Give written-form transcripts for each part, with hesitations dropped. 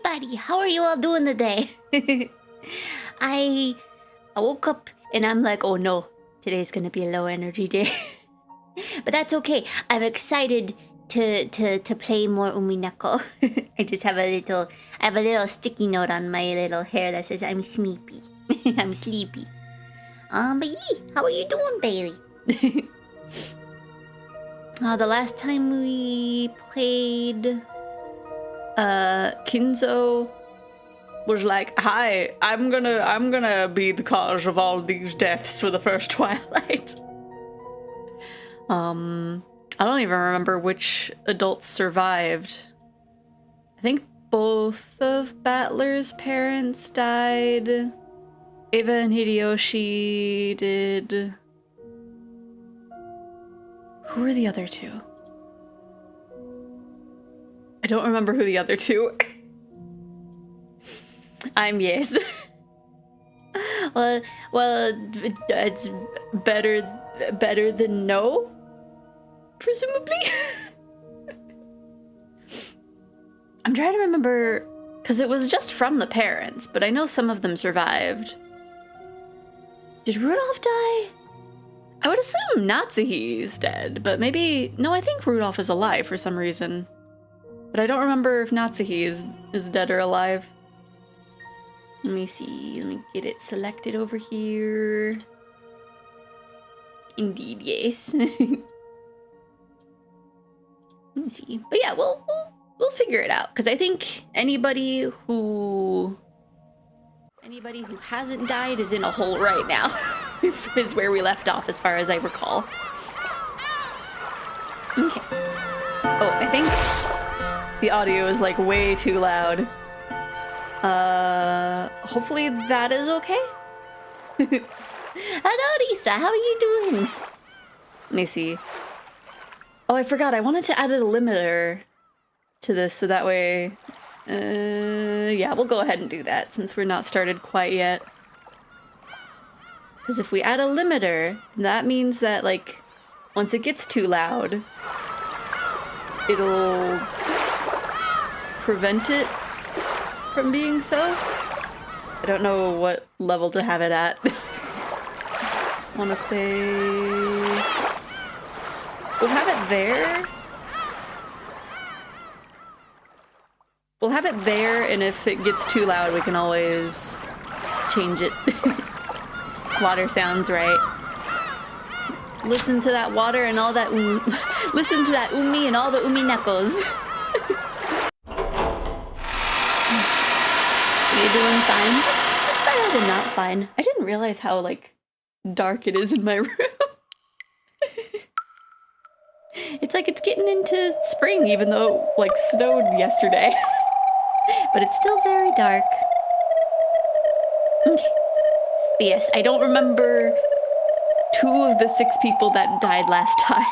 Everybody, how are you all doing today? I woke up and I'm like, oh no, today's gonna be a low energy day. But that's okay. I'm excited to play more Umineko. I just have a little sticky note on my little hair that says I'm sleepy. I'm sleepy. But yeah, how are you doing, Bailey? The last time we played, Kinzo was like, "Hi, I'm gonna be the cause of all these deaths for the first Twilight." I don't even remember which adults survived. I think both of Battler's parents died. Eva and Hideyoshi did. Who were the other two? I don't remember who the other two were. I'm yes. well, it's better than no, presumably. I'm trying to remember, because it was just from the parents, but I know some of them survived. Did Rudolph die? I would assume Natsuhi's dead, but maybe... No, I think Rudolph is alive for some reason. But I don't remember if Natsuhi is dead or alive. Let me see. Let me get it selected over here. Indeed, yes. Let me see. But yeah, we'll figure it out. Because I think anybody who hasn't died is in a hole right now. This is where we left off, as far as I recall. Okay. Oh, I think the audio is like way too loud. Hopefully that is okay. Hello, Lisa. How are you doing? Let me see. Oh, I forgot. I wanted to add a limiter to this so that way... yeah, we'll go ahead and do that since we're not started quite yet. Because if we add a limiter, that means that, like, once it gets too loud, it'll prevent it from being so. I don't know what level to have it at. I want to say... We'll have it there. We'll have it there, and if it gets too loud, we can always change it. Water sounds right. Listen to that water and all that listen to that umi and all the uminekos. Are you doing fine? It's better than not fine. I didn't realize how, like, dark it is in my room. It's like it's getting into spring, even though, like, snowed yesterday. But it's still very dark. Okay. But yes, I don't remember 2 of the 6 people that died last time.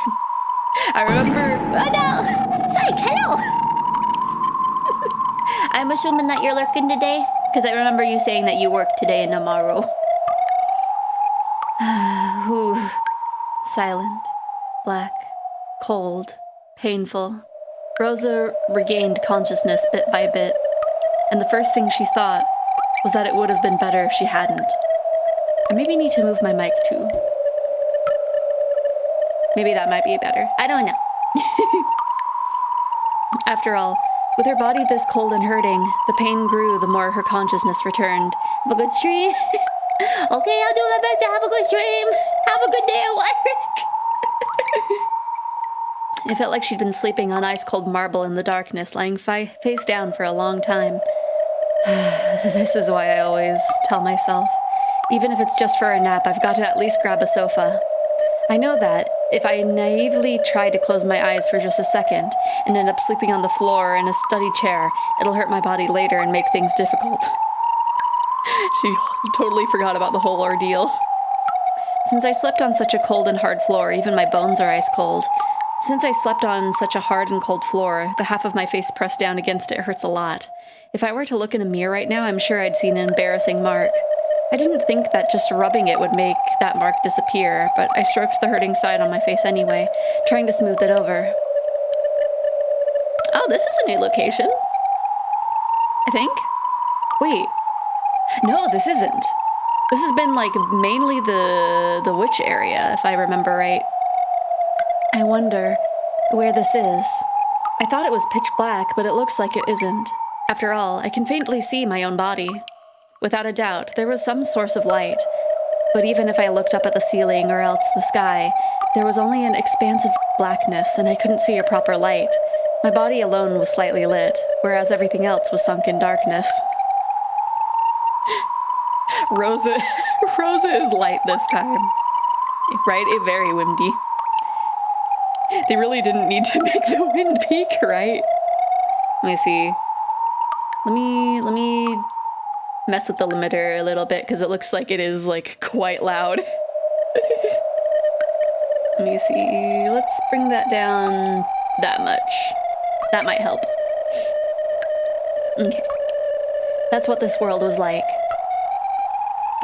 I remember... Oh no! Psych, hello! I'm assuming that you're lurking today? Because I remember you saying that you work today in Amaro. Silent. Black. Cold. Painful. Rosa regained consciousness bit by bit, and the first thing she thought was that it would have been better if she hadn't. I maybe need to move my mic too. Maybe that might be better. I don't know. After all, with her body this cold and hurting, the pain grew the more her consciousness returned. Have a good stream? Okay, I'll do my best to have a good stream. Have a good day at work. It felt like she'd been sleeping on ice-cold marble in the darkness, lying face down for a long time. This is why I always tell myself, even if it's just for a nap, I've got to at least grab a sofa. I know that if I naively try to close my eyes for just a second and end up sleeping on the floor in a study chair, it'll hurt my body later and make things difficult. She totally forgot about the whole ordeal. Since I slept on such a cold and hard floor, even my bones are ice cold. Since I slept on such a hard and cold floor, the half of my face pressed down against it hurts a lot. If I were to look in a mirror right now, I'm sure I'd see an embarrassing mark. I didn't think that just rubbing it would make that mark disappear, but I stroked the hurting side on my face anyway, trying to smooth it over. Oh, this is a new location. I think. Wait. No, this isn't. This has been, like, mainly the witch area, if I remember right. I wonder where this is. I thought it was pitch black, but it looks like it isn't. After all, I can faintly see my own body. Without a doubt, there was some source of light. But even if I looked up at the ceiling or else the sky, there was only an expanse of blackness and I couldn't see a proper light. My body alone was slightly lit, whereas everything else was sunk in darkness. Rosa is light this time. Right? Very windy. They really didn't need to make the wind peak, right? Let me see. Let me mess with the limiter a little bit because it looks like it is like quite loud. Let me see. Let's bring that down that much. That might help. Okay. That's what this world was like.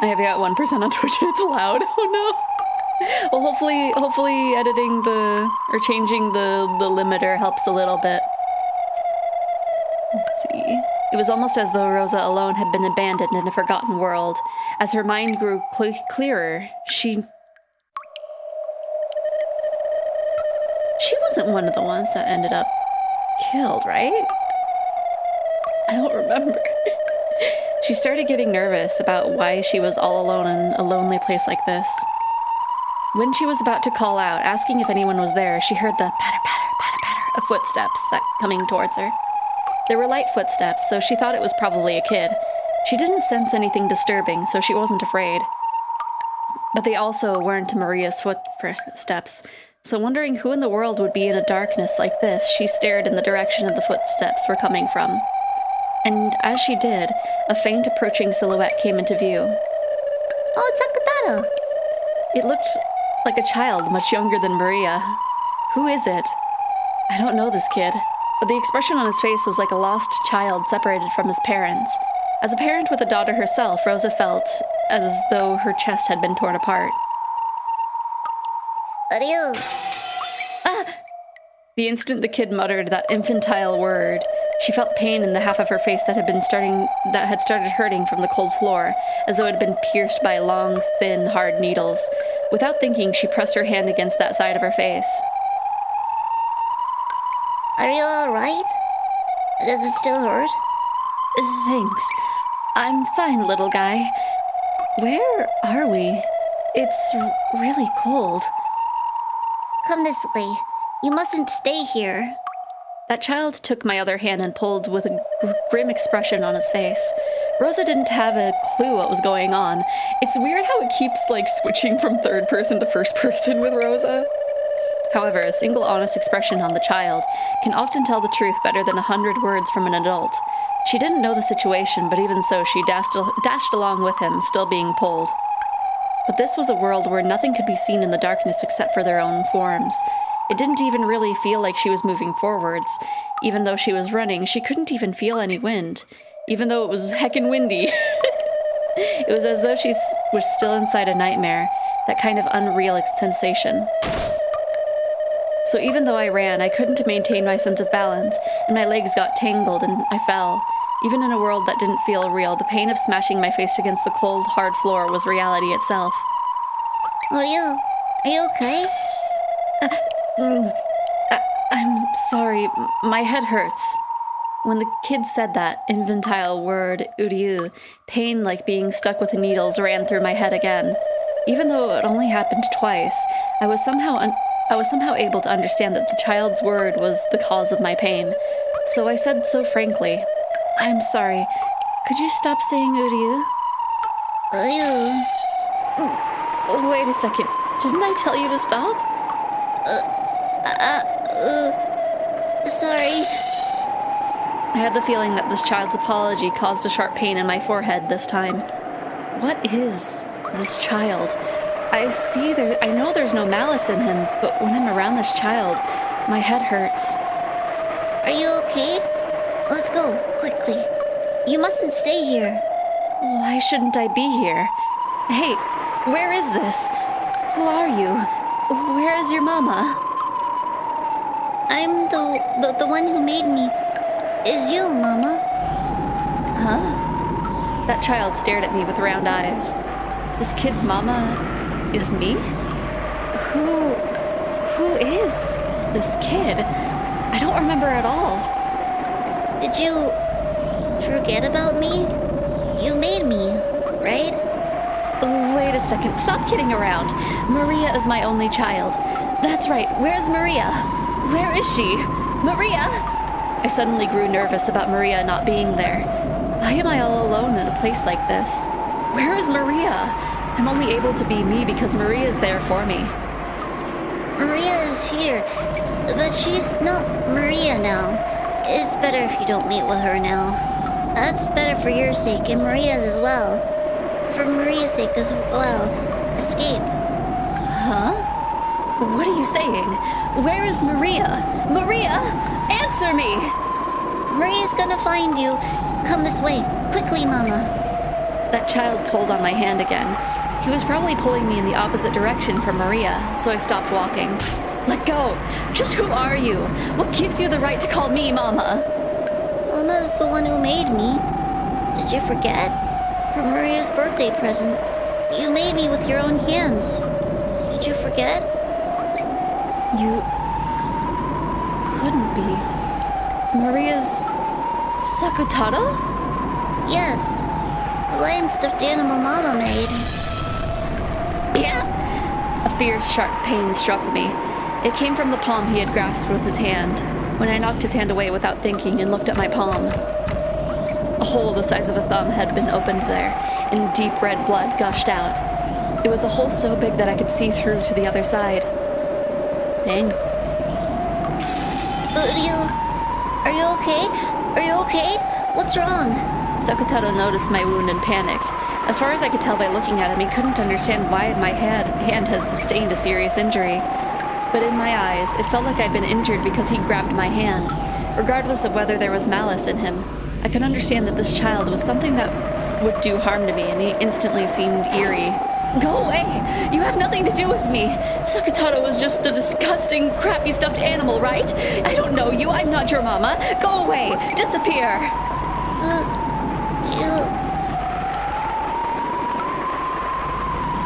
I have got 1% on Twitch and it's loud. Oh no. Well, hopefully editing or changing the limiter helps a little bit. Let's see. It was almost as though Rosa alone had been abandoned in a forgotten world. As her mind grew clearer, she wasn't one of the ones that ended up killed, right? I don't remember. She started getting nervous about why she was all alone in a lonely place like this. When she was about to call out, asking if anyone was there, she heard the patter, patter, patter, patter of footsteps coming towards her. There were light footsteps, so she thought it was probably a kid. She didn't sense anything disturbing, so she wasn't afraid. But they also weren't Maria's footsteps, so wondering who in the world would be in a darkness like this, she stared in the direction of the footsteps were coming from. And as she did, a faint approaching silhouette came into view. Oh, it's Akutaro. It looked like a child much younger than Maria. Who is it? I don't know this kid, but the expression on his face was like a lost child separated from his parents. As a parent with a daughter herself, Rosa felt as though her chest had been torn apart. Ryu. Ah! The instant the kid muttered that infantile word, she felt pain in the half of her face that had started hurting from the cold floor, as though it had been pierced by long, thin, hard needles. Without thinking, she pressed her hand against that side of her face. Are you alright? Does it still hurt? Thanks. I'm fine, little guy. Where are we? It's really cold. Come this way. You mustn't stay here. That child took my other hand and pulled with a grim expression on his face. Rosa didn't have a clue what was going on. It's weird how it keeps, like, switching from third person to first person with Rosa. However, a single honest expression on the child can often tell the truth better than 100 words from an adult. She didn't know the situation, but even so, she dashed along with him, still being pulled. But this was a world where nothing could be seen in the darkness except for their own forms. It didn't even really feel like she was moving forwards. Even though she was running, she couldn't even feel any wind. Even though it was heckin' windy. It was as though she was still inside a nightmare, that kind of unreal sensation. So even though I ran, I couldn't maintain my sense of balance, and my legs got tangled and I fell. Even in a world that didn't feel real, the pain of smashing my face against the cold, hard floor was reality itself. Are you okay? I'm sorry, my head hurts. When the kid said that infantile word, Uriu, pain like being stuck with needles ran through my head again. Even though it only happened twice, I was somehow able to understand that the child's word was the cause of my pain. So I said so frankly, I'm sorry. Could you stop saying Uriu? Uriu. Wait a second. Didn't I tell you to stop? Sorry. I had the feeling that this child's apology caused a sharp pain in my forehead this time. What is this child? I know there's no malice in him, but when I'm around this child, my head hurts. Are you okay? Let's go, quickly. You mustn't stay here. Why shouldn't I be here? Hey, where is this? Who are you? Where is your mama? I'm the one who made me. Is you, Mama? Huh? That child stared at me with round eyes. This kid's mama is me? Who is this kid? I don't remember at all. Did you forget about me? You made me, right? Wait a second, stop kidding around. Maria is my only child. That's right, where's Maria? Where is she? Maria! I suddenly grew nervous about Maria not being there. Why am I all alone in a place like this? Where is Maria? I'm only able to be me because Maria is there for me. Maria is here, but she's not Maria now. It's better if you don't meet with her now. That's better for your sake and Maria's as well. For Maria's sake as well. Escape. Huh? What are you saying? Where is Maria? Maria! Answer me! Maria's gonna find you. Come this way. Quickly, Mama. That child pulled on my hand again. He was probably pulling me in the opposite direction from Maria, so I stopped walking. Let go! Just who are you? What gives you the right to call me Mama? Mama's the one who made me. Did you forget? For Maria's birthday present, you made me with your own hands. Did you forget? You couldn't be. Maria's Sakutaro? Yes, the lion stuffed animal Mama made. Yeah! A fierce, sharp pain struck me. It came from the palm he had grasped with his hand, when I knocked his hand away without thinking and looked at my palm. A hole the size of a thumb had been opened there, and deep red blood gushed out. It was a hole so big that I could see through to the other side. Dang. Are you okay? Are you okay? What's wrong? Sakutaro noticed my wound and panicked. As far as I could tell by looking at him, he couldn't understand why my hand had sustained a serious injury. But in my eyes, it felt like I'd been injured because he grabbed my hand. Regardless of whether there was malice in him, I could understand that this child was something that would do harm to me, and he instantly seemed eerie. Go away! You have nothing to do with me! Sakutaro was just a disgusting, crappy stuffed animal, right? I don't know you, I'm not your mama. Go away! Disappear!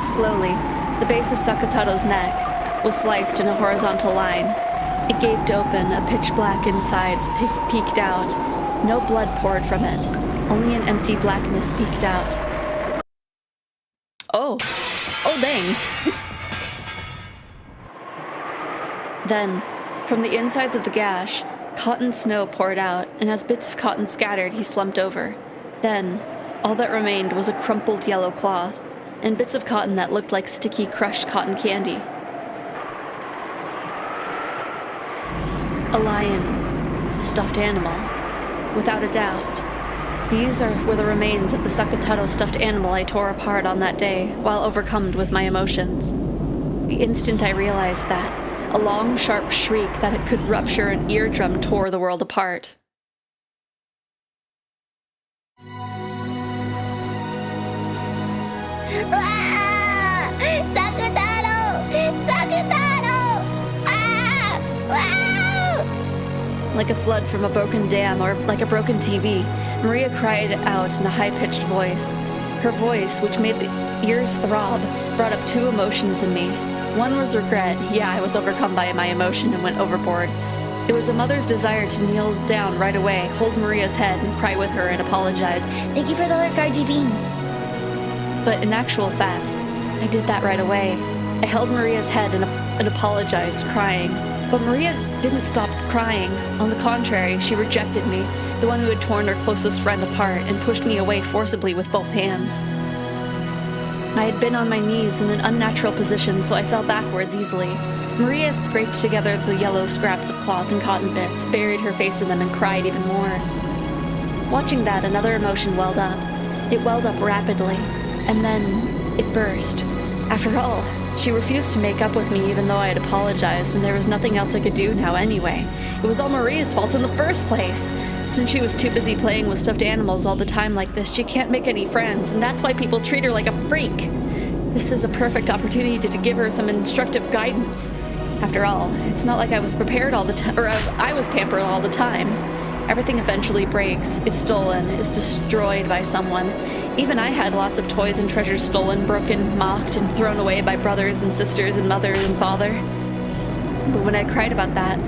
Slowly, the base of Sakutaro's neck was sliced in a horizontal line. It gaped open, a pitch-black insides peeked out. No blood poured from it. Only an empty blackness peeked out. Oh dang. Then, from the insides of the gash, cotton snow poured out, and as bits of cotton scattered, he slumped over. Then, all that remained was a crumpled yellow cloth, and bits of cotton that looked like sticky, crushed cotton candy. A lion, a stuffed animal, without a doubt. These were the remains of the Sakutaro stuffed animal I tore apart on that day, while overcome with my emotions. The instant I realized that, a long, sharp shriek that it could rupture an eardrum tore the world apart. Ah! Sakutaro! Sakutaro! Ah! Like a flood from a broken dam or like a broken TV, Maria cried out in a high-pitched voice. Her voice, which made the ears throb, brought up two emotions in me. One was regret. Yeah, I was overcome by my emotion and went overboard. It was a mother's desire to kneel down right away, hold Maria's head, and cry with her and apologize. Thank you for the RGB bean. But in actual fact, I did that right away. I held Maria's head and apologized, crying. But Maria didn't stop crying. On the contrary, she rejected me, the one who had torn her closest friend apart, and pushed me away forcibly with both hands. I had been on my knees in an unnatural position, so I fell backwards easily. Maria scraped together the yellow scraps of cloth and cotton bits, buried her face in them, and cried even more. Watching that, another emotion welled up. It welled up rapidly, and then it burst. After all, she refused to make up with me even though I had apologized, and there was nothing else I could do now anyway. It was all Maria's fault in the first place. Since she was too busy playing with stuffed animals all the time like this, she can't make any friends, and that's why people treat her like a freak. This is a perfect opportunity to give her some instructive guidance. After all, it's not like I was prepared all the time, or I was pampered all the time. Everything eventually breaks, is stolen, is destroyed by someone. Even I had lots of toys and treasures stolen, broken, mocked, and thrown away by brothers and sisters and mother and father. But when I cried about that,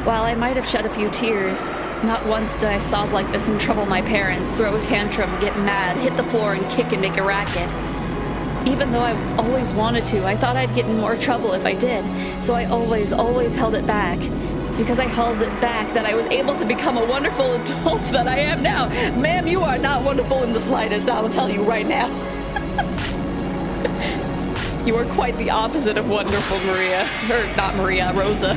while I might have shed a few tears, not once did I sob like this and trouble my parents, throw a tantrum, get mad, hit the floor, and kick and make a racket. Even though I always wanted to, I thought I'd get in more trouble if I did, so I always held it back. It's because I held it back that I was able to become a wonderful adult that I am now. Ma'am, you are not wonderful in the slightest, I will tell you right now. You are quite the opposite of wonderful, Maria. Or not Maria, Rosa.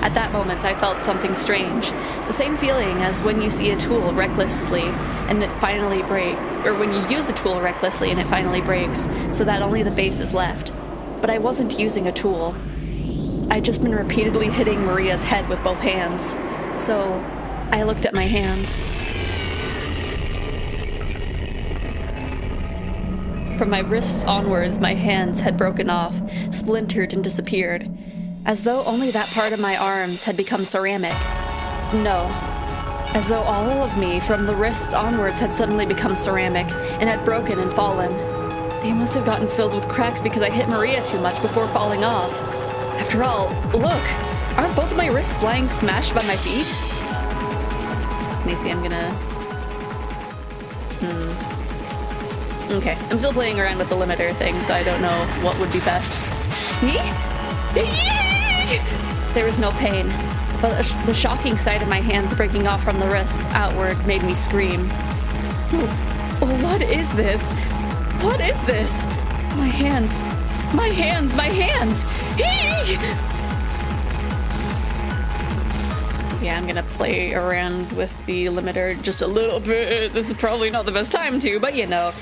At that moment, I felt something strange. The same feeling as when you see a tool recklessly and it finally breaks, or when you use a tool recklessly and it finally breaks, so that only the base is left. But I wasn't using a tool. I'd just been repeatedly hitting Maria's head with both hands. So I looked at my hands. From my wrists onwards, my hands had broken off, splintered, and disappeared, as though only that part of my arms had become ceramic. No, as though all of me, from the wrists onwards, had suddenly become ceramic, and had broken and fallen. They must have gotten filled with cracks because I hit Maria too much before falling off. After all, look, aren't both of my wrists lying smashed by my feet? Let me see, I'm gonna... Okay, I'm still playing around with the limiter thing, so I don't know what would be best. There was no pain, but the shocking sight of my hands breaking off from the wrists outward made me scream. What is this? What is this? My hands! My hands! My hands! So yeah, I'm gonna play around with the limiter just a little bit. This is probably not the best time to, but you know.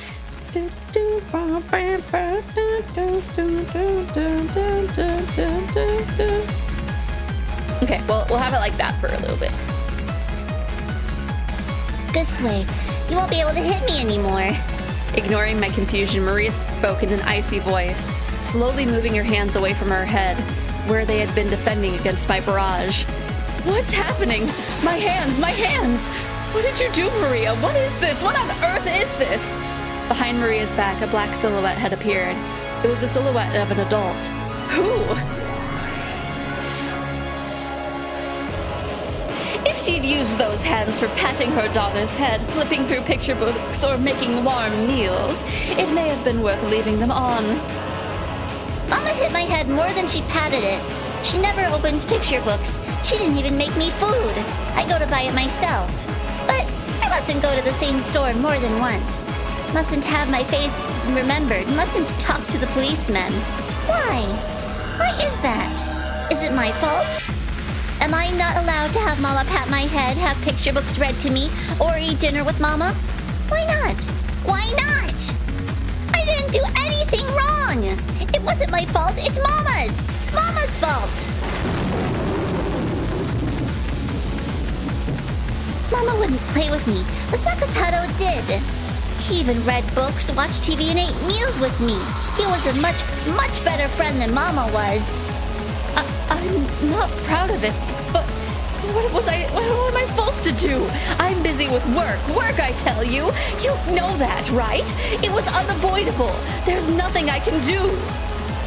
Okay, well, we'll have it like that for a little bit. This way. You won't be able to hit me anymore. Ignoring my confusion, Maria spoke in an icy voice, slowly moving her hands away from her head, where they had been defending against my barrage. What's happening? My hands! My hands! What did you do, Maria? What is this? What on earth is this? Behind Maria's back, a black silhouette had appeared. It was the silhouette of an adult. Who? If she'd used those hands for patting her daughter's head, flipping through picture books, or making warm meals, it may have been worth leaving them on. Mama hit my head more than she patted it. She never opens picture books. She didn't even make me food. I go to buy it myself. But I mustn't go to the same store more than once. Mustn't have my face remembered. Mustn't talk to the policemen. Why? Why is that? Is it my fault? Am I not allowed to have Mama pat my head, have picture books read to me, or eat dinner with Mama? Why not? Why not? I didn't do anything wrong. It wasn't my fault. It's Mama's. Mama's fault. Mama wouldn't play with me, but Sakataro did. He even read books, watched TV, and ate meals with me. He was a much, much better friend than Mama was. I'm not proud of it, but What am I supposed to do? I'm busy with work. Work, I tell you. You know that, right? It was unavoidable. There's nothing I can do.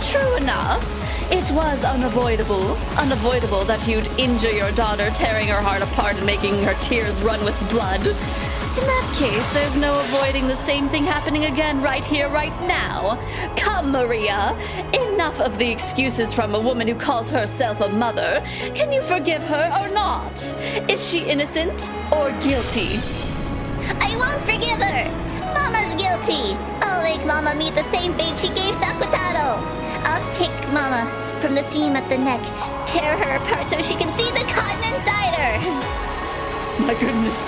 True enough. It was unavoidable. Unavoidable that you'd injure your daughter, tearing her heart apart and making her tears run with blood. In that case, there's no avoiding the same thing happening again right here, right now. Come, Maria. Enough of the excuses from a woman who calls herself a mother. Can you forgive her or not? Is she innocent or guilty? I won't forgive her. Mama's guilty. I'll make Mama meet the same fate she gave Sakutaro. I'll take Mama from the seam at the neck, tear her apart so she can see the cotton inside her. My goodness.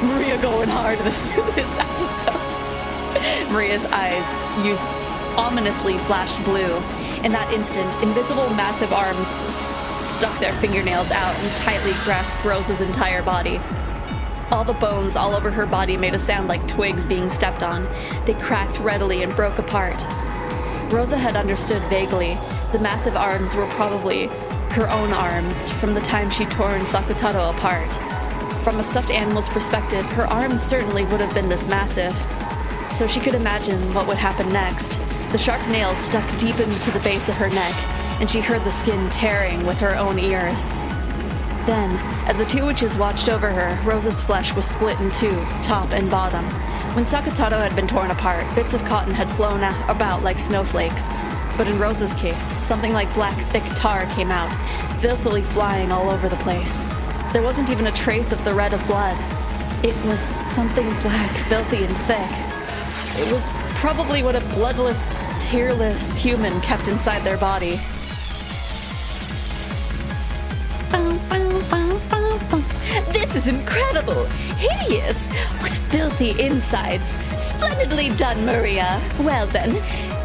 Maria going hard this episode. Maria's eyes ominously flashed blue. In that instant, invisible massive arms stuck their fingernails out and tightly grasped Rosa's entire body. All the bones all over her body made a sound like twigs being stepped on. They cracked readily and broke apart. Rosa had understood vaguely. The massive arms were probably her own arms from the time she'd torn Sakutaro apart. From a stuffed animal's perspective, her arms certainly would have been this massive. So she could imagine what would happen next. The sharp nails stuck deep into the base of her neck, and she heard the skin tearing with her own ears. Then, as the two witches watched over her, Rosa's flesh was split in two, top and bottom. When Sakutaro had been torn apart, bits of cotton had flown about like snowflakes. But in Rosa's case, something like black, thick tar came out, filthily flying all over the place. There wasn't even a trace of the red of blood. It was something black, filthy, and thick. It was probably what a bloodless, tearless human kept inside their body. This is incredible! Hideous! What filthy insides! Splendidly done, Maria! Well then,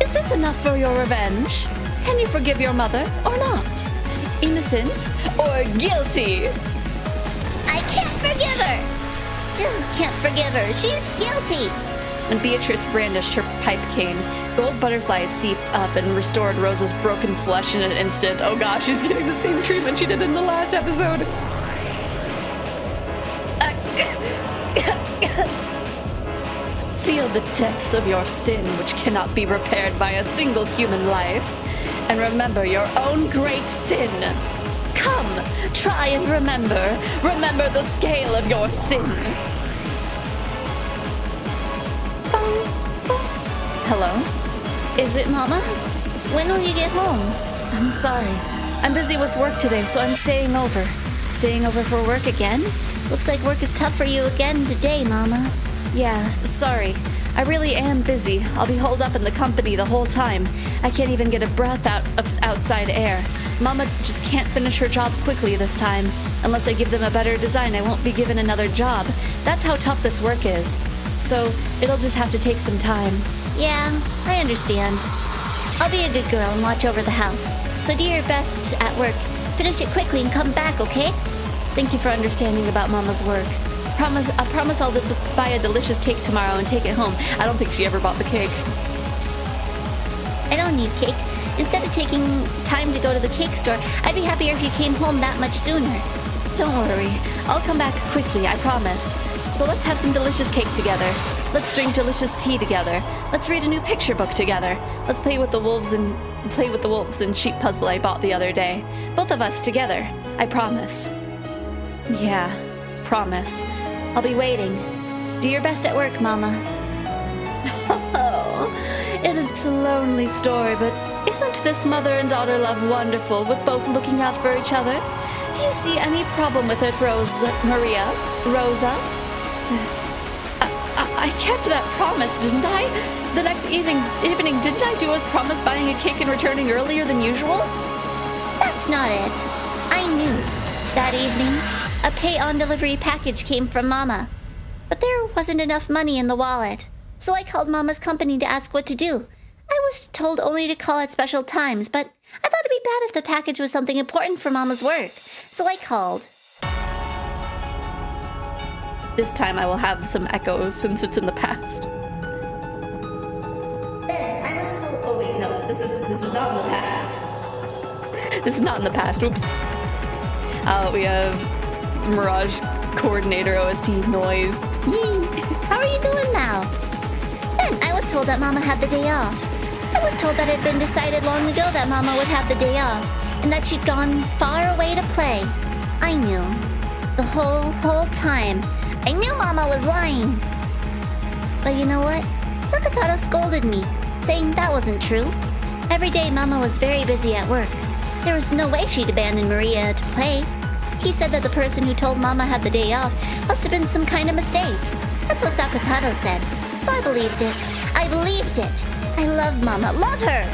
is this enough for your revenge? Can you forgive your mother or not? Innocent or guilty? I can't forgive her. Still can't forgive her. She's guilty. When Beatrice brandished her pipe cane, gold butterflies seeped up and restored Rosa's broken flesh in an instant. Oh gosh, she's getting the same treatment she did in the last episode. Feel the depths of your sin, which cannot be repaired by a single human life. And remember your own great sin. Come, try and remember. Remember the scale of your sin. Hello? Is it Mama? When will you get home? I'm sorry. I'm busy with work today, so I'm staying over. Staying over for work again? Looks like work is tough for you again today, Mama. Yeah, sorry. I really am busy. I'll be holed up in the company the whole time. I can't even get a breath out of outside air. Mama just can't finish her job quickly this time. Unless I give them a better design, I won't be given another job. That's how tough this work is. So, it'll just have to take some time. Yeah, I understand. I'll be a good girl and watch over the house. So do your best at work. Finish it quickly and come back, okay? Thank you for understanding about Mama's work. I promise I'll buy a delicious cake tomorrow and take it home. I don't think she ever bought the cake. I don't need cake. Instead of taking time to go to the cake store, I'd be happier if you came home that much sooner. Don't worry. I'll come back quickly, I promise. So let's have some delicious cake together. Let's drink delicious tea together. Let's read a new picture book together. Let's play with the wolves and sheep puzzle I bought the other day. Both of us together. I promise. Yeah, promise. I'll be waiting. Do your best at work, Mama. Oh, it's a lonely story, but isn't this mother and daughter love wonderful with both looking out for each other? Do you see any problem with it, Maria? Rosa? I kept that promise, didn't I? The next evening, didn't I do as promised buying a cake and returning earlier than usual? That's not it. I knew. That evening, a pay-on-delivery package came from Mama. But there wasn't enough money in the wallet. So I called Mama's company to ask what to do. I was told only to call at special times, but I thought it'd be bad if the package was something important for Mama's work. So I called. This time I will have some echoes since it's in the past. Then I was told... Oh wait, no, this is not in the past. This is not in the past, oops. We have Mirage Coordinator OST noise. How are you doing now? Then I was told that Mama had the day off. I was told that it had been decided long ago that Mama would have the day off, and that she'd gone far away to play. I knew. The whole time. I knew Mama was lying. But you know what? Sakataro scolded me, saying that wasn't true. Every day Mama was very busy at work. There was no way she'd abandon Maria to play. He said that the person who told Mama had the day off must have been some kind of mistake. That's what Sakataro said. So I believed it. I believed it. I love Mama. Love her!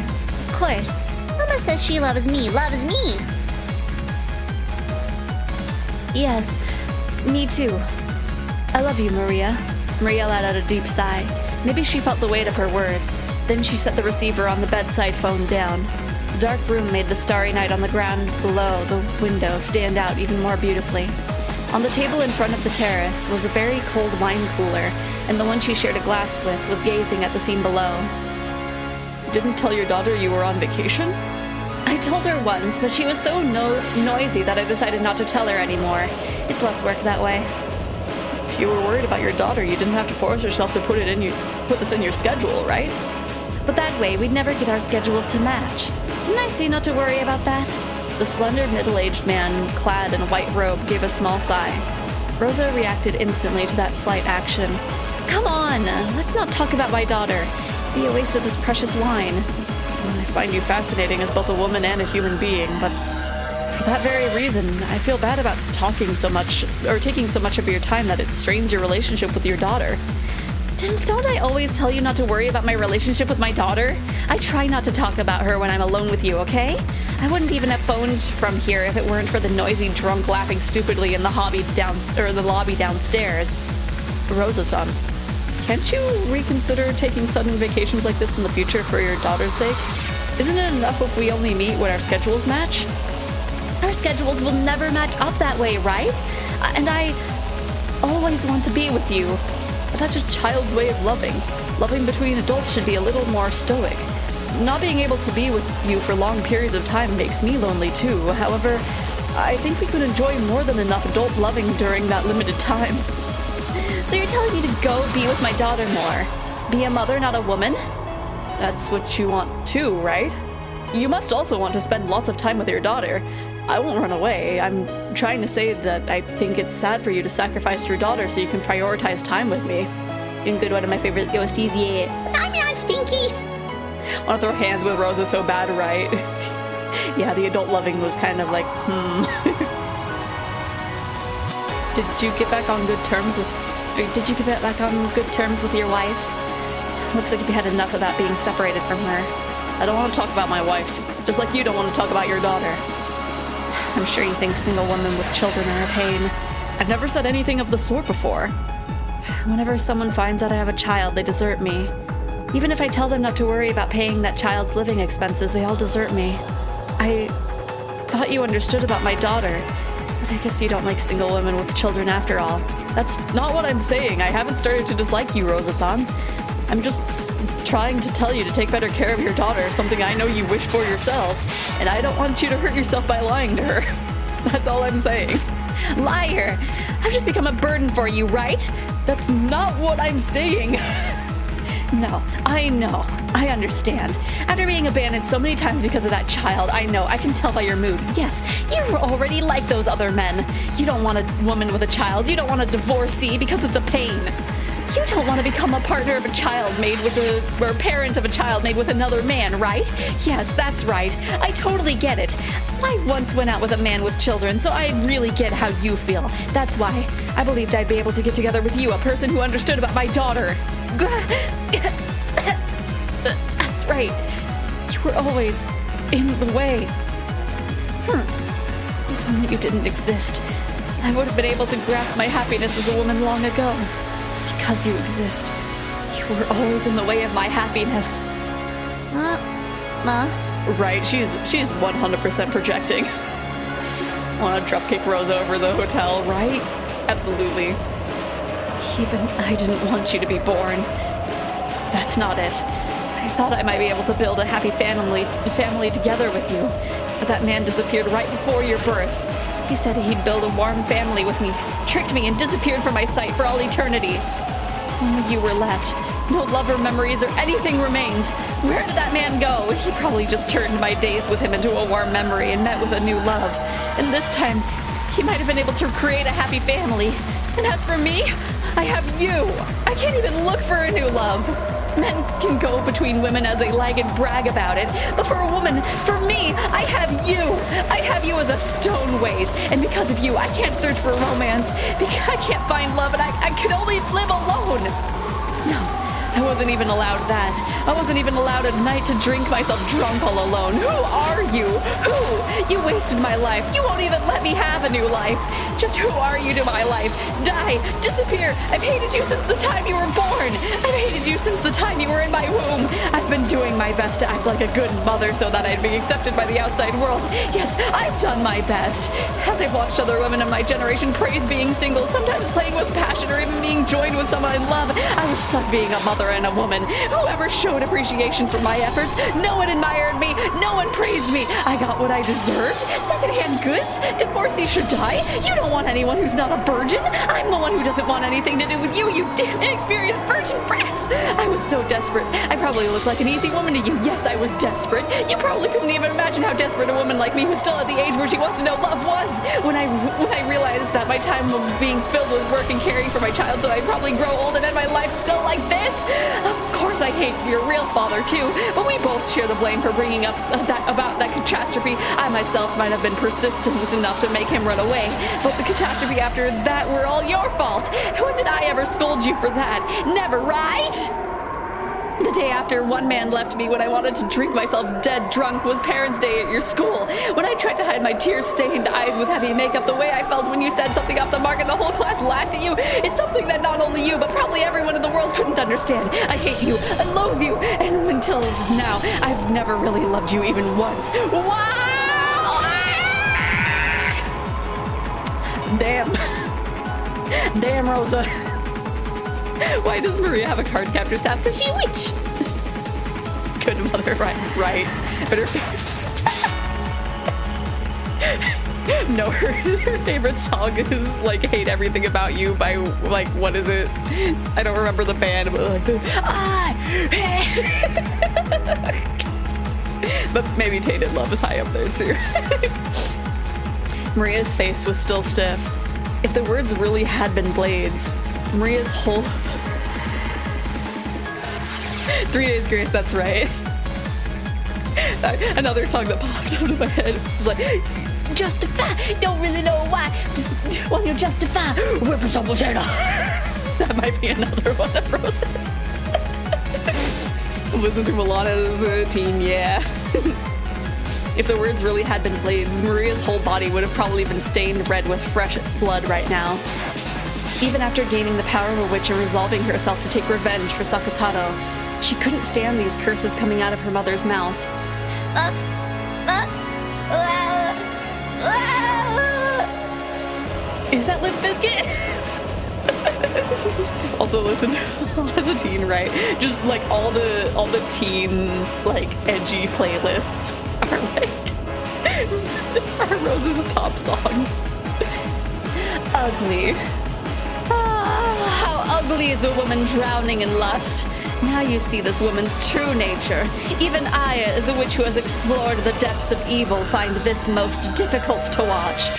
Of course. Mama says she loves me. Loves me! Yes, me too. I love you, Maria. Maria let out a deep sigh. Maybe she felt the weight of her words. Then she set the receiver on the bedside phone down. The dark room made the starry night on the ground below the window stand out even more beautifully. On the table in front of the terrace was a very cold wine cooler, and the one she shared a glass with was gazing at the scene below. You didn't tell your daughter you were on vacation? I told her once, but she was so noisy that I decided not to tell her anymore. It's less work that way. If you were worried about your daughter, you didn't have to force yourself to put this in your schedule, right? But that way, we'd never get our schedules to match. Didn't I say not to worry about that? The slender, middle-aged man, clad in a white robe, gave a small sigh. Rosa reacted instantly to that slight action. Come on, let's not talk about my daughter. It'd be a waste of this precious wine. I find you fascinating as both a woman and a human being, but for that very reason, I feel bad about taking so much of your time that it strains your relationship with your daughter. Don't I always tell you not to worry about my relationship with my daughter? I try not to talk about her when I'm alone with you, okay? I wouldn't even have phoned from here if it weren't for the noisy drunk laughing stupidly in the lobby downstairs. Rosa-san, can't you reconsider taking sudden vacations like this in the future for your daughter's sake? Isn't it enough if we only meet when our schedules match? Our schedules will never match up that way, right? And I always want to be with you. But that's a child's way of loving. Loving between adults should be a little more stoic. Not being able to be with you for long periods of time makes me lonely too. However, I think we could enjoy more than enough adult loving during that limited time. So you're telling me to go be with my daughter more? Be a mother, not a woman? That's what you want too, right? You must also want to spend lots of time with your daughter. I won't run away. I'm trying to say that I think it's sad for you to sacrifice your daughter so you can prioritize time with me. Doing good, one of my favorite OSTs, yeah. I'm not stinky! Want to throw hands with Rosa so bad, right? Yeah, the adult loving was kind of like, Did you get back on good terms with your wife? Looks like you had enough of that being separated from her. I don't want to talk about my wife, just like you don't want to talk about your daughter. I'm sure you think single women with children are a pain. I've never said anything of the sort before. Whenever someone finds out I have a child, they desert me. Even if I tell them not to worry about paying that child's living expenses, they all desert me. I thought you understood about my daughter, but I guess you don't like single women with children after all. That's not what I'm saying. I haven't started to dislike you, Rosa-san. I'm just trying to tell you to take better care of your daughter, something I know you wish for yourself, and I don't want you to hurt yourself by lying to her. That's all I'm saying. Liar! I've just become a burden for you, right? That's not what I'm saying. No, I know. I understand. After being abandoned so many times because of that child, I know. I can tell by your mood. Yes, you're already like those other men. You don't want a woman with a child. You don't want a divorcee because it's a pain. You don't want to become a partner of a child or parent of a child made with another man, right? Yes, that's right. I totally get it. I once went out with a man with children, so I really get how you feel. That's why I believed I'd be able to get together with you, a person who understood about my daughter. That's right. You were always in the way. If only you didn't exist, I would have been able to grasp my happiness as a woman long ago. Because you exist, you were always in the way of my happiness. Ma? Right, she's 100% projecting. Want to dropkick Rosa over the hotel, right? Absolutely. Even I didn't want you to be born. That's not it. I thought I might be able to build a happy family together with you, but that man disappeared right before your birth. He said he'd build a warm family with me, tricked me, and disappeared from my sight for all eternity. Only you were left. No love or memories or anything remained. Where did that man go? He probably just turned my days with him into a warm memory and met with a new love. And this time, he might have been able to create a happy family. And as for me, I have you. I can't even look for a new love. Men can go between women as they like and brag about it. But for a woman, for me, I have you. I have you as a stone weight. And because of you, I can't search for romance. Because I can't find love and I can only live alone. No. I wasn't even allowed that. I wasn't even allowed at night to drink myself drunk all alone. Who are you? Who? You wasted my life. You won't even let me have a new life. Just who are you to my life? Die. Disappear. I've hated you since the time you were born. I've hated you since the time you were in my womb. I've been doing my best to act like a good mother so that I'd be accepted by the outside world. Yes, I've done my best. As I've watched other women of my generation praise being single, sometimes playing with passion or even being joined with someone in love, I was stuck being a mother and a woman. Whoever showed appreciation for my efforts, no one admired me, no one praised me. I got what I deserved. Secondhand goods? Divorcee should die? You don't want anyone who's not a virgin. I'm the one who doesn't want anything to do with you, you damn inexperienced virgin brats. I was so desperate. I probably looked like an easy woman to you. Yes, I was desperate. You probably couldn't even imagine how desperate a woman like me who's still at the age where she wants to know love was. When I realized that my time was being filled with work and caring for my child, so I'd probably grow old and end my life still like this. Of course I hate your real father too, but we both share the blame for bringing up about that catastrophe. I myself might have been persistent enough to make him run away, but the catastrophe after that were all your fault. When did I ever scold you for that? Never, right? The day after one man left me when I wanted to drink myself dead drunk was Parents' Day at your school. When I tried to hide my tear-stained eyes with heavy makeup, the way I felt when you said something off the mark and the whole class laughed at you is something that not only you, but probably everyone in the world couldn't understand. I hate you. I loathe you. And until now, I've never really loved you even once. Wow! Damn. Damn, Rosa. Why does Maria have a card captor staff? Because she's a witch. Good mother, right. But her no, her favorite song is like "Hate Everything About You" by like what is it? I don't remember the band, but like but maybe Tainted Love is high up there too. Maria's face was still stiff. If the words really had been blades, Maria's whole 3 Days Grace, that's right. Another song that popped out of my head was like, justify, don't really know why. When you justify, whip us up, that might be another one of Rose's. Listen to Milana as a teen, yeah. If the words really had been blades, Maria's whole body would have probably been stained red with fresh blood right now. Even after gaining the power of a witch and resolving herself to take revenge for Sakataro, she couldn't stand these curses coming out of her mother's mouth. Is that Limp Bizkit? Also listen to as a teen, right? Just like all the teen like edgy playlists are like are Rose's top songs. Ugly. How ugly is a woman drowning in lust. Now you see this woman's true nature. Even I, as a witch who has explored the depths of evil, find this most difficult to watch.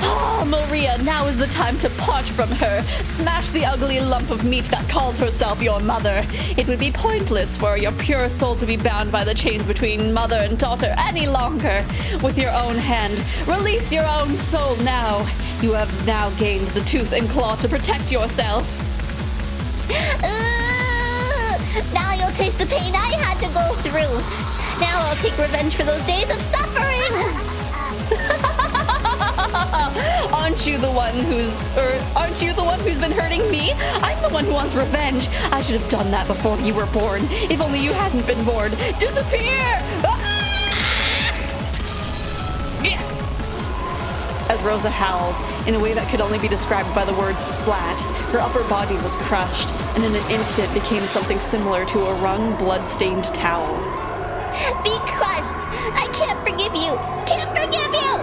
Oh, Maria, now is the time to part from her. Smash the ugly lump of meat that calls herself your mother. It would be pointless for your pure soul to be bound by the chains between mother and daughter any longer. With your own hand, release your own soul now. You have now gained the tooth and claw to protect yourself. Now you'll taste the pain I had to go through. Now I'll take revenge for those days of suffering. Aren't you the one who's been hurting me? I'm the one who wants revenge. I should have done that before you were born. If only you hadn't been born. Disappear! As Rosa howled, in a way that could only be described by the word splat, her upper body was crushed, and in an instant became something similar to a wrung, blood-stained towel. Be crushed! I can't forgive you! Can't forgive you!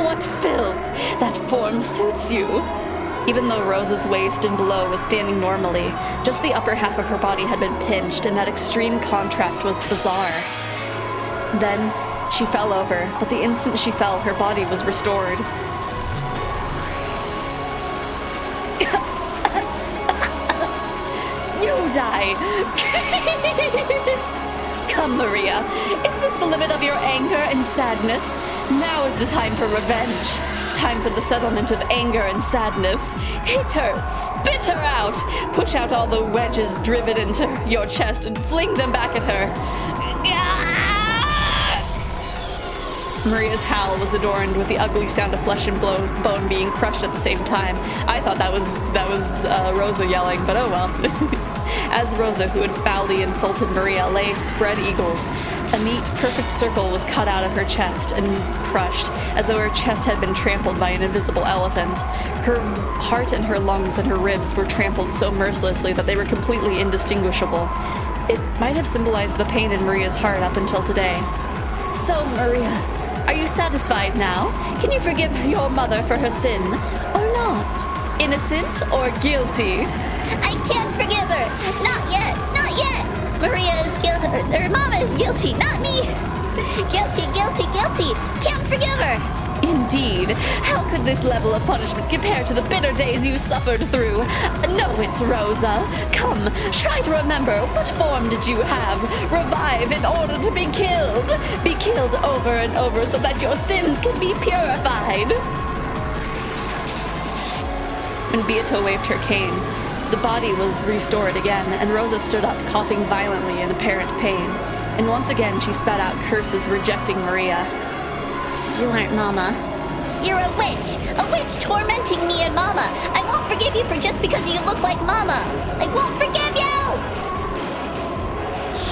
What filth! That form suits you. Even though Rosa's waist and below was standing normally, just the upper half of her body had been pinched, and that extreme contrast was bizarre. Then she fell over, but the instant she fell, her body was restored. You die! Come, Maria. Is this the limit of your anger and sadness? Now is the time for revenge. Time for the settlement of anger and sadness. Hit her, spit her out, push out all the wedges driven into your chest and fling them back at her. Maria's howl was adorned with the ugly sound of flesh and bone being crushed at the same time. I thought that was Rosa yelling, but oh well. As Rosa, who had foully insulted Maria, lay spread-eagled, a neat, perfect circle was cut out of her chest and crushed, as though her chest had been trampled by an invisible elephant. Her heart and her lungs and her ribs were trampled so mercilessly that they were completely indistinguishable. It might have symbolized the pain in Maria's heart up until today. So, Maria, are you satisfied now? Can you forgive your mother for her sin, or not? Innocent or guilty? I can't forgive her. Not yet. Not yet. Maria is guilty. Her mama is guilty, not me. Guilty, guilty, guilty. Can't forgive her. Indeed. How could this level of punishment compare to the bitter days you suffered through? No, it's Rosa. Come, try to remember. What form did you have? Revive in order to be killed. Be killed over and over so that your sins can be purified. When Beato waved her cane, the body was restored again, and Rosa stood up, coughing violently in apparent pain. And once again she spat out curses, rejecting Maria. You aren't Mama. You're a witch tormenting me and Mama. I won't forgive you for just because you look like Mama. I won't forgive you.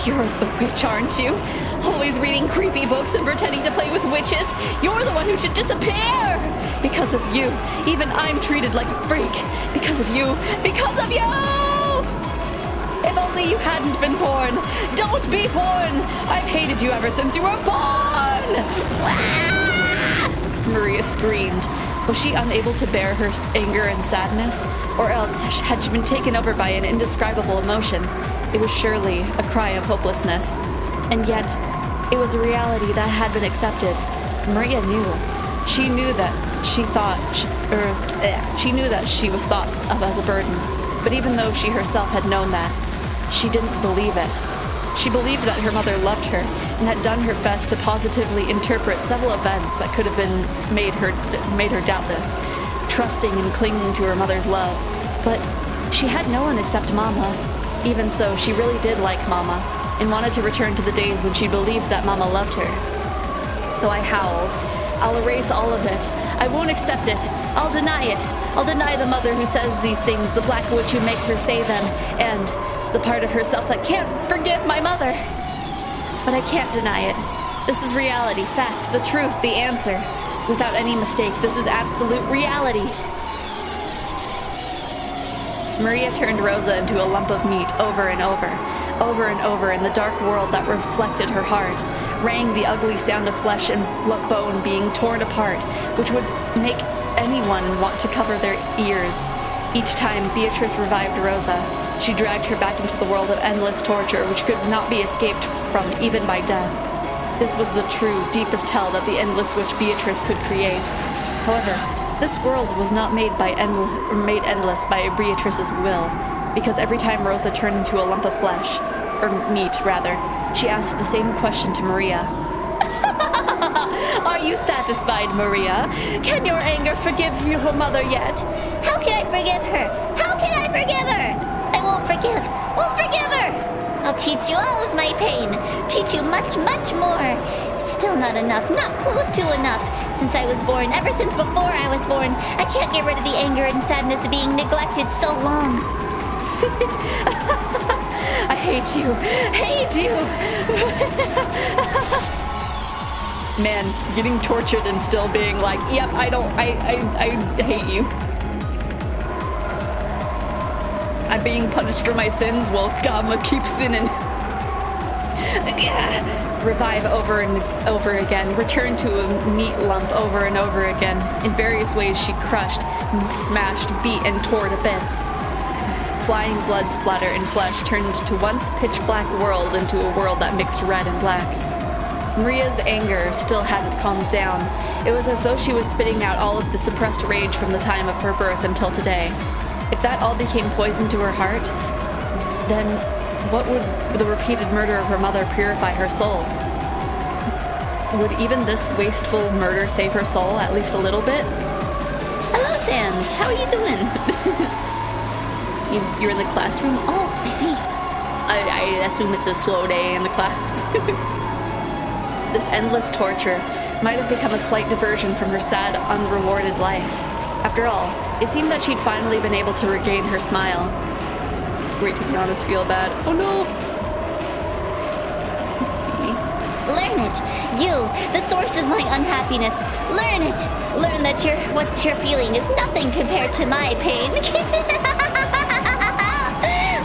You're the witch, aren't you? Always reading creepy books and pretending to play with witches. You're the one who should disappear. Because of you, even I'm treated like a freak. Because of you. Because of you! If only you hadn't been born. Don't be born. I've hated you ever since you were born. Maria screamed. Was she unable to bear her anger and sadness? Or else had she been taken over by an indescribable emotion? It was surely a cry of hopelessness. And yet, it was a reality that had been accepted. Maria knew. She knew that she knew that she was thought of as a burden. But even though she herself had known that, she didn't believe it. She believed that her mother loved her and had done her best to positively interpret several events that could have made her doubt this, trusting and clinging to her mother's love. But she had no one except Mama. Even so, she really did like Mama and wanted to return to the days when she believed that Mama loved her. So I howled. I'll erase all of it. I won't accept it. I'll deny it. I'll deny the mother who says these things, the black witch who makes her say them, and the part of herself that can't forgive my mother. But I can't deny it. This is reality, fact, the truth, the answer. Without any mistake, this is absolute reality. Maria turned Rosa into a lump of meat over and over in the dark world that reflected her heart, rang the ugly sound of flesh and bone being torn apart, which would make anyone want to cover their ears. Each time Beatrice revived Rosa, she dragged her back into the world of endless torture, which could not be escaped from even by death. This was the true, deepest hell that the endless witch Beatrice could create. However, this world was not made endless by Beatrice's will, because every time Rosa turned into a lump of flesh, or meat rather, she asked the same question to Maria. Are you satisfied, Maria? Can your anger forgive your mother yet? How can I forgive her? How can I forgive her? I won't forgive her. I'll teach you all of my pain. Teach you much, much more. It's still not enough, not close to enough. Since I was born, ever since before I was born, I can't get rid of the anger and sadness of being neglected so long. I hate you. Man, getting tortured and still being like, yep, I hate you. I'm being punished for my sins? Well, God, I'm gonna keep sinning. Revive over and over again, return to a meat lump over and over again. In various ways she crushed, smashed, beat, and tore to bits. Flying blood splatter and flesh turned into once pitch-black world into a world that mixed red and black. Maria's anger still hadn't calmed down. It was as though she was spitting out all of the suppressed rage from the time of her birth until today. If that all became poison to her heart, then what would the repeated murder of her mother purify her soul? Would even this wasteful murder save her soul at least a little bit? Hello, Sans. How are you doing? You're in the classroom? Oh, I see. I assume it's a slow day in the class. This endless torture might have become a slight diversion from her sad, unrewarded life. After all, it seemed that she'd finally been able to regain her smile. Wait, to be honest, feel bad. Oh no! Let's see. Learn it! You, the source of my unhappiness. Learn it! Learn that what you're feeling is nothing compared to my pain.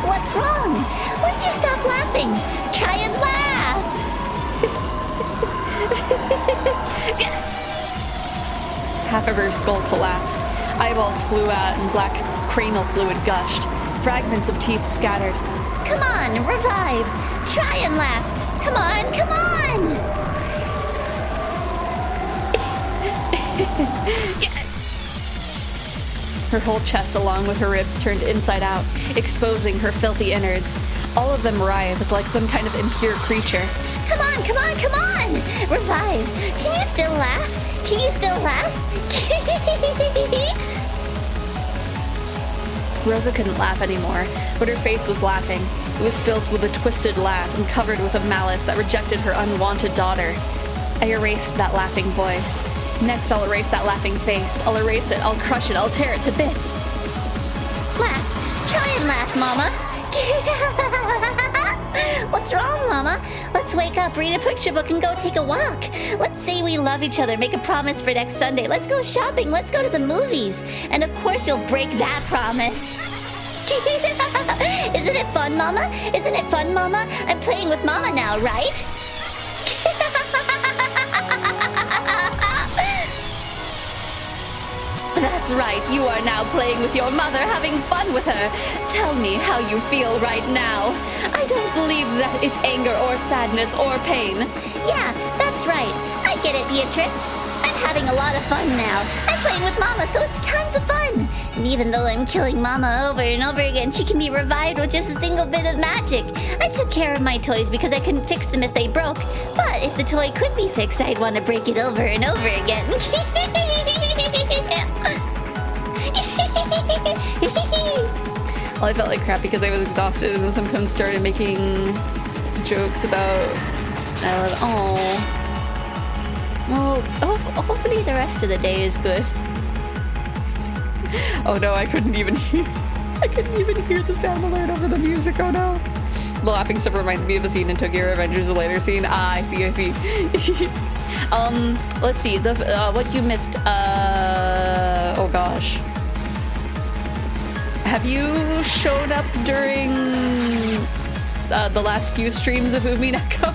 What's wrong? Why don't you stop laughing? Try and laugh! Half of her skull collapsed. Eyeballs flew out and black cranial fluid gushed. Fragments of teeth scattered. Come on, revive! Try and laugh! Come on, come on! Her whole chest along with her ribs turned inside out, exposing her filthy innards. All of them writhed like some kind of impure creature. Come on, come on, come on! Revive! Can you still laugh? Can you still laugh? Rosa couldn't laugh anymore, but her face was laughing. It was filled with a twisted laugh and covered with a malice that rejected her unwanted daughter. I erased that laughing voice. Next, I'll erase that laughing face. I'll erase it, I'll crush it, I'll tear it to bits. Laugh. Try and laugh, Mama. What's wrong, Mama? Let's wake up, read a picture book, and go take a walk. Let's say we love each other, make a promise for next Sunday. Let's go shopping, let's go to the movies. And of course you'll break that promise. Isn't it fun, Mama? Isn't it fun, Mama? I'm playing with Mama now, right? That's right, you are now playing with your mother, having fun with her. Tell me how you feel right now. I don't believe that it's anger or sadness or pain. Yeah, that's right. I get it, Beatrice. I'm having a lot of fun now. I'm playing with Mama, so it's tons of fun. And even though I'm killing Mama over and over again, she can be revived with just a single bit of magic. I took care of my toys because I couldn't fix them if they broke. But if the toy could be fixed, I'd want to break it over and over again. Well, I felt like crap because I was exhausted and then someone started making jokes about... oh. Well, hopefully the rest of the day is good. Oh no, I couldn't even hear the sound alert over the music. Oh no. The laughing stuff reminds me of a scene in Tokyo Revengers, the later scene. I see. Let's see. What you missed. Oh gosh. Have you showed up during the last few streams of Umi Neko?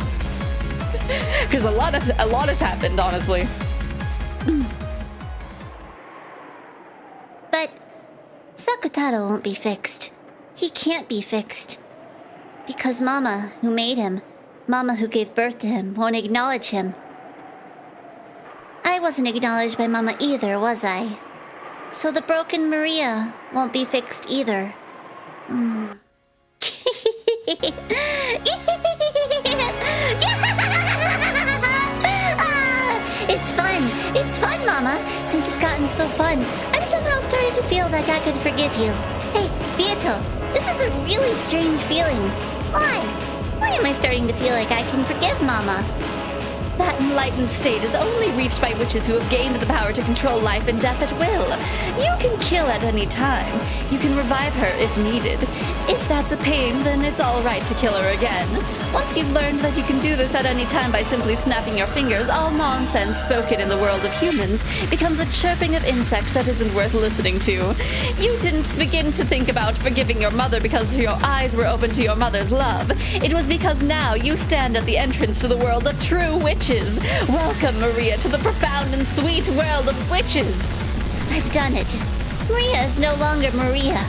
Because a lot has happened, honestly. But Sakutaro won't be fixed. He can't be fixed. Because Mama, who made him, Mama who gave birth to him, won't acknowledge him. I wasn't acknowledged by Mama either, was I? So the broken Maria won't be fixed either. It's fun, Mama. Since it's gotten so fun, I'm somehow starting to feel like I could forgive you. Hey, Beato, this is a really strange feeling. Why? Why am I starting to feel like I can forgive Mama? That enlightened state is only reached by witches who have gained the power to control life and death at will. You can kill at any time. You can revive her if needed. If that's a pain, then it's all right to kill her again. Once you've learned that you can do this at any time by simply snapping your fingers, all nonsense spoken in the world of humans becomes a chirping of insects that isn't worth listening to. You didn't begin to think about forgiving your mother because your eyes were open to your mother's love. It was because now you stand at the entrance to the world of true witches. Welcome, Maria, to the profound and sweet world of witches. I've done it. Maria is no longer Maria.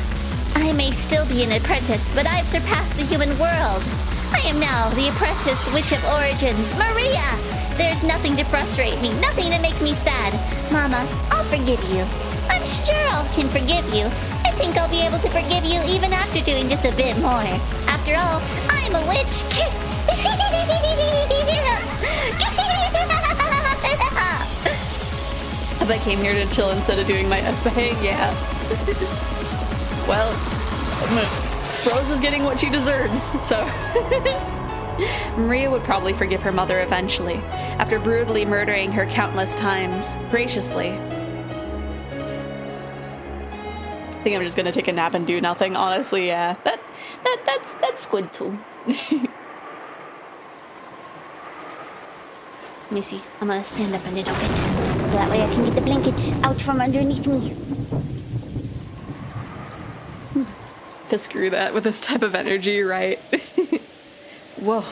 I may still be an apprentice, but I've surpassed the human world. I am now the apprentice witch of origins, Maria! There's nothing to frustrate me, nothing to make me sad. Mama, I'll forgive you. I'm sure I can forgive you. I think I'll be able to forgive you even after doing just a bit more. After all, I'm a witch. If I came here to chill instead of doing my essay, yeah. Well, Rose is getting what she deserves, so. Maria would probably forgive her mother eventually, after brutally murdering her countless times, graciously. I think I'm just gonna take a nap and do nothing, honestly, yeah. That's good too. Let me see. I'm gonna stand up a little bit so that way I can get the blanket out from underneath me. Cause screw that with this type of energy, right? Whoa,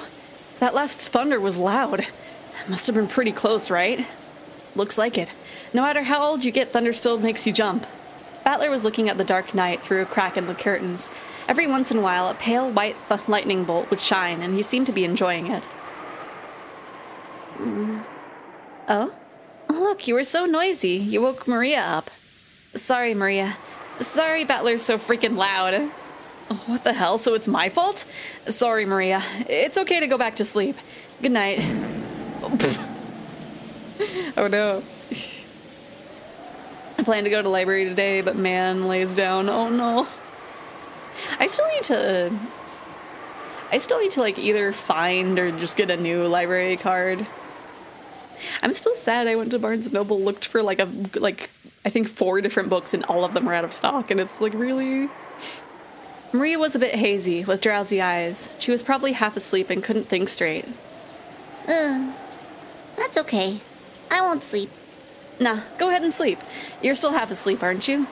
that last thunder was loud. Must have been pretty close, right? Looks like it. No matter how old you get, thunder still makes you jump. Battler was looking at the dark night through a crack in the curtains. Every once in a while, a pale white lightning bolt would shine, and he seemed to be enjoying it. Oh? Oh, look, you were so noisy. You woke Maria up. Sorry, Maria. Sorry, Battler's so freaking loud. Oh, what the hell? So it's my fault? Sorry, Maria. It's okay to go back to sleep. Good night. Oh no. I plan to go to library today, but man lays down. Oh no. I still need to like either find or just get a new library card. I'm still sad I went to Barnes & Noble, looked for I think 4 different books and all of them were out of stock, and it's like, really? Maria was a bit hazy, with drowsy eyes. She was probably half asleep and couldn't think straight. That's okay. I won't sleep. Nah, go ahead and sleep. You're still half asleep, aren't you?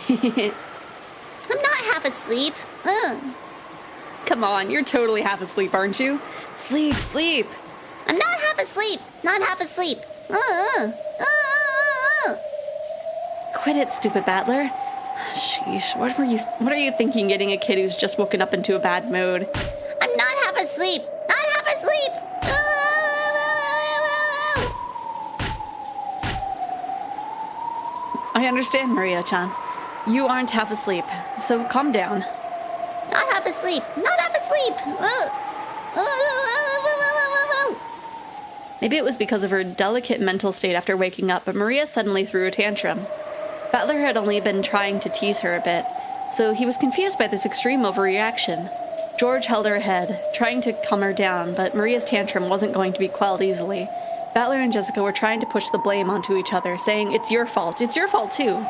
I'm not half asleep. Come on, you're totally half asleep, aren't you? Sleep, sleep. I'm not half asleep. Not half asleep. Quit it, stupid Battler. Sheesh, what are you thinking getting a kid who's just woken up into a bad mood? I'm not half asleep. Not half asleep. I understand, Maria-chan. You aren't half asleep, so calm down. Not half asleep. Not half asleep. Maybe it was because of her delicate mental state after waking up, but Maria suddenly threw a tantrum. Battler had only been trying to tease her a bit, so he was confused by this extreme overreaction. George held her head, trying to calm her down, but Maria's tantrum wasn't going to be quelled easily. Battler and Jessica were trying to push the blame onto each other, saying, "It's your fault too."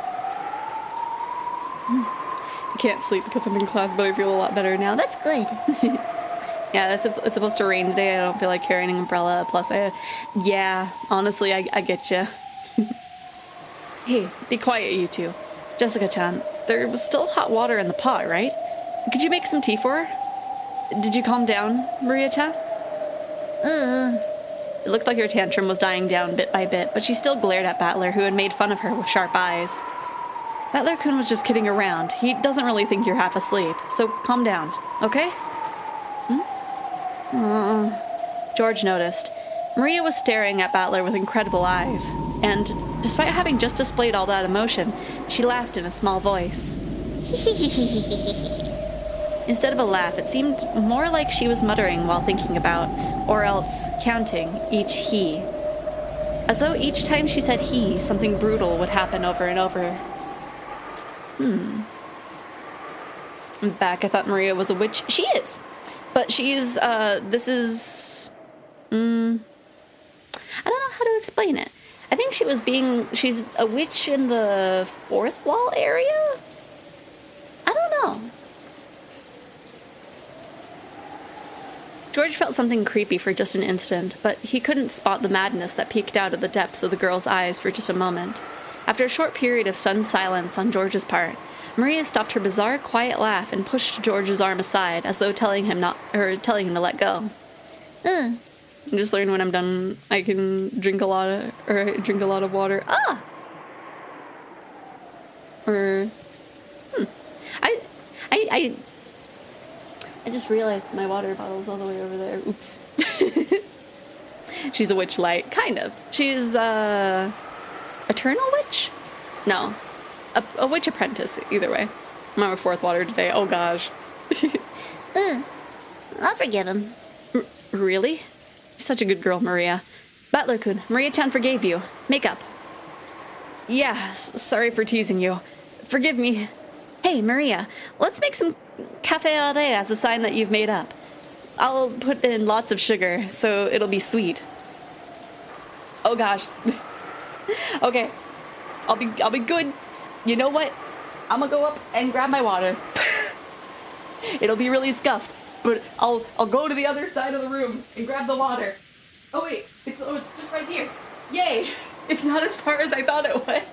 I can't sleep because I'm in class, but I feel a lot better now. That's good. Yeah, it's supposed to rain today. I don't feel like carrying an umbrella. Plus, yeah, honestly, I get you. Hey, be quiet, you two. Jessica-chan, there was still hot water in the pot, right? Could you make some tea for her? Did you calm down, Maria-chan? It looked like her tantrum was dying down bit by bit, but she still glared at Battler, who had made fun of her with sharp eyes. Battler-kun was just kidding around. He doesn't really think you're half asleep, so calm down, okay? George noticed. Maria was staring at Battler with incredible eyes, and despite having just displayed all that emotion, she laughed in a small voice. Instead of a laugh, it seemed more like she was muttering while thinking about, or else counting, each he. As though each time she said he, something brutal would happen over and over. Back, I thought Maria was a witch. She is! But she's, how to explain it. I think she's a witch in the fourth wall area? I don't know. George felt something creepy for just an instant, but he couldn't spot the madness that peeked out of the depths of the girl's eyes for just a moment. After a short period of stunned silence on George's part, Maria stopped her bizarre, quiet laugh and pushed George's arm aside, as though telling him to let go. I just learned when I'm done, I can drink a lot of water. Ah. I just realized my water bottle's all the way over there. Oops. She's a witch light, kind of. She's eternal witch? No. A witch apprentice, either way. I'm on my fourth water today. Oh gosh. I'll forgive him. Really? You're such a good girl, Maria. Butler-kun, Maria-chan forgave you. Make up. Yeah, sorry for teasing you. Forgive me. Hey, Maria, let's make some cafe au lait as a sign that you've made up. I'll put in lots of sugar, so it'll be sweet. Oh gosh. Okay. I'll be good. You know what? I'm gonna go up and grab my water. It'll be really scuffed, but I'll go to the other side of the room and grab the water. Oh wait, it's just right here. Yay! It's not as far as I thought it was.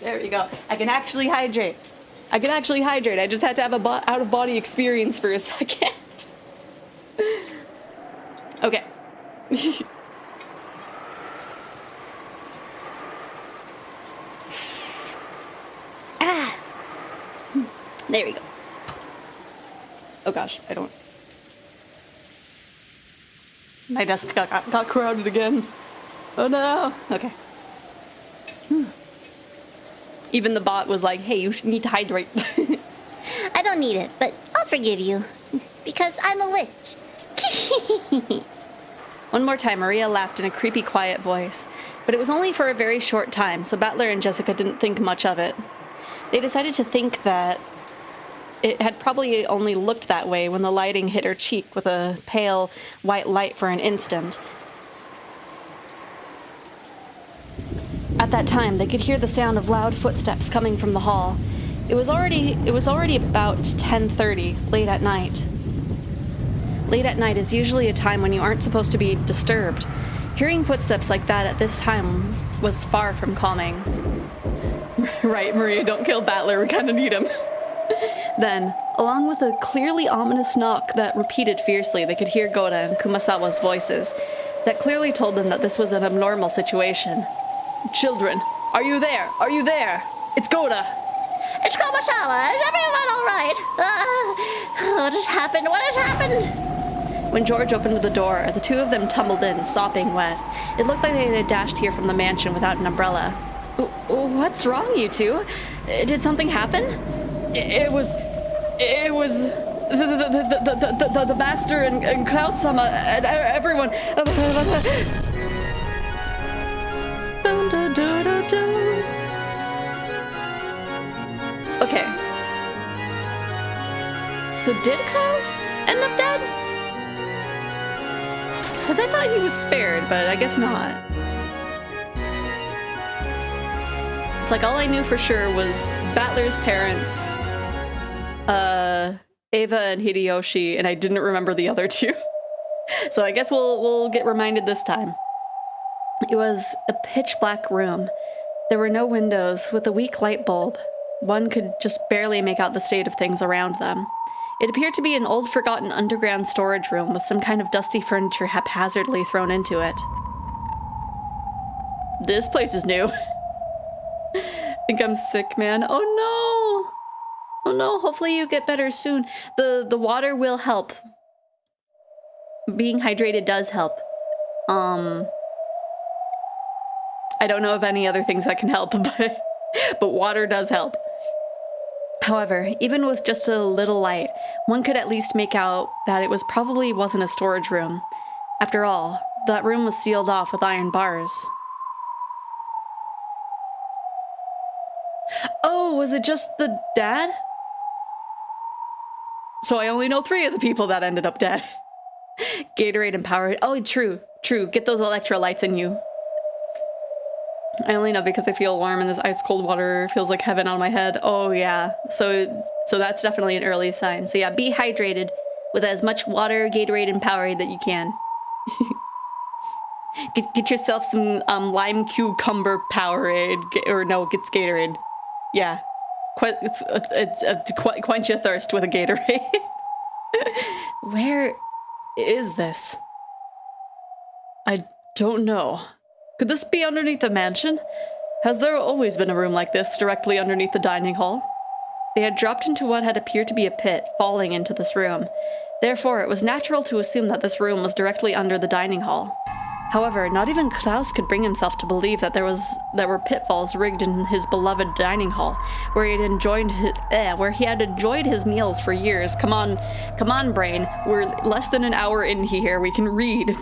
There we go. I can actually hydrate. I just had to have a out-of-body experience for a second. Okay. There we go. Oh gosh, I don't... My desk got crowded again. Oh no! Okay. Even the bot was like, hey, you need to hydrate. I don't need it, but I'll forgive you. Because I'm a witch. One more time, Maria laughed in a creepy, quiet voice. But it was only for a very short time, so Battler and Jessica didn't think much of it. They decided to think that it had probably only looked that way when the lighting hit her cheek with a pale, white light for an instant. At that time, they could hear the sound of loud footsteps coming from the hall. It was already about 10:30, late at night. Late at night is usually a time when you aren't supposed to be disturbed. Hearing footsteps like that at this time was far from calming. Right, Maria, don't kill Battler, we kinda need him. Then, along with a clearly ominous knock that repeated fiercely, they could hear Goda and Kumasawa's voices that clearly told them that this was an abnormal situation. Children, are you there? Are you there? It's Goda! It's Kumasawa! Is everyone alright? What has happened? What has happened? When George opened the door, the two of them tumbled in, sopping wet. It looked like they had dashed here from the mansion without an umbrella. What's wrong, you two? Did something happen? It was the master and Klaus-sama and everyone. Okay. So did Klaus end up dead? Because I thought he was spared, but I guess not. It's like all I knew for sure was Battler's parents, Ava and Hideyoshi, and I didn't remember the other two. So I guess we'll get reminded this time. It was a pitch black room. There were no windows, with a weak light bulb. One could just barely make out the state of things around them. It appeared to be an old forgotten underground storage room with some kind of dusty furniture haphazardly thrown into it. This place is new. I think I'm sick, man. Oh no! Oh no, hopefully you get better soon. The water will help. Being hydrated does help. I don't know of any other things that can help, but water does help. However, even with just a little light, one could at least make out that it probably wasn't a storage room. After all, that room was sealed off with iron bars. Oh, was it just the dad? So I only know 3 of the people that ended up dead. Gatorade and Powerade. Oh, true. True, get those electrolytes in you. I only know because I feel warm and this ice cold water feels like heaven on my head. Oh yeah, so that's definitely an early sign. So yeah, be hydrated with as much water, Gatorade, and Powerade that you can. Get yourself some lime cucumber Powerade, or no, it's Gatorade. Yeah, quench your thirst with a Gatorade. Where is this? I don't know. Could this be underneath the mansion? Has there always been a room like this directly underneath the dining hall? They had dropped into what had appeared to be a pit, falling into this room. Therefore, it was natural to assume that this room was directly under the dining hall. However, not even Klaus could bring himself to believe that there were pitfalls rigged in his beloved dining hall, where he had enjoyed his meals for years. Come on, brain. We're less than an hour in here. We can read.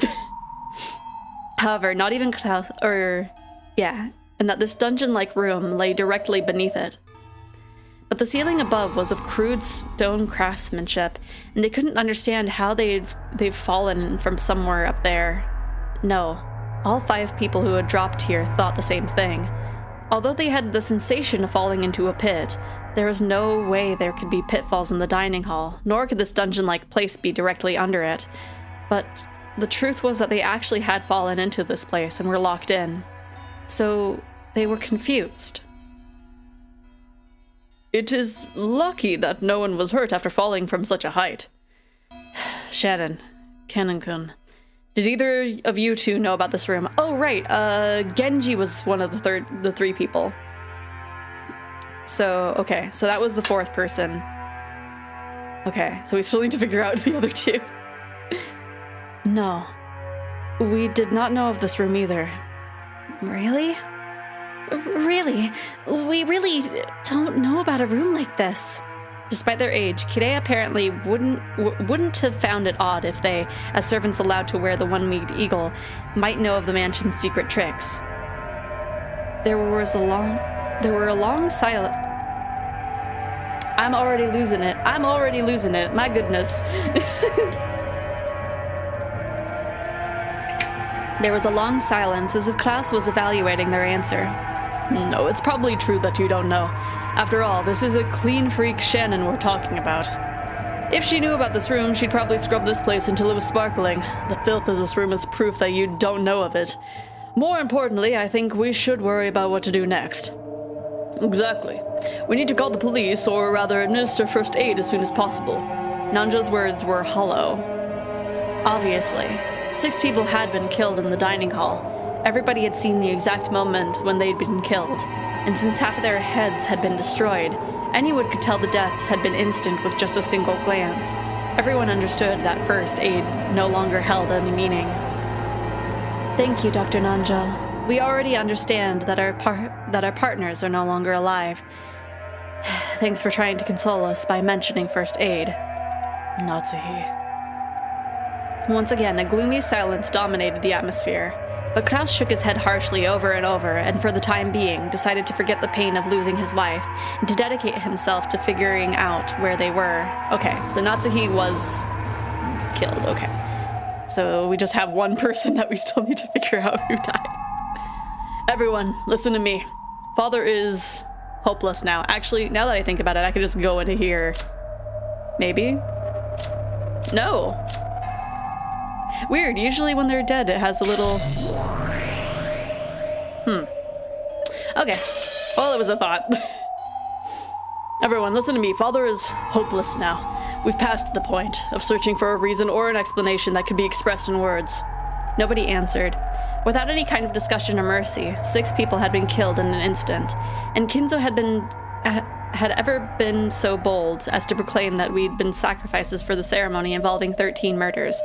However, not even Klaus, and that this dungeon-like room lay directly beneath it. But the ceiling above was of crude stone craftsmanship, and they couldn't understand how they've fallen from somewhere up there. No, all 5 people who had dropped here thought the same thing. Although they had the sensation of falling into a pit, there was no way there could be pitfalls in the dining hall, nor could this dungeon-like place be directly under it. But the truth was that they actually had fallen into this place and were locked in. So they were confused. It is lucky that no one was hurt after falling from such a height. Shannon, Canon-kun, did either of you two know about this room? Oh, right, Genji was one of the 3 people. So, okay, so that was the 4th person. Okay, so we still need to figure out the other 2. No, we did not know of this room either. Really? Really? We really don't know about a room like this. Despite their age, Kirei apparently wouldn't have found it odd if they, as servants allowed to wear the one-winged eagle, might know of the mansion's secret tricks. There were a long silence. I'm already losing it. My goodness. There was a long silence, as if Klaus was evaluating their answer. No, it's probably true that you don't know. After all, this is a clean freak Shannon we're talking about. If she knew about this room, she'd probably scrub this place until it was sparkling. The filth of this room is proof that you don't know of it. More importantly, I think we should worry about what to do next. Exactly. We need to call the police, or rather administer first aid as soon as possible. Nanja's words were hollow. Obviously, 6 people had been killed in the dining hall. Everybody had seen the exact moment when they'd been killed, and since half of their heads had been destroyed, anyone could tell the deaths had been instant with just a single glance. Everyone understood that first aid no longer held any meaning. Thank you, Dr. Nanjal. We already understand that our partners are no longer alive. Thanks for trying to console us by mentioning first aid. Natsuhi. Once again, a gloomy silence dominated the atmosphere, but Klaus shook his head harshly over and over, and for the time being, decided to forget the pain of losing his wife, and to dedicate himself to figuring out where they were. Okay, so Natsuhi was killed, okay. So we just have one person that we still need to figure out who died. Everyone, listen to me. Father is hopeless now. Actually, now that I think about it, I could just go into here. Maybe? No. Weird, usually when they're dead, it has a little... Okay. Well, it was a thought. Everyone, listen to me. Father is hopeless now. We've passed the point of searching for a reason or an explanation that could be expressed in words. Nobody answered. Without any kind of discussion or mercy, 6 people had been killed in an instant, and Kinzo had ever been so bold as to proclaim that we'd been sacrifices for the ceremony involving 13 murders.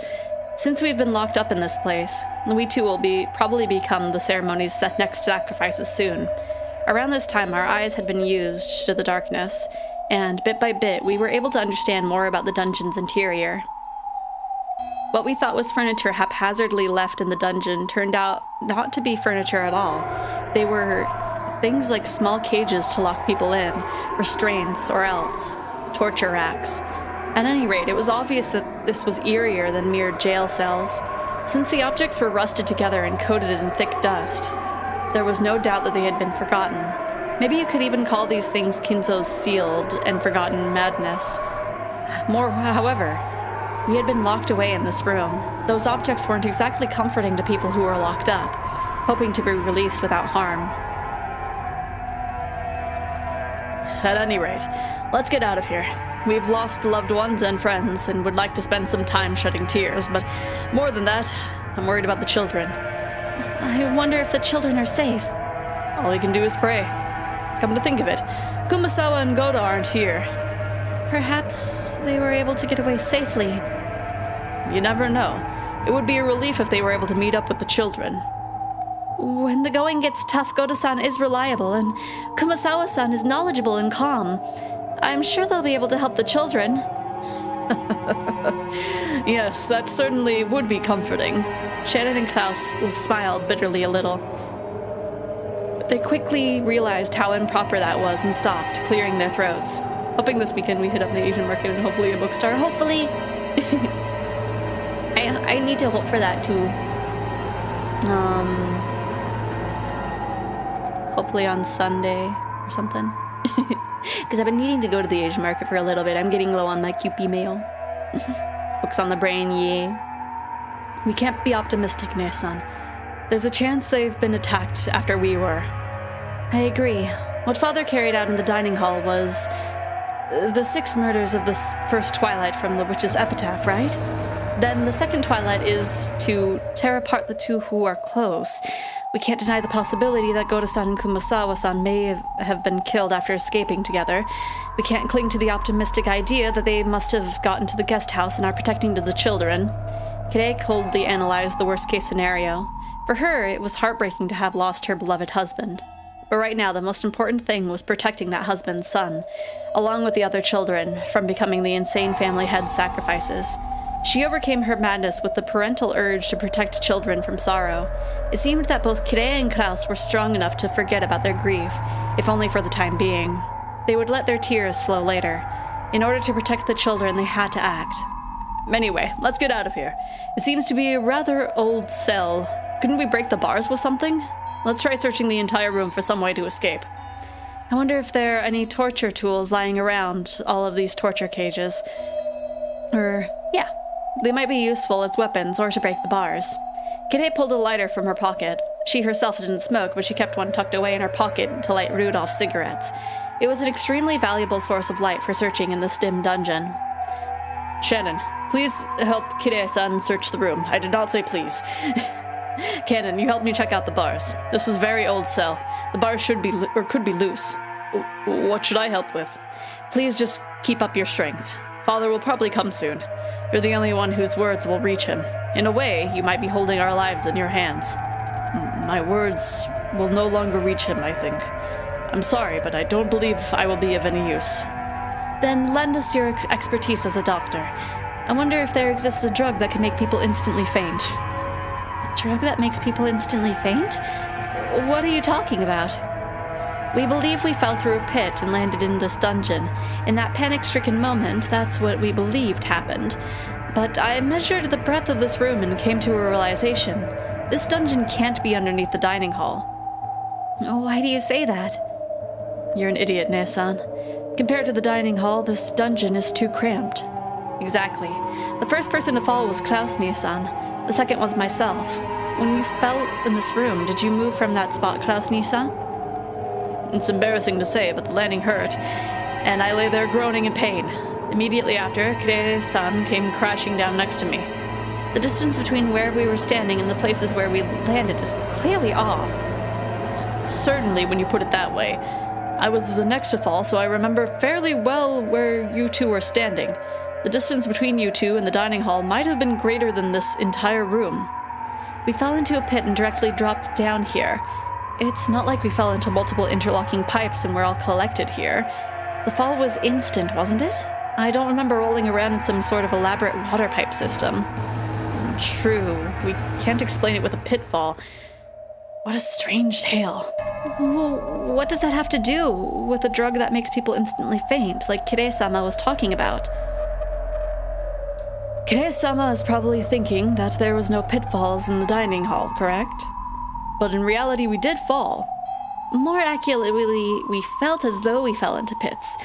Since we've been locked up in this place, we too will probably become the ceremony's next sacrifices soon. Around this time, our eyes had been used to the darkness, and bit by bit, we were able to understand more about the dungeon's interior. What we thought was furniture haphazardly left in the dungeon turned out not to be furniture at all. They were things like small cages to lock people in, restraints, or else torture racks. At any rate, it was obvious that this was eerier than mere jail cells. Since the objects were rusted together and coated in thick dust, there was no doubt that they had been forgotten. Maybe you could even call these things Kinzo's sealed and forgotten madness. However, we had been locked away in this room. Those objects weren't exactly comforting to people who were locked up, hoping to be released without harm. At any rate, let's get out of here. We've lost loved ones and friends and would like to spend some time shedding tears, but more than that, I'm worried about the children. I wonder if the children are safe. All we can do is pray. Come to think of it, Kumasawa and Goda aren't here. Perhaps they were able to get away safely. You never know. It would be a relief if they were able to meet up with the children. When the going gets tough, Goda-san is reliable, and Kumasawa-san is knowledgeable and calm. I'm sure they'll be able to help the children. Yes, that certainly would be comforting. Shannon and Klaus smiled bitterly a little. But they quickly realized how improper that was and stopped, clearing their throats. Hoping this weekend we hit up the Asian market and hopefully a bookstore. Hopefully. I need to hope for that too. Hopefully on Sunday or something. Because I've been needing to go to the Asian market for a little bit. I'm getting low on my QP mail. Books on the brain, yeah. We can't be optimistic, Ne-san. There's a chance they've been attacked after we were. I agree. What Father carried out in the dining hall was the 6 murders of the first Twilight from the witch's epitaph, right? Then the second Twilight is to tear apart the two who are close. We can't deny the possibility that Goda-san and Kumasawa-san may have been killed after escaping together. We can't cling to the optimistic idea that they must have gotten to the guest house and are protecting to the children. Kide coldly analyzed the worst-case scenario. For her, it was heartbreaking to have lost her beloved husband. But right now, the most important thing was protecting that husband's son, along with the other children, from becoming the insane family head sacrifices. She overcame her madness with the parental urge to protect children from sorrow. It seemed that both Kide and Klaus were strong enough to forget about their grief, if only for the time being. They would let their tears flow later. In order to protect the children, they had to act. Anyway, let's get out of here. It seems to be a rather old cell. Couldn't we break the bars with something? Let's try searching the entire room for some way to escape. I wonder if there are any torture tools lying around all of these torture cages. Yeah, they might be useful as weapons or to break the bars. Kide pulled a lighter from her pocket. She herself didn't smoke, but she kept one tucked away in her pocket to light Rudolph's cigarettes. It was an extremely valuable source of light for searching in this dim dungeon. Shannon, please help Kide-san search the room. I did not say please. Cannon, you help me check out the bars. This is a very old cell. The bars should be could be loose. What should I help with? Please just keep up your strength. Father will probably come soon. You're the only one whose words will reach him. In a way, you might be holding our lives in your hands. My words will no longer reach him, I think. I'm sorry, but I don't believe I will be of any use. Then lend us your expertise as a doctor. I wonder if there exists a drug that can make people instantly faint. A drug that makes people instantly faint? What are you talking about? We believe we fell through a pit and landed in this dungeon. In that panic-stricken moment, that's what we believed happened. But I measured the breadth of this room and came to a realization. This dungeon can't be underneath the dining hall. Why do you say that? You're an idiot, Ne-san. Compared to the dining hall, this dungeon is too cramped. Exactly. The first person to fall was Klaus, Ne-san. The second was myself. When you fell in this room, did you move from that spot, Klaus, Ne-san? It's embarrassing to say, but the landing hurt, and I lay there groaning in pain. Immediately after, Kide-san came crashing down next to me. The distance between where we were standing and the places where we landed is clearly off. Certainly, when you put it that way. I was the next to fall, so I remember fairly well where you two were standing. The distance between you two and the dining hall might have been greater than this entire room. We fell into a pit and directly dropped down here. It's not like we fell into multiple interlocking pipes and we're all collected here. The fall was instant, wasn't it? I don't remember rolling around in some sort of elaborate water pipe system. True, we can't explain it with a pitfall. What a strange tale. What does that have to do with a drug that makes people instantly faint, like Kide-sama was talking about? Kire-sama is probably thinking that there was no pitfalls in the dining hall, correct? But in reality, we did fall. More accurately, we felt as though we fell into pits.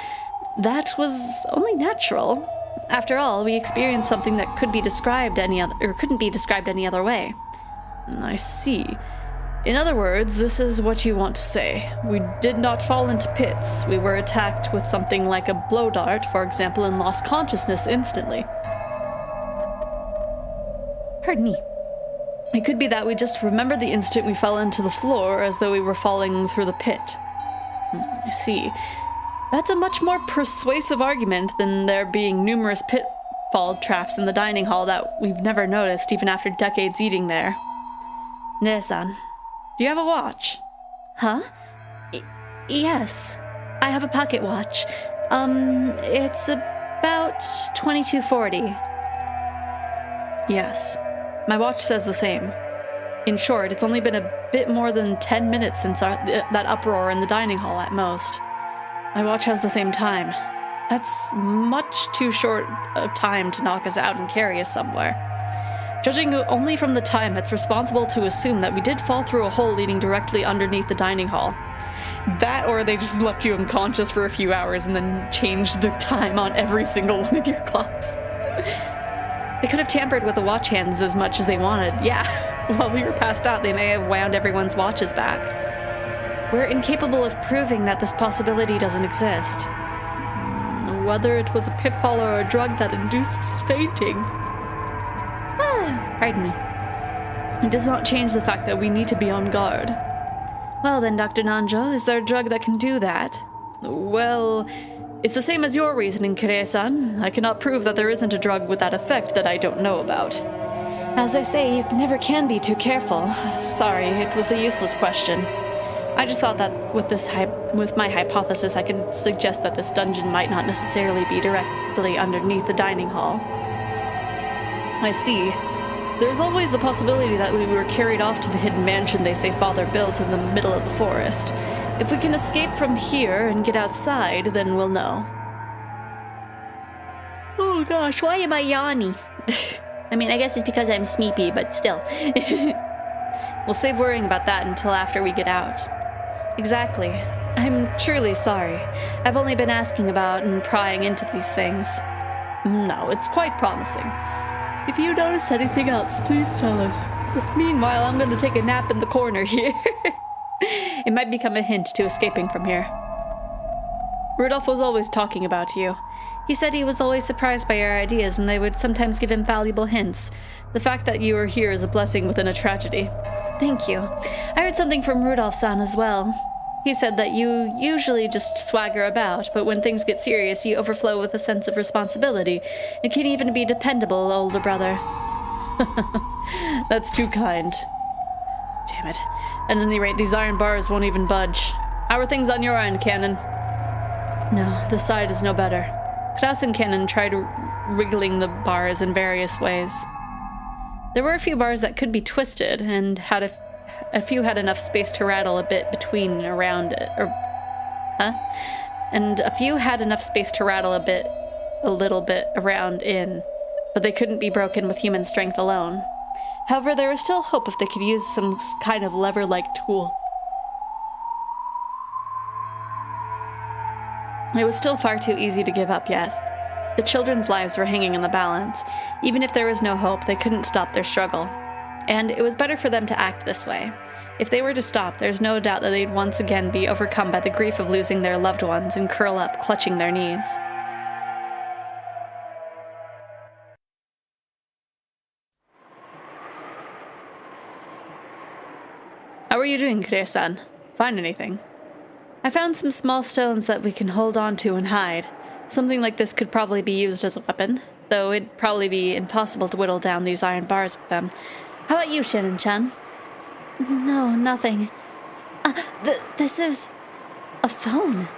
That was only natural. After all, we experienced something that couldn't be described any other way. I see. In other words, this is what you want to say. We did not fall into pits. We were attacked with something like a blow dart, for example, and lost consciousness instantly. Pardon me. It could be that we just remembered the instant we fell into the floor as though we were falling through the pit. I see. That's a much more persuasive argument than there being numerous pitfall traps in the dining hall that we've never noticed even after decades eating there. Ne-san, do you have a watch? Huh? Yes. I have a pocket watch. It's about 2240. Yes. My watch says the same. In short, it's only been a bit more than 10 minutes since that uproar in the dining hall at most. My watch has the same time. That's much too short a time to knock us out and carry us somewhere. Judging only from the time, it's responsible to assume that we did fall through a hole leading directly underneath the dining hall. That, or they just left you unconscious for a few hours and then changed the time on every single one of your clocks. They could have tampered with the watch hands as much as they wanted. Yeah, while we were passed out, they may have wound everyone's watches back. We're incapable of proving that this possibility doesn't exist. Whether it was a pitfall or a drug that induced fainting. Pardon me. It does not change the fact that we need to be on guard. Well then, Dr. Nanjo, is there a drug that can do that? Well, it's the same as your reasoning, Kire-san. I cannot prove that there isn't a drug with that effect that I don't know about. As I say, you never can be too careful. Sorry, it was a useless question. I just thought that with my hypothesis, I could suggest that this dungeon might not necessarily be directly underneath the dining hall. I see. There's always the possibility that we were carried off to the hidden mansion they say Father built in the middle of the forest. If we can escape from here and get outside, then we'll know. Oh gosh, why am I yawning? I mean, I guess it's because I'm sleepy, but still. We'll save worrying about that until after we get out. Exactly. I'm truly sorry. I've only been asking about and prying into these things. No, it's quite promising. If you notice anything else, please tell us. Meanwhile, I'm going to take a nap in the corner here. It might become a hint to escaping from here. Rudolph was always talking about you. He said he was always surprised by your ideas and they would sometimes give him valuable hints. The fact that you are here is a blessing within a tragedy. Thank you. I heard something from Rudolph-san as well. He said that you usually just swagger about, but when things get serious, you overflow with a sense of responsibility. It can even be dependable, older brother. That's too kind. Damn it. At any rate, these iron bars won't even budge. How are things on your end, Cannon? No, this side is no better. Klaus and Cannon tried wriggling the bars in various ways. There were a few bars that could be twisted, and a few had enough space to rattle a bit between and around it, and a few had enough space to rattle a little bit around in, but they couldn't be broken with human strength alone. However, there was still hope if they could use some kind of lever-like tool. It was still far too easy to give up yet. The children's lives were hanging in the balance. Even if there was no hope, they couldn't stop their struggle. And it was better for them to act this way. If they were to stop, there's no doubt that they'd once again be overcome by the grief of losing their loved ones and curl up, clutching their knees. How are you doing, Kure-san? Find anything? I found some small stones that we can hold on to and hide. Something like this could probably be used as a weapon, though it'd probably be impossible to whittle down these iron bars with them. How about you, Shannon-chan? No, nothing. This is a phone.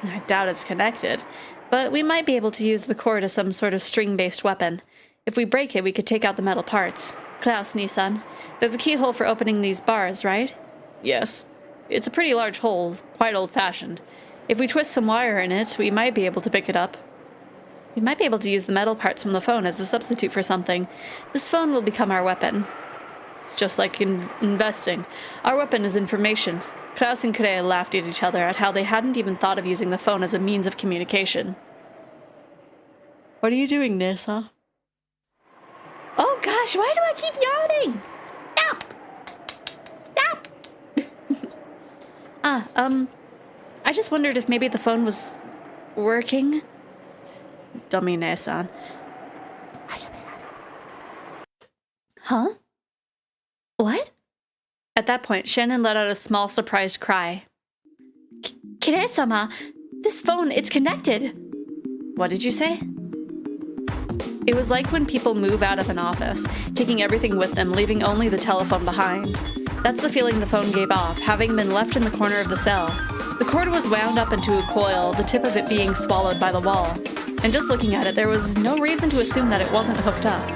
I doubt it's connected, but we might be able to use the cord as some sort of string-based weapon. If we break it, we could take out the metal parts. Klaus, Nissan, there's a keyhole for opening these bars, right? Yes. It's a pretty large hole, quite old-fashioned. If we twist some wire in it, we might be able to pick it up. We might be able to use the metal parts from the phone as a substitute for something. This phone will become our weapon. It's just like in investing. Our weapon is information. Klaus and Kure laughed at each other at how they hadn't even thought of using the phone as a means of communication. What are you doing, Nissa? Oh gosh, why do I keep yawning? Stop! Stop! I just wondered if maybe the phone was working. Dummy Nissa. Huh? What? At that point, Shannon let out a small, surprised cry. Kire-sama, this phone, it's connected. What did you say? It was like when people move out of an office, taking everything with them, leaving only the telephone behind. That's the feeling the phone gave off, having been left in the corner of the cell. The cord was wound up into a coil, the tip of it being swallowed by the wall. And just looking at it, there was no reason to assume that it wasn't hooked up.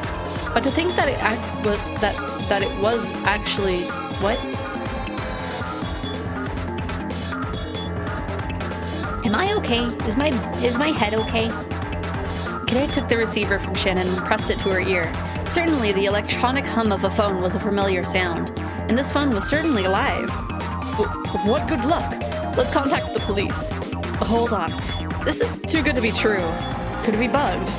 But to think that it was actually... What? Am I okay? Is my head okay? Kire took the receiver from Shannon and pressed it to her ear. Certainly, the electronic hum of a phone was a familiar sound, and this phone was certainly alive. What good luck! Let's contact the police. Hold on. This is too good to be true. Could it be bugged?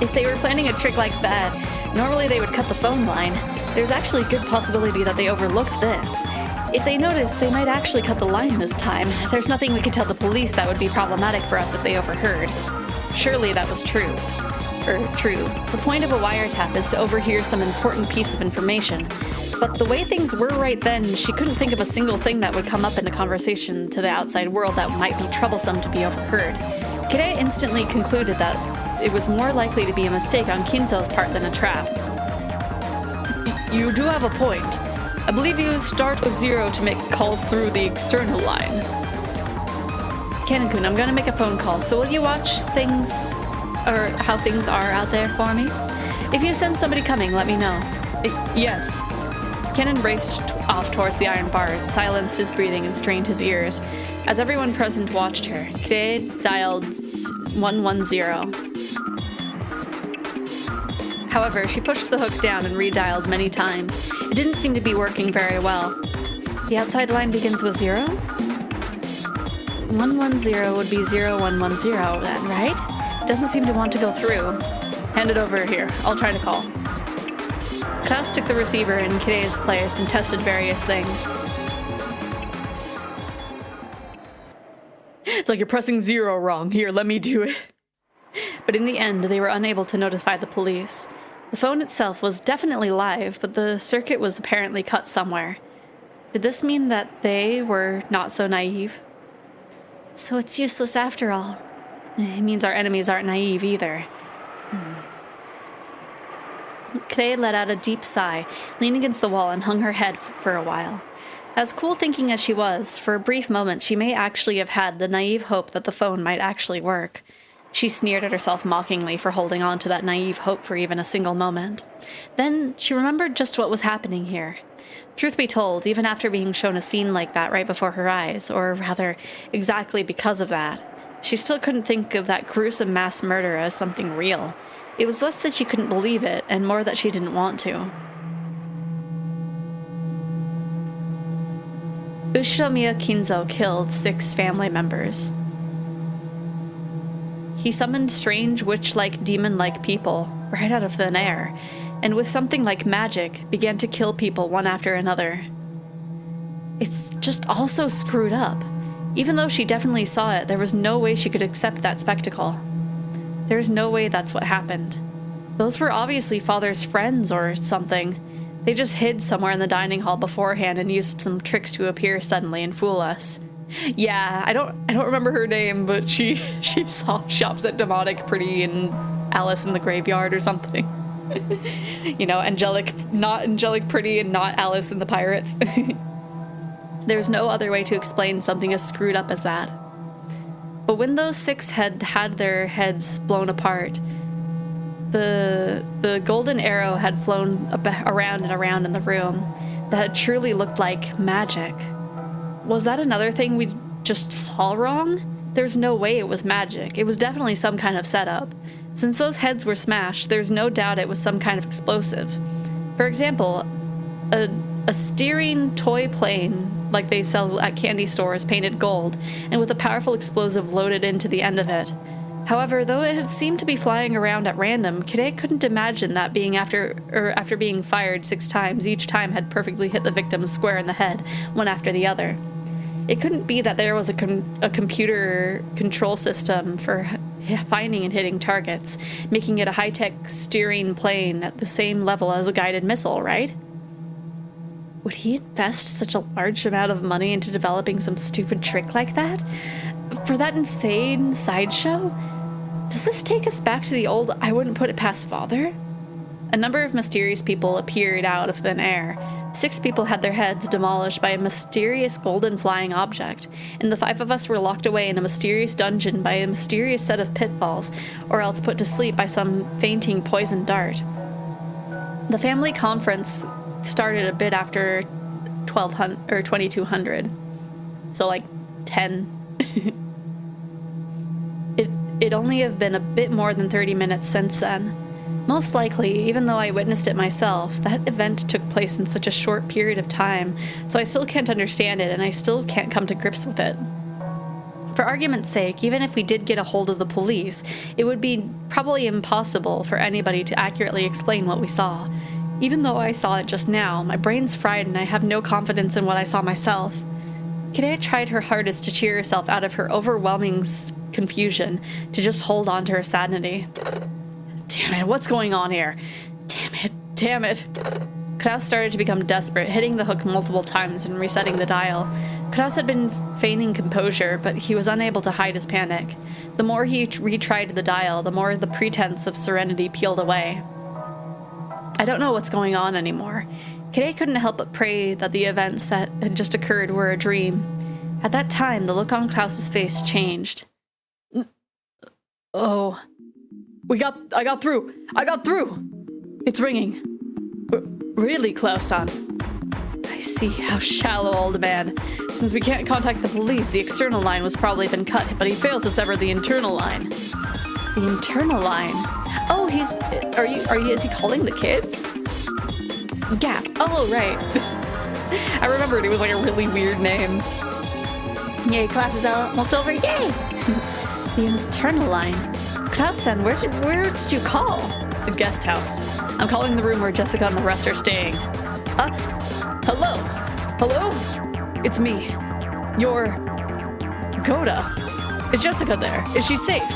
If they were planning a trick like that, normally they would cut the phone line. There's actually a good possibility that they overlooked this. If they noticed, they might actually cut the line this time. There's nothing we could tell the police that would be problematic for us if they overheard. Surely that was true. True. The point of a wiretap is to overhear some important piece of information. But the way things were right then, she couldn't think of a single thing that would come up in a conversation to the outside world that might be troublesome to be overheard. Kire instantly concluded that it was more likely to be a mistake on Kinzo's part than a trap. You do have a point. I believe you start with 0 to make calls through the external line. Kanon-kun, I'm gonna make a phone call, so will you watch things, or how things are out there for me? If you send somebody coming, let me know. Yes. Kanon raced off towards the iron bars, silenced his breathing, and strained his ears. As everyone present watched her, Kire dialed 110. However, she pushed the hook down and redialed many times. It didn't seem to be working very well. The outside line begins with 0? 110 would be 0110 then, right? It doesn't seem to want to go through. Hand it over here. I'll try to call. Klaus took the receiver in Kire's place and tested various things. It's like you're pressing 0 wrong. Here, let me do it. But in the end, they were unable to notify the police. The phone itself was definitely live, but the circuit was apparently cut somewhere. Did this mean that they were not so naive? So it's useless after all. It means our enemies aren't naive either. Kire let out a deep sigh, leaned against the wall and hung her head for a while. As cool thinking as she was, for a brief moment she may actually have had the naive hope that the phone might actually work. She sneered at herself mockingly for holding on to that naive hope for even a single moment. Then she remembered just what was happening here. Truth be told, even after being shown a scene like that right before her eyes, or rather, exactly because of that, she still couldn't think of that gruesome mass murder as something real. It was less that she couldn't believe it, and more that she didn't want to. Ushinomiya Kinzo killed 6 family members. He summoned strange witch-like, demon-like people right out of thin air, and with something like magic, began to kill people one after another. It's just all so screwed up. Even though she definitely saw it, there was no way she could accept that spectacle. There's no way that's what happened. Those were obviously Father's friends or something. They just hid somewhere in the dining hall beforehand and used some tricks to appear suddenly and fool us. Yeah, I don't remember her name, but she shops at Demonic Pretty and Alice in the Graveyard or something. You know, not Angelic Pretty and not Alice in the Pirates. There's no other way to explain something as screwed up as that. But when those 6 had their heads blown apart, the golden arrow had flown around and around in the room that had truly looked like magic. Was that another thing we just saw wrong? There's no way it was magic. It was definitely some kind of setup. Since those heads were smashed, there's no doubt it was some kind of explosive. For example, a steering toy plane like they sell at candy stores painted gold, and with a powerful explosive loaded into the end of it. However, though it had seemed to be flying around at random, Kide couldn't imagine that being after being fired 6 times, each time had perfectly hit the victim square in the head, one after the other. It couldn't be that there was a computer control system for finding and hitting targets, making it a high-tech steering plane at the same level as a guided missile, right? Would he invest such a large amount of money into developing some stupid trick like that? For that insane sideshow? Does this take us back to the old I wouldn't put it past father? A number of mysterious people appeared out of thin air. 6 people had their heads demolished by a mysterious golden flying object, and the 5 of us were locked away in a mysterious dungeon by a mysterious set of pitfalls, or else put to sleep by some fainting poison dart. The family conference started a bit after 2200, so like 10. It'd only have been a bit more than 30 minutes since then. Most likely, even though I witnessed it myself, that event took place in such a short period of time, so I still can't understand it and I still can't come to grips with it. For argument's sake, even if we did get a hold of the police, it would be probably impossible for anybody to accurately explain what we saw. Even though I saw it just now, my brain's fried and I have no confidence in what I saw myself. Kide tried her hardest to cheer herself out of her overwhelming confusion, to just hold on to her sanity. Damn it, what's going on here? Damn it. Kraus started to become desperate, hitting the hook multiple times and resetting the dial. Kraus had been feigning composure, but he was unable to hide his panic. The more he retried the dial, the more the pretense of serenity peeled away. I don't know what's going on anymore. Kide couldn't help but pray that the events that had just occurred were a dream. At that time, the look on Klaus's face changed. Oh. I got through! It's ringing. Really, Klaus-san? I see. How shallow, old man. Since we can't contact the police, the external line was probably been cut, but he failed to sever the internal line. The internal line? Oh, is he calling the kids? Gap. Oh, right. I remembered it was like a really weird name. Yay, class is almost over. Yay! The internal line. Klaus-san, where did you call? The guest house. I'm calling the room where Jessica and the rest are staying. Hello? Hello? It's me. You're... Goda. Is Jessica there? Is she safe?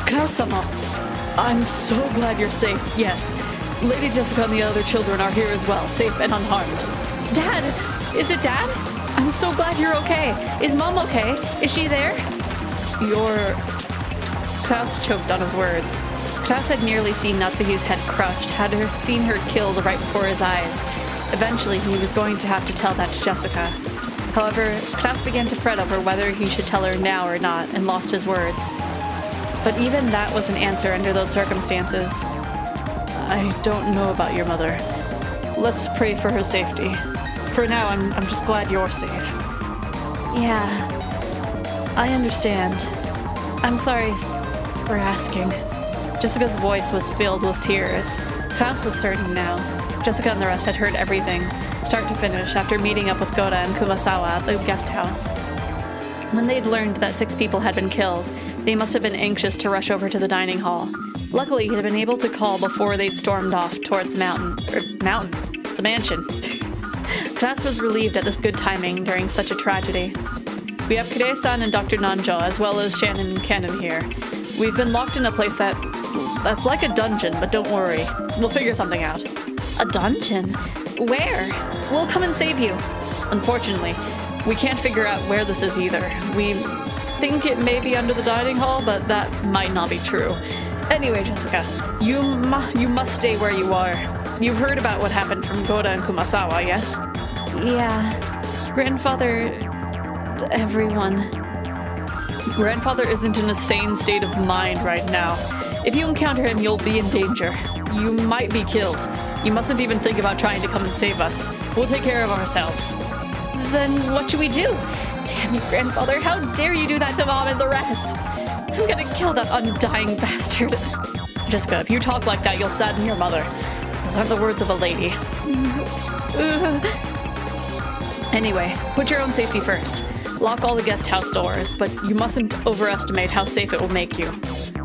Klaus-sama. I'm so glad you're safe. Yes. Lady Jessica and the other children are here as well, safe and unharmed. Dad! Is it Dad? I'm so glad you're okay. Is Mom okay? Is she there? Klaus choked on his words. Klaus had nearly seen Natsuhi's head crushed, seen her killed right before his eyes. Eventually, he was going to have to tell that to Jessica. However, Klaus began to fret over whether he should tell her now or not, and lost his words. But even that was an answer under those circumstances. I don't know about your mother. Let's pray for her safety. For now, I'm just glad you're safe. Yeah, I understand. I'm sorry for asking. Jessica's voice was filled with tears. Klaus was certain now. Jessica and the rest had heard everything, start to finish, after meeting up with Goda and Kumasawa at the guest house. When they'd learned that 6 people had been killed, they must have been anxious to rush over to the dining hall. Luckily, he'd been able to call before they'd stormed off towards the the mansion. Klaus was relieved at this good timing during such a tragedy. We have Kide-san and Dr. Nanjo, as well as Shannon and Cannon here. We've been locked in a place that's like a dungeon, but don't worry. We'll figure something out. A dungeon? Where? We'll come and save you. Unfortunately, we can't figure out where this is either. We think it may be under the dining hall, but that might not be true. Anyway, Jessica, you must stay where you are. You've heard about what happened from Goda and Kumasawa, yes? Yeah. Grandfather... everyone. Grandfather isn't in a sane state of mind right now. If you encounter him, you'll be in danger. You might be killed. You mustn't even think about trying to come and save us. We'll take care of ourselves. Then what should we do? Damn you, grandfather, how dare you do that to Mom and the rest? I'm gonna kill that undying bastard. Jessica, if you talk like that, you'll sadden your mother. Those aren't the words of a lady. Anyway, put your own safety first. Lock all the guest house doors, but you mustn't overestimate how safe it will make you.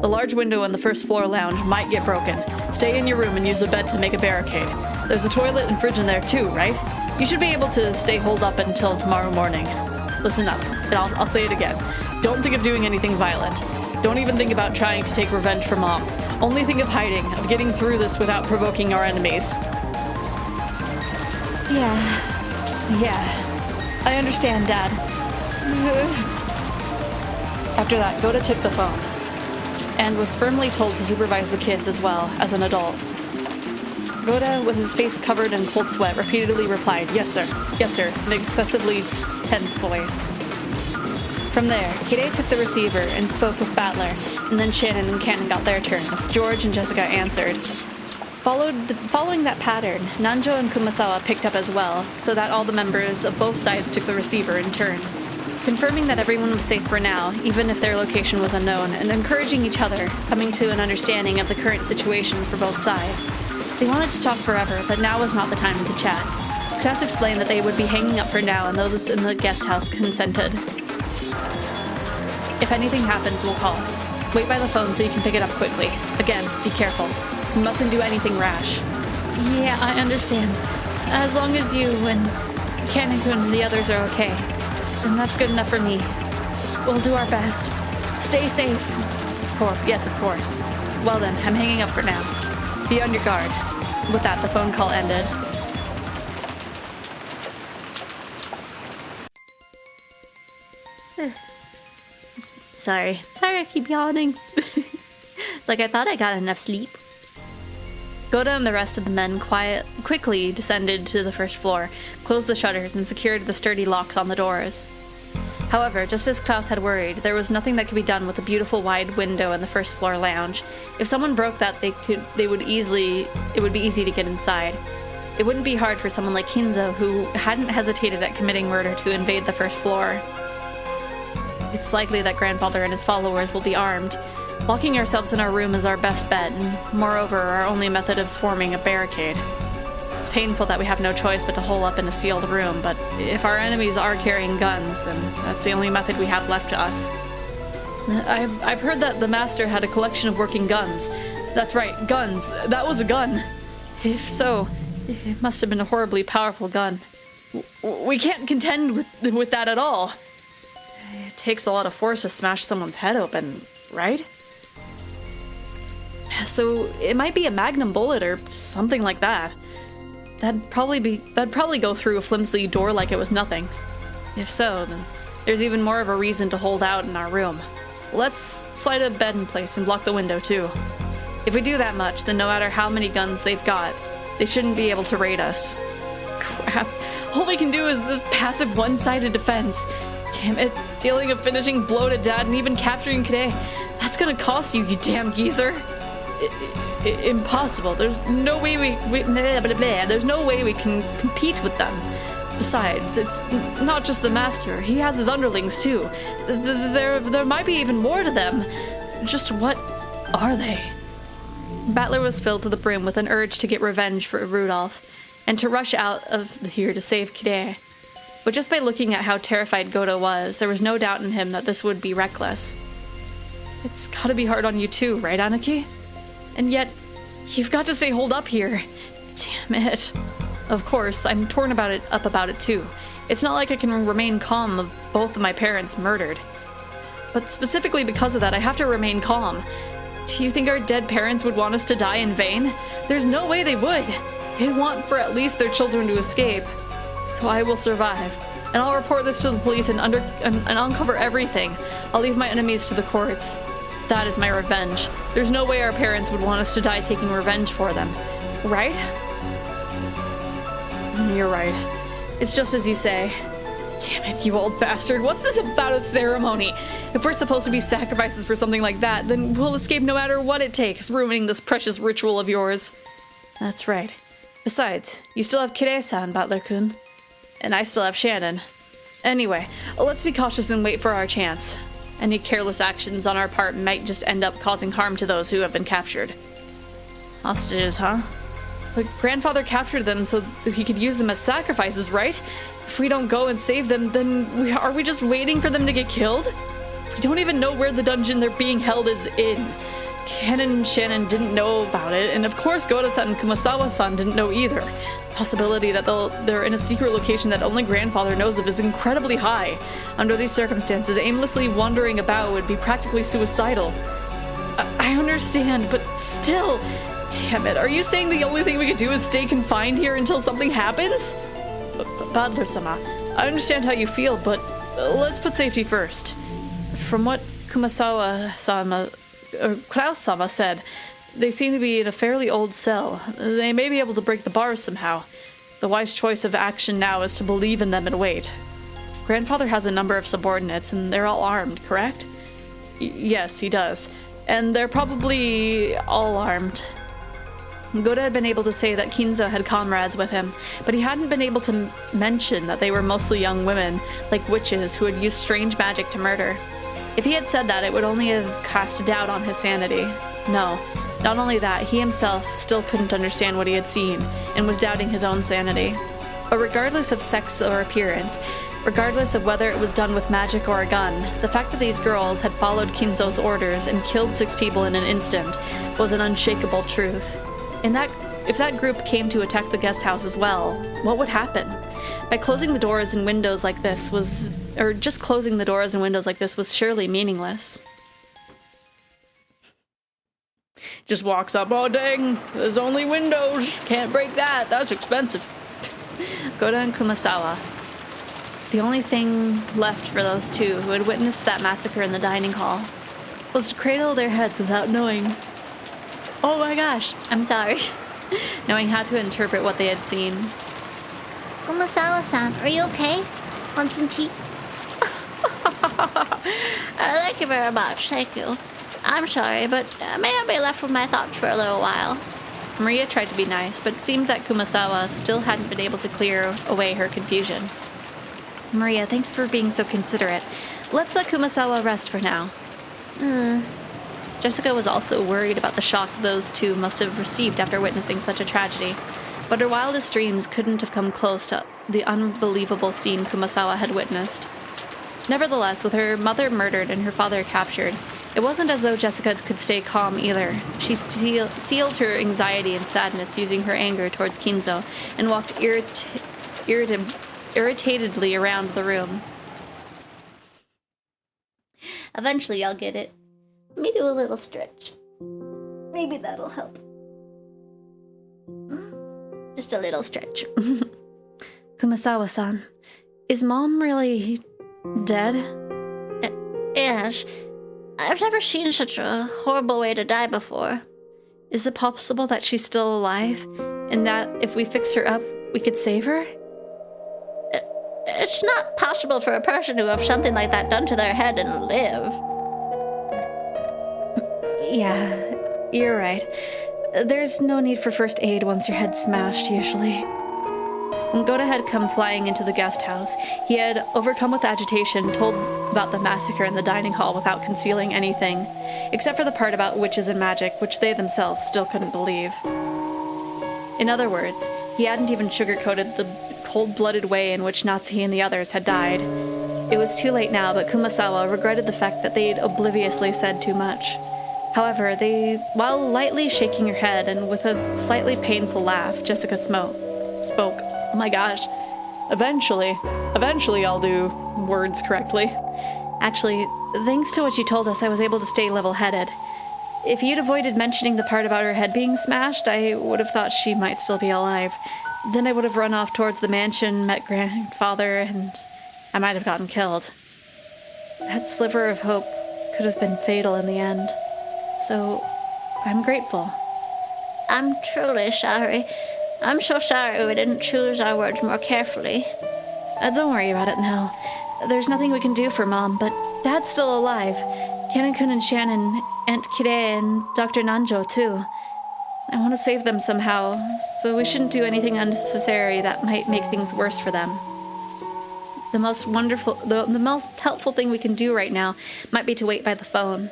The large window in the first floor lounge might get broken. Stay in your room and use a bed to make a barricade. There's a toilet and fridge in there too, right? You should be able to stay holed up until tomorrow morning. Listen up, and I'll say it again. Don't think of doing anything violent. Don't even think about trying to take revenge for Mom. Only think of hiding, of getting through this without provoking our enemies. Yeah. I understand, Dad. After that, Goda took the phone, and was firmly told to supervise the kids as well, as an adult. Goda, with his face covered in cold sweat, repeatedly replied, "Yes, sir. Yes, sir," in an excessively tense voice. From there, Kide took the receiver and spoke with Battler, and then Shannon and Cannon got their turns. George and Jessica answered. Following that pattern, Nanjo and Kumasawa picked up as well, so that all the members of both sides took the receiver in turn. Confirming that everyone was safe for now, even if their location was unknown, and encouraging each other, coming to an understanding of the current situation for both sides. They wanted to talk forever, but now was not the time to chat. Klaus explained that they would be hanging up for now, and those in the guest house consented. If anything happens, we'll call. Wait by the phone so you can pick it up quickly. Again, be careful. You mustn't do anything rash. Yeah, I understand. As long as you and Kanekun and the others are okay, then that's good enough for me. We'll do our best. Stay safe. Of course, yes, of course. Well then, I'm hanging up for now. Be on your guard. With that, the phone call ended. Sorry I keep yawning. Like I thought I got enough sleep. Goda and the rest of the men quickly descended to the first floor, closed the shutters, and secured the sturdy locks on the doors. However, just as Klaus had worried, there was nothing that could be done with the beautiful wide window in the first floor lounge. If someone broke that, it would be easy to get inside. It wouldn't be hard for someone like Kinzo, who hadn't hesitated at committing murder, to invade the first floor. It's likely that grandfather and his followers will be armed. Locking ourselves in our room is our best bet, and moreover, our only method of forming a barricade. It's painful that we have no choice but to hole up in a sealed room, but if our enemies are carrying guns, then that's the only method we have left to us. I've heard that the master had a collection of working guns. That's right, guns. That was a gun. If so, it must have been a horribly powerful gun. We can't contend with that at all. It takes a lot of force to smash someone's head open, right? So it might be a magnum bullet or something like that. That'd probably go through a flimsy door like it was nothing. If so, then there's even more of a reason to hold out in our room. Let's slide a bed in place and block the window too. If we do that much, then no matter how many guns they've got, they shouldn't be able to raid us. Crap. All we can do is this passive one-sided defense. Damn it, dealing a finishing blow to Dad and even capturing Kide. That's gonna cost you, you damn geezer. Impossible. There's no way there's no way we can compete with them. Besides, it's not just the master. He has his underlings too. There might be even more to them. Just what are they? Battler was filled to the brim with an urge to get revenge for Rudolph, and to rush out of here to save Kide. But just by looking at how terrified Goda was, there was no doubt in him that this would be reckless. It's gotta be hard on you too, right, Aniki? And yet, you've got to stay holed up here. Damn it. Of course, I'm torn about it too. It's not like I can remain calm of both of my parents murdered. But specifically because of that, I have to remain calm. Do you think our dead parents would want us to die in vain? There's no way they would. They'd want for at least their children to escape. So I will survive. And I'll report this to the police and uncover everything. I'll leave my enemies to the courts. That is my revenge. There's no way our parents would want us to die taking revenge for them. Right? You're right. It's just as you say. Damn it, you old bastard. What's this about a ceremony? If we're supposed to be sacrifices for something like that, then we'll escape no matter what it takes, ruining this precious ritual of yours. That's right. Besides, you still have Kide-san, Butler-kun. And I still have Shannon. Anyway, let's be cautious and wait for our chance. Any careless actions on our part might just end up causing harm to those who have been captured. Hostages, huh? But grandfather captured them so that he could use them as sacrifices, right? If we don't go and save them, then are we just waiting for them to get killed? We don't even know where the dungeon they're being held is in. Ken and Shannon didn't know about it, and of course Goda-san and Kumasawa-san didn't know either. The possibility that they're in a secret location that only grandfather knows of is incredibly high. Under these circumstances, aimlessly wandering about would be practically suicidal. I understand, but still... Damn it, are you saying the only thing we could do is stay confined here until something happens? Badler-sama, I understand how you feel, but let's put safety first. From what Kumasawa-sama, or Kraus-sama said, they seem to be in a fairly old cell. They may be able to break the bars somehow. The wise choice of action now is to believe in them and wait. Grandfather has a number of subordinates, and they're all armed, correct? Yes, he does. And they're probably all armed. Goda had been able to say that Kinzo had comrades with him, but he hadn't been able to mention that they were mostly young women, like witches who had used strange magic to murder. If he had said that, it would only have cast a doubt on his sanity. No, not only that, he himself still couldn't understand what he had seen, and was doubting his own sanity. But regardless of sex or appearance, regardless of whether it was done with magic or a gun, the fact that these girls had followed Kinzo's orders and killed 6 people in an instant was an unshakable truth. If that group came to attack the guest house as well, what would happen? By closing the doors and windows like this was... or just closing the doors and windows like this was surely meaningless. Just walks up, oh dang, there's only windows, can't break that, that's expensive. Goda and Kumasawa. The only thing left for those two who had witnessed that massacre in the dining hall was to cradle their heads without knowing. Oh my gosh, I'm sorry. Knowing how to interpret what they had seen. Kumasawa-san, are you okay? Want some tea? Thank you very much, thank you. I'm sorry, but may I be left with my thoughts for a little while? Maria tried to be nice, but it seemed that Kumasawa still hadn't been able to clear away her confusion. Maria, thanks for being so considerate. Let's let Kumasawa rest for now. Jessica was also worried about the shock those two must have received after witnessing such a tragedy, but her wildest dreams couldn't have come close to the unbelievable scene Kumasawa had witnessed. Nevertheless, with her mother murdered and her father captured, it wasn't as though Jessica could stay calm either. She sealed her anxiety and sadness using her anger towards Kinzo and walked irritatedly around the room. Eventually I'll get it. Let me do a little stretch. Maybe that'll help. Just a little stretch. Kumasawa-san, is Mom really dead? Yes. I've never seen such a horrible way to die before. Is it possible that she's still alive, and that if we fix her up, we could save her? It's not possible for a person to have something like that done to their head and live. Yeah, you're right. There's no need for first aid once your head's smashed, usually. When Goda had come flying into the guest house, he had, overcome with agitation, told about the massacre in the dining hall without concealing anything, except for the part about witches and magic, which they themselves still couldn't believe. In other words, he hadn't even sugarcoated the cold-blooded way in which Natsuhi and the others had died. It was too late now, but Kumasawa regretted the fact that they'd obliviously said too much. However, while lightly shaking her head and with a slightly painful laugh, Jessica spoke. Oh my gosh. Eventually I'll do words correctly. Actually, thanks to what you told us, I was able to stay level-headed. If you'd avoided mentioning the part about her head being smashed, I would have thought she might still be alive. Then I would have run off towards the mansion, met grandfather, and I might have gotten killed. That sliver of hope could have been fatal in the end. So, I'm grateful. I'm truly sorry. I'm so sorry we didn't choose our words more carefully. Don't worry about it now. There's nothing we can do for Mom, but Dad's still alive. Ken-kun and Shannon, Aunt Kire, and Dr. Nanjo, too. I want to save them somehow, so we shouldn't do anything unnecessary that might make things worse for them. the most helpful thing we can do right now might be to wait by the phone.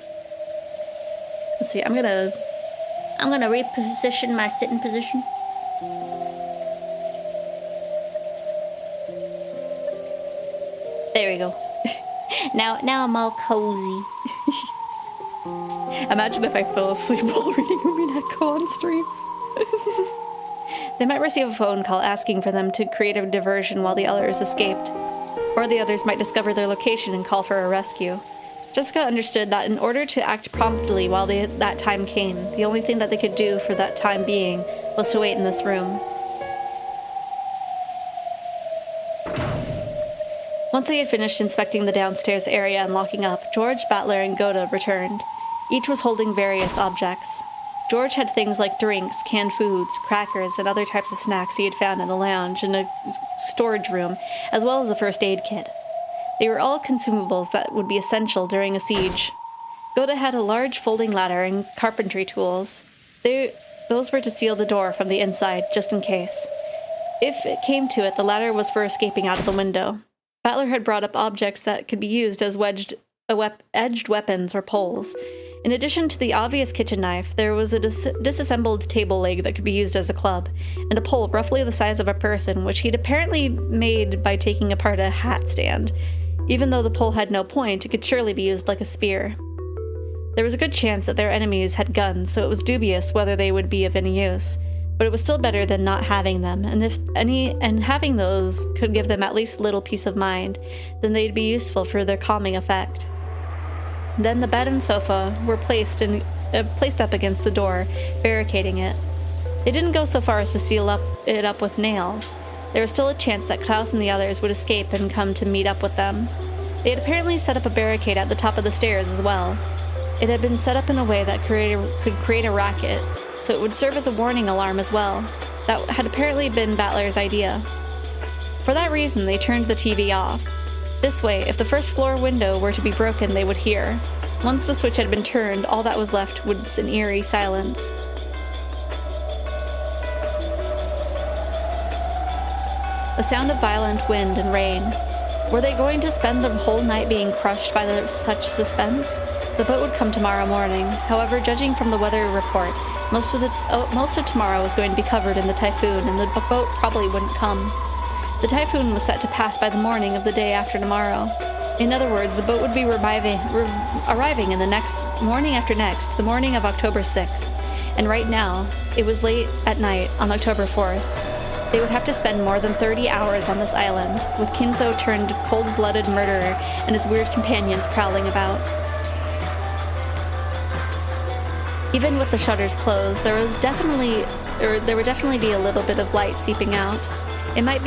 Let's see, I'm gonna reposition my sitting position. There we go. now I'm all cozy. Imagine if I fell asleep while reading Rumineko on stream. They might receive a phone call asking for them to create a diversion while the others escaped. Or the others might discover their location and call for a rescue. Jessica understood that in order to act promptly while that time came, the only thing that they could do for that time being was to wait in this room. Once they had finished inspecting the downstairs area and locking up, George, Battler, and Goda returned. Each was holding various objects. George had things like drinks, canned foods, crackers, and other types of snacks he had found in the lounge and a storage room, as well as a first aid kit. They were all consumables that would be essential during a siege. Goda had a large folding ladder and carpentry tools. Those were to seal the door from the inside, just in case. If it came to it, the ladder was for escaping out of the window. Battler had brought up objects that could be used as edged weapons or poles. In addition to the obvious kitchen knife, there was a disassembled table leg that could be used as a club, and a pole roughly the size of a person, which he'd apparently made by taking apart a hat stand. Even though the pole had no point, it could surely be used like a spear. There was a good chance that their enemies had guns, so it was dubious whether they would be of any use. But it was still better than not having them, and having those could give them at least little peace of mind, then they'd be useful for their calming effect. Then the bed and sofa were placed up against the door, barricading it. They didn't go so far as to seal it up with nails. There was still a chance that Klaus and the others would escape and come to meet up with them. They had apparently set up a barricade at the top of the stairs as well. It had been set up in a way that could create a racket, so it would serve as a warning alarm as well. That had apparently been Battler's idea. For that reason, they turned the TV off. This way, if the first floor window were to be broken, they would hear. Once the switch had been turned, all that was left was an eerie silence. A sound of violent wind and rain. Were they going to spend the whole night being crushed by such suspense? The boat would come tomorrow morning. However, judging from the weather report, most of tomorrow was going to be covered in the typhoon, and the boat probably wouldn't come. The typhoon was set to pass by the morning of the day after tomorrow. In other words, the boat would be arriving in the morning after next, the morning of October 6th. And right now, it was late at night on October 4th. They would have to spend more than 30 hours on this island, with Kinzo turned cold-blooded murderer and his weird companions prowling about. Even with the shutters closed, there would definitely be a little bit of light seeping out. It might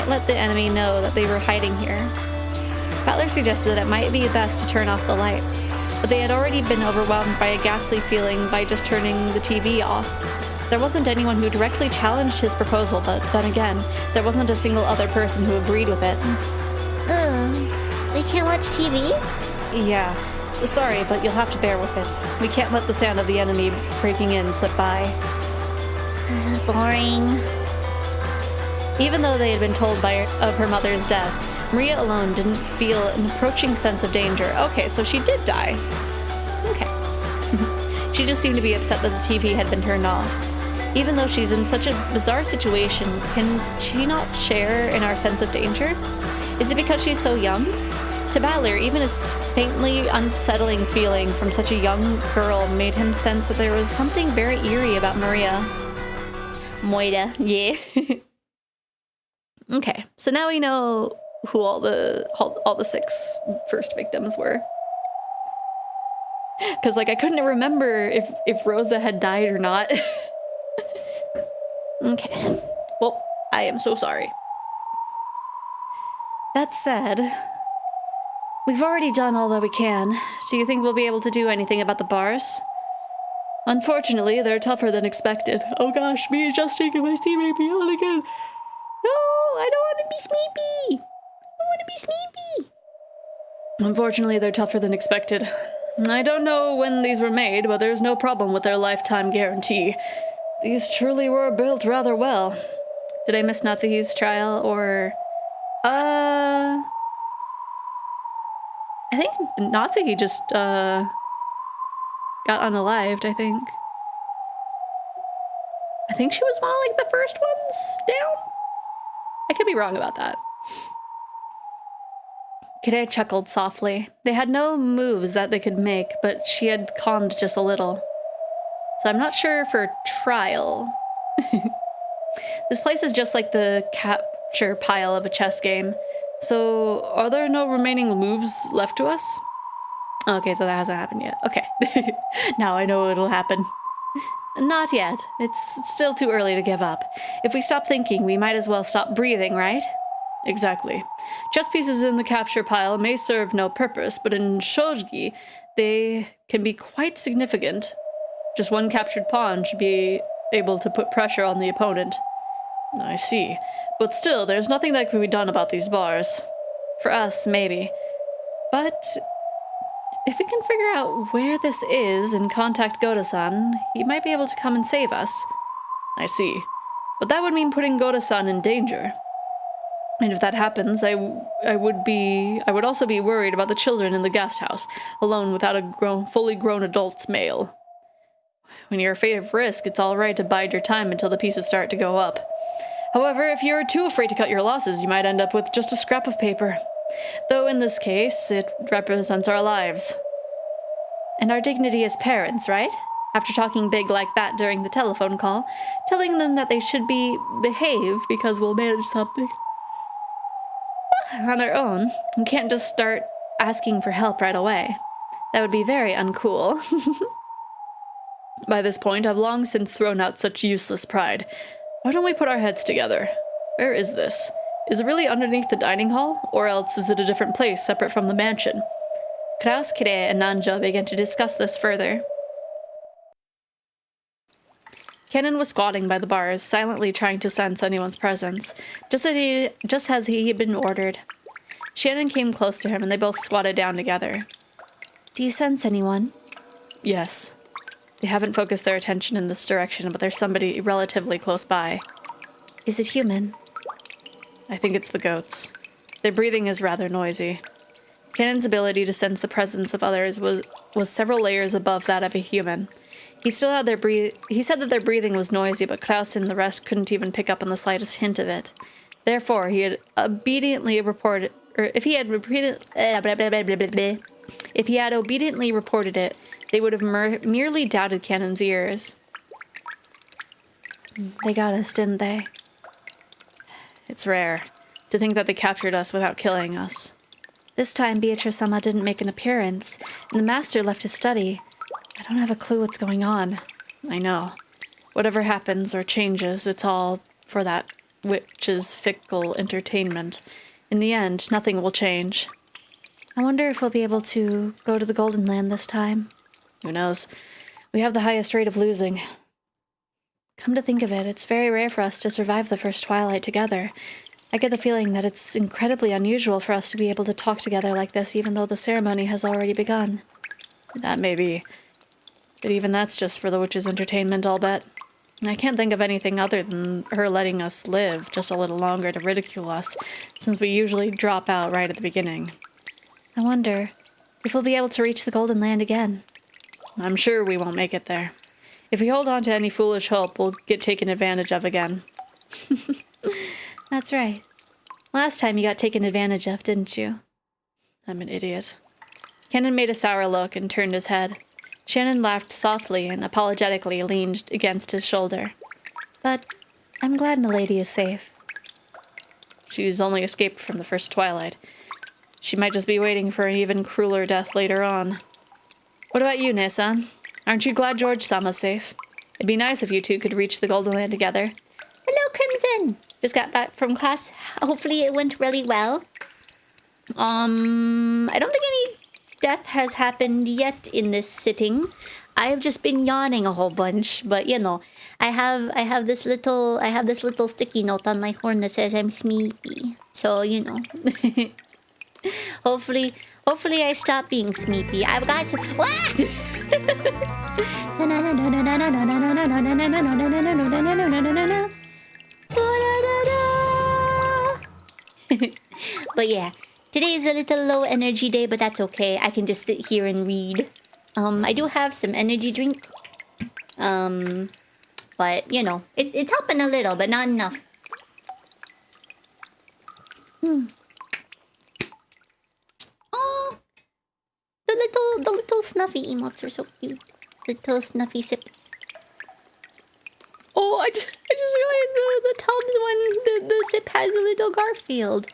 let the enemy know that they were hiding here. Butler suggested that it might be best to turn off the lights, but they had already been overwhelmed by a ghastly feeling by just turning the TV off. There wasn't anyone who directly challenged his proposal, but then again, there wasn't a single other person who agreed with it. We can't watch TV? Yeah. Sorry, but you'll have to bear with it. We can't let the sound of the enemy breaking in slip by. Boring. Even though they had been told of her mother's death, Maria alone didn't feel an approaching sense of danger. Okay, so she did die. Okay. She just seemed to be upset that the TV had been turned off. Even though she's in such a bizarre situation, can she not share in our sense of danger? Is it because she's so young? To Battler, even his faintly unsettling feeling from such a young girl made him sense that there was something very eerie about Maria. Moira, yeah. Okay, so now we know who all the 6 first victims were. Because, like, I couldn't remember if Rosa had died or not. Okay. Well, I am so sorry. That said, we've already done all that we can. Do you think we'll be able to do anything about the bars? Unfortunately, they're tougher than expected. Oh gosh, me adjusting and my team make me on again. No, I don't want to be sleepy. I want to be sleepy. Unfortunately, they're tougher than expected. I don't know when these were made, but there's no problem with their lifetime guarantee. These truly were built rather well. Did I miss Natsuhi's trial, or I think Natsuki just, got unalived, I think. I think she was one of, like, the first ones down? I could be wrong about that. Kide chuckled softly. They had no moves that they could make, but she had calmed just a little. So I'm not sure for trial. This place is just like the capture pile of a chess game. So are there no remaining moves left to us? Okay, so that hasn't happened yet. Okay. Now I know it'll happen. Not yet. It's still too early to give up. If we stop thinking, we might as well stop breathing, right? Exactly. Chess pieces in the capture pile may serve no purpose, but in shogi, they can be quite significant. Just one captured pawn should be able to put pressure on the opponent. I see. But still, there's nothing that can be done about these bars. For us, maybe. But if we can figure out where this is and contact Goda-san, he might be able to come and save us. I see. But that would mean putting Goda-san in danger. And if that happens, I would also be worried about the children in the guest house, alone without a fully grown adult's male. When you're afraid of risk, it's all right to bide your time until the pieces start to go up. However, if you're too afraid to cut your losses, you might end up with just a scrap of paper. Though in this case, it represents our lives. And our dignity as parents, right? After talking big like that during the telephone call, telling them that they should behave because we'll manage something on our own. We can't just start asking for help right away. That would be very uncool. By this point, I've long since thrown out such useless pride. Why don't we put our heads together? Where is this? Is it really underneath the dining hall? Or else is it a different place, separate from the mansion? Kraus, Kire, and Nanja began to discuss this further. Kennen was squatting by the bars, silently trying to sense anyone's presence, just as he had been ordered. Shannon came close to him, and they both squatted down together. Do you sense anyone? Yes. They haven't focused their attention in this direction, but there's somebody relatively close by. Is it human? I think it's the goats. Their breathing is rather noisy. Cannon's ability to sense the presence of others was several layers above that of a human. He said that their breathing was noisy, but Klaus and the rest couldn't even pick up on the slightest hint of it. Therefore, he had obediently reported, or if he had obediently reported it, they would have merely doubted Cannon's ears. They got us, didn't they? It's rare to think that they captured us without killing us. This time, Beatrice-sama didn't make an appearance, and the master left his study. I don't have a clue what's going on. I know. Whatever happens or changes, it's all for that witch's fickle entertainment. In the end, nothing will change. I wonder if we'll be able to go to the Golden Land this time. Who knows? We have the highest rate of losing. Come to think of it, it's very rare for us to survive the first twilight together. I get the feeling that it's incredibly unusual for us to be able to talk together like this, even though the ceremony has already begun. That may be. But even that's just for the witch's entertainment, I'll bet. I can't think of anything other than her letting us live just a little longer to ridicule us, since we usually drop out right at the beginning. I wonder if we'll be able to reach the Golden Land again. I'm sure we won't make it there. If we hold on to any foolish hope, we'll get taken advantage of again. That's right. Last time you got taken advantage of, didn't you? I'm an idiot. Kennen made a sour look and turned his head. Shannon laughed softly and apologetically leaned against his shoulder. But I'm glad Milady is safe. She's only escaped from the first twilight. She might just be waiting for an even crueler death later on. What about you, Ne-san? Aren't you glad George-sama's safe? It'd be nice if you two could reach the Golden Land together. Hello, Crimson. Just got back from class. Hopefully it went really well. I don't think any death has happened yet in this sitting. I've just been yawning a whole bunch, but you know, I have this little sticky note on my horn that says I'm sleepy. So, you know. Hopefully I stop being sleepy. I've got some what? But yeah, today is a little low energy day, but that's okay. I can just sit here and read. I do have some energy drink. But, you know, it's helping a little, but not enough. Oh, the little snuffy emotes are so cute. Little snuffy sip. Oh, I just realized the tubs when the sip has a little Garfield.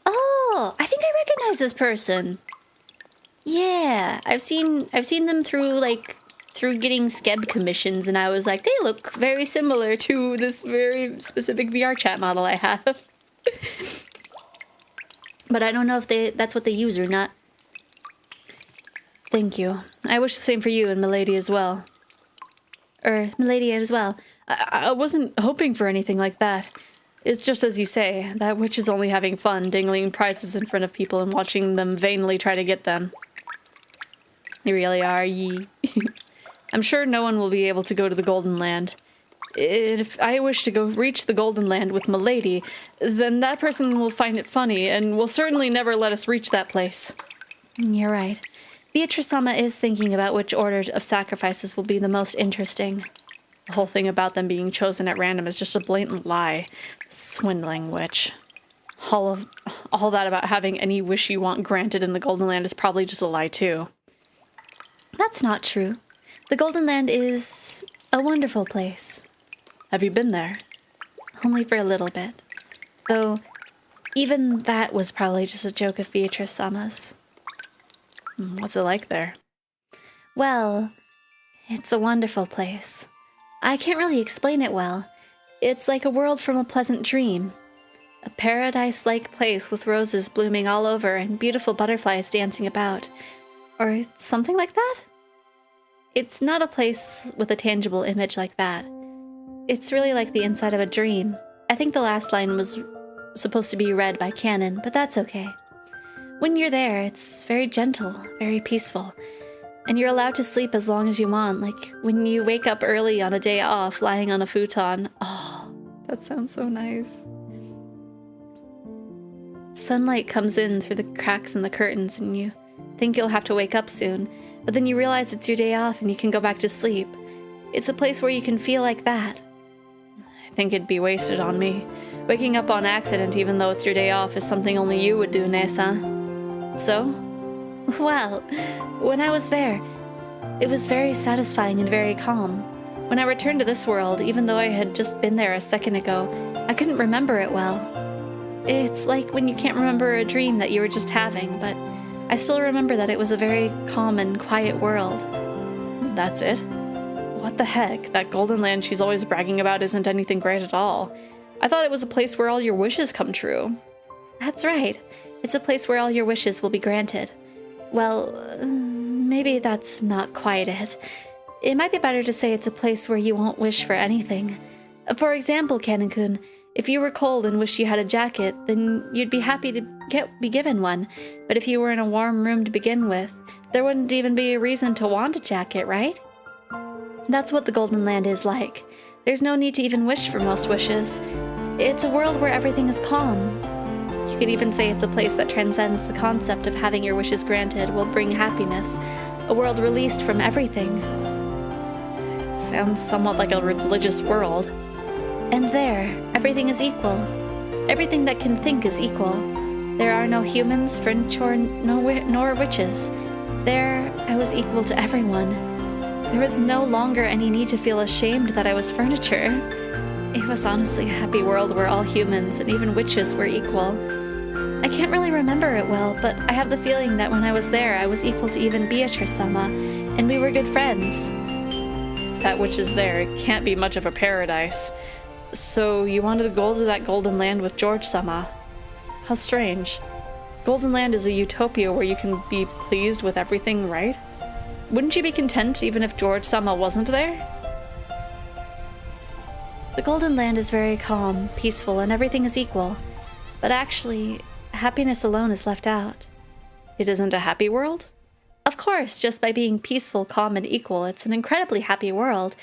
Oh, I think I recognize this person. Yeah, I've seen them through getting Skeb commissions, and I was like, they look very similar to this very specific VR chat model I have. But I don't know if that's what they use or not. Thank you. I wish the same for you and Milady as well. Milady as well. I wasn't hoping for anything like that. It's just as you say, that witch is only having fun dangling prizes in front of people and watching them vainly try to get them. You really are, ye. I'm sure no one will be able to go to the Golden Land. If I wish to go reach the Golden Land with Milady, then that person will find it funny and will certainly never let us reach that place. You're right. Beatrice-sama is thinking about which order of sacrifices will be the most interesting. The whole thing about them being chosen at random is just a blatant lie. Swindling witch. All that about having any wish you want granted in the Golden Land is probably just a lie too. That's not true. The Golden Land is a wonderful place. Have you been there? Only for a little bit. Though, even that was probably just a joke of Beatrice-sama's. What's it like there? Well, it's a wonderful place. I can't really explain it well. It's like a world from a pleasant dream. A paradise-like place with roses blooming all over and beautiful butterflies dancing about. Or something like that? It's not a place with a tangible image like that. It's really like the inside of a dream. I think the last line was supposed to be read by canon, but that's okay. When you're there, it's very gentle, very peaceful, and you're allowed to sleep as long as you want, like when you wake up early on a day off, lying on a futon. Oh, that sounds so nice. Sunlight comes in through the cracks in the curtains, and you think you'll have to wake up soon, but then you realize it's your day off and you can go back to sleep. It's a place where you can feel like that. I think it'd be wasted on me. Waking up on accident even though it's your day off is something only you would do, Nessa. So? Well, when I was there, it was very satisfying and very calm. When I returned to this world, even though I had just been there a second ago, I couldn't remember it well. It's like when you can't remember a dream that you were just having, but I still remember that it was a very calm and quiet world. That's it? What the heck? That Golden Land she's always bragging about isn't anything great at all. I thought it was a place where all your wishes come true. That's right. It's a place where all your wishes will be granted. Well, maybe that's not quite it. It might be better to say it's a place where you won't wish for anything. For example, Canon-kun, if you were cold and wished you had a jacket, then you'd be happy to be given one. But if you were in a warm room to begin with, there wouldn't even be a reason to want a jacket, right? That's what the Golden Land is like. There's no need to even wish for most wishes. It's a world where everything is calm. You could even say it's a place that transcends the concept of having your wishes granted will bring happiness, a world released from everything. It sounds somewhat like a religious world. And there, everything is equal. Everything that can think is equal. There are no humans, furniture, nor witches. There, I was equal to everyone. There was no longer any need to feel ashamed that I was furniture. It was honestly a happy world where all humans and even witches were equal. I can't really remember it well, but I have the feeling that when I was there, I was equal to even Beatrice-sama, and we were good friends. If that witch is there, it can't be much of a paradise. So you wanted to go to that Golden Land with George-sama. How strange. Golden Land is a utopia where you can be pleased with everything, right? Wouldn't you be content even if George-sama wasn't there? The Golden Land is very calm, peaceful, and everything is equal. But actually, happiness alone is left out. It isn't a happy world? Of course, just by being peaceful, calm, and equal, it's an incredibly happy world.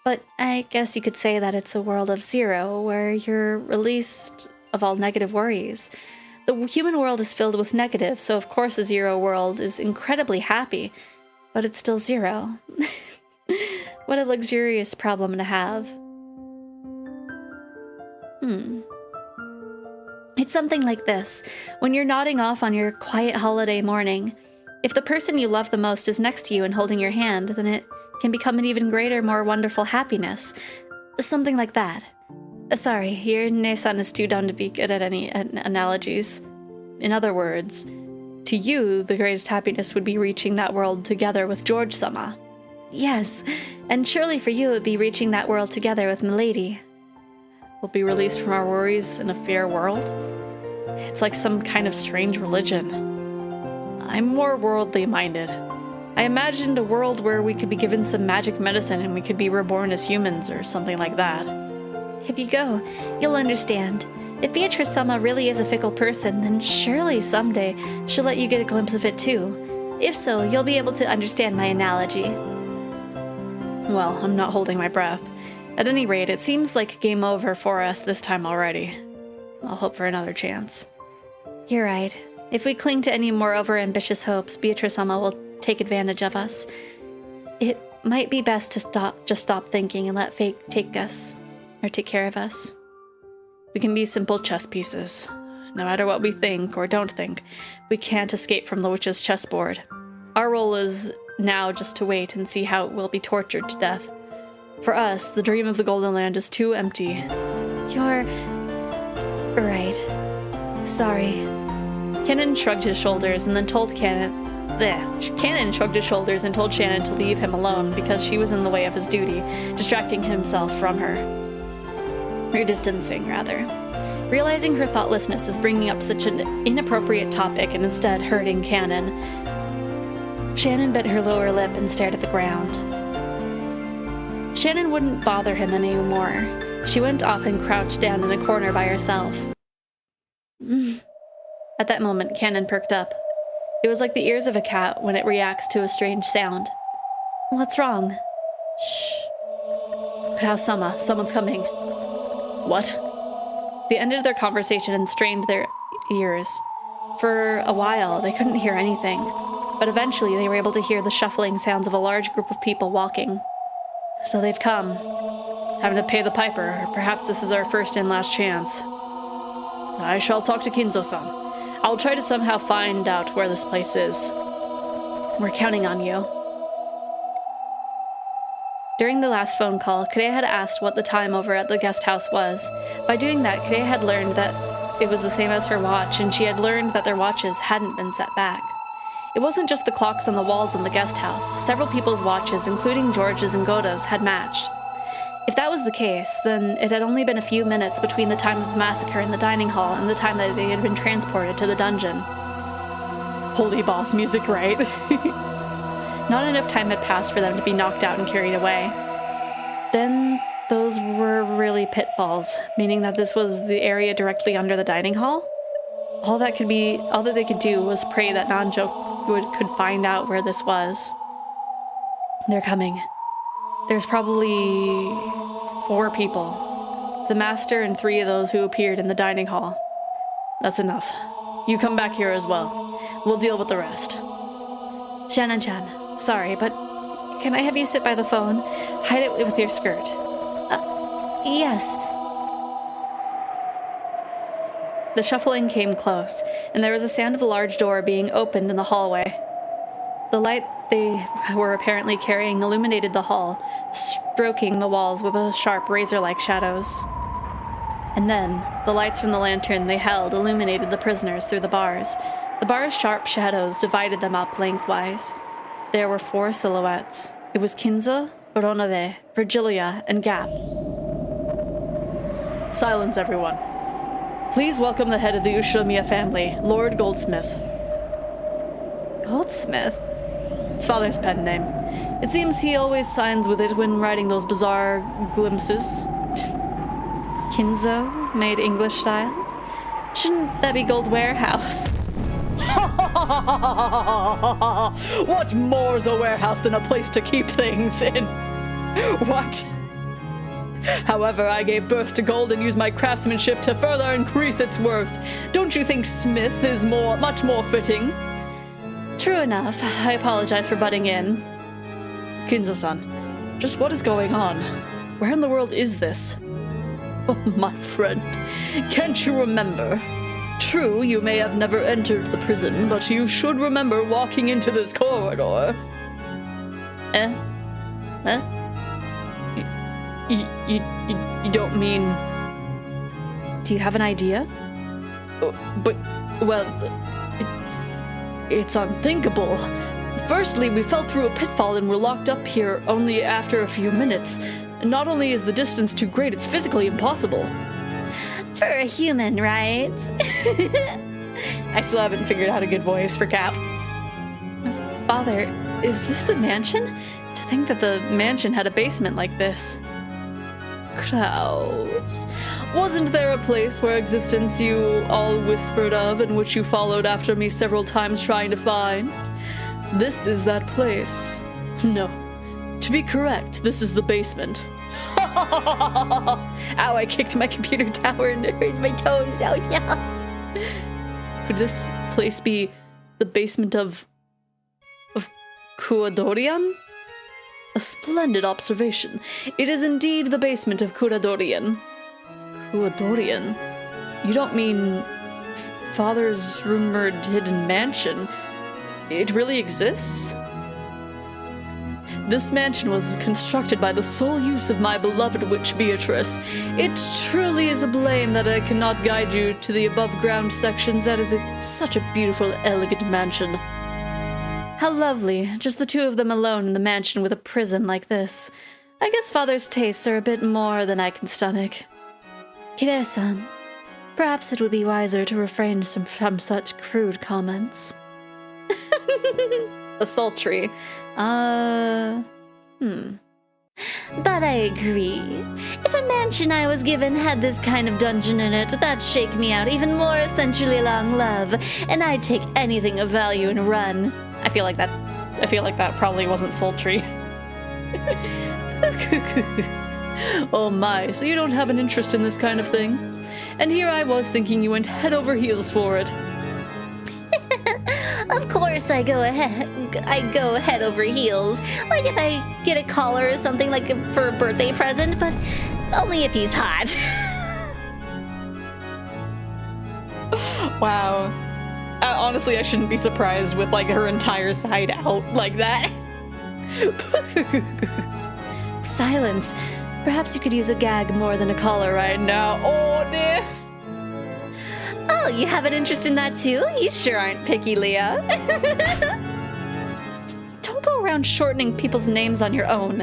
But I guess you could say that it's a world of zero, where you're released of all negative worries. The human world is filled with negative, so of course a zero world is incredibly happy, but it's still zero. What a luxurious problem to have. It's something like this. When you're nodding off on your quiet holiday morning, if the person you love the most is next to you and holding your hand, then it can become an even greater, more wonderful happiness. Something like that. Sorry, your ne-san is too dumb to be good at any analogies. In other words, to you, the greatest happiness would be reaching that world together with George-sama. Yes, and surely for you it would be reaching that world together with Milady. We'll be released from our worries in a fair world? It's like some kind of strange religion. I'm more worldly minded. I imagined a world where we could be given some magic medicine and we could be reborn as humans or something like that. If you go, you'll understand. If Beatrice-sama really is a fickle person, then surely someday she'll let you get a glimpse of it too. If so, you'll be able to understand my analogy. Well, I'm not holding my breath. At any rate, it seems like game over for us this time already. I'll hope for another chance. You're right. If we cling to any more overambitious hopes, Beatrice-sama will take advantage of us. It might be best to just stop thinking and let fate take care of us. We can be simple chess pieces. No matter what we think or don't think, we can't escape from the witch's chessboard. Our role is now just to wait and see how we'll be tortured to death. For us, the dream of the Golden Land is too empty. You're right. Sorry. Cannon shrugged his shoulders and then told Cannon shrugged his shoulders and told Shannon to leave him alone because she was in the way of his duty, distracting himself from her. Or distancing, rather. Realizing her thoughtlessness is bringing up such an inappropriate topic and instead hurting Cannon, Shannon bit her lower lip and stared at the ground. Shannon wouldn't bother him anymore. She went off and crouched down in a corner by herself. At that moment, Cannon perked up. It was like the ears of a cat when it reacts to a strange sound. What's wrong? Shh. Kurao-sama, someone's coming. What? They ended their conversation and strained their ears. For a while, they couldn't hear anything, but eventually they were able to hear the shuffling sounds of a large group of people walking. So they've come. Time to pay the piper, or perhaps this is our first and last chance. I shall talk to Kinzo-san. I'll try to somehow find out where this place is. We're counting on you. During the last phone call, Kure had asked what the time over at the guest house was. By doing that, Kure had learned that it was the same as her watch, and she had learned that their watches hadn't been set back. It wasn't just the clocks on the walls in the guest house. Several people's watches, including George's and Goda's, had matched. If that was the case, then it had only been a few minutes between the time of the massacre in the dining hall and the time that they had been transported to the dungeon. Holy boss music, right? Not enough time had passed for them to be knocked out and carried away. Then those were really pitfalls, meaning that this was the area directly under the dining hall? All that they could do was pray that Nanjo could find out where this was. They're coming. There's probably 4 people. The master and 3 of those who appeared in the dining hall. That's enough. You come back here as well. We'll deal with the rest. Shannon-chan, sorry, but can I have you sit by the phone? Hide it with your skirt. Yes. The shuffling came close, and there was a sound of a large door being opened in the hallway. The light they were apparently carrying illuminated the hall, stroking the walls with a sharp razor-like shadows. And then, the lights from the lantern they held illuminated the prisoners through the bars. The bar's sharp shadows divided them up lengthwise. There were 4 silhouettes. It was Kinzo, Ronabe, Virgilia, and Gap. Silence, everyone. Please welcome the head of the Ushinomiya family, Lord Goldsmith. Goldsmith? His father's pen name. It seems he always signs with it when writing those bizarre glimpses. Kinzo, made English style? Shouldn't that be Gold Warehouse? What more's a warehouse than a place to keep things in? What? However, I gave birth to gold and used my craftsmanship to further increase its worth. Don't you think smith is much more fitting? True enough. I apologize for butting in. Kinzo-san, just what is going on? Where in the world is this? Oh, my friend, can't you remember? True, you may have never entered the prison, but you should remember walking into this corridor. Huh? You don't mean... Do you have an idea? But, well... It's unthinkable. Firstly, we fell through a pitfall and were locked up here only after a few minutes. Not only is the distance too great, it's physically impossible. For a human, right? I still haven't figured out a good voice for Cap. Father, is this the mansion? To think that the mansion had a basement like this. Clouds. Wasn't there a place where existence you all whispered of and which you followed after me several times trying to find? This is that place. No. To be correct, this is the basement. Ow, I kicked my computer tower and it hurts my toes. Oh, yeah. Could this place be the basement of Kuadorian? A splendid observation. It is indeed the basement of Kuadorian. Kuadorian? You don't mean Father's rumored hidden mansion? It really exists? This mansion was constructed by the sole use of my beloved witch Beatrice. It truly is a blame that I cannot guide you to the above-ground sections. That is such a beautiful, elegant mansion. How lovely, just the two of them alone in the mansion with a prison like this. I guess Father's tastes are a bit more than I can stomach. Kire-san, perhaps it would be wiser to refrain from such crude comments. A sultry. But I agree. If a mansion I was given had this kind of dungeon in it, that'd shake me out even more essentially long love, and I'd take anything of value and run. I feel like that probably wasn't sultry. Oh my, so you don't have an interest in this kind of thing? And here I was thinking you went head over heels for it. Of course I go head over heels. Like if I get a collar or something like for a birthday present, but only if he's hot. Wow. Honestly, I shouldn't be surprised with like her entire side out like that. Silence. Perhaps you could use a gag more than a collar right now. Oh dear. Oh, you have an interest in that too? You sure aren't picky, Leah. Don't go around shortening people's names on your own.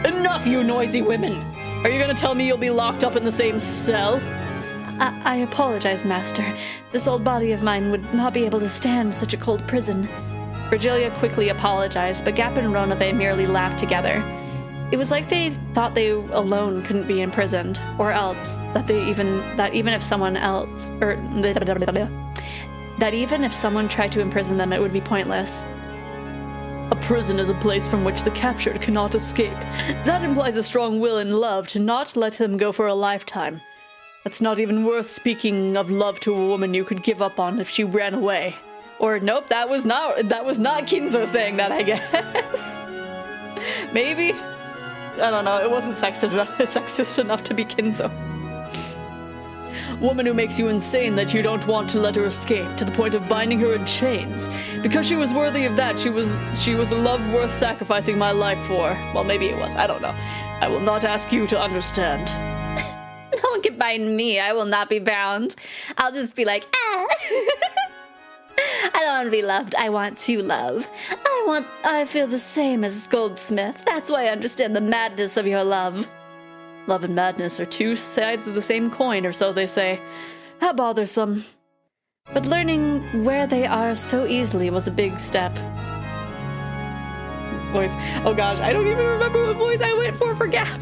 Enough, you noisy women! Are you gonna tell me you'll be locked up in the same cell? I apologize, Master. This old body of mine would not be able to stand such a cold prison. Virgilia quickly apologized, but Gap and Ronabe merely laughed together. It was like they thought they alone couldn't be imprisoned, or else that even if someone tried to imprison them, it would be pointless. A prison is a place from which the captured cannot escape. That implies a strong will and love to not let them go for a lifetime. That's not even worth speaking of love to a woman you could give up on if she ran away. Or nope, that was not Kinzo saying that, I guess. Maybe. I don't know, it wasn't sexist enough to be Kinzo. Woman who makes you insane that you don't want to let her escape, to the point of binding her in chains. Because she was worthy of that, she was a love worth sacrificing my life for. Well, maybe it was, I don't know. I will not ask you to understand. No one can bind me, I will not be bound. I'll just be like, ah! I don't want to be loved, I want to love. I feel the same as Goldsmith. That's why I understand the madness of your love. Love and madness are two sides of the same coin, or so they say. How bothersome. But learning where they are so easily was a big step. Voice. Oh gosh, I don't even remember what voice I went for Gap.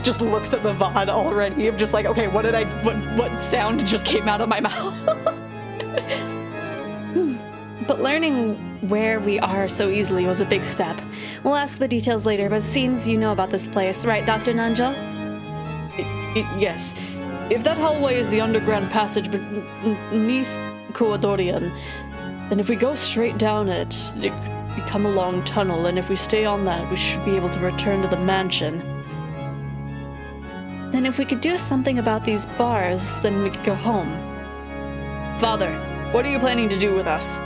Just looks at the VOD already. I'm just like, okay, what sound just came out of my mouth? But learning where we are so easily was a big step. We'll ask the details later, but it seems you know about this place, right, Dr. Nanjo? Yes. If that hallway is the underground passage beneath Kuadorian, then if we go straight down it could become a long tunnel, and if we stay on that, we should be able to return to the mansion. Then if we could do something about these bars, then we could go home. Father, what are you planning to do with us?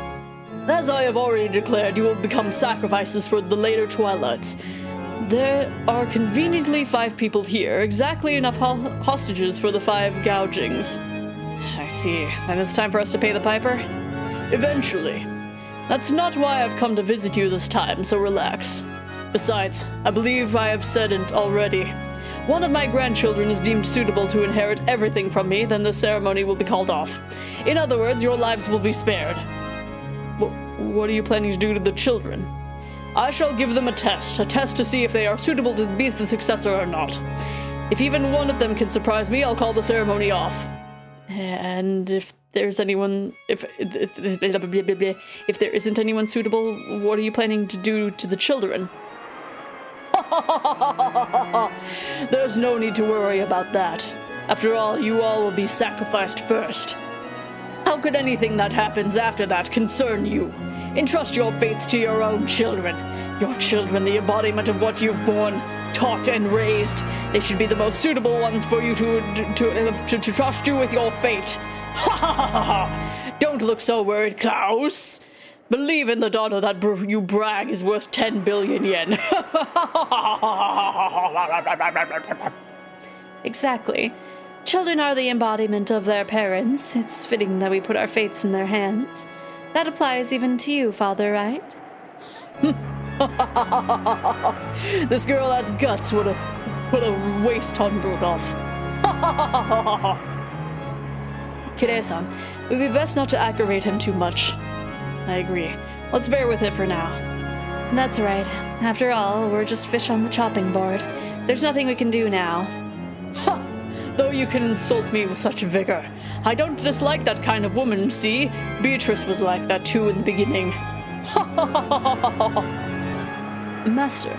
As I have already declared, you will become sacrifices for the later Twilights. There are conveniently 5 people here, exactly enough hostages for the 5 gougings. I see. Then it's time for us to pay the piper? Eventually. That's not why I've come to visit you this time, so relax. Besides, I believe I have said it already. One of my grandchildren is deemed suitable to inherit everything from me, then the ceremony will be called off. In other words, your lives will be spared. What are you planning to do to the children? I shall give them a test to see if they are suitable to be the successor or not. If even one of them can surprise me, I'll call the ceremony off. And if there's anyone, if there isn't anyone suitable, what are you planning to do to the children? There's no need to worry about that. After all, you all will be sacrificed first. How could anything that happens after that concern you? Entrust your fates to your own children. Your children, the embodiment of what you've born, taught, and raised. They should be the most suitable ones for you to trust you with your fate. Ha ha ha ha! Don't look so worried, Klaus. Believe in the daughter that you brag is worth 10 billion yen. Exactly. Children are the embodiment of their parents. It's fitting that we put our fates in their hands. That applies even to you, Father, right? This girl has guts. What a waste on Rudolph. Kide-san, it would be best not to aggravate him too much. I agree. Let's bear with it for now. That's right. After all, we're just fish on the chopping board. There's nothing we can do now. Ha! Though you can insult me with such vigor. I don't dislike that kind of woman, see? Beatrice was like that too in the beginning. Master,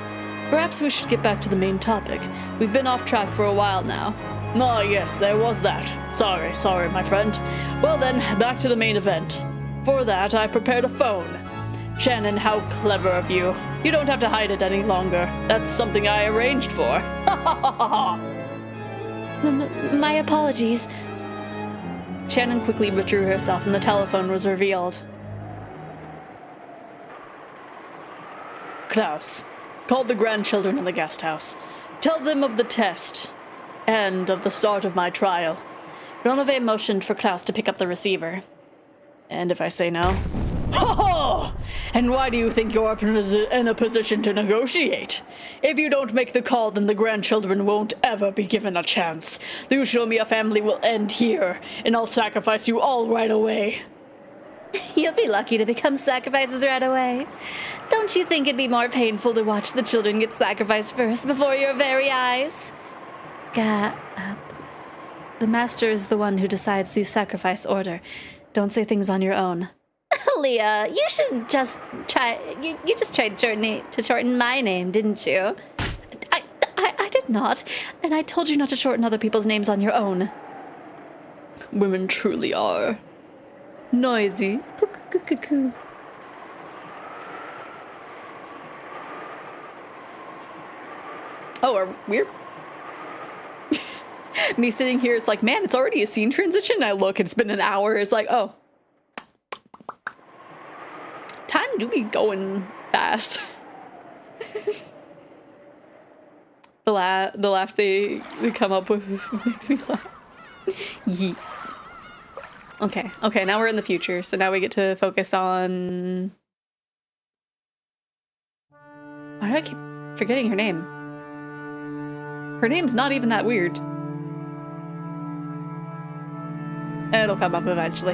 perhaps we should get back to the main topic. We've been off track for a while now. Ah, yes, there was that. Sorry, my friend. Well then, back to the main event. For that, I prepared a phone. Shannon, how clever of you. You don't have to hide it any longer. That's something I arranged for. My apologies. Shannon quickly withdrew herself and the telephone was revealed. Klaus, call the grandchildren in the guest house. Tell them of the test and of the start of my trial. Ronove motioned for Klaus to pick up the receiver. And if I say no? Ho-ho! And why do you think you're in a position to negotiate? If you don't make the call, then the grandchildren won't ever be given a chance. The Ushomiya family will end here, and I'll sacrifice you all right away. You'll be lucky to become sacrifices right away. Don't you think it'd be more painful to watch the children get sacrificed first before your very eyes? Up. The master is the one who decides the sacrifice order. Don't say things on your own. Leah, you should just try. You just tried to shorten my name, didn't you? I did not, and I told you not to shorten other people's names on your own. Women truly are noisy. Oh, we're me sitting here, it's like, man, it's already a scene transition. I look, it's been an hour. It's like, oh. Time do be going fast. the laughs they come up with makes me laugh. Yeet. Okay, now we're in the future, so now we get to focus on... Why do I keep forgetting her name? Her name's not even that weird. It'll come up eventually.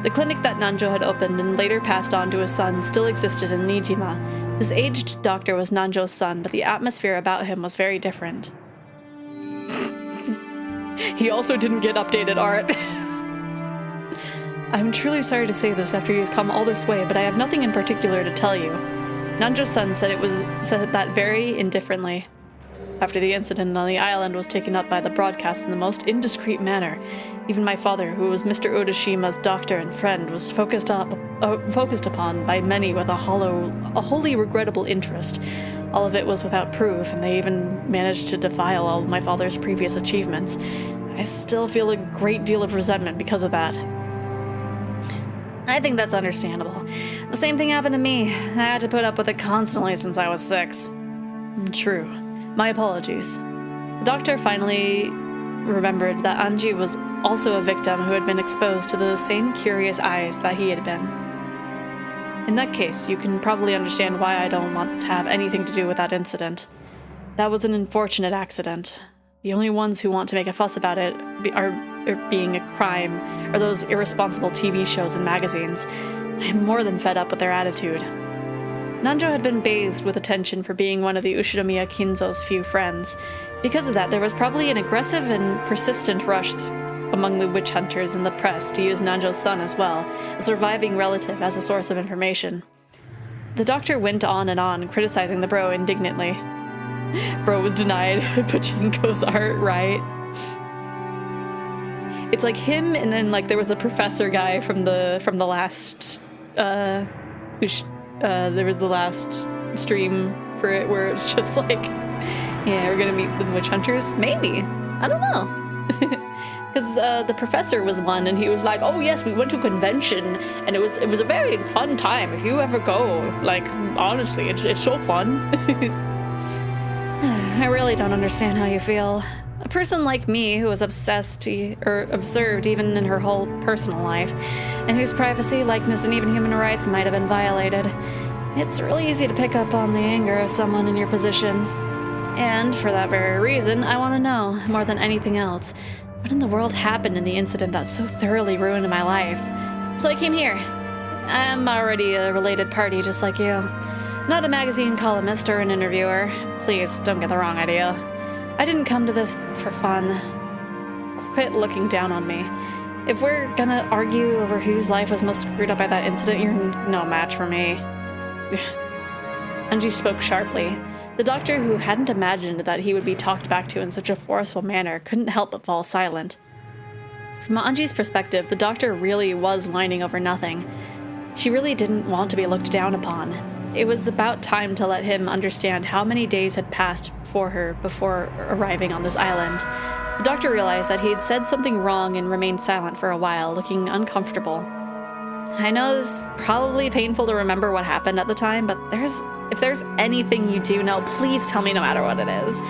The clinic that Nanjo had opened and later passed on to his son still existed in Nijima. This aged doctor was Nanjo's son, but the atmosphere about him was very different. He also didn't get updated art. I'm truly sorry to say this after you've come all this way, but I have nothing in particular to tell you. Nanjo-san said that very indifferently. After the incident on the island was taken up by the broadcast in the most indiscreet manner, even my father, who was Mr. Odashima's doctor and friend, was focused upon by many with a wholly regrettable interest. All of it was without proof, and they even managed to defile all of my father's previous achievements. I still feel a great deal of resentment because of that. I think that's understandable. The same thing happened to me. I had to put up with it constantly since I was 6. True. My apologies. The doctor finally remembered that Anji was also a victim who had been exposed to the same curious eyes that he had been. In that case, you can probably understand why I don't want to have anything to do with that incident. That was an unfortunate accident. The only ones who want to make a fuss about it being a crime are those irresponsible TV shows and magazines. I'm more than fed up with their attitude. Nanjo had been bathed with attention for being one of the Ushinomiya Kinzo's few friends. Because of that, there was probably an aggressive and persistent rush among the witch hunters and the press to use Nanjo's son as well, a surviving relative, as a source of information. The doctor went on and on, criticizing the bro indignantly. Bro was denied Pachinko's art, right? It's like him, and then like there was a professor guy from the last there was the last stream for it where it's just like, yeah, we're gonna meet the witch hunters. Maybe, I don't know, because the professor was one, and he was like, oh yes, we went to a convention, and it was a very fun time. If you ever go, like honestly, it's so fun. I really don't understand how you feel. A person like me, who was obsessed or observed even in her whole personal life, and whose privacy, likeness, and even human rights might have been violated. It's really easy to pick up on the anger of someone in your position. And for that very reason, I want to know, more than anything else, what in the world happened in the incident that so thoroughly ruined my life. So I came here. I'm already a related party just like you. Not a magazine columnist or an interviewer. Please, don't get the wrong idea. I didn't come to this for fun. Quit looking down on me. If we're gonna argue over whose life was most screwed up by that incident, you're no match for me. Anji spoke sharply. The doctor, who hadn't imagined that he would be talked back to in such a forceful manner, couldn't help but fall silent. From Anji's perspective, the doctor really was whining over nothing. She really didn't want to be looked down upon. It was about time to let him understand how many days had passed for her before arriving on this island. The doctor realized that he had said something wrong and remained silent for a while, looking uncomfortable. I know this is probably painful to remember what happened at the time, but if there's anything you do know, please tell me no matter what it is.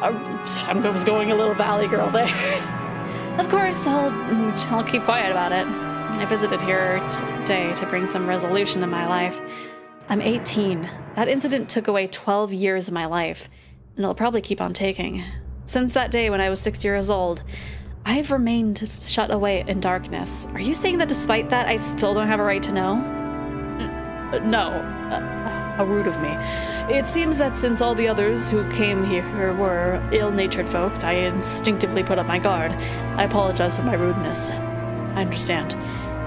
I was going a little valley girl there. Of course, I'll keep quiet about it. I visited here today to bring some resolution to my life. I'm 18. That incident took away 12 years of my life, and it'll probably keep on taking. Since that day when I was 6 years old, I've remained shut away in darkness. Are you saying that despite that, I still don't have a right to know? No. How rude of me. It seems that since all the others who came here were ill-natured folk, I instinctively put up my guard. I apologize for my rudeness. I understand.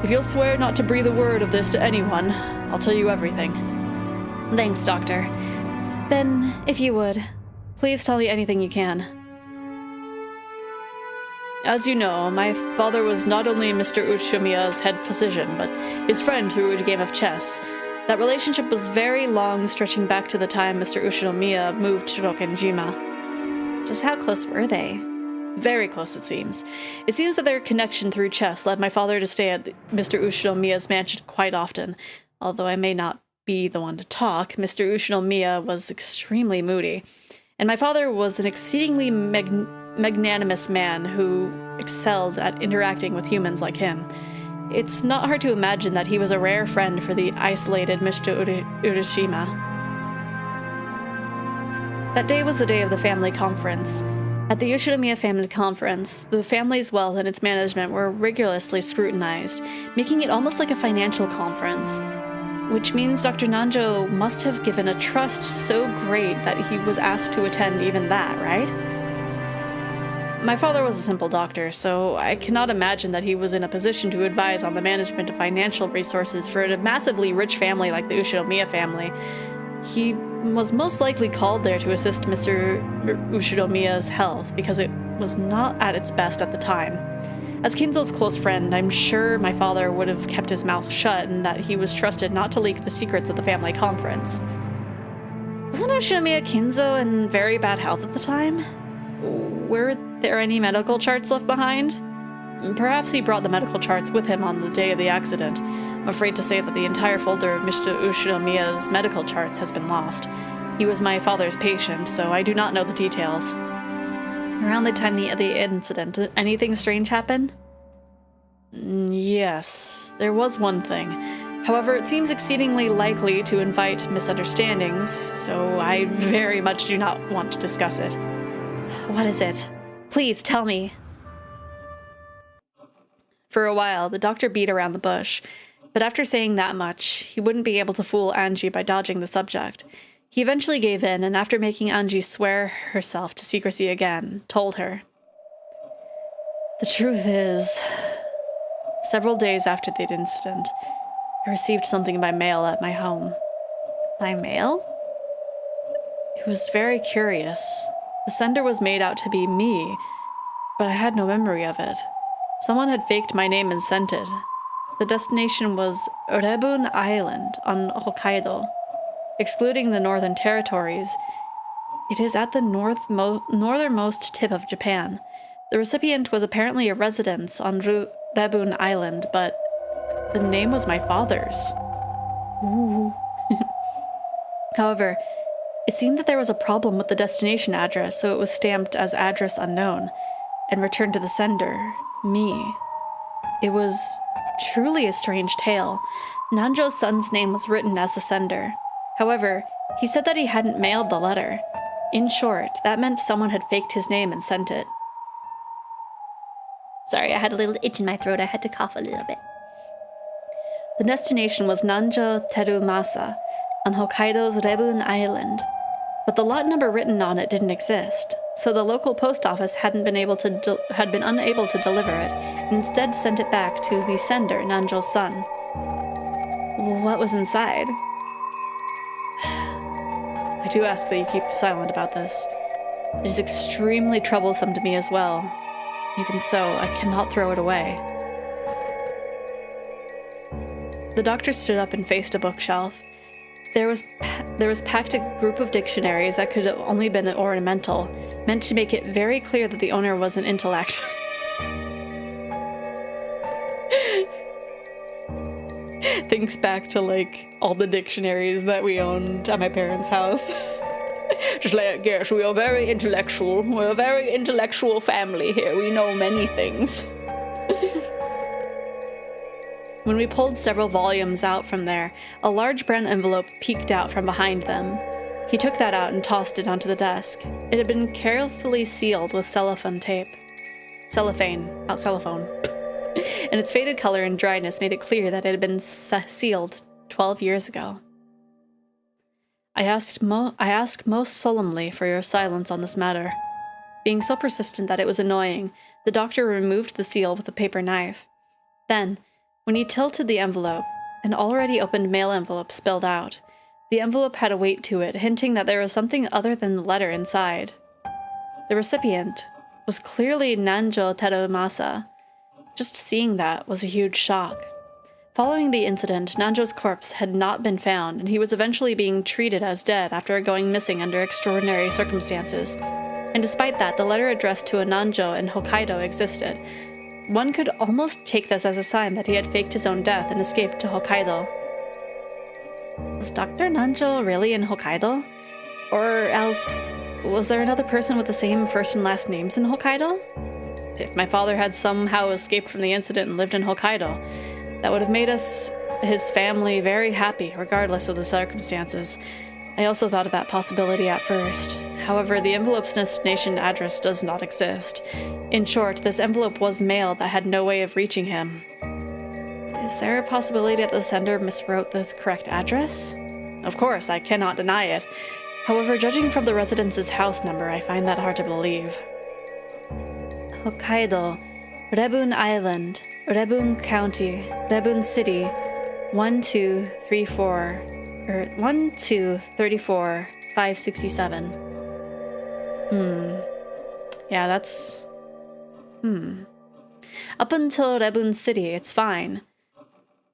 If you'll swear not to breathe a word of this to anyone, I'll tell you everything. Thanks, Doctor. Then, if you would, please tell me anything you can. As you know, my father was not only Mr. Ushinomiya's head physician, but his friend through a game of chess. That relationship was very long, stretching back to the time Mr. Ushinomiya moved to Rokkenjima. Just how close were they? Very close, it seems. It seems that their connection through chess led my father to stay at Mr. Ushinomiya's mansion quite often. Although I may not be the one to talk, Mr. Ushinomiya was extremely moody, and my father was an exceedingly magnanimous man who excelled at interacting with humans like him. It's not hard to imagine that he was a rare friend for the isolated Mr. Urashima. That day was the day of the family conference. At the Ushinomiya family conference, the family's wealth and its management were rigorously scrutinized, making it almost like a financial conference. Which means Dr. Nanjo must have given a trust so great that he was asked to attend even that, right? My father was a simple doctor, so I cannot imagine that he was in a position to advise on the management of financial resources for a massively rich family like the Ushinomiya family. He was most likely called there to assist Mr. Ushinomiya's health because it was not at its best at the time. As Kinzo's close friend, I'm sure my father would have kept his mouth shut and that he was trusted not to leak the secrets of the family conference. Wasn't Ushinomiya Kinzo in very bad health at the time? Were there any medical charts left behind? Perhaps he brought the medical charts with him on the day of the accident. I'm afraid to say that the entire folder of Mr. Ushinomiya's medical charts has been lost. He was my father's patient, so I do not know the details. Around the time of the incident, anything strange happen? Yes, there was one thing. However, it seems exceedingly likely to invite misunderstandings, so I very much do not want to discuss it. What is it? Please tell me. For a while, the doctor beat around the bush, but after saying that much, he wouldn't be able to fool Angie by dodging the subject. He eventually gave in, and after making Angie swear herself to secrecy again, told her. The truth is, several days after the incident, I received something by mail at my home. By mail? It was very curious. The sender was made out to be me, but I had no memory of it. Someone had faked my name and sent it. The destination was Rebun Island on Hokkaido. Excluding the Northern Territories, it is at the northernmost tip of Japan. The recipient was apparently a resident on Rebun Island, but the name was my father's. Ooh. However, it seemed that there was a problem with the destination address, so it was stamped as address unknown and returned to the sender, me. It was truly a strange tale. Nanjo's son's name was written as the sender. However, he said that he hadn't mailed the letter. In short, that meant someone had faked his name and sent it. Sorry, I had a little itch in my throat. I had to cough a little bit. The destination was Nanjo Terumasa on Hokkaido's Rebun Island, but the lot number written on it didn't exist, so the local post office had been unable to deliver it, and instead sent it back to the sender, Nanjo's son. What was inside? I do ask that you keep silent about this. It is extremely troublesome to me as well. Even so, I cannot throw it away. The doctor stood up and faced a bookshelf. There was packed a group of dictionaries that could have only been ornamental, meant to make it very clear that the owner was an intellect. Thinks back to, like, all the dictionaries that we owned at my parents' house. Just like, yes, we are very intellectual. We're a very intellectual family here. We know many things. When we pulled several volumes out from there, a large brown envelope peeked out from behind them. He took that out and tossed it onto the desk. It had been carefully sealed with cellophane tape. Cellophane, not cellophane. And its faded color and dryness made it clear that it had been sealed 12 years ago. I ask most solemnly for your silence on this matter. Being so persistent that it was annoying, the doctor removed the seal with a paper knife. Then, when he tilted the envelope, an already opened mail envelope spilled out. The envelope had a weight to it, hinting that there was something other than the letter inside. The recipient was clearly Nanjo Terumasa. Just seeing that was a huge shock. Following the incident, Nanjo's corpse had not been found, and he was eventually being treated as dead after going missing under extraordinary circumstances. And despite that, the letter addressed to a Nanjo in Hokkaido existed. One could almost take this as a sign that he had faked his own death and escaped to Hokkaido. Was Dr. Nanjo really in Hokkaido? Or else, was there another person with the same first and last names in Hokkaido? If my father had somehow escaped from the incident and lived in Hokkaido, that would have made us, his family, very happy, regardless of the circumstances. I also thought of that possibility at first. However, the envelope's destination address does not exist. In short, this envelope was mail that had no way of reaching him. Is there a possibility that the sender miswrote the correct address? Of course, I cannot deny it. However, judging from the residence's house number, I find that hard to believe. Hokkaido, Rebun Island, Rebun County, Rebun City, 1234, 567. Yeah, that's... Up until Rebun City, it's fine.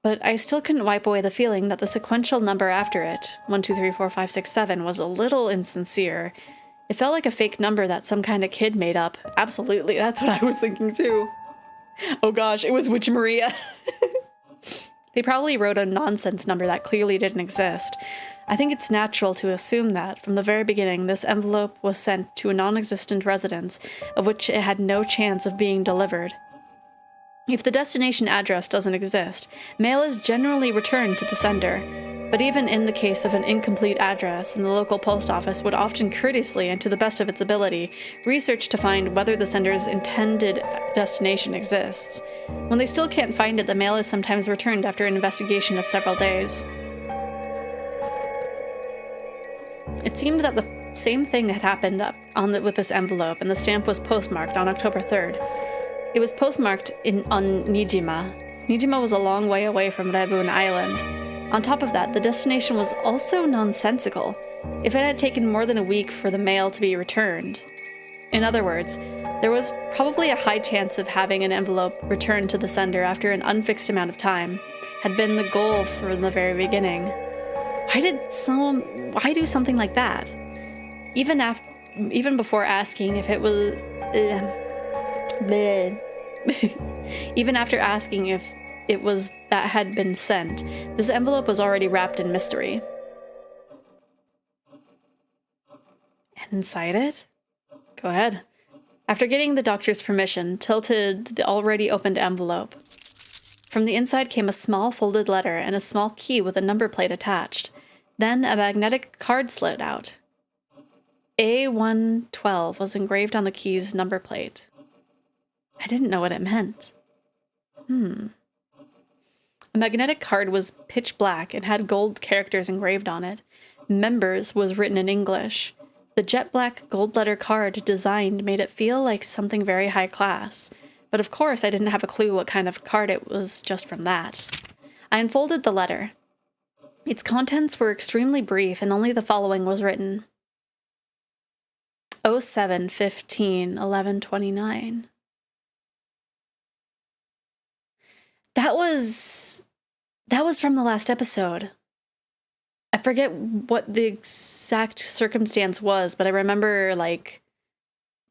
But I still couldn't wipe away the feeling that the sequential number after it, 1234, 567, was a little insincere. It felt like a fake number that some kind of kid made up. Absolutely, that's what I was thinking too. Oh gosh, it was Witch Maria. They probably wrote a nonsense number that clearly didn't exist. I think it's natural to assume that, from the very beginning, this envelope was sent to a non-existent residence, of which it had no chance of being delivered. If the destination address doesn't exist, mail is generally returned to the sender. But even in the case of an incomplete address, the local post office would often courteously and to the best of its ability research to find whether the sender's intended destination exists. When they still can't find it, the mail is sometimes returned after an investigation of several days. It seemed that the same thing had happened with this envelope, and the stamp was postmarked on October 3rd. It was postmarked on Nijima. Nijima was a long way away from Rebun Island. On top of that, the destination was also nonsensical, if it had taken more than a week for the mail to be returned. In other words, there was probably a high chance of having an envelope returned to the sender after an unfixed amount of time had been the goal from the very beginning. Why do something like that? Even before asking if it was... Even after asking if it was that had been sent, this envelope was already wrapped in mystery. And inside it? Go ahead. After getting the doctor's permission, tilted the already opened envelope. From the inside came a small folded letter and a small key with a number plate attached. Then a magnetic card slid out. A112 was engraved on the key's number plate. I didn't know what it meant. The magnetic card was pitch black and had gold characters engraved on it. Members was written in English. The jet black gold letter card designed made it feel like something very high class. But of course I didn't have a clue what kind of card it was just from that. I unfolded the letter. Its contents were extremely brief and only the following was written. 07-15-11-29. That was from the last episode. I forget what the exact circumstance was, but I remember, like,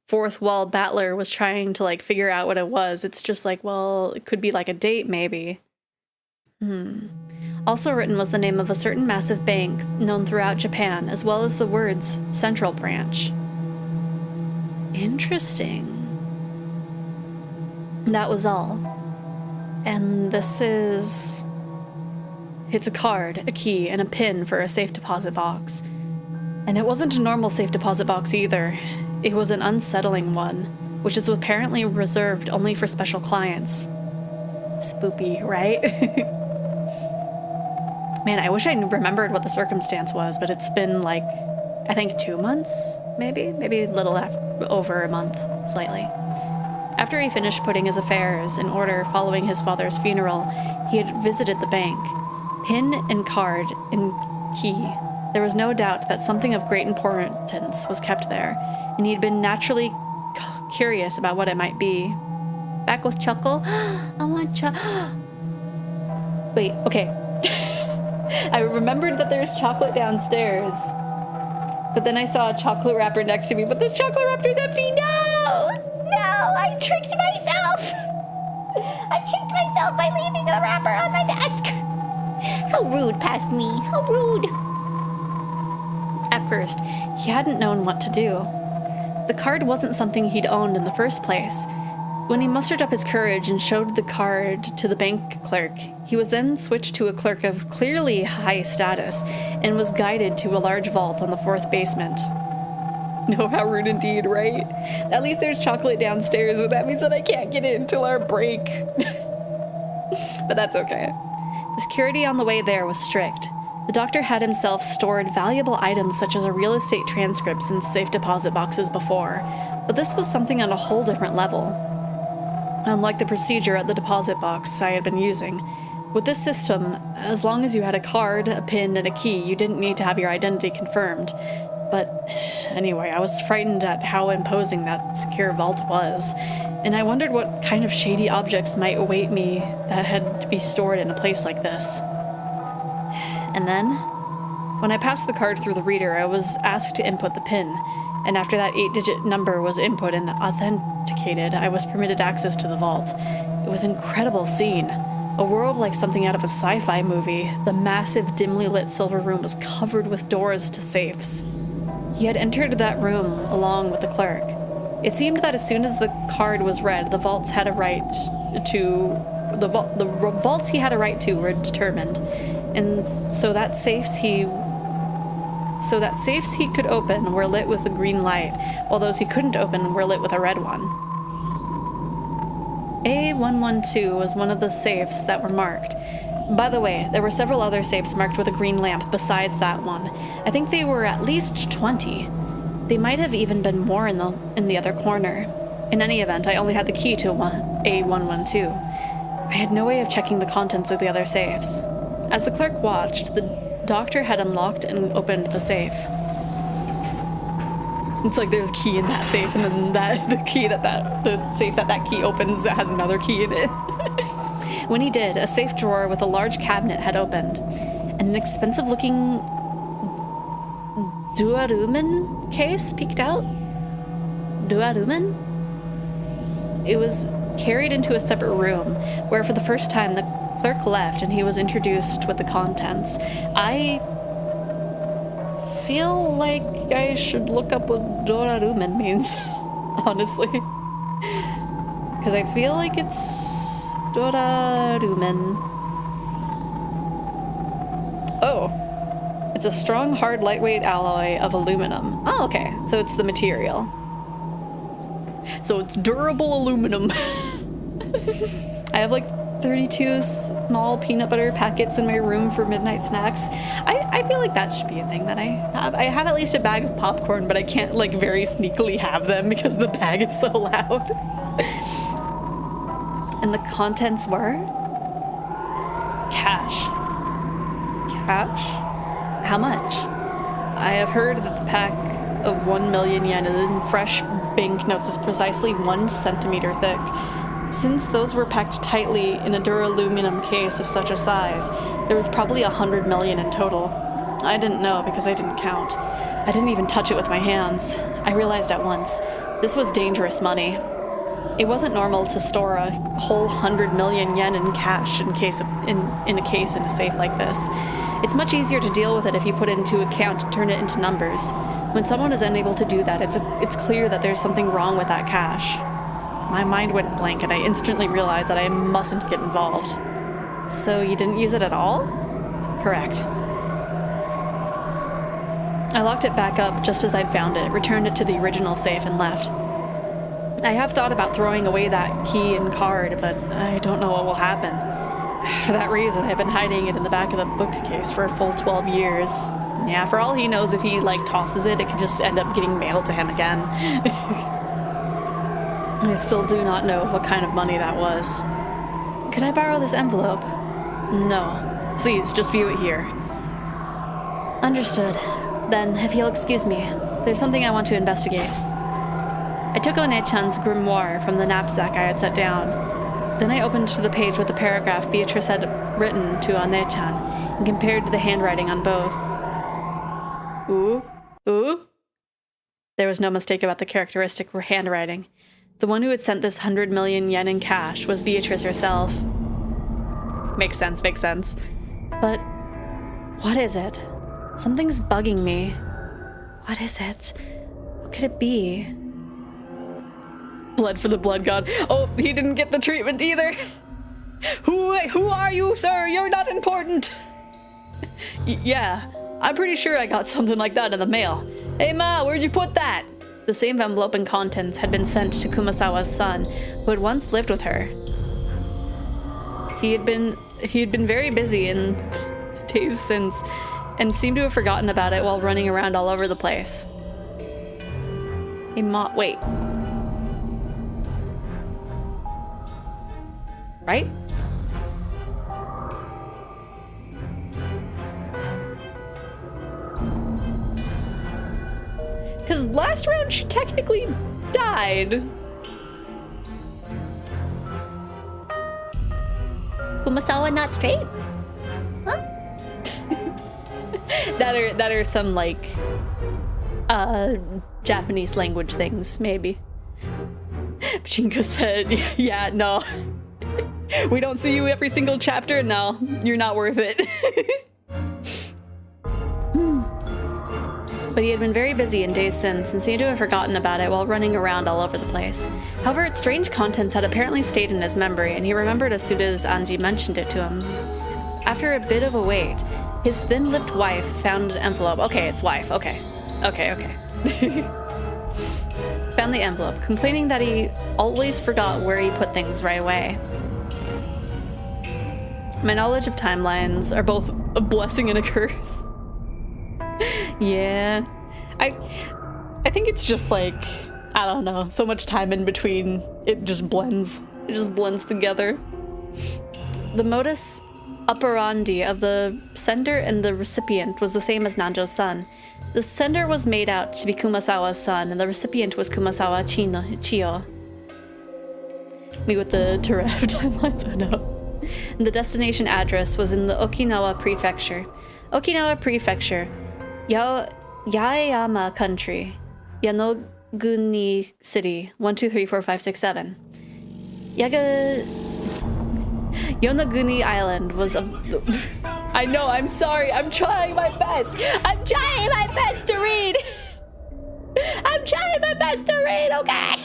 Fourth Wall Battler was trying to, like, figure out what it was. It's just like, well, it could be like a date, maybe. Also written was the name of a certain massive bank known throughout Japan, as well as the words Central Branch. Interesting. That was all. And this is... It's a card, a key, and a pin for a safe deposit box. And it wasn't a normal safe deposit box either. It was an unsettling one, which is apparently reserved only for special clients. Spoopy, right? Man, I wish I remembered what the circumstance was, but it's been like, I think 2 months, maybe? Maybe a little over a month, slightly. After he finished putting his affairs in order following his father's funeral, he had visited the bank. Pin and card and key. There was no doubt that something of great importance was kept there, and he'd been naturally curious about what it might be. Back with Chuckle? I want Wait, okay. I remembered that there's chocolate downstairs, but then I saw a chocolate wrapper next to me, but this chocolate wrapper's empty. No! I tricked myself! I tricked myself by leaving the wrapper on my desk! How rude past me, how rude! At first, he hadn't known what to do. The card wasn't something he'd owned in the first place. When he mustered up his courage and showed the card to the bank clerk, he was then switched to a clerk of clearly high status and was guided to a large vault on the 4th basement. No, how rude indeed, right? At least there's chocolate downstairs, but that means that I can't get in until our break. But that's okay. The security on the way there was strict. The doctor had himself stored valuable items such as real estate transcripts in safe deposit boxes before, but this was something on a whole different level. Unlike the procedure at the deposit box I had been using, with this system, as long as you had a card, a PIN, and a key, you didn't need to have your identity confirmed. But anyway, I was frightened at how imposing that secure vault was, and I wondered what kind of shady objects might await me that had to be stored in a place like this. And then, when I passed the card through the reader, I was asked to input the PIN, and after that 8-digit number was input and authenticated, I was permitted access to the vault. It was an incredible scene. A world like something out of a sci-fi movie. The massive, dimly lit silver room was covered with doors to safes. He had entered that room along with the clerk. It seemed that as soon as the card was read, the vaults he had a right to were determined, and so that safes he could open were lit with a green light, while those he couldn't open were lit with a red one. A112 was one of the safes that were marked. By the way, there were several other safes marked with a green lamp besides that one. I think they were at least 20. They might have even been more in the other corner. In any event, I only had the key to A112. I had no way of checking the contents of the other safes. As the clerk watched, the doctor had unlocked and opened the safe. It's like there's a key in that safe, and then the safe that key opens has another key in it. When he did, a safe drawer with a large cabinet had opened, and an expensive-looking duarumen case peeked out. Duarumen? It was carried into a separate room, where for the first time the clerk left and he was introduced with the contents. I feel like I should look up what Dorarumen means, honestly. Because I feel like it's Dorarumen. Oh. It's a strong, hard, lightweight alloy of aluminum. Oh, okay. So it's the material. So it's durable aluminum. I have like 32 small peanut butter packets in my room for midnight snacks. I feel like that should be a thing that I have. I have at least a bag of popcorn, but I can't like very sneakily have them because the bag is so loud. And the contents were cash. Cash? How much? I have heard that the pack of 1 million yen in fresh banknotes is precisely 1 centimeter thick. Since those were packed tightly in a duraluminum case of such a size, there was probably 100 million in total. I didn't know because I didn't count. I didn't even touch it with my hands. I realized at once, this was dangerous money. It wasn't normal to store a whole 100 million yen in cash in a case in a safe like this. It's much easier to deal with it if you put it into account and turn it into numbers. When someone is unable to do that, it's clear that there's something wrong with that cash. My mind went blank and I instantly realized that I mustn't get involved. So you didn't use it at all? Correct. I locked it back up just as I'd found it, returned it to the original safe, and left. I have thought about throwing away that key and card, but I don't know what will happen. For that reason, I've been hiding it in the back of the bookcase for a full 12 years. Yeah, for all he knows, if he, tosses it, it could just end up getting mailed to him again. I still do not know what kind of money that was. Could I borrow this envelope? No. Please, just view it here. Understood. Then, if you'll excuse me, there's something I want to investigate. I took One-chan's grimoire from the knapsack I had set down. Then I opened to the page with the paragraph Beatrice had written to One-chan and compared the handwriting on both. Ooh. There was no mistake about the characteristic handwriting. The one who had sent this 100 million yen in cash was Beatrice herself. Makes sense. But what is it? Something's bugging me. What is it? What could it be? Blood for the blood god. Oh, he didn't get the treatment either. Who are you, sir? You're not important. Yeah, I'm pretty sure I got something like that in the mail. Hey Ma, where'd you put that? The same envelope and contents had been sent to Kumasawa's son, who had once lived with her. He had been very busy in the days since and seemed to have forgotten about it while running around all over the place. Wait. Right? Because last round she technically died. Kumasawa not straight? Huh? that are some like Japanese language things, maybe. Pachinko said, yeah, no. We don't see you every single chapter. No, you're not worth it. But he had been very busy in days since and seemed to have forgotten about it while running around all over the place. However, its strange contents had apparently stayed in his memory, and he remembered as soon as Anji mentioned it to him. After a bit of a wait, his thin-lipped wife found an envelope. Okay, it's wife. Okay. Found the envelope, complaining that he always forgot where he put things right away. My knowledge of timelines are both a blessing and a curse. Yeah, I think it's just like, I don't know, so much time in between, it just blends together. The modus operandi of the sender and the recipient was the same as Nanjo's son. The sender was made out to be Kumasawa's son, and the recipient was Kumasawa Chiyo. Me with the Terev timelines, I know. And the destination address was in the Okinawa Prefecture. Okinawa Prefecture. Yaeyama Country, Yanoguni City, 1, 2, 3, 4, 5, 6, 7. Yonaguni Island was I know, I'm sorry, I'm trying my best. I'm trying my best to read. I'm trying my best to read, okay?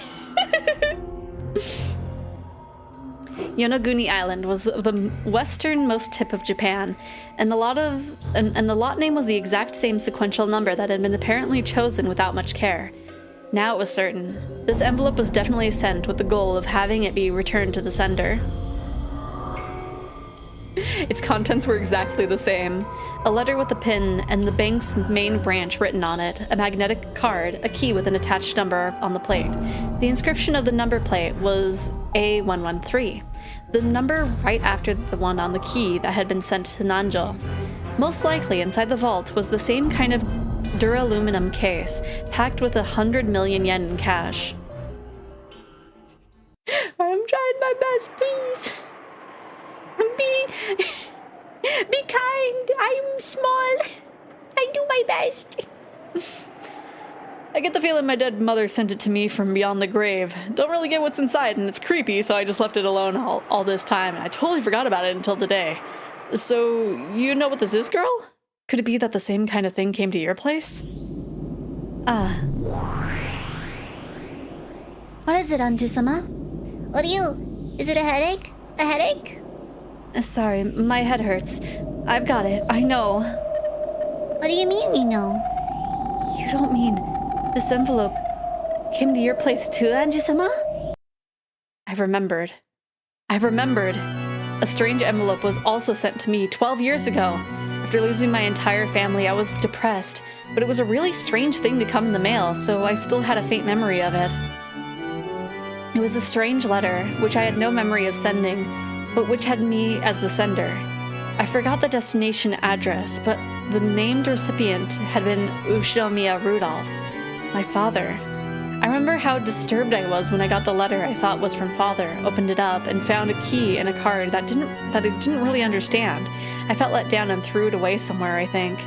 Yonaguni Island was the westernmost tip of Japan, and the lot name was the exact same sequential number that had been apparently chosen without much care. Now it was certain. This envelope was definitely sent with the goal of having it be returned to the sender. Its contents were exactly the same. A letter with a pin and the bank's main branch written on it, a magnetic card, a key with an attached number on the plate. The inscription of the number plate was A113, the number right after the one on the key that had been sent to Nanjo. Most likely inside the vault was the same kind of duraluminum case, packed with 100 million yen in cash. I'm trying my best, please. Be kind. I'm small. I do my best. I get the feeling my dead mother sent it to me from beyond the grave. Don't really get what's inside, and it's creepy, so I just left it alone all this time, and I totally forgot about it until today. So, you know what this is, girl? Could it be that the same kind of thing came to your place? What is it, Anju-sama? What are you? Is it a headache? A headache? Sorry, my head hurts. I've got it, I know. What do you mean, you know? You don't mean this envelope came to your place too, Anji-sama? I remembered. A strange envelope was also sent to me 12 years ago. After losing my entire family, I was depressed, but it was a really strange thing to come in the mail, so I still had a faint memory of it. It was a strange letter, which I had no memory of sending, but which had me as the sender. I forgot the destination address, but the named recipient had been Ushinomiya Rudolph, my father. I remember how disturbed I was when I got the letter I thought was from father, opened it up, and found a key and a card that I didn't really understand. I felt let down and threw it away somewhere, I think.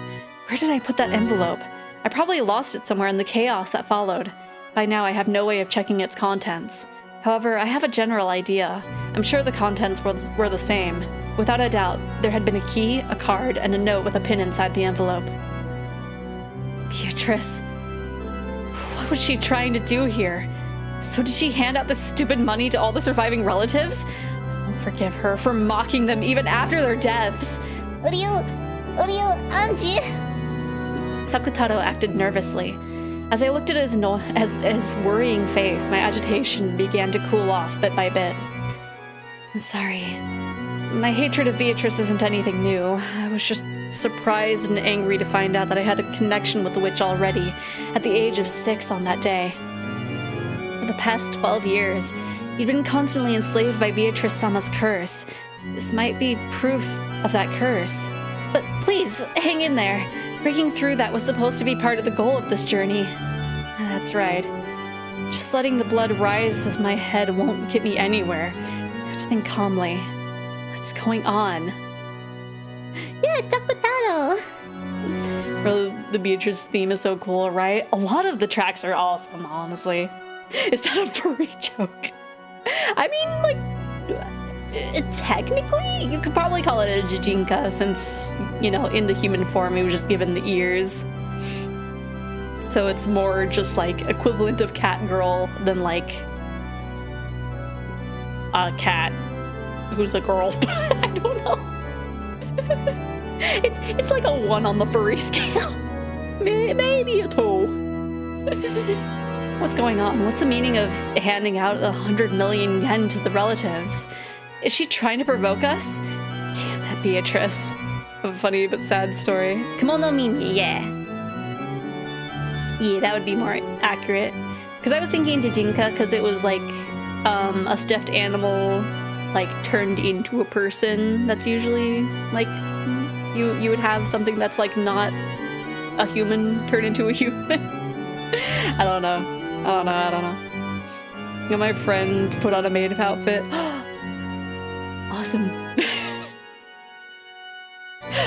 Where did I put that envelope? I probably lost it somewhere in the chaos that followed. By now I have no way of checking its contents. However, I have a general idea. I'm sure the contents were the same. Without a doubt, there had been a key, a card, and a note with a pin inside the envelope. Beatrice. What was she trying to do here? So did she hand out this stupid money to all the surviving relatives? I'll forgive her for mocking them even after their deaths. What are you, Anji? Sakutaro acted nervously. As I looked at his worrying face, my agitation began to cool off bit by bit. I'm sorry. My hatred of Beatrice isn't anything new. I was just surprised and angry to find out that I had a connection with the witch already, at the age of 6 on that day. For the past 12 years, he'd been constantly enslaved by Beatrice Sama's curse. This might be proof of that curse. But please, hang in there. Breaking through that was supposed to be part of the goal of this journey. That's right. Just letting the blood rise of my head won't get me anywhere. I have to think calmly. What's going on? Yeah, Takutaro. Bro, the Beatrice theme is so cool, right? A lot of the tracks are awesome, honestly. Is that a furry joke? I mean, like, technically, you could probably call it a Jijinka since, you know, in the human form, he was just given the ears. So it's more just like equivalent of cat girl than like a cat who's a girl. I don't know. It's like a 1 on the furry scale. Maybe a 2. What's going on? What's the meaning of handing out 100 million yen to the relatives? Is she trying to provoke us? Damn that Beatrice. A funny but sad story. Kimono Mimi, yeah. Yeah, that would be more accurate. Because I was thinking Jijinka because it was like a stuffed animal like turned into a person. That's usually like you would have something that's like not a human turn into a human. I don't know. You know, my friend put on a maid outfit. Awesome.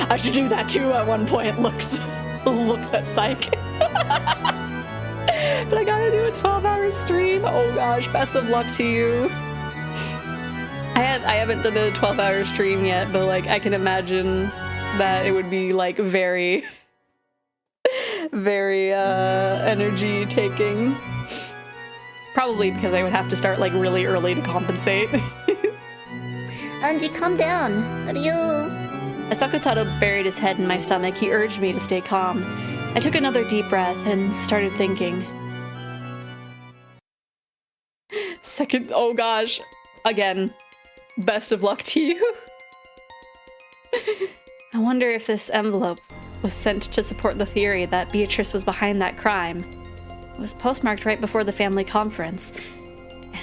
I should do that too at one point. Looks at Psych. But I gotta do a 12-hour stream. Oh gosh, best of luck to you. I haven't done a 12-hour stream yet, but like I can imagine that it would be like very energy taking. Probably because I would have to start like really early to compensate. Anji, calm down. What are you? As Sakutaro buried his head in my stomach, he urged me to stay calm. I took another deep breath and started thinking. Oh gosh. Again, best of luck to you. I wonder if this envelope was sent to support the theory that Beatrice was behind that crime. It was postmarked right before the family conference,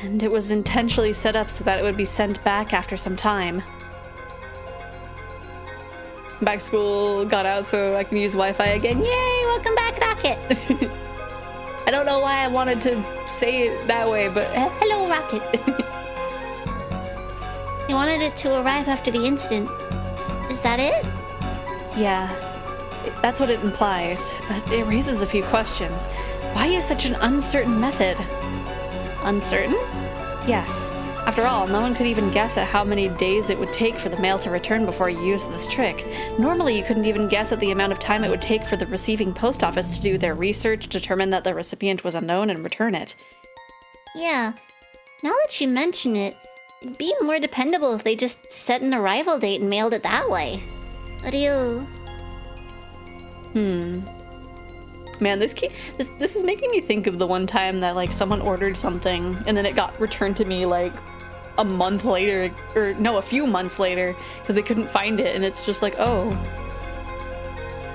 and it was intentionally set up so that it would be sent back after some time. Back school got out so I can use Wi-Fi again. Yay, welcome back, Rocket. I don't know why I wanted to say it that way, but hello, Rocket. You wanted it to arrive after the incident. Is that it? Yeah, that's what it implies, but it raises a few questions. Why use such an uncertain method? Uncertain? Yes. After all, no one could even guess at how many days it would take for the mail to return before you used this trick. Normally, you couldn't even guess at the amount of time it would take for the receiving post office to do their research, determine that the recipient was unknown, and return it. Yeah. Now that you mention it, it'd be more dependable if they just set an arrival date and mailed it that way. What do you... Man, this is making me think of the one time that like someone ordered something and then it got returned to me like a month later, or no, a few months later, because they couldn't find it, and it's just like, oh,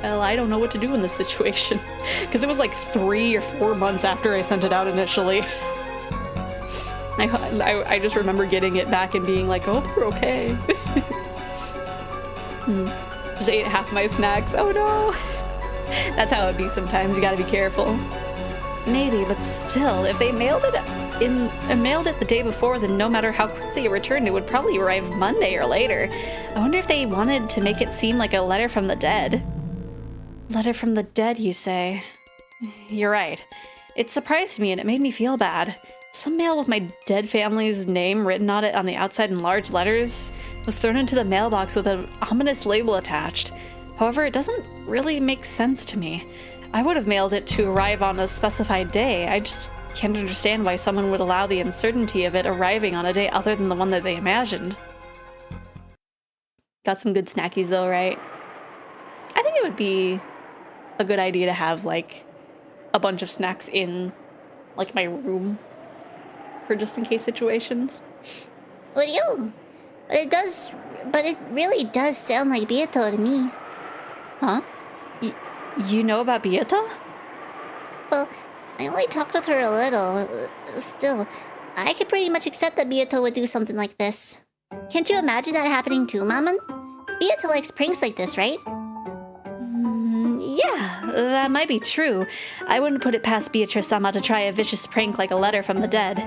well, I don't know what to do in this situation, because it was like 3 or 4 months after I sent it out initially. I just remember getting it back and being like, oh, we're okay. Just ate half my snacks. Oh no. That's how it be sometimes. You gotta be careful. Maybe, but still, if they mailed it the day before, then no matter how quickly it returned, it would probably arrive Monday or later. I wonder if they wanted to make it seem like a letter from the dead. Letter from the dead, you say? You're right. It surprised me and it made me feel bad. Some mail with my dead family's name written on it on the outside in large letters was thrown into the mailbox with an ominous label attached. However, it doesn't really make sense to me. I would have mailed it to arrive on a specified day. I just can't understand why someone would allow the uncertainty of it arriving on a day other than the one that they imagined. Got some good snackies though, right? I think it would be a good idea to have like a bunch of snacks in like my room for just in case situations. What do you? But it really does sound like Beato to me. Huh? You know about Beata? Well, I only talked with her a little. Still, I could pretty much accept that Beato would do something like this. Can't you imagine that happening too, Maman? Beato likes pranks like this, right? Yeah, that might be true. I wouldn't put it past Beatrice-sama to try a vicious prank like a letter from the dead.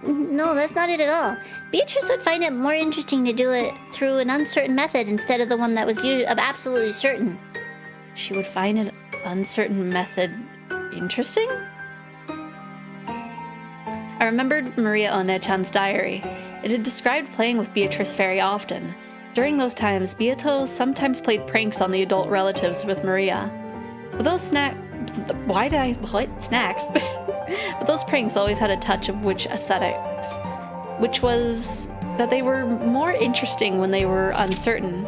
No, that's not it at all. Beatrice would find it more interesting to do it through an uncertain method instead of the one that was absolutely certain. She would find an uncertain method interesting? I remembered Maria One-chan's diary. It had described playing with Beatrice very often. During those times, Beato sometimes played pranks on the adult relatives with Maria. But those snacks? But those pranks always had a touch of witch aesthetics, which was that they were more interesting when they were uncertain.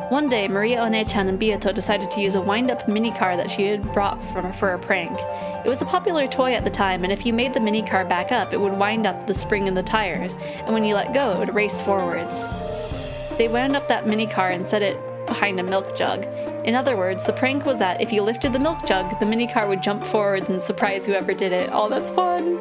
One day, Maria One-chan and Beato decided to use a wind-up minicar that she had brought for a prank. It was a popular toy at the time, and if you made the minicar back up, it would wind up the spring in the tires, and when you let go, it would race forwards. They wound up that minicar and set it behind a milk jug. In other words, the prank was that if you lifted the milk jug, the minicar would jump forwards and surprise whoever did it. Oh, that's fun!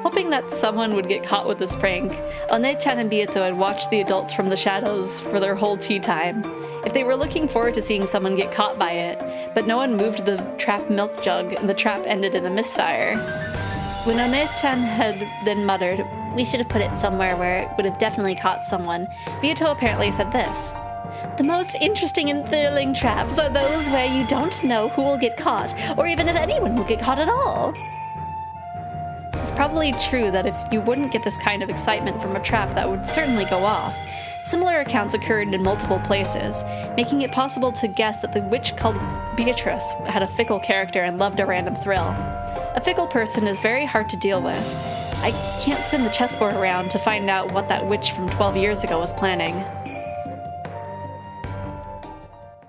Hoping that someone would get caught with this prank, One-chan and Beato had watched the adults from the shadows for their whole tea time. If they were looking forward to seeing someone get caught by it, but no one moved the trapped milk jug and the trap ended in a misfire. When One-chan had then muttered, "We should have put it somewhere where it would have definitely caught someone," Beato apparently said this: "The most interesting and thrilling traps are those where you don't know who will get caught, or even if anyone will get caught at all." It's probably true that if you wouldn't get this kind of excitement from a trap, that would certainly go off. Similar accounts occurred in multiple places, making it possible to guess that the witch called Beatrice had a fickle character and loved a random thrill. A fickle person is very hard to deal with. I can't spin the chessboard around to find out what that witch from 12 years ago was planning.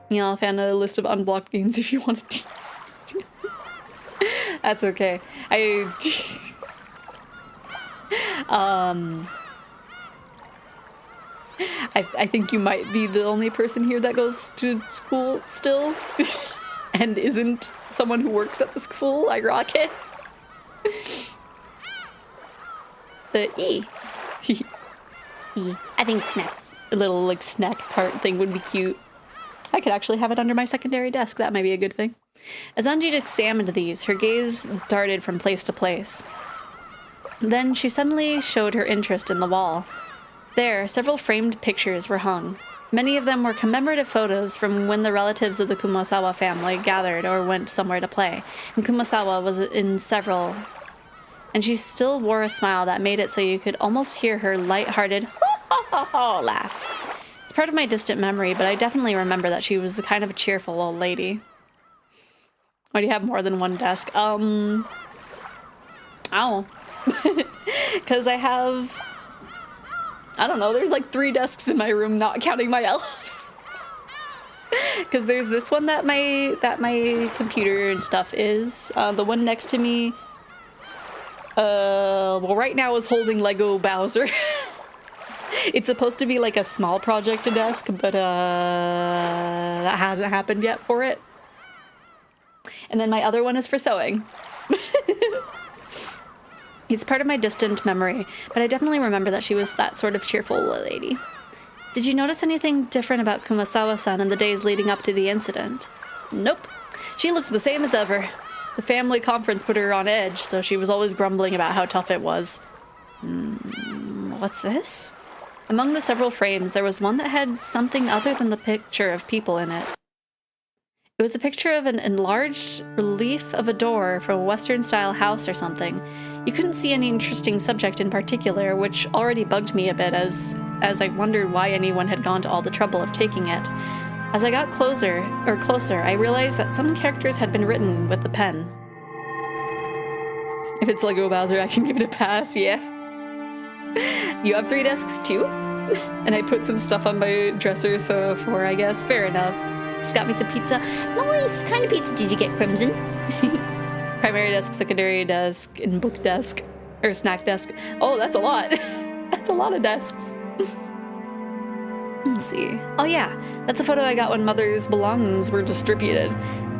Yeah, I'll find a list of unblocked games if you want to. That's okay. I think you might be the only person here that goes to school still and isn't someone who works at the school. I rock it. The E. E. I think snacks. A little like snack cart thing would be cute. I could actually have it under my secondary desk. That might be a good thing. As Anjit examined these, her gaze darted from place to place. Then she suddenly showed her interest in the wall. There, several framed pictures were hung. Many of them were commemorative photos from when the relatives of the Kumasawa family gathered or went somewhere to play, and Kumasawa was in several. And she still wore a smile that made it so you could almost hear her light-hearted ho-ho-ho laugh. It's part of my distant memory, but I definitely remember that she was the kind of a cheerful old lady. Why do you have more than one desk? Ow. Because I have... I don't know, there's like 3 desks in my room, not counting my elves. Because there's this one that my computer and stuff is. The one next to me, well, right now is holding Lego Bowser. It's supposed to be like a small project desk, but that hasn't happened yet for it. And then my other one is for sewing. It's part of my distant memory, but I definitely remember that she was that sort of cheerful lady. Did you notice anything different about Kumasawa-san in the days leading up to the incident? Nope. She looked the same as ever. The family conference put her on edge, so she was always grumbling about how tough it was. What's this? Among the several frames, there was one that had something other than the picture of people in it. It was a picture of an enlarged relief of a door from a Western-style house or something. You couldn't see any interesting subject in particular, which already bugged me a bit as I wondered why anyone had gone to all the trouble of taking it. As I got closer, I realized that some characters had been written with the pen. If it's Lego Bowser, I can give it a pass, yeah. You have 3 desks too? And I put some stuff on my dresser, so 4, I guess. Fair enough. Just got me some pizza. Nice. What kind of pizza did you get, Crimson? Primary desk, secondary desk, and book desk. Or snack desk. Oh, that's a lot. That's a lot of desks. Let's see. Oh yeah, that's a photo I got when Mother's belongings were distributed.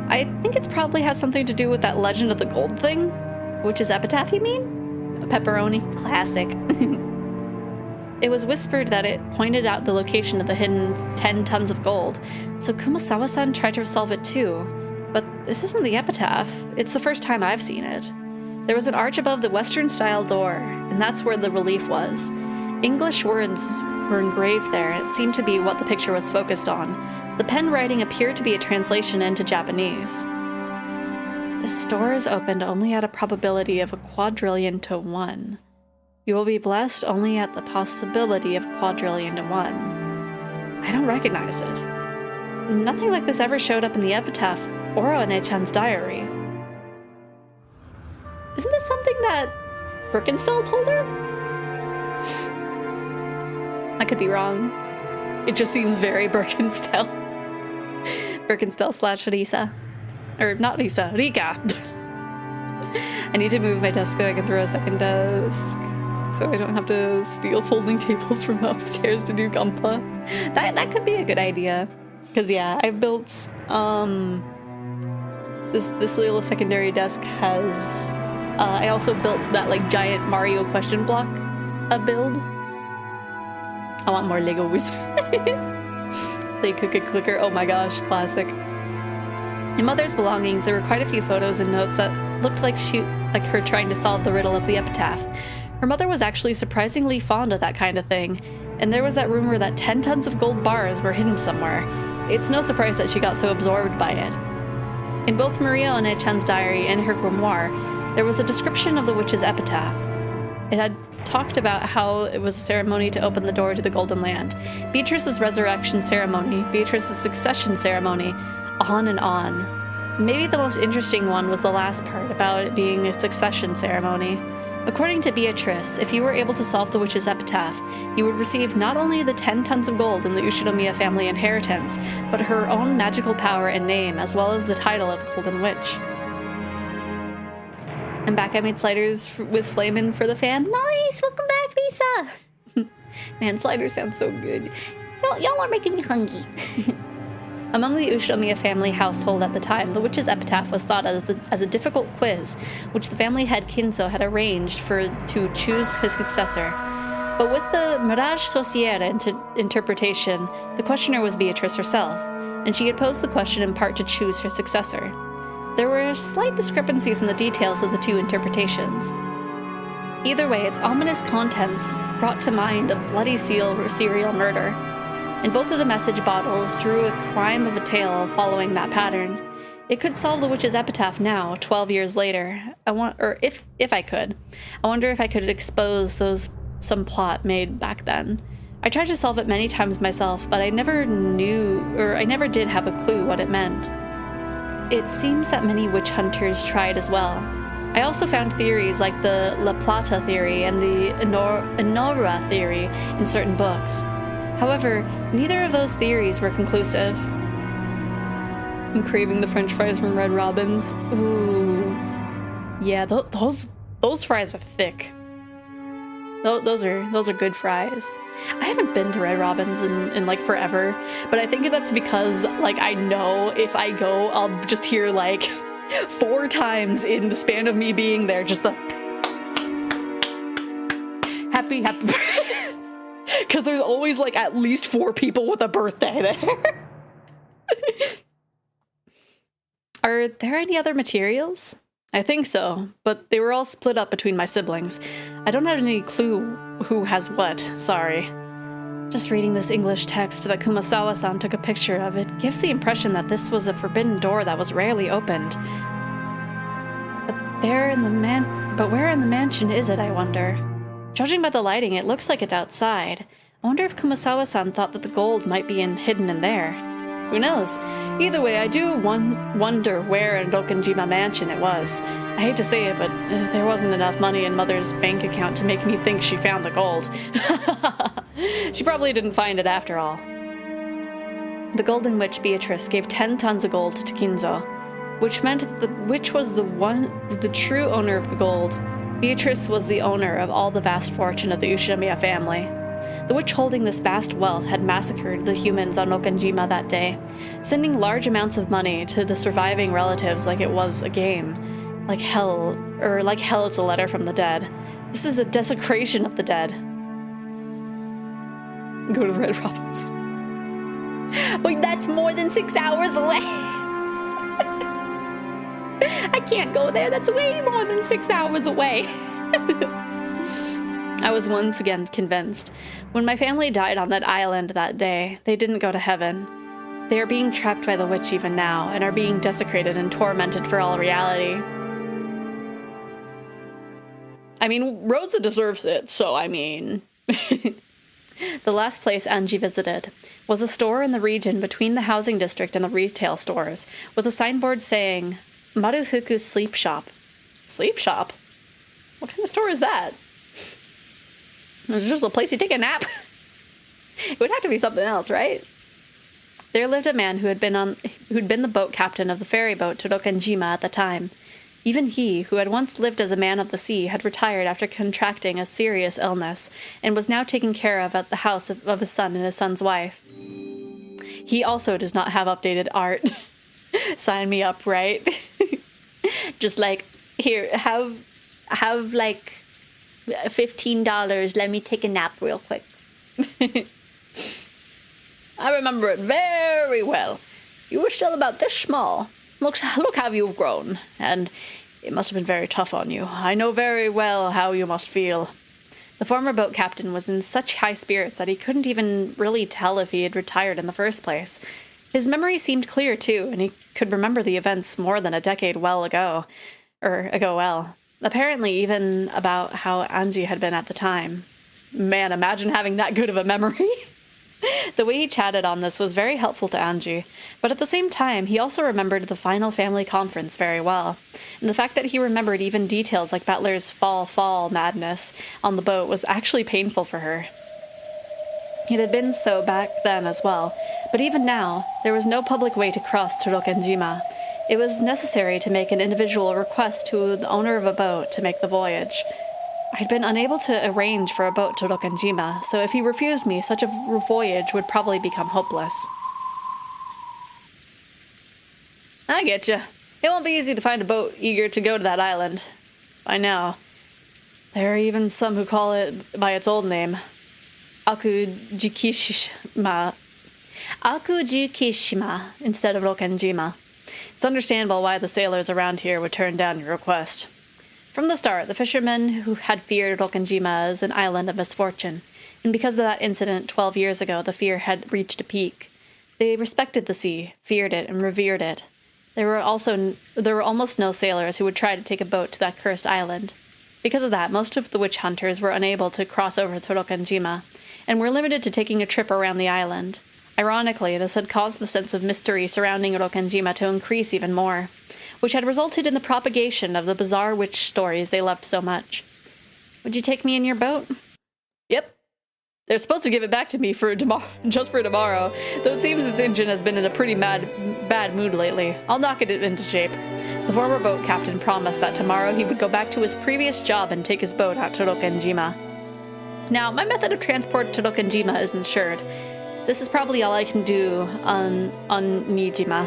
I think it probably has something to do with that legend of the gold thing. Which is epitaph, you mean? A pepperoni? Classic. It was whispered that it pointed out the location of the hidden 10 tons of gold, so Kumasawa-san tried to solve it too. But this isn't the epitaph. It's the first time I've seen it. There was an arch above the Western-style door, and that's where the relief was. English words were engraved there, and it seemed to be what the picture was focused on. The pen writing appeared to be a translation into Japanese. This door is opened only at a probability of 1,000,000,000 to 1. You will be blessed only at the possibility of 1,000,000,000 to 1. I don't recognize it. Nothing like this ever showed up in the epitaph or on One-chan's diary. Isn't this something that Birkenstall told her? I could be wrong. It just seems very Birkenstall. Birkenstall/Risa. Or not Risa, Rika. I need to move my desk so I can throw a second desk. So I don't have to steal folding tables from upstairs to do Gunpla. That could be a good idea. Because yeah, I built this little secondary desk has I also built that like giant Mario question block build. I want more Legos. Play Cookie Clicker. Oh my gosh, classic. In Mother's belongings, there were quite a few photos and notes that looked like her trying to solve the riddle of the epitaph. Her mother was actually surprisingly fond of that kind of thing, and there was that rumor that 10 tons of gold bars were hidden somewhere. It's no surprise that she got so absorbed by it. In both Maria One-chan's diary and her grimoire, there was a description of the witch's epitaph. It had talked about how it was a ceremony to open the door to the Golden Land, Beatrice's resurrection ceremony, Beatrice's succession ceremony, on and on. Maybe the most interesting one was the last part about it being a succession ceremony. According to Beatrice, if you were able to solve the witch's epitaph, you would receive not only the 10 tons of gold in the Ushinomiya family inheritance, but her own magical power and name, as well as the title of Golden Witch. I'm back. I made sliders with flamin' for the fam. Nice! Welcome back, Lisa! Man, sliders sound so good. Y'all are making me hungry. Among the Ushinomiya family household at the time, the witch's epitaph was thought of as a difficult quiz, which the family head Kinzo had arranged to choose his successor. But with the Mirage Sorcière interpretation, the questioner was Beatrice herself, and she had posed the question in part to choose her successor. There were slight discrepancies in the details of the two interpretations. Either way, its ominous contents brought to mind a bloody serial murder, and both of the message bottles drew a crime of a tale following that pattern. It could solve the witch's epitaph now, 12 years later. If I could. I wonder if I could expose some plot made back then. I tried to solve it many times myself, but I never did have a clue what it meant. It seems that many witch hunters tried as well. I also found theories like the La Plata theory and the Enora theory in certain books. However, neither of those theories were conclusive. I'm craving the French fries from Red Robin's. Ooh. Yeah, those fries are thick. Those are good fries. I haven't been to Red Robin's in like forever, but I think that's because like I know if I go, I'll just hear like 4 times in the span of me being there, just the happy because there's always like at least 4 people with a birthday there. Are there any other materials? I think so, but they were all split up between my siblings. I don't have any clue who has what, sorry. Just reading this English text that Kumasawa-san took a picture of, it gives the impression that this was a forbidden door that was rarely opened. But where in the mansion is it, I wonder? Judging by the lighting, it looks like it's outside. I wonder if Kumasawa-san thought that the gold might be hidden in there. Who knows? Either way, I do wonder where in Rokenjima Mansion it was. I hate to say it, but there wasn't enough money in Mother's bank account to make me think she found the gold. She probably didn't find it after all. The Golden Witch Beatrice gave 10 tons of gold to Kinzo, which meant that the witch was the true owner of the gold. Beatrice was the owner of all the vast fortune of the Ushinomiya family. The witch holding this vast wealth had massacred the humans on Okanjima that day, sending large amounts of money to the surviving relatives like it was a game. Like hell it's a letter from the dead. This is a desecration of the dead. Go to Red Robinson. But that's more than 6 hours away. I can't go there. That's way more than 6 hours away. I was once again convinced. When my family died on that island that day, they didn't go to heaven. They are being trapped by the witch even now, and are being desecrated and tormented for all reality. I mean, Rosa deserves it, so I mean... The last place Angie visited was a store in the region between the housing district and the retail stores, with a signboard saying, Marufuku Sleep Shop. Sleep Shop? What kind of store is that? It's just a place you take a nap. It would have to be something else, right? There lived a man who'd been the boat captain of the ferry boat to Rokenjima at the time. Even he, who had once lived as a man of the sea, had retired after contracting a serious illness, and was now taken care of at the house of his son and his son's wife. He also does not have updated art. Sign me up, right? Just like, here, have like $15. Let me take a nap real quick. I remember it very well. You were still about this small. Look how you've grown, and it must have been very tough on you. I know very well how you must feel. The former boat captain was in such high spirits that he couldn't even really tell if he had retired in the first place. His memory seemed clear, too, and he could remember the events more than a decade ago. Apparently even about how Angie had been at the time. Man, imagine having that good of a memory. The way he chatted on this was very helpful to Angie, but at the same time, he also remembered the final family conference very well. And the fact that he remembered even details like Battler's fall madness on the boat was actually painful for her. It had been so back then as well, but even now, there was no public way to cross to Rokenjima. It was necessary to make an individual request to the owner of a boat to make the voyage. I'd been unable to arrange for a boat to Rokenjima, so if he refused me, such a voyage would probably become hopeless. I get you. It won't be easy to find a boat eager to go to that island. By now. There are even some who call it by its old name. Akujikishima instead of Rokenjima. It's understandable why the sailors around here would turn down your request. From the start, the fishermen who had feared Rokenjima as an island of misfortune, and because of that incident 12 years ago, the fear had reached a peak. They respected the sea, feared it, and revered it. There were almost no sailors who would try to take a boat to that cursed island. Because of that, most of the witch hunters were unable to cross over to Rokenjima, and were limited to taking a trip around the island. Ironically, this had caused the sense of mystery surrounding Rokenjima to increase even more, which had resulted in the propagation of the bizarre witch stories they loved so much. Would you take me in your boat? Yep. They're supposed to give it back to me for just for tomorrow, though it seems its engine has been in a pretty bad mood lately. I'll knock it into shape. The former boat captain promised that tomorrow he would go back to his previous job and take his boat out to Rokenjima. Now, my method of transport to Rokenjima is insured. This is probably all I can do on Nijima.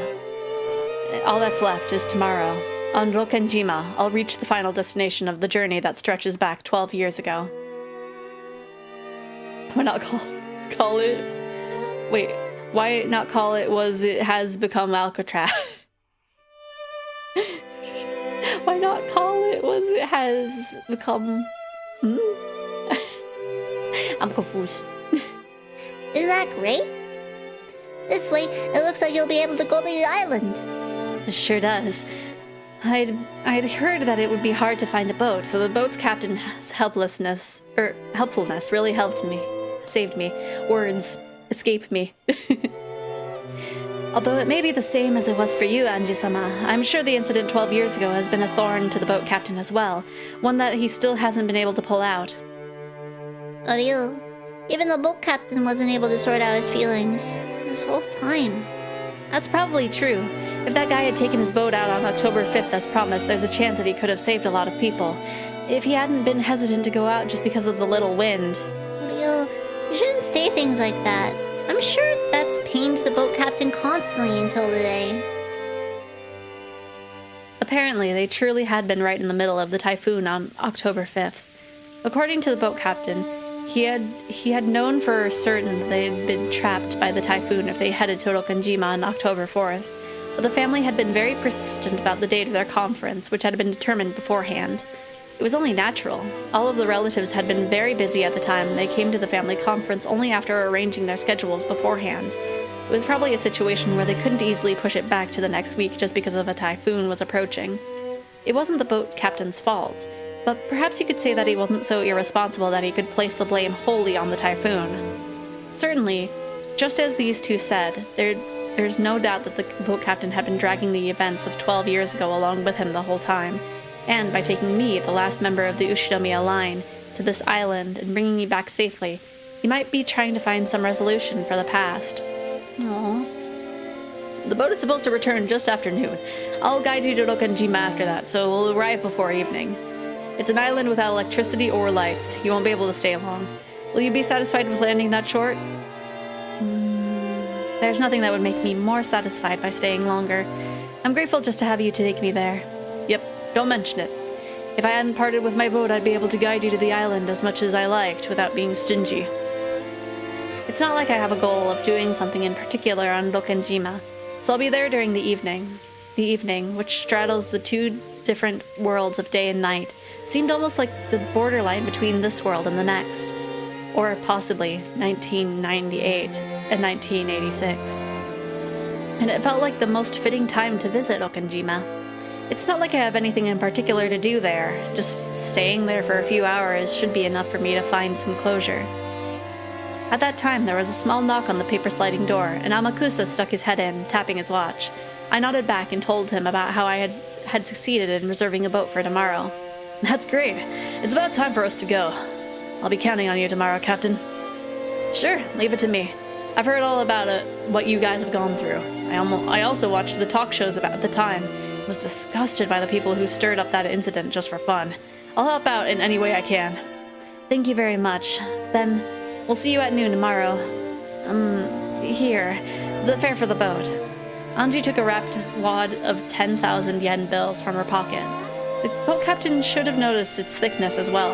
All that's left is tomorrow. On Rokenjima, I'll reach the final destination of the journey that stretches back 12 years ago. Why not call it... Wait, why not call it it has become Alcatraz? Why not call it it has become... I'm confused. Isn't that great? This way, it looks like you'll be able to go to the island. It sure does. I'd heard that it would be hard to find a boat, so the boat's captain's helpfulness really helped me. Saved me. Words escape me. Although it may be the same as it was for you, Anji-sama, I'm sure the incident 12 years ago has been a thorn to the boat captain as well, one that he still hasn't been able to pull out. Ariel, even the boat captain wasn't able to sort out his feelings this whole time. That's probably true. If that guy had taken his boat out on October 5th as promised, there's a chance that he could have saved a lot of people. If he hadn't been hesitant to go out just because of the little wind. Ariel, you shouldn't say things like that. I'm sure that's pained the boat captain constantly until today. Apparently, they truly had been right in the middle of the typhoon on October 5th. According to the boat captain, he had known for certain that they had been trapped by the typhoon if they headed to Rokkanjima on October 4th, but the family had been very persistent about the date of their conference, which had been determined beforehand. It was only natural. All of the relatives had been very busy at the time, and they came to the family conference only after arranging their schedules beforehand. It was probably a situation where they couldn't easily push it back to the next week just because of a typhoon was approaching. It wasn't the boat captain's fault, but perhaps you could say that he wasn't so irresponsible that he could place the blame wholly on the typhoon. Certainly, just as these two said, there's no doubt that the boat captain had been dragging the events of 12 years ago along with him the whole time, and by taking me, the last member of the Ushinomiya line, to this island and bringing me back safely, he might be trying to find some resolution for the past. Aww. The boat is supposed to return just after noon. I'll guide you to Rokkanjima after that, so we'll arrive before evening. It's an island without electricity or lights. You won't be able to stay long. Will you be satisfied with landing that short? There's nothing that would make me more satisfied by staying longer. I'm grateful just to have you to take me there. Yep, don't mention it. If I hadn't parted with my boat, I'd be able to guide you to the island as much as I liked without being stingy. It's not like I have a goal of doing something in particular on Rokkanjima, so I'll be there during the evening. The evening, which straddles the two different worlds of day and night, seemed almost like the borderline between this world and the next. Or possibly 1998 and 1986. And it felt like the most fitting time to visit Rokkanjima. It's not like I have anything in particular to do there. Just staying there for a few hours should be enough for me to find some closure. At that time, there was a small knock on the paper sliding door, and Amakusa stuck his head in, tapping his watch. I nodded back and told him about how I had succeeded in reserving a boat for tomorrow. That's great. It's about time for us to go. I'll be counting on you tomorrow, Captain. Sure, leave it to me. I've heard all about what you guys have gone through. I also watched the talk shows about the time. I was disgusted by the people who stirred up that incident just for fun. I'll help out in any way I can. Thank you very much. Then, we'll see you at noon tomorrow. Here, the fare for the boat. Anji took a wrapped wad of 10,000 yen bills from her pocket. The boat captain should have noticed its thickness as well,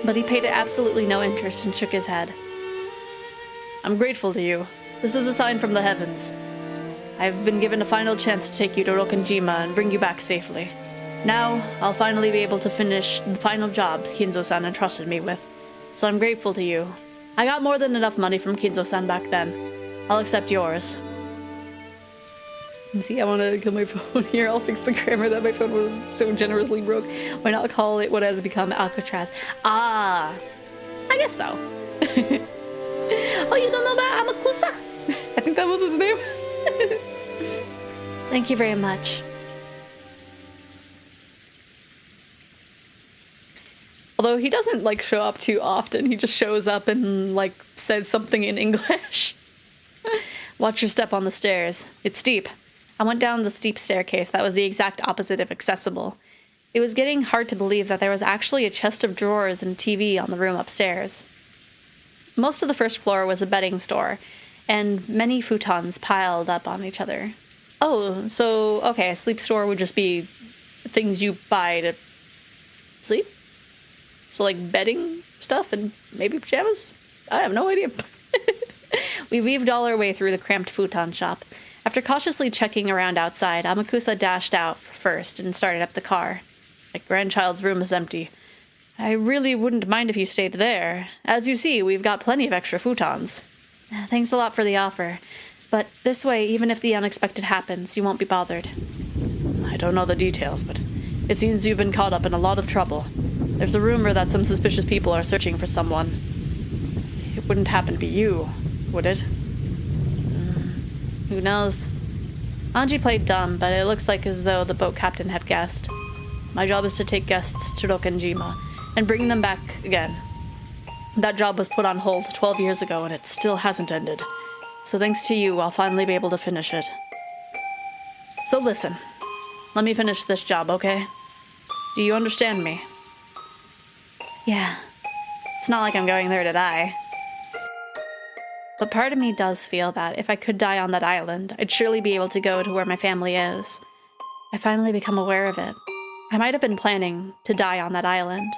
but he paid it absolutely no interest and shook his head. I'm grateful to you. This is a sign from the heavens. I've been given a final chance to take you to Rokkanjima and bring you back safely. Now, I'll finally be able to finish the final job Kinzo-san entrusted me with. So I'm grateful to you. I got more than enough money from Kinzo-san back then. I'll accept yours. See, I want to kill my phone here. I'll fix the grammar that my phone was so generously broke. Why not call it what has become Alcatraz? Ah, I guess so. Oh, you don't know about Amakusa? I think that was his name. Thank you very much. Although he doesn't, like, show up too often. He just shows up and, like, says something in English. Watch your step on the stairs. It's steep. I went down the steep staircase that was the exact opposite of accessible. It was getting hard to believe that there was actually a chest of drawers and TV on the room upstairs. Most of the first floor was a bedding store, and many futons piled up on each other. Oh, so, okay, a sleep store would just be things you buy to sleep? So, like, bedding stuff and maybe pajamas? I have no idea. We weaved all our way through the cramped futon shop. After cautiously checking around outside, Amakusa dashed out first and started up the car. My grandchild's room is empty. I really wouldn't mind if you stayed there. As you see, we've got plenty of extra futons. Thanks a lot for the offer. But this way, even if the unexpected happens, you won't be bothered. I don't know the details, but it seems you've been caught up in a lot of trouble. There's a rumor that some suspicious people are searching for someone. It wouldn't happen to be you, would it? Who knows? Anji played dumb, but it looks like as though the boat captain had guessed. My job is to take guests to Rokkanjima and bring them back again. That job was put on hold 12 years ago and it still hasn't ended. So thanks to you, I'll finally be able to finish it. So listen, let me finish this job, okay? Do you understand me? Yeah. It's not like I'm going there to die. but part of me does feel that if I could die on that island, I'd surely be able to go to where my family is. I finally become aware of it. I might have been planning to die on that island.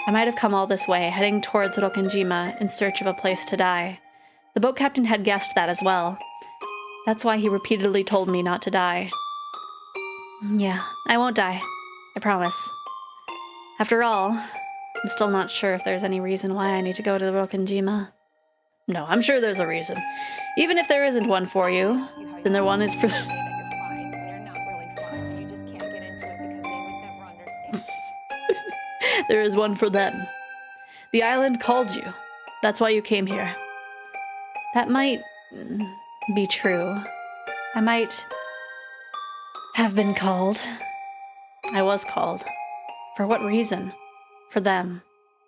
I might have come all this way, heading towards Rokkenjima in search of a place to die. The boat captain had guessed that as well. That's why he repeatedly told me not to die. Yeah, I won't die. I promise. After all, I'm still not sure if there's any reason why I need to go to the Rokkenjima. No, I'm sure there's a reason. Even if there isn't one for you, then there one is for... There is one for them. The island called you. That's why you came here. That might be true. I might have been called. I was called. For what reason? For them.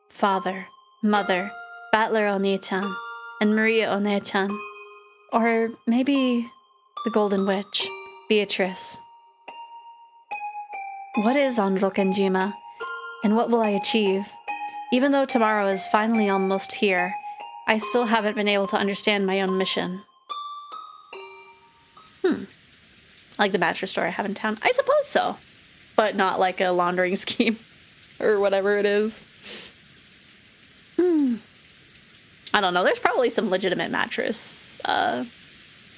Father, Mother, Battler Oni-chan, and Maria Oni-chan. Or maybe the Golden Witch, Beatrice. What is on Rokkenjima? And what will I achieve? Even though tomorrow is finally almost here, I still haven't been able to understand my own mission. Like the mattress store I have in town? I suppose so. But not like a laundering scheme. Or whatever it is. I don't know. There's probably some legitimate mattress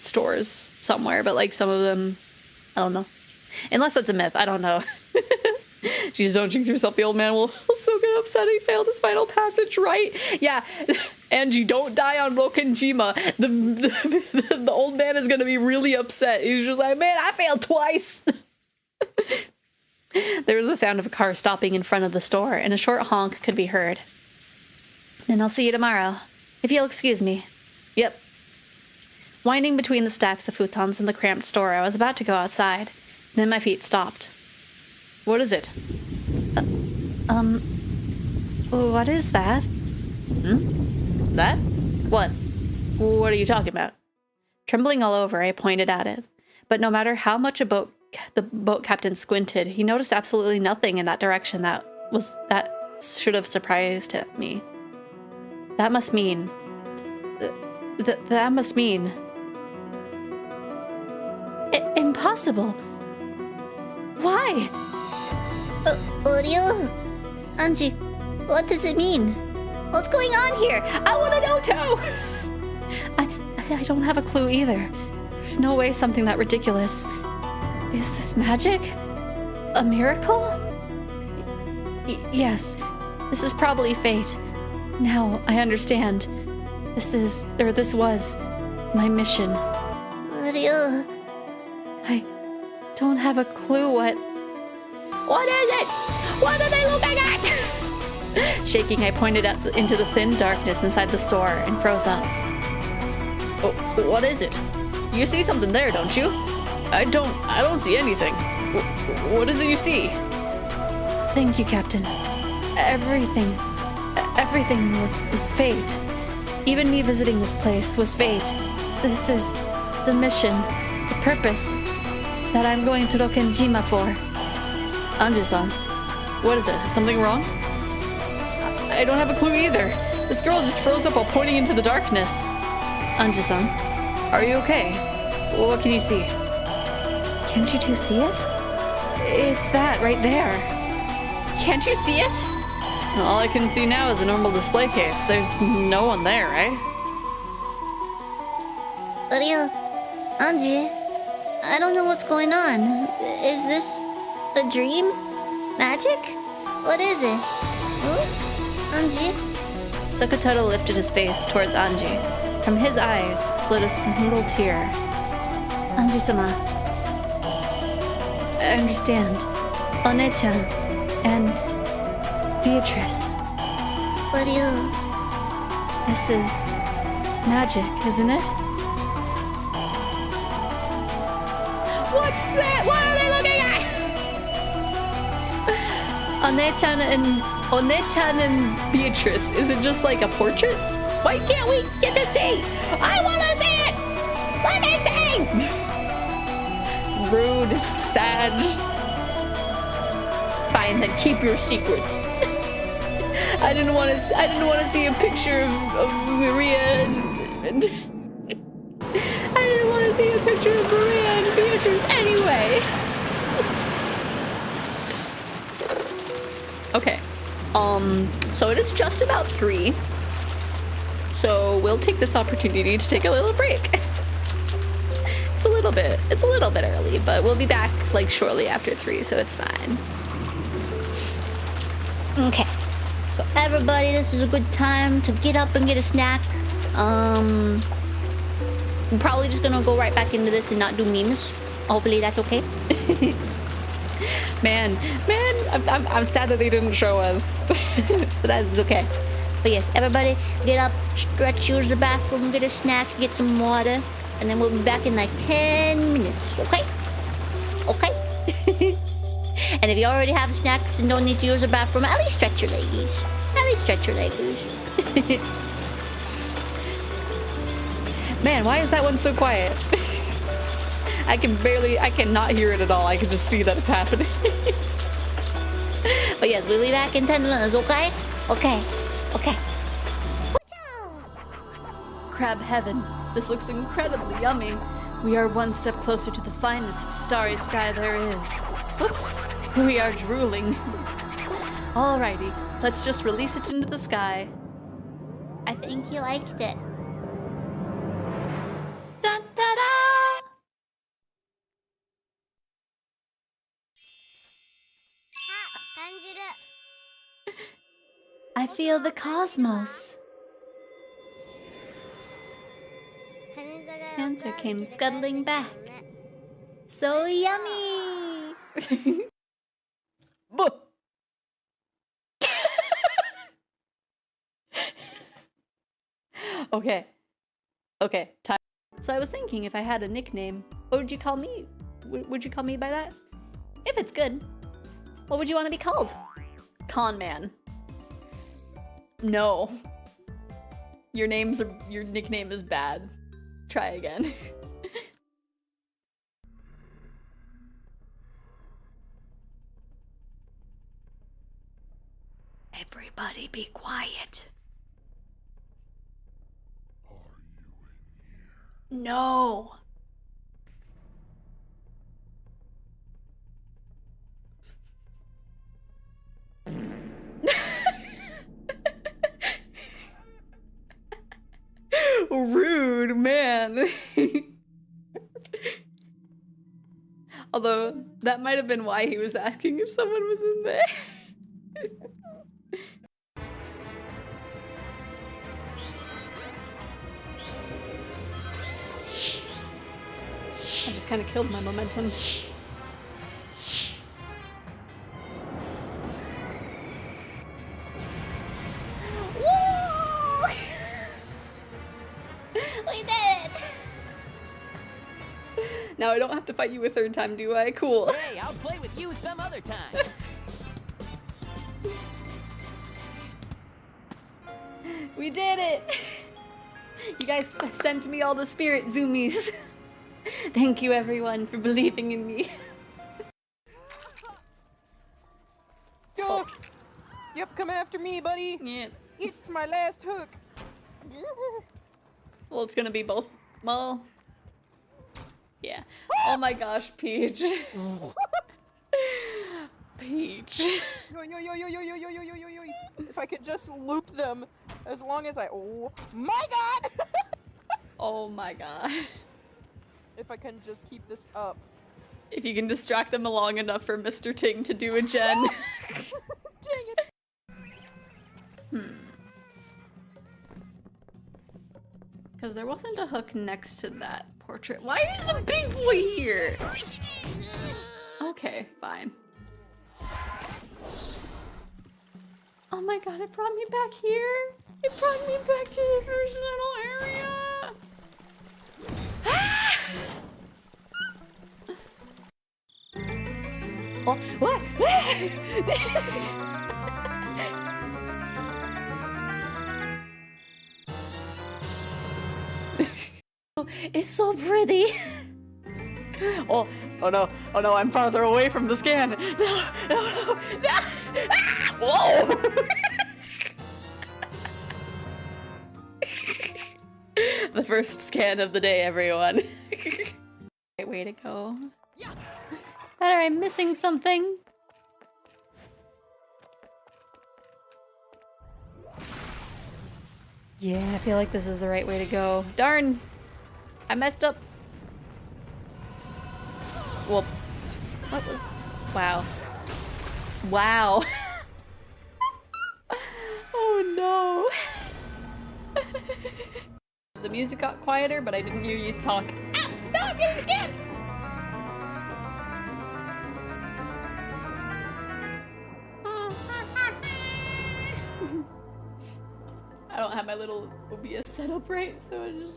stores somewhere. But like some of them, I don't know. Unless that's a myth. I don't know. Jeez, don't jinx yourself. The old man will so get upset he failed his final passage, right? Yeah, Angie, don't die on Rokkenjima. The old man is going to be really upset. He's just like, man, I failed twice. There was the sound of a car stopping in front of the store, and a short honk could be heard. Then I'll see you tomorrow, if you'll excuse me. Yep. Winding between the stacks of futons in the cramped store, I was about to go outside. Then my feet stopped. What is it? What is that? That? What? What are you talking about? Trembling all over, I pointed at it. But no matter how much the boat captain squinted, he noticed absolutely nothing in that direction that should have surprised me. That must mean... That must mean... Impossible! Why? Oreo? Anji, what does it mean? What's going on here? I want to know too! I don't have a clue either. There's no way something that ridiculous... Is this magic? A miracle? Yes, this is probably fate. Now I understand. This was my mission. Oreo... I don't have a clue what... What is it? What are they looking at? Shaking, I pointed into the thin darkness inside the store and froze up. Oh, what is it? You see something there, don't you? I don't see anything. What is it you see? Thank you, Captain. Everything was fate. Even me visiting this place was fate. This is the mission, the purpose that I'm going to Rokkenjima for. Anji-san, what is it? Is something wrong? I don't have a clue either. This girl just froze up while pointing into the darkness. Anji-san, are you okay? What can you see? Can't you two see it? It's that right there. Can't you see it? All I can see now is a normal display case. There's no one there, right? Oreo, Anji, I don't know what's going on. Is this a dream? Magic? What is it? Huh? Anji? Sakataro lifted his face towards Anji. From his eyes slid a single tear. Anji-sama, I understand. One-chan and Beatrice. Oreo. This is magic, isn't it? What's that? What are they looking at? One-chan and Beatrice. Is it just like a portrait? Why can't we get to see? I want to see it! Let me see! Rude, sadge. Fine, then keep your secrets. I didn't want to see a picture of Maria even. I didn't want to see a picture of Maria and Beatrice anyway. Okay. So it is just about 3. So we'll take this opportunity to take a little break. It's a little bit early, but we'll be back like shortly after 3, so it's fine. Okay. So everybody, this is a good time to get up and get a snack. I'm probably just gonna go right back into this and not do memes. Hopefully that's okay. Man, I'm sad that they didn't show us. But that's okay. But yes, everybody get up, stretch, use the bathroom, get a snack, get some water, and then we'll be back in like 10 minutes, okay? Okay? And if you already have snacks and don't need to use the bathroom, at least stretch your leggies. At least stretch your leggies. Man, why is that one so quiet? I cannot hear it at all. I can just see that it's happening. But yes, we'll be back in 10 minutes, okay? Okay. Okay. Crab heaven. This looks incredibly yummy. We are one step closer to the finest starry sky there is. Whoops. We are drooling. Alrighty, let's just release it into the sky. I think you liked it. Dun, da, da. I feel the cosmos. Cancer came scuttling back. So yummy! Okay, time. So I was thinking if I had a nickname, what would you call me? Would you call me by that? If it's good, what would you want to be called? Con Man. No. Your nickname is bad. Try again. Everybody be quiet. No. Rude, man. Although, that might have been why he was asking if someone was in there. I just kind of killed my momentum. Woo! We did it! Now I don't have to fight you a third time, do I? Cool. Hey, I'll play with you some other time. We did it! You guys sent me all the spirit zoomies. Thank you everyone for believing in me. Go! Yep, come after me, buddy. Yeah. It's my last hook. Well, it's gonna be both. Well, yeah. Oh my gosh, Peach. Peach. Yo, yo, yo, yo, yo, yo, yo, yo, yo, yo, yo. If I could just loop them as long as I. Oh my god! Oh my god. If I can just keep this up. If you can distract them long enough for Mr. Ting to do a gen. Dang it! Because there wasn't a hook next to that portrait. Why is a big boy here? Okay, fine. Oh my god, it brought me back here. It brought me back to the first little area. Oh, what? It's so pretty. Oh no, I'm farther away from the scan. No. Ah! Whoa! The first scan of the day, everyone. Right way to go. Better, I'm missing something. Yeah, I feel like this is the right way to go. Darn! I messed up. Well, what was... Wow. Wow. Oh no. The music got quieter, but I didn't hear you talk. Ah! No, I'm getting scanned! I don't have my little OBS set up right, so I just...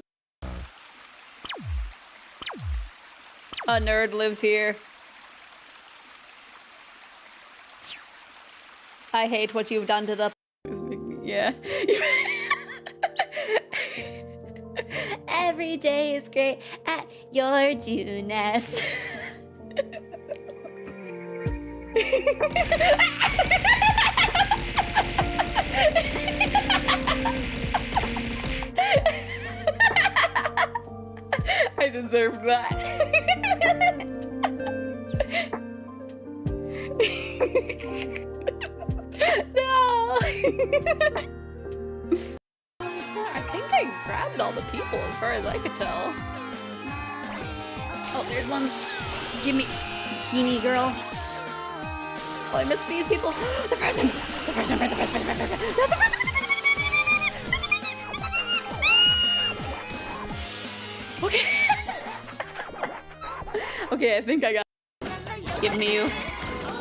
A nerd lives here. I hate what you've done to the... Yeah. Every day is great at your Junes. I deserved that. No! I think I grabbed all the people as far as I could tell. Oh, there's one. Give me bikini girl. Oh, I missed these people. The person! The person! The person! The person! The person! Okay. Okay, I think I got. Give me you,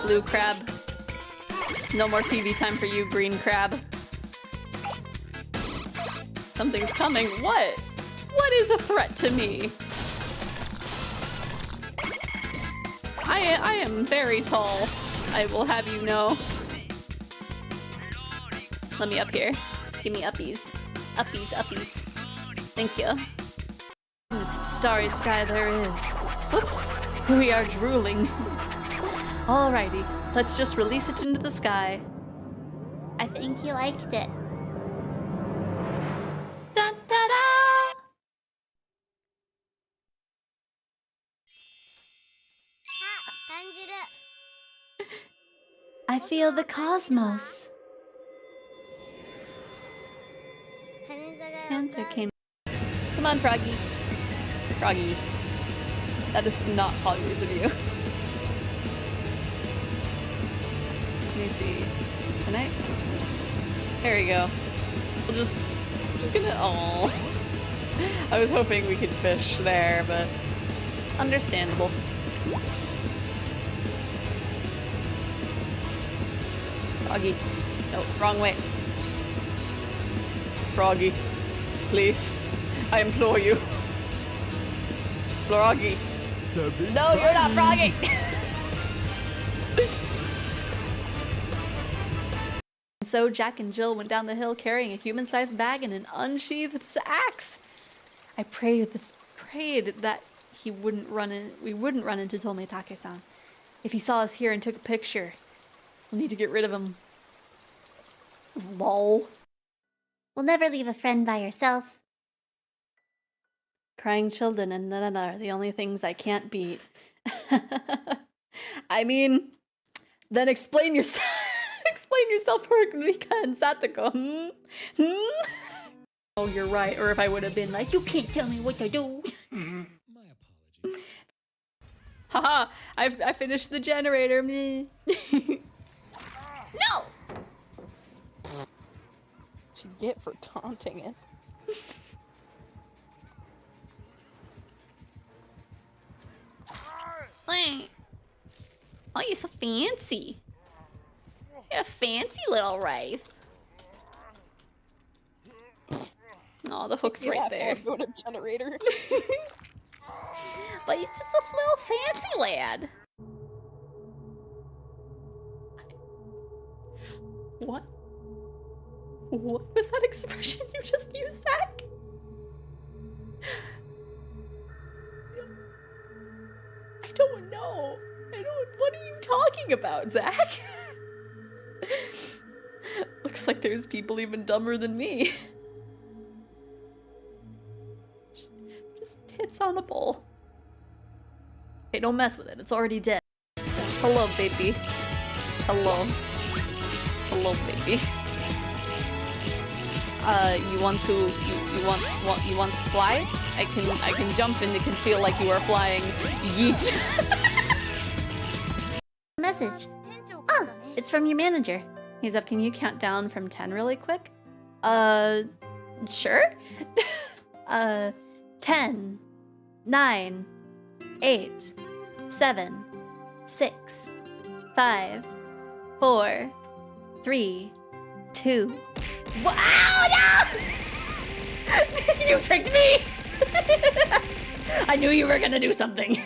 blue crab. No more TV time for you, green crab. Something's coming. What? What is a threat to me? I am very tall. I will have you know. Let me up here. Give me uppies. Uppies, uppies. Thank you. In the starry sky there is. Whoops. We are drooling. Alrighty. Let's just release it into the sky. I think you liked it. Dun, da, da. I feel the cosmos. Answer came. Come on, Froggy. Froggy. That is not poggers of you. Let me see. Can I? There we go. We'll just gonna. Oh. I was hoping we could fish there, but understandable. Froggy. No, wrong way. Froggy. Please. I implore you. Froggy. No, you're not Froggy! So Jack and Jill went down the hill carrying a human-sized bag and an unsheathed axe. I prayed that we wouldn't run into Tomitake-san. If he saw us here and took a picture, we'll need to get rid of him. Lol. We'll never leave a friend by yourself. Crying children and nana are the only things I can't beat. I mean, then explain yourself. Explain yourself, Rika and Satoko. Oh, you're right. Or if I would have been like, you can't tell me what to do. My apologies. Haha! I finished the generator. No. What you get for taunting it? Oh, you're so fancy. You're a fancy little Wraith. Oh, the hook's right there. Go to generator. But he's just a little fancy lad. What? What was that expression you just used, Zach? I don't know. What are you talking about, Zach? Looks like there's people even dumber than me. It's on a bowl. Hey, don't mess with it. It's already dead. Hello, baby. Hello. Hello, baby. You want to fly? I can jump and it can feel like you are flying. Yeet. Message. Oh, it's from your manager. He's up. Can you count down from 10 really quick? Sure. 10, 9, 8, 7, 6, 5, 4, 3, 2. Wow, no! You tricked me! I knew you were gonna do something.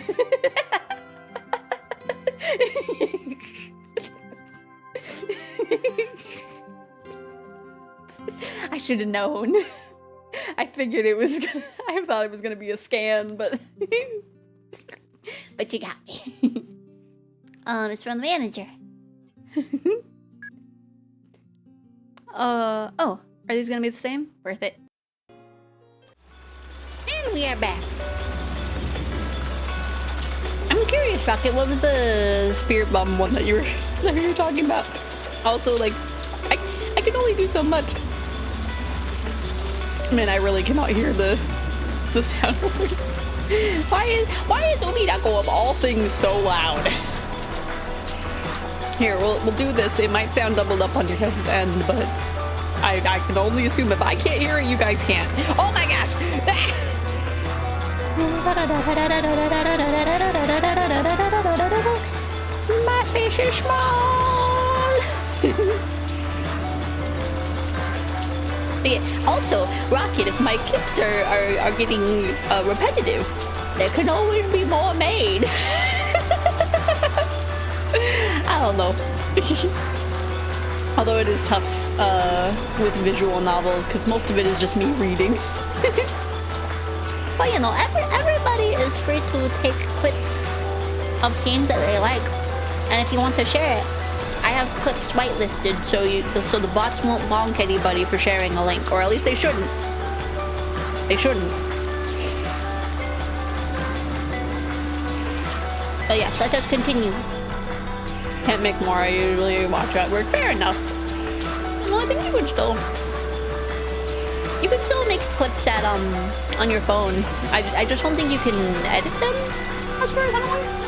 I should have known. I figured it was gonna, I thought it was gonna be a scan, but But you got me. It's from the manager. Oh, are these gonna be the same? Worth it. And we are back. I'm curious, Rocket, what was the spirit bomb one that you were talking about? Also, like, I can only do so much. Man, I really cannot hear the sound. Why is Umidako of all things so loud? Here, we'll do this. It might sound doubled up on your guys' end, but I can only assume if I can't hear it, you guys can't. Oh my gosh! My fish is small! But yeah, also, Rocket, if my clips are getting repetitive, there can always be more made. I don't know. Although it is tough with visual novels, because most of it is just me reading. Well, you know, everybody is free to take clips of games that they like, and if you want to share it, I have clips whitelisted so the bots won't bonk anybody for sharing a link, or at least they shouldn't. They shouldn't. But yeah, let us continue. Can't make more. I usually watch at work. Fair enough. Well, I think you would still. You can still make clips at on your phone. I just don't think you can edit them. As far as I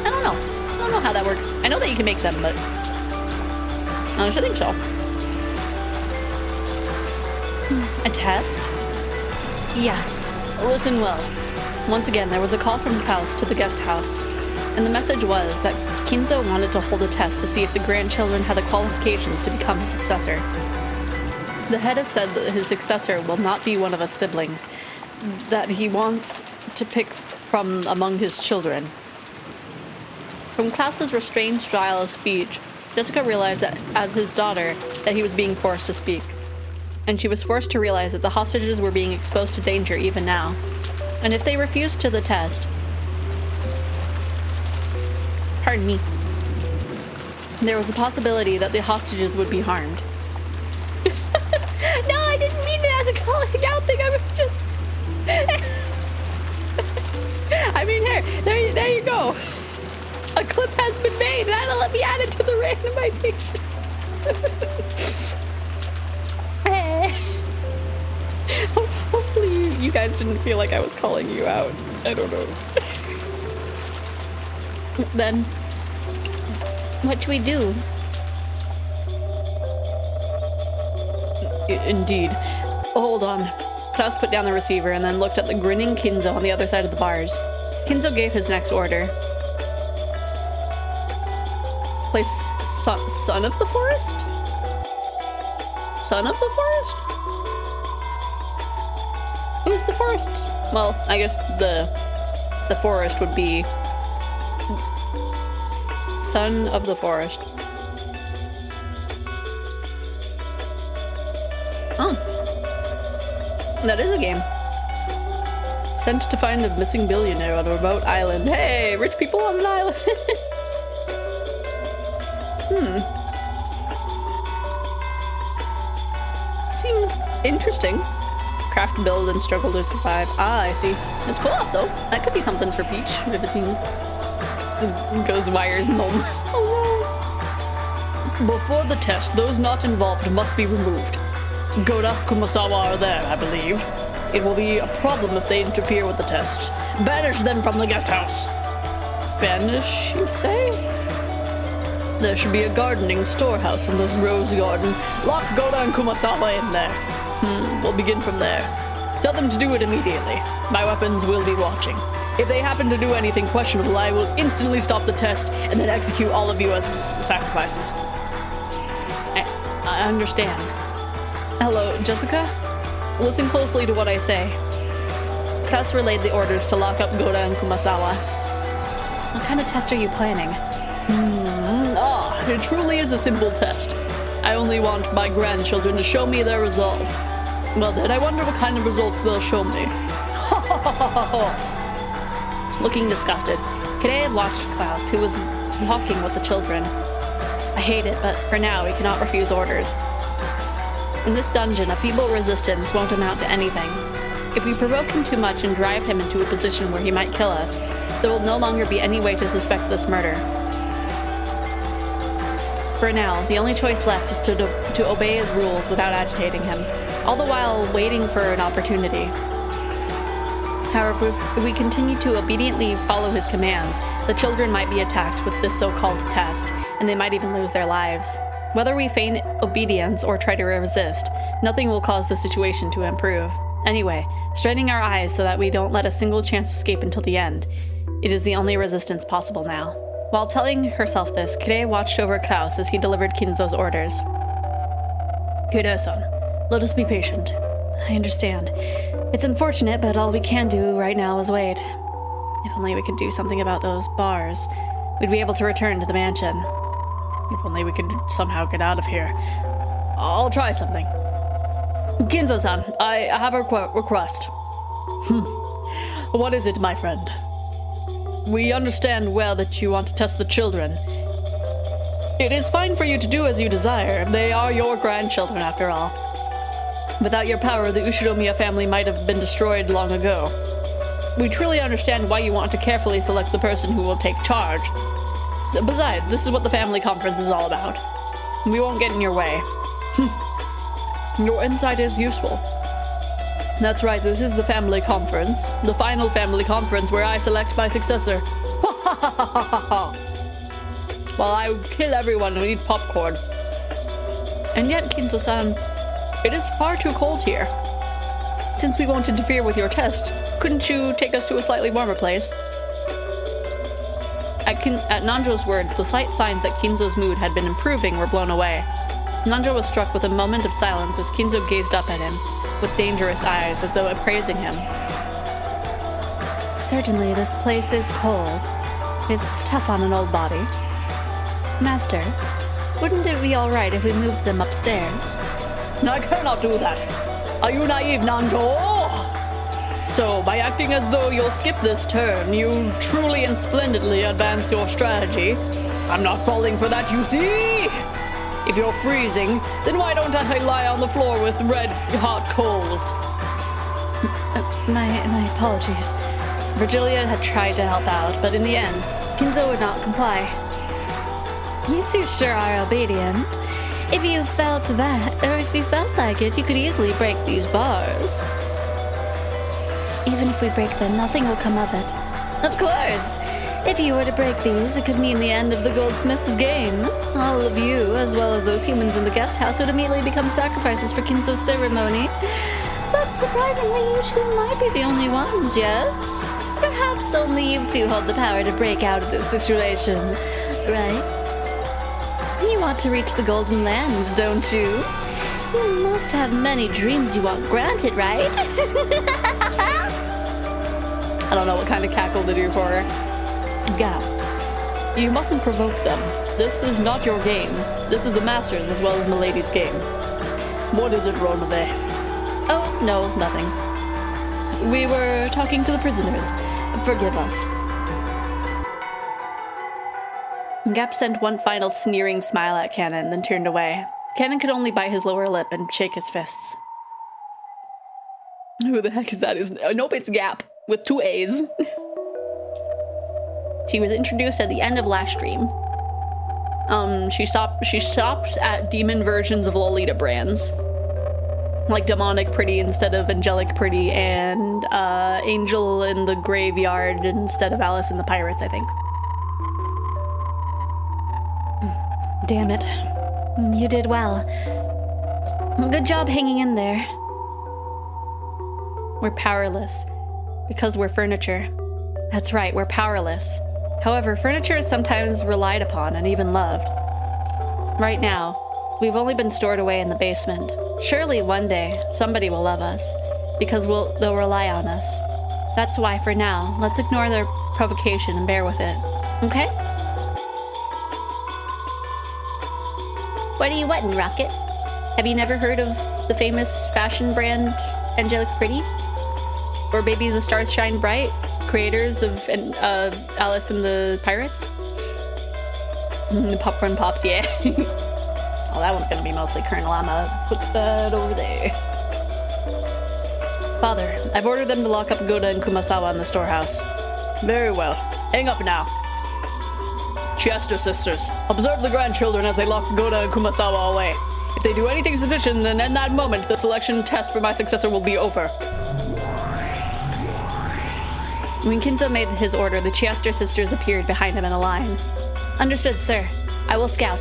don't know. I don't know how that works. I know that you can make them, but I don't think so. A test? Yes. Listen well. Once again, there was a call from Klaus to the guest house, and the message was that Kinzo wanted to hold a test to see if the grandchildren had the qualifications to become his successor. The head has said that his successor will not be one of us siblings, that he wants to pick from among his children. From Klaus's restrained style of speech, Jessica realized that as his daughter, that he was being forced to speak. And she was forced to realize that the hostages were being exposed to danger even now. And if they refused to the test, pardon me, there was a possibility that the hostages would be harmed. No, I didn't mean it as a calling out thing. I was just... I mean, here, there you go. A clip has been made. That'll be added to the randomization. Hopefully you guys didn't feel like I was calling you out. I don't know. Then, what do we do? Indeed. Hold on. Klaus put down the receiver and then looked at the grinning Kinzo on the other side of the bars. Kinzo gave his next order. Place son of the forest? Son of the forest? Who's the forest? Well, I guess the forest would be son of the forest. Oh. That is a game. Sent to find a missing billionaire on a remote island. Hey, rich people on an island. Seems interesting. craft, build, and struggle to survive. Ah, I see. It's co-op though. That could be something for Peach, if it seems. Goes wires gnome. Oh no. Before the test, those not involved must be removed. Goda, Kumasawa are there, I believe. It will be a problem if they interfere with the test. Banish them from the guest house. Banish, you say? There should be a gardening storehouse in the rose garden. Lock Goda and Kumasawa in there. We'll begin from there. Tell them to do it immediately. My weapons will be watching. If they happen to do anything questionable, I will instantly stop the test and then execute all of you as sacrifices. I understand. Hello, Jessica? Listen closely to what I say. Kraus relayed the orders to lock up Goda and Kumasawa. What kind of test are you planning? It truly is a simple test. I only want my grandchildren to show me their resolve. Well then, I wonder what kind of results they'll show me. Looking disgusted, Kade had watched Klaus, who was walking with the children. I hate it, but for now, we cannot refuse orders. In this dungeon, a feeble resistance won't amount to anything. If we provoke him too much and drive him into a position where he might kill us, there will no longer be any way to suspect this murder. For now, the only choice left is to obey his rules without agitating him, all the while waiting for an opportunity. However, if we continue to obediently follow his commands, the children might be attacked with this so-called test, and they might even lose their lives. Whether we feign obedience or try to resist, nothing will cause the situation to improve. Anyway, straining our eyes so that we don't let a single chance escape until the end. It is the only resistance possible now. While telling herself this, Kirei watched over Klaus as he delivered Kinzo's orders. Kirei-san, let us be patient. I understand. It's unfortunate, but all we can do right now is wait. If only we could do something about those bars, we'd be able to return to the mansion. If only we could somehow get out of here. I'll try something. Kinzo-san, I have a request. What is it, my friend? We understand well that you want to test the children. It is fine for you to do as you desire. They are your grandchildren, after all. Without your power, the Ushiromiya family might have been destroyed long ago. We truly understand why you want to carefully select the person who will take charge. Besides, this is what the family conference is all about. We won't get in your way. Your insight is useful. That's right, this is the family conference. The final family conference where I select my successor. While I kill everyone and eat popcorn. And yet, Kinzo-san, it is far too cold here. Since we won't interfere with your test, couldn't you take us to a slightly warmer place? At Nanjo's words, the slight signs that Kinzo's mood had been improving were blown away. Nanjo was struck with a moment of silence as Kinzo gazed up at him, with dangerous eyes, as though appraising him. Certainly, this place is cold. It's tough on an old body. Master, wouldn't it be all right if we moved them upstairs? I cannot do that. Are you naive, Nanjo? So, by acting as though you'll skip this turn, you truly and splendidly advance your strategy. I'm not falling for that, you see? If you're freezing, then why don't I lie on the floor with red hot coals? My apologies. Virgilia had tried to help out, but in the end, Kinzo would not comply. You two sure are obedient. If you felt that, or if you felt like it, you could easily break these bars. Even if we break them, nothing will come of it. Of course! If you were to break these, it could mean the end of the goldsmith's game. All of you, as well as those humans in the guest house, would immediately become sacrifices for Kinzo's ceremony. But surprisingly, you two might be the only ones, yes? Perhaps only you two hold the power to break out of this situation, right? You want to reach the Golden Land, don't you? You must have many dreams you want granted, right? I don't know what kind of cackle to do for her. Gap. You mustn't provoke them. This is not your game. This is the Master's as well as Milady's game. What is it, Ronave? Oh, no, nothing. We were talking to the prisoners. Forgive us. Gap sent one final sneering smile at Cannon, then turned away. Cannon could only bite his lower lip and shake his fists. Who the heck is that? Nope, it's Gap with 2 A's. She was introduced at the end of last stream. She stops at demon versions of Lolita brands. Like demonic pretty instead of angelic pretty, and angel in the graveyard instead of Alice in the Pirates, I think. Damn it. You did well. Good job hanging in there. We're powerless because we're furniture. That's right, we're powerless. However, furniture is sometimes relied upon and even loved. Right now, we've only been stored away in the basement. Surely one day, somebody will love us, because they'll rely on us. That's why for now, let's ignore their provocation and bear with it. Okay? What are you wanting, Rocket? Have you never heard of the famous fashion brand Angelic Pretty? Or Baby the Stars Shine Bright? Creators of Alice and the Pirates? Popcorn Pops, yeah. Oh, that one's gonna be mostly Colonel. I'ma put that over there. Father, I've ordered them to lock up Goda and Kumasawa in the storehouse. Very well. Hang up now. Chester sisters, observe the grandchildren as they lock Goda and Kumasawa away. If they do anything sufficient, then in that moment, the selection test for my successor will be over. When Kinzo made his order, the Chester sisters appeared behind him in a line. Understood, sir. I will scout.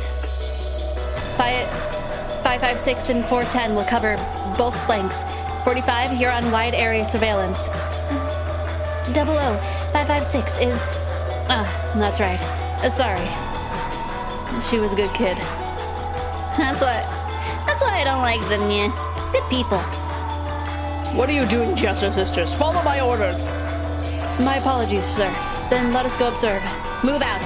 556 and 410 will cover both flanks. 45, you're on wide area surveillance. 00, 556 is... That's right. Sorry. She was a good kid. That's why I don't like them, yeah. Good people. What are you doing, Chester sisters? Follow my orders. My apologies, sir. Then let us go observe. Move out.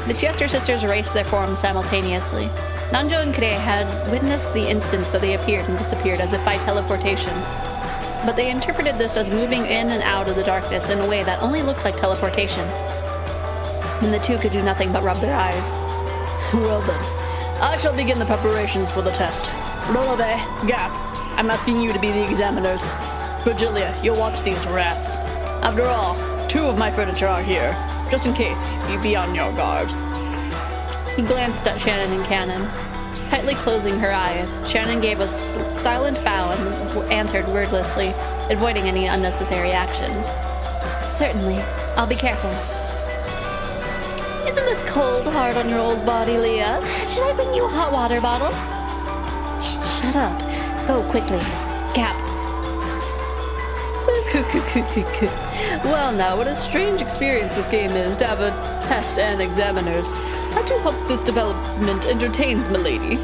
The Chester sisters erased their forms simultaneously. Nanjo and Kure had witnessed the instance that they appeared and disappeared as if by teleportation. But they interpreted this as moving in and out of the darkness in a way that only looked like teleportation. And the two could do nothing but rub their eyes. Well then, I shall begin the preparations for the test. Rolove, Gap, I'm asking you to be the examiners. Virgilia, you'll watch these rats. After all, 2 of my furniture are here, just in case you be on your guard. He glanced at Shannon and Cannon. Tightly closing her eyes, Shannon gave a silent bow and answered wordlessly, avoiding any unnecessary actions. Certainly. I'll be careful. Isn't this cold hard on your old body, Leah? Should I bring you a hot water bottle? Shut up. Go quickly. Gap. Well now, what a strange experience this game is to have a test and examiners. I do hope this development entertains milady.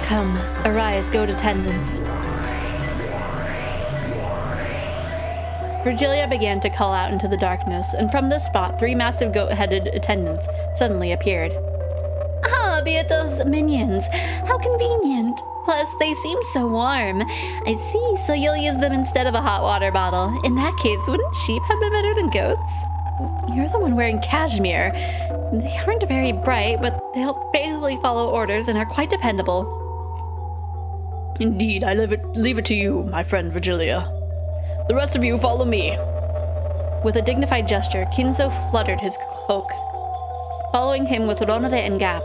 Come, arise, go to attendance. Virgilia began to call out into the darkness, and from this spot, 3 massive goat-headed attendants suddenly appeared. Ah, Beato's minions. How convenient. Plus, they seem so warm. I see, so you'll use them instead of a hot water bottle. In that case, wouldn't sheep have been better than goats? You're the one wearing cashmere. They aren't very bright, but they'll faithfully follow orders and are quite dependable. Indeed, I leave it to you, my friend Virgilia. The rest of you follow me. With a dignified gesture, Kinzo fluttered his cloak, following him with Ronove and Gap,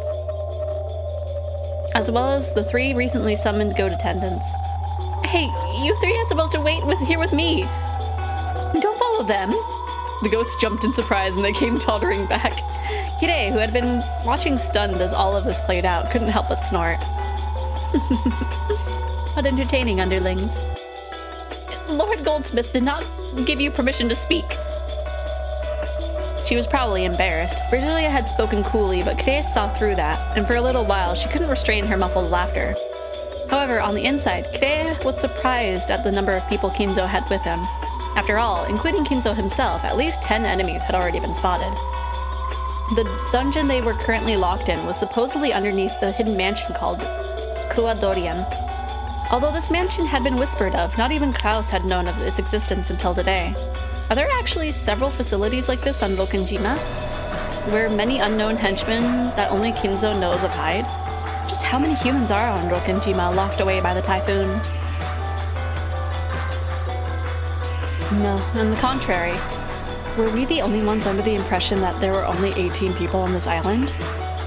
as well as the 3 recently summoned goat attendants. Hey, you 3 are supposed to wait here with me. Don't follow them. The goats jumped in surprise and they came tottering back. Kire, who had been watching stunned as all of this played out, couldn't help but snort. What entertaining underlings. Lord Goldsmith did not give you permission to speak. She was probably embarrassed. Virgilia had spoken coolly, but Kire saw through that, and for a little while she couldn't restrain her muffled laughter. However, on the inside, Kire was surprised at the number of people Kinzo had with him. After all, including Kinzo himself, at least 10 enemies had already been spotted. The dungeon they were currently locked in was supposedly underneath the hidden mansion called Kuadorian. Although this mansion had been whispered of, not even Kraus had known of its existence until today. Are there actually several facilities like this on Rokenjima, where many unknown henchmen that only Kinzo knows of hide? Just how many humans are on Rokenjima locked away by the typhoon? No, on the contrary. Were we the only ones under the impression that there were only 18 people on this island?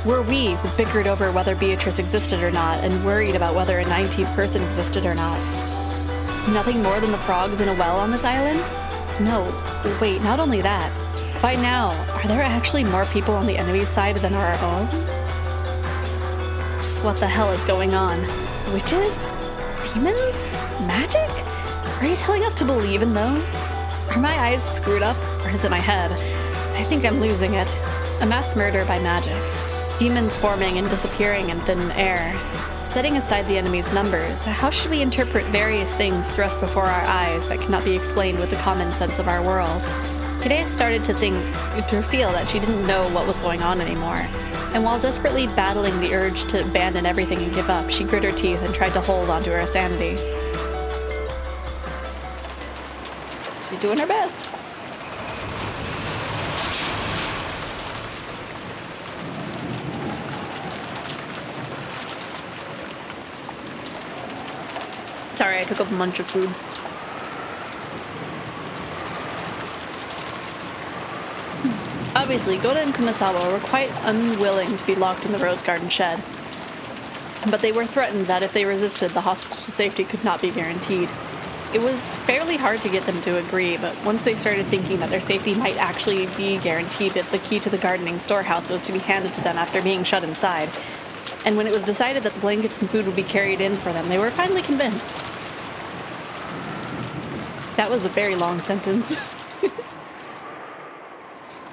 Were we who bickered over whether Beatrice existed or not and worried about whether a 19th person existed or not? Nothing more than the frogs in a well on this island? No, wait, not only that. By now, are there actually more people on the enemy's side than our own? Just what the hell is going on? Witches? Demons? Magic? Are you telling us to believe in those? Are my eyes screwed up, or is it my head? I think I'm losing it. A mass murder by magic. Demons forming and disappearing in thin air. Setting aside the enemy's numbers, how should we interpret various things thrust before our eyes that cannot be explained with the common sense of our world? Kade started to feel that she didn't know what was going on anymore. And while desperately battling the urge to abandon everything and give up, she grit her teeth and tried to hold onto her sanity. She's doing her best. Sorry, I took up a bunch of food. Obviously, Goda and Kumasawa were quite unwilling to be locked in the Rose Garden shed. But they were threatened that if they resisted, the hostage safety could not be guaranteed. It was fairly hard to get them to agree, but once they started thinking that their safety might actually be guaranteed if the key to the gardening storehouse was to be handed to them after being shut inside, and when it was decided that the blankets and food would be carried in for them, they were finally convinced. That was a very long sentence.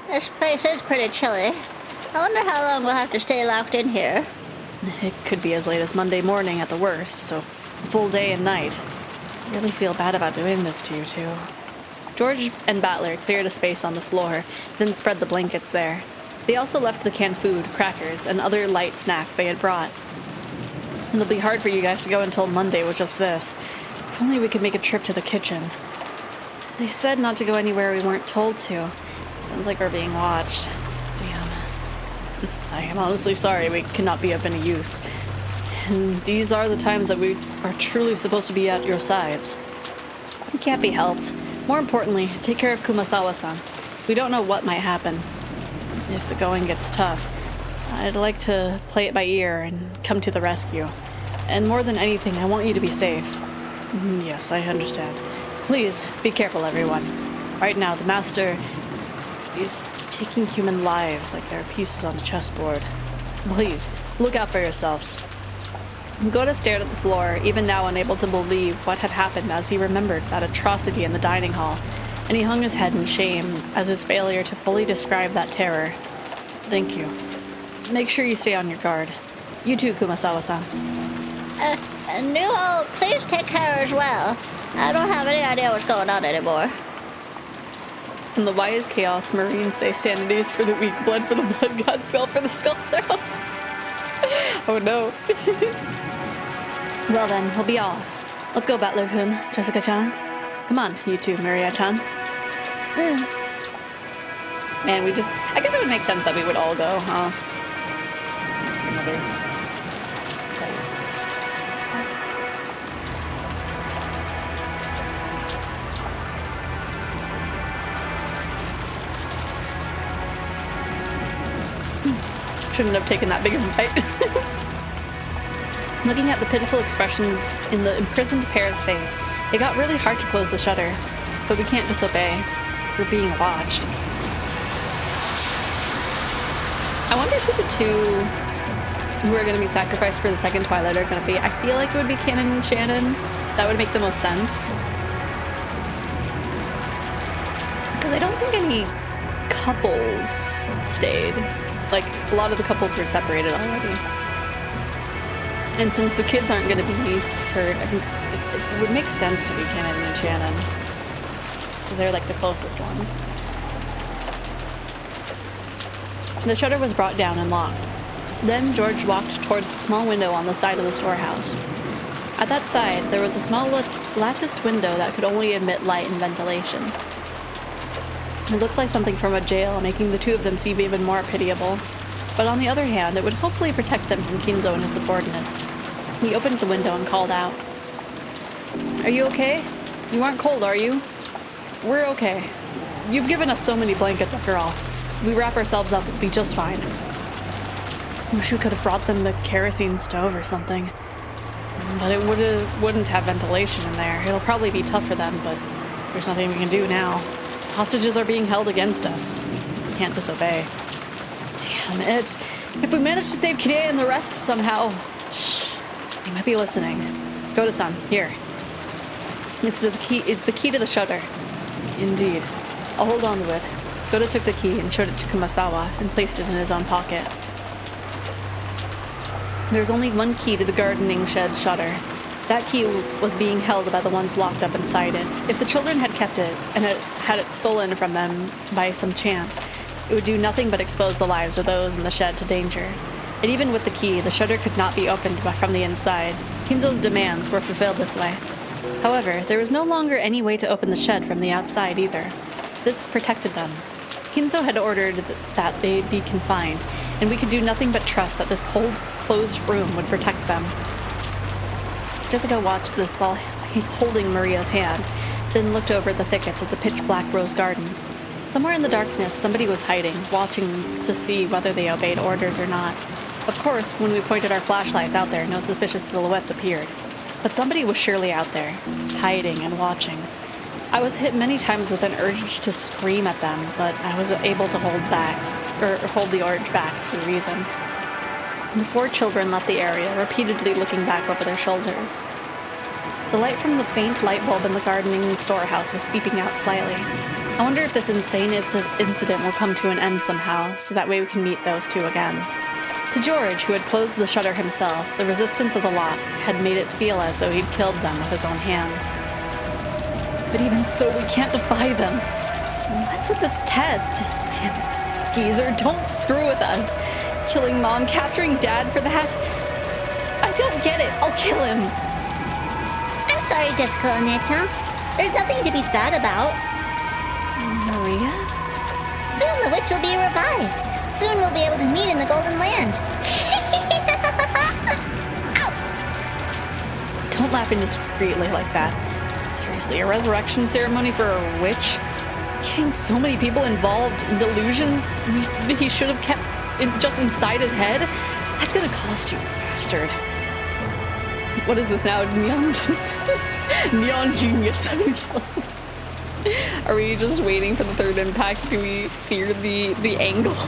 This place is pretty chilly. I wonder how long we'll have to stay locked in here. It could be as late as Monday morning at the worst, so a full day and night. I really feel bad about doing this to you two. George and Battler cleared a space on the floor, then spread the blankets there. They also left the canned food, crackers, and other light snacks they had brought. It'll be hard for you guys to go until Monday with just this. If only we could make a trip to the kitchen. They said not to go anywhere we weren't told to. Sounds like we're being watched. Damn. I am honestly sorry we cannot be of any use. And these are the times that we are truly supposed to be at your sides. It can't be helped. More importantly, take care of Kumasawa-san. We don't know what might happen. If the going gets tough, I'd like to play it by ear and come to the rescue. And more than anything, I want you to be safe. Yes, I understand. Please, be careful, everyone. Right now, the Master is taking human lives like they're pieces on a chessboard. Please, look out for yourselves. Goda stared at the floor, even now unable to believe what had happened as he remembered that atrocity in the dining hall, and he hung his head in shame as his failure to fully describe that terror. Thank you. Make sure you stay on your guard. You too, Kumasawa-san. Nuho, please take care as well. I don't have any idea what's going on anymore. In the wise chaos, Marines say sanity is for the weak, blood for the blood god, skull for the skull throne. Oh no. Well then, we'll be off. Let's go, Battler-kun, Jessica-chan. Come on, you too, Maria-chan. Man, I guess it would make sense that we would all go, huh? Shouldn't have taken that big of a bite. Looking at the pitiful expressions in the imprisoned pair's face, it got really hard to close the shutter. But we can't disobey. We're being watched. I wonder who the two who are going to be sacrificed for the second Twilight are going to be. I feel like it would be Kanan and Shannon. That would make the most sense. Because I don't think any couples stayed. Like, a lot of the couples were separated already. And since the kids aren't going to be hurt, I think it would make sense to be Kanan and Shannon. Because they're, like, the closest ones. The shutter was brought down and locked. Then George walked towards the small window on the side of the storehouse. At that side, there was a small latticed window that could only admit light and ventilation. It looked like something from a jail, making the two of them seem even more pitiable. But on the other hand, it would hopefully protect them from Kinzo and his subordinates. He opened the window and called out. "Are you okay? You aren't cold, are you?" We're okay. You've given us so many blankets after all. If we wrap ourselves up, we'll be just fine. Wish we could have brought them a kerosene stove or something. But it wouldn't have ventilation in there. It'll probably be tough for them, but there's nothing we can do now. Hostages are being held against us. We can't disobey. Damn it. If we manage to save Kidea and the rest somehow... Shh. They might be listening. Go to Sun. Here. It's the key to the shutter. Indeed. I'll hold on to it. Goda took the key and showed it to Kumasawa and placed it in his own pocket. There's only one key to the gardening shed shutter. That key was being held by the ones locked up inside it. If the children had kept it and had it stolen from them by some chance, it would do nothing but expose the lives of those in the shed to danger. And even with the key, the shutter could not be opened from the inside. Kinzo's demands were fulfilled this way. However, there was no longer any way to open the shed from the outside either. This protected them. Kinzo had ordered that they be confined, and we could do nothing but trust that this cold, closed room would protect them. Jessica watched this while holding Maria's hand, then looked over the thickets of the pitch-black rose garden. Somewhere in the darkness, somebody was hiding, watching to see whether they obeyed orders or not. Of course, when we pointed our flashlights out there, no suspicious silhouettes appeared. But somebody was surely out there, hiding and watching. I was hit many times with an urge to scream at them, but I was able to hold the urge back for a reason. The four children left the area, repeatedly looking back over their shoulders. The light from the faint light bulb in the gardening storehouse was seeping out slightly. I wonder if this insane incident will come to an end somehow, so that way we can meet those two again. To George, who had closed the shutter himself, the resistance of the lock had made it feel as though he'd killed them with his own hands. But even so, we can't defy them. What's with this test? Damn geezer, don't screw with us. Killing Mom, capturing Dad for that? I don't get it. I'll kill him. I'm sorry, Jessica Oneta. There's nothing to be sad about. Maria? Soon the witch will be revived. Soon we'll be able to meet in the Golden Land. Ow! Don't laugh indiscreetly like that. Seriously, a resurrection ceremony for a witch? Getting so many people involved in delusions he should have kept just inside his head? That's gonna cost you, bastard. What is this now? Neon Genius 7 kills. Are we just waiting for the third impact? Do we fear the angles?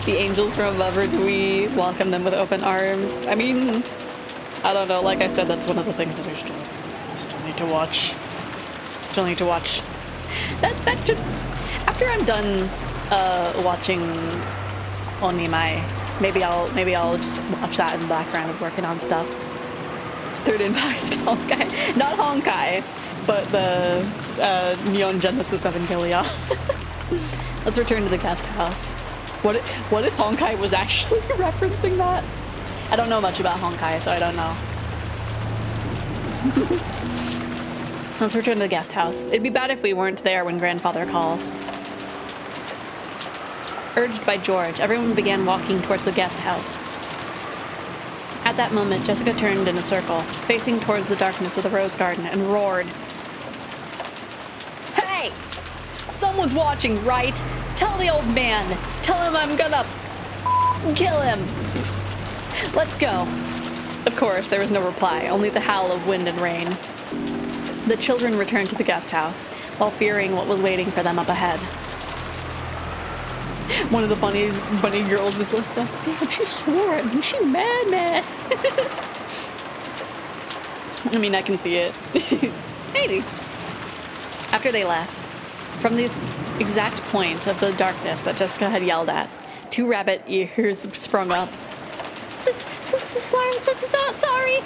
The angels from above, or do we welcome them with open arms? I mean, I don't know. Like I said, that's one of the things that I still need to watch. Still need to watch. That should... After I'm done watching Onimai, maybe I'll just watch that in the background of working on stuff. Third impact Honkai. Not Honkai, but the Neon Genesis Evangelion. Let's return to the guest house. What if Honkai was actually referencing that? I don't know much about Honkai, so I don't know. Let's return to the guest house. It'd be bad if we weren't there when Grandfather calls. Urged by George, everyone began walking towards the guest house. At that moment, Jessica turned in a circle, facing towards the darkness of the rose garden, and roared. Hey! Someone's watching, right? Tell the old man! Tell him I'm gonna kill him! Let's go. Of course, there was no reply, only the howl of wind and rain. The children returned to the guest house, while fearing what was waiting for them up ahead. One of the bunny girls is like, damn, she swore at me. She mad. I mean, I can see it. Maybe. After they left, from the exact point of the darkness that Jessica had yelled at, two rabbit ears sprung up. Sorry.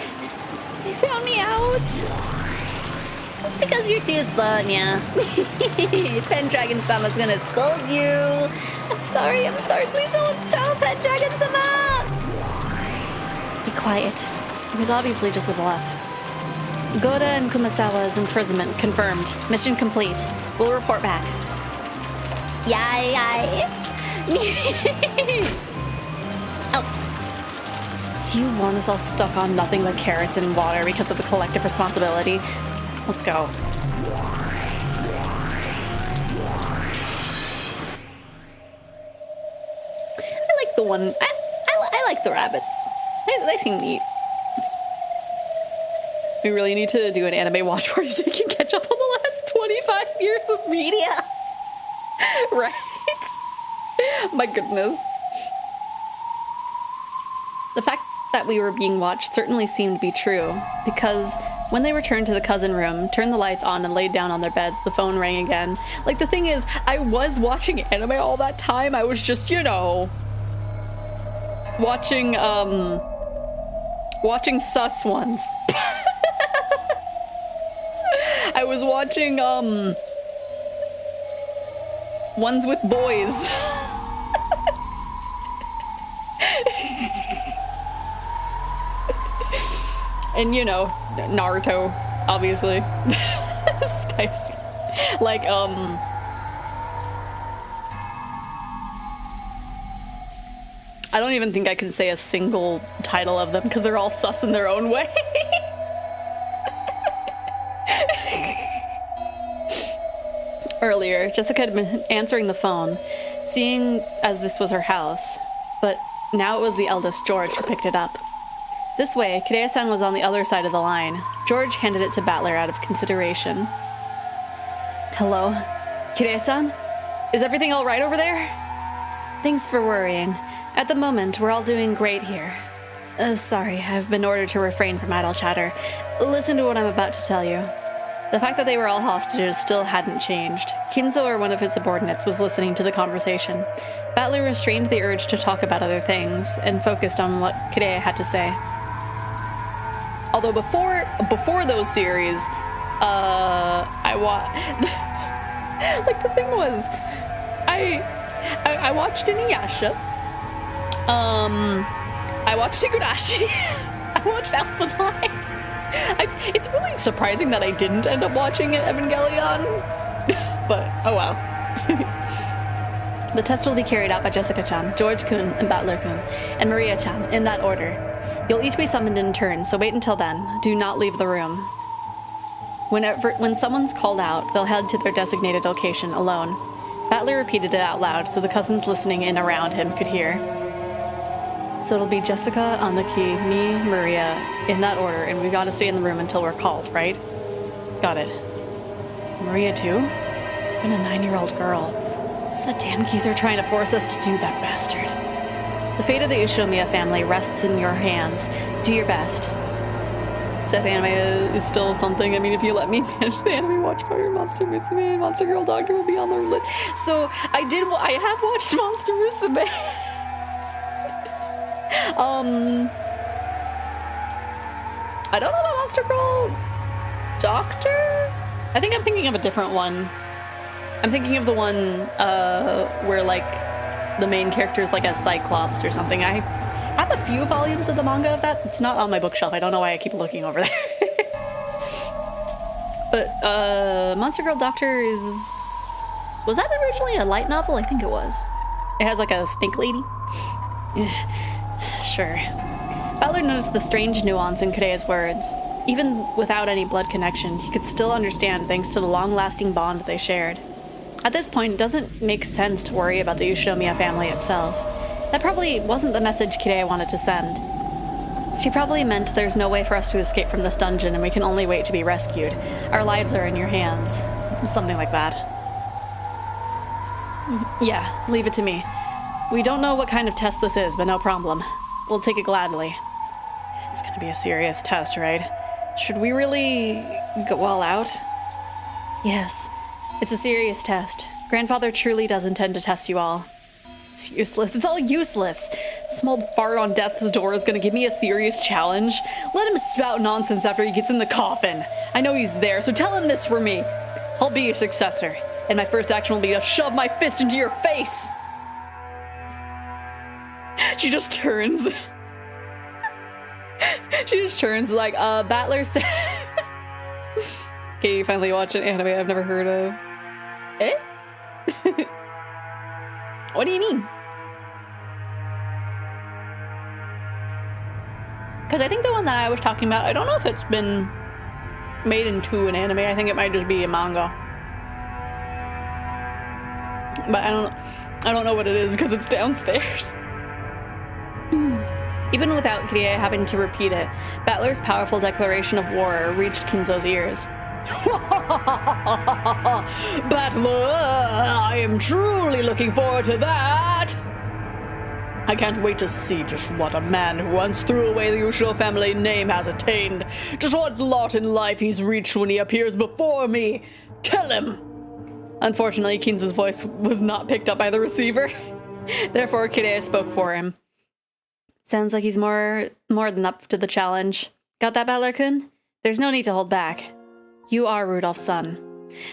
They found me out. It's because you're too slow, Nya. Pendragon-sama's gonna scold you. I'm sorry. Please don't tell Pendragon-sama. Be quiet. It was obviously just a bluff. Goda and Kumasawa's imprisonment confirmed. Mission complete. We'll report back. Yay. Out. Do you want us all stuck on nothing but carrots and water because of the collective responsibility? Let's go. one. I like the rabbits. They seem neat. We really need to do an anime watch party so we can catch up on the last 25 years of media. Right? My goodness. The fact that we were being watched certainly seemed to be true, because when they returned to the cousin room, turned the lights on, and laid down on their beds, the phone rang again. Like, the thing is, I was watching anime all that time. I was just, you know, watching sus ones. I was watching, ones with boys. And, you know, Naruto, obviously. Spicy. Like, I don't even think I can say a single title of them because they're all sus in their own way. Earlier, Jessica had been answering the phone, seeing as this was her house, but now it was the eldest, George, who picked it up. This way, Kirei-san was on the other side of the line. George handed it to Battler out of consideration. Hello? Kirei-san? Is everything all right over there? Thanks for worrying. At the moment, we're all doing great here. Sorry, I've been ordered to refrain from idle chatter. Listen to what I'm about to tell you. The fact that they were all hostages still hadn't changed. Kinzo, or one of his subordinates, was listening to the conversation. Battler restrained the urge to talk about other things and focused on what Kirei had to say. Although before those series, like, the thing was, I watched Inuyasha. I watched Higurashi. I watched Alpha 9. It's really surprising that I didn't end up watching Evangelion. But, oh well. The test will be carried out by Jessica-chan, George-kun, and Battler-kun, and Maria-chan, in that order. You'll each be summoned in turn, so wait until then. Do not leave the room. When someone's called out, they'll head to their designated location alone. Battler repeated it out loud so the cousins listening in around him could hear. So it'll be Jessica, Anaki, me, Maria, in that order, and we gotta stay in the room until we're called, right? Got it. Maria too? Even a 9-year-old girl. What's the damn geezer trying to force us to do, that bastard? The fate of the Ushinomiya family rests in your hands. Do your best. Says anime is still something. I mean, if you let me manage the anime watch party, Monster Musume and Monster Girl Doctor will be on the list. So I have watched Monster Musume. I don't know about Monster Girl Doctor? I think I'm thinking of a different one. I'm thinking of the one where, like, the main character is like a cyclops or something. I have a few volumes of the manga of that. It's not on my bookshelf. I don't know why I keep looking over there. But Monster Girl Doctor was that originally a light novel? I think it was. It has like a snake lady. Sure. Battler noticed the strange nuance in Kirei's words. Even without any blood connection, he could still understand thanks to the long-lasting bond they shared. At this point, it doesn't make sense to worry about the Ushinomiya family itself. That probably wasn't the message Kirei wanted to send. She probably meant there's no way for us to escape from this dungeon and we can only wait to be rescued. Our lives are in your hands. Something like that. Yeah, leave it to me. We don't know what kind of test this is, but no problem. We'll take it gladly. It's gonna be a serious test, right? Should we really go all out? Yes. It's a serious test. Grandfather truly does intend to test you all. It's useless. It's all useless. Some old fart on death's door is gonna give me a serious challenge. Let him spout nonsense after he gets in the coffin. I know he's there, so tell him this for me. I'll be your successor, and my first action will be to shove my fist into your face. She just turns. She just turns like, Battler said. Okay, you finally watch an anime I've never heard of. Eh? What do you mean? Because I think the one that I was talking about, I don't know if it's been made into an anime. I think it might just be a manga. But I don't know what it is because it's downstairs. Even without Kirie having to repeat it, Battler's powerful declaration of war reached Kinzo's ears. Battler, I am truly looking forward to that! I can't wait to see just what a man who once threw away the Ushio family name has attained. Just what lot in life he's reached when he appears before me. Tell him! Unfortunately, Kinzo's voice was not picked up by the receiver. Therefore, Kirie spoke for him. Sounds like he's more than up to the challenge. Got that, Battler-kun? There's no need to hold back. You are Rudolph's son.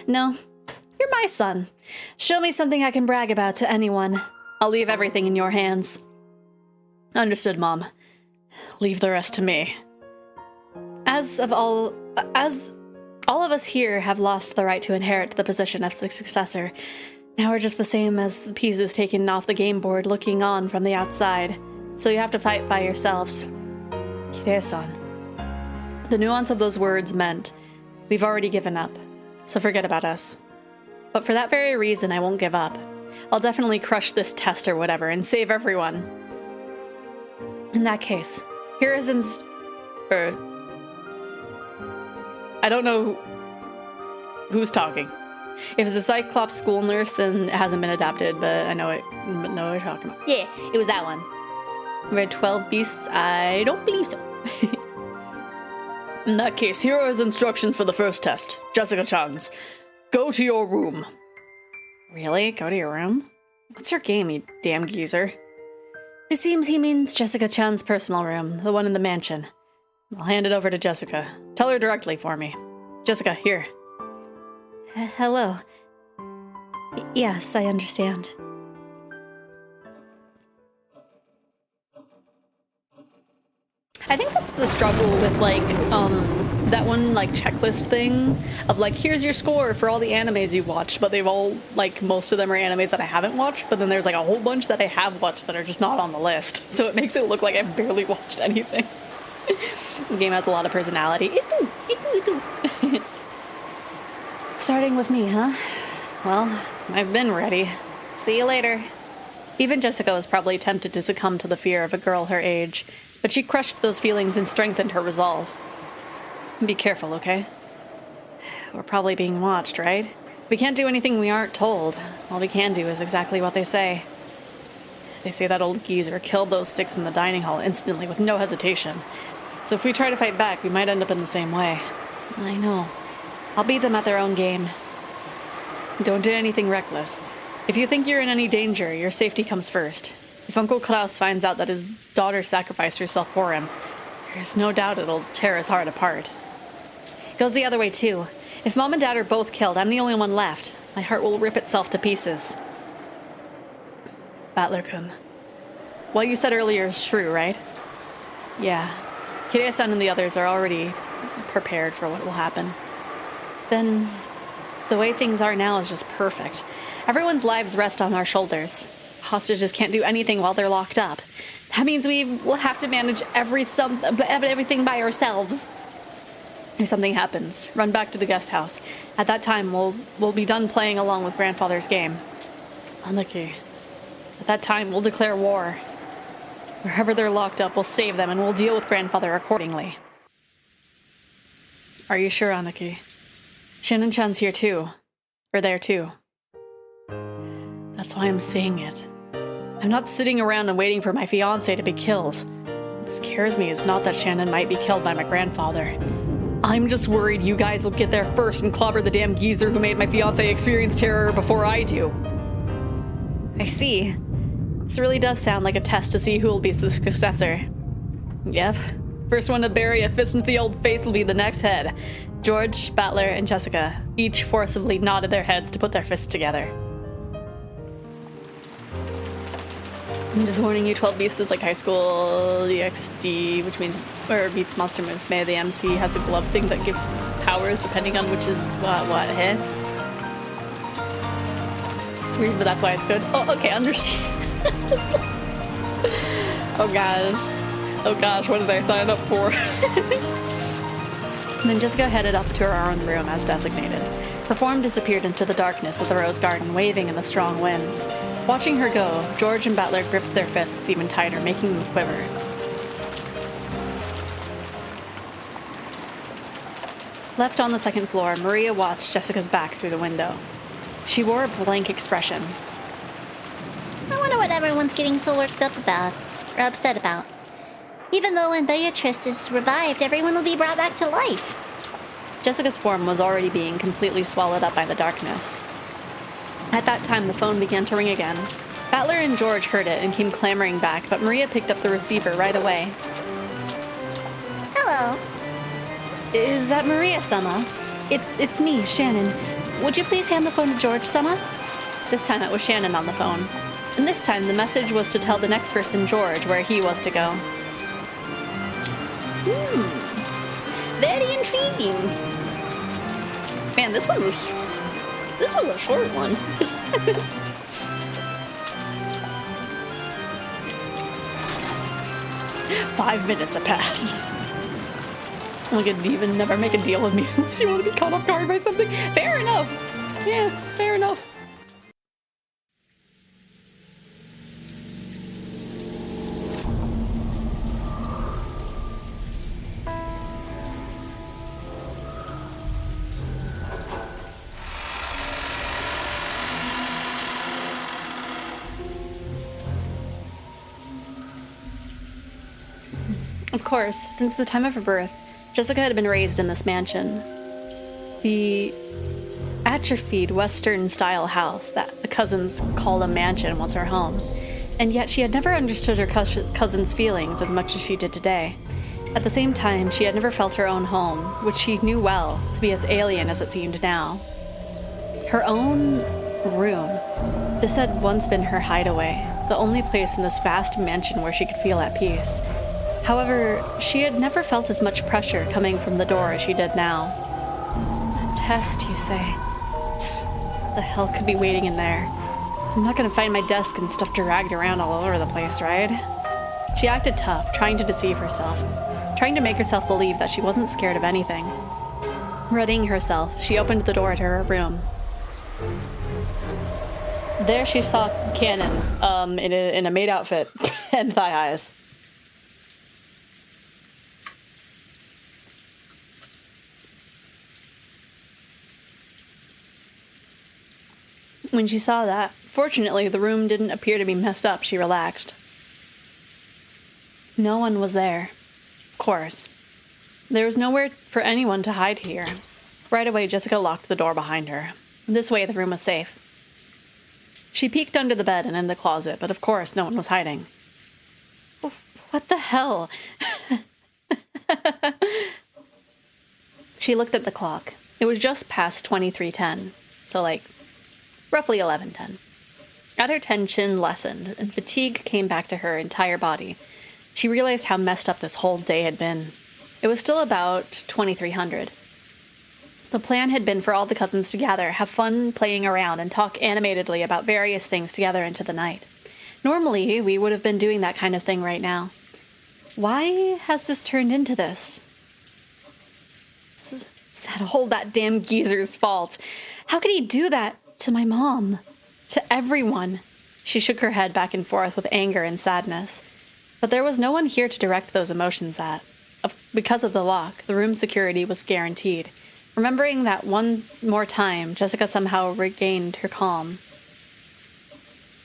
No, you're my son. Show me something I can brag about to anyone. I'll leave everything in your hands. Understood, Mom. Leave the rest to me. As all of us here have lost the right to inherit the position of the successor, now we're just the same as the pieces taken off the game board looking on from the outside. So you have to fight by yourselves. Kirie-san. The nuance of those words meant we've already given up, so forget about us. But for that very reason, I won't give up. I'll definitely crush this test or whatever and save everyone. In that case, here is I don't know who's talking. If it's a Cyclops school nurse, then it hasn't been adapted, but I know what you're talking about. Yeah, it was that one. Read 12 Beasts? I don't believe so. In that case, here are his instructions for the first test. Jessica-chan's. Go to your room. Really? Go to your room? What's your game, you damn geezer? It seems he means Jessica-chan's personal room, the one in the mansion. I'll hand it over to Jessica. Tell her directly for me. Jessica, here. Hello. Yes, I understand. I think that's the struggle with, like, that one, like, checklist thing of, like, here's your score for all the animes you've watched, but they've all, like, most of them are animes that I haven't watched, but then there's, like, a whole bunch that I have watched that are just not on the list. So it makes it look like I've barely watched anything. This game has a lot of personality. Starting with me, huh? Well, I've been ready. See you later. Even Jessica was probably tempted to succumb to the fear of a girl her age, but she crushed those feelings and strengthened her resolve. Be careful, okay? We're probably being watched, right? We can't do anything we aren't told. All we can do is exactly what they say. They say that old geezer killed those 6 in the dining hall instantly with no hesitation. So if we try to fight back, we might end up in the same way. I know. I'll beat them at their own game. Don't do anything reckless. If you think you're in any danger, your safety comes first. If Uncle Klaus finds out that his daughter sacrificed herself for him, there's no doubt it'll tear his heart apart. It goes the other way, too. If Mom and Dad are both killed, I'm the only one left. My heart will rip itself to pieces. Battler-kun. What you said earlier is true, right? Yeah. Kirie-san and the others are already prepared for what will happen. Then, the way things are now is just perfect. Everyone's lives rest on our shoulders. Hostages can't do anything while they're locked up. That means we will have to manage everything by ourselves. If something happens, run back to the guest house. At that time, we'll be done playing along with Grandfather's game. Unlucky. At that time, we'll declare war. Wherever they're locked up, we'll save them and we'll deal with Grandfather accordingly. Are you sure, Anaki? Shannon-chan's here too. Or there too. That's why I'm saying it. I'm not sitting around and waiting for my fiancé to be killed. What scares me is not that Shannon might be killed by my grandfather. I'm just worried you guys will get there first and clobber the damn geezer who made my fiancé experience terror before I do. I see. This really does sound like a test to see who will be the successor. Yep. First one to bury a fist into the old face will be the next head. George, Battler, and Jessica each forcibly nodded their heads to put their fists together. I'm just warning you, 12 Beasts is like high school EXD, which means, or beats Monster Moves. May the MC has a glove thing that gives powers depending on which is what hit. It's weird, but that's why it's good. Oh, okay, understand. Oh gosh, what did I sign up for? Then Jessica headed up to her own room as designated. Her form disappeared into the darkness of the rose garden, waving in the strong winds. Watching her go, George and Butler gripped their fists even tighter, making them quiver. Left on the second floor, Maria watched Jessica's back through the window. She wore a blank expression. I wonder what everyone's getting so worked up about, or upset about. Even though when Beatrice is revived, everyone will be brought back to life. Jessica's form was already being completely swallowed up by the darkness. At that time, the phone began to ring again. Butler and George heard it and came clamoring back, but Maria picked up the receiver right away. Hello. Is that Maria-sama? It's me, Shannon. Would you please hand the phone to George-sama? This time it was Shannon on the phone. And this time the message was to tell the next person, George, where he was to go. Very intriguing. Man, this was a short one. 5 minutes have passed. Look at even never make a deal with me unless you want to be caught off guard by something. Fair enough. Yeah, fair enough. Of course, since the time of her birth, Jessica had been raised in this mansion. The atrophied Western-style house that the cousins called a mansion was her home, and yet she had never understood her cousin's feelings as much as she did today. At the same time, she had never felt her own home, which she knew well to be as alien as it seemed now. Her own room. This had once been her hideaway, the only place in this vast mansion where she could feel at peace. However, she had never felt as much pressure coming from the door as she did now. A test, you say? What the hell could be waiting in there? I'm not gonna find my desk and stuff dragged around all over the place, right? She acted tough, trying to deceive herself, trying to make herself believe that she wasn't scared of anything. Readying herself, she opened the door to her room. There she saw Cannon, in a maid outfit and thigh highs. When she saw that, fortunately the room didn't appear to be messed up. She relaxed. No one was there. Of course. There was nowhere for anyone to hide here. Right away, Jessica locked the door behind her. This way, the room was safe. She peeked under the bed and in the closet, but of course, no one was hiding. What the hell? She looked at the clock. It was just past 23:10, so roughly 11:10. As her tension lessened and fatigue came back to her entire body, she realized how messed up this whole day had been. It was still about 2300. The plan had been for all the cousins to gather, have fun playing around, and talk animatedly about various things together into the night. Normally, we would have been doing that kind of thing right now. Why has this turned into this? It's that damn geezer's fault. How could he do that to my mom? To everyone? She shook her head back and forth with anger and sadness. But there was no one here to direct those emotions at. Because of the lock, the room's security was guaranteed. Remembering that one more time, Jessica somehow regained her calm.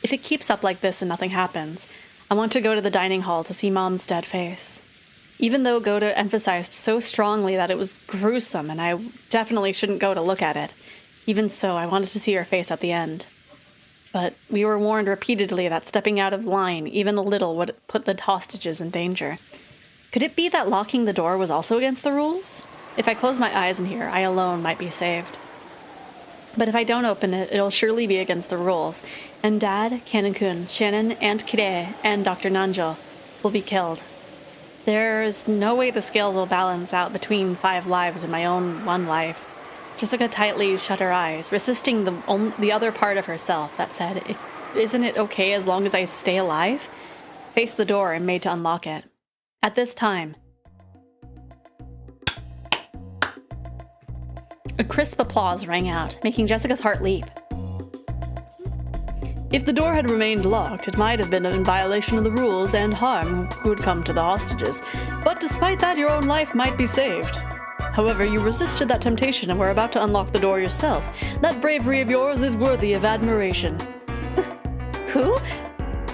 If it keeps up like this and nothing happens, I want to go to the dining hall to see Mom's dead face. Even though Goda emphasized so strongly that it was gruesome and I definitely shouldn't go to look at it, even so, I wanted to see her face at the end. But we were warned repeatedly that stepping out of line, even a little, would put the hostages in danger. Could it be that locking the door was also against the rules? If I close my eyes in here, I alone might be saved. But if I don't open it, it'll surely be against the rules, and Dad, Kanekun, Shannon, Aunt Kire, and Dr. Nanjo will be killed. There's no way the scales will balance out between 5 lives and my own 1 life. Jessica tightly shut her eyes, resisting the other part of herself that said, "Isn't it okay as long as I stay alive?" Faced the door and made to unlock it. At this time, a crisp applause rang out, making Jessica's heart leap. If the door had remained locked, it might have been in violation of the rules and harm could come to the hostages. But despite that, your own life might be saved. However, you resisted that temptation and were about to unlock the door yourself. That bravery of yours is worthy of admiration. Who?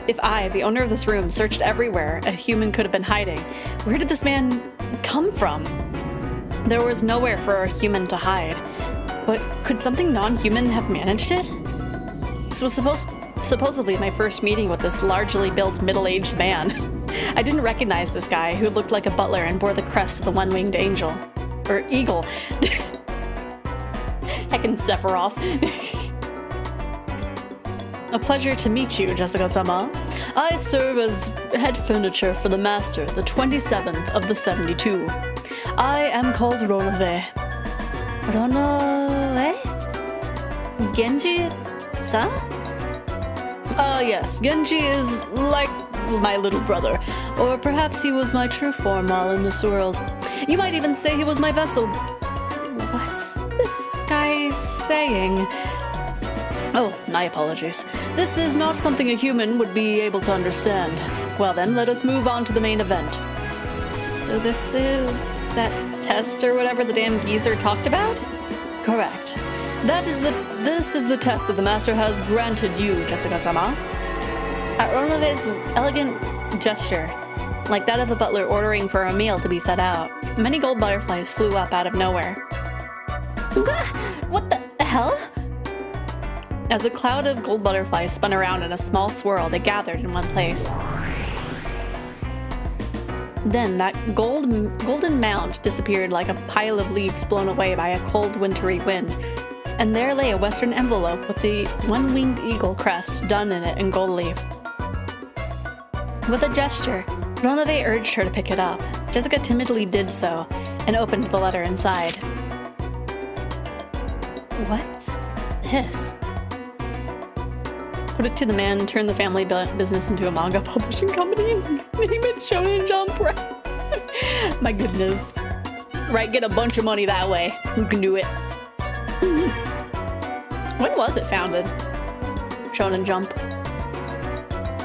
If I, the owner of this room, searched everywhere a human could have been hiding, where did this man come from? There was nowhere for a human to hide. But could something non-human have managed it? This was supposedly my first meeting with this largely built middle-aged man. I didn't recognize this guy, who looked like a butler and bore the crest of the one-winged angel. Or eagle. Heckin' Sephiroth. A pleasure to meet you, Jessica-sama. I serve as head furniture for the master, the 27th of the 72. I am called Ronove. Ronove? Genji-san? Yes, Genji is like my little brother. Or perhaps he was my true form while in this world. You might even say he was my vessel. What's this guy saying? Oh, my apologies. This is not something a human would be able to understand. Well then, let us move on to the main event. So this is that test or whatever the damn geezer talked about? Correct. This is the test that the master has granted you, Jessica-sama. At Ronove's elegant gesture, like that of a butler ordering for a meal to be set out, many gold butterflies flew up out of nowhere. What the hell? As a cloud of gold butterflies spun around in a small swirl, they gathered in one place. Then that golden mound disappeared like a pile of leaves blown away by a cold, wintry wind. And there lay a western envelope with the one-winged eagle crest done in it in gold leaf. With a gesture, Ronove urged her to pick it up. Jessica timidly did so, and opened the letter inside. What's this? Put it to the man, turn the family business into a manga publishing company, and name it Shonen Jump, right? My goodness. Right, get a bunch of money that way. Who can do it? When was it founded? Shonen Jump.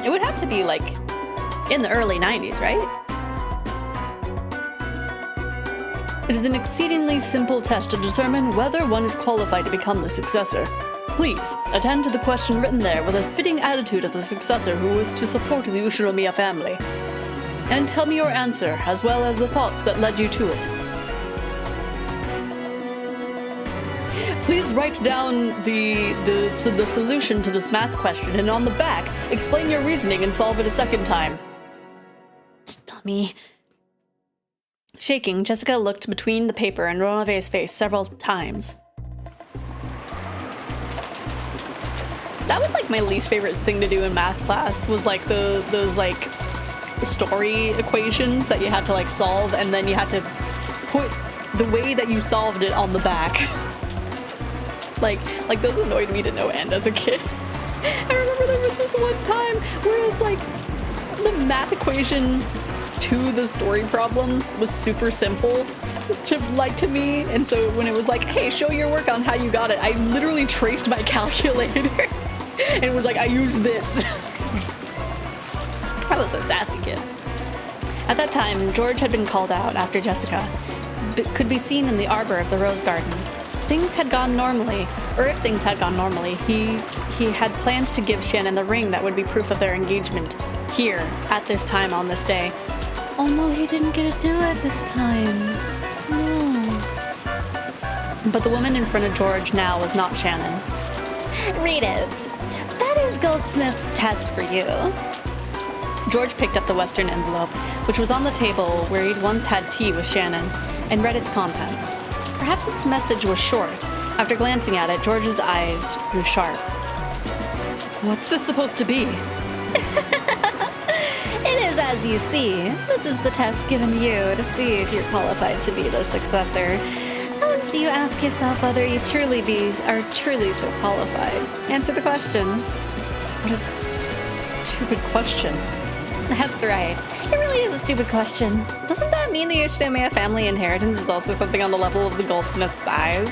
It would have to be like in the early 90s, right? It is an exceedingly simple test to determine whether one is qualified to become the successor. Please, attend to the question written there with a fitting attitude of the successor who is to support the Ushinomiya family. And tell me your answer, as well as the thoughts that led you to it. Please write down the solution to this math question, and on the back, explain your reasoning and solve it a second time. Dummy. Shaking, Jessica looked between the paper and Ronove's face several times. That was like my least favorite thing to do in math class, was like those like story equations that you had to like solve, and then you had to put the way that you solved it on the back. like those annoyed me to no end as a kid. I remember there was this one time where it's like the math equation to the story problem was super simple to me, and so when it was like, hey, show your work on how you got it, I literally traced my calculator. And it was like, I used this. I was a sassy kid. At that time, George had been called out after Jessica, but could be seen in the arbor of the rose garden. Things had gone normally, or if things had gone normally, he had planned to give Shannon the ring that would be proof of their engagement, here, at this time on this day. Oh no, he didn't get to do it this time. No. But the woman in front of George now was not Shannon. Read it. That is Goldsmith's test for you. George picked up the western envelope, which was on the table where he'd once had tea with Shannon, and read its contents. Perhaps its message was short. After glancing at it, George's eyes grew sharp. What's this supposed to be? It is as you see. This is the test given you to see if you're qualified to be the successor. Once you ask yourself whether you are truly so qualified. Answer the question. What a stupid question. That's right. It really is a stupid question. Doesn't that mean the Ushinomiya family inheritance is also something on the level of the goldsmith's eyes?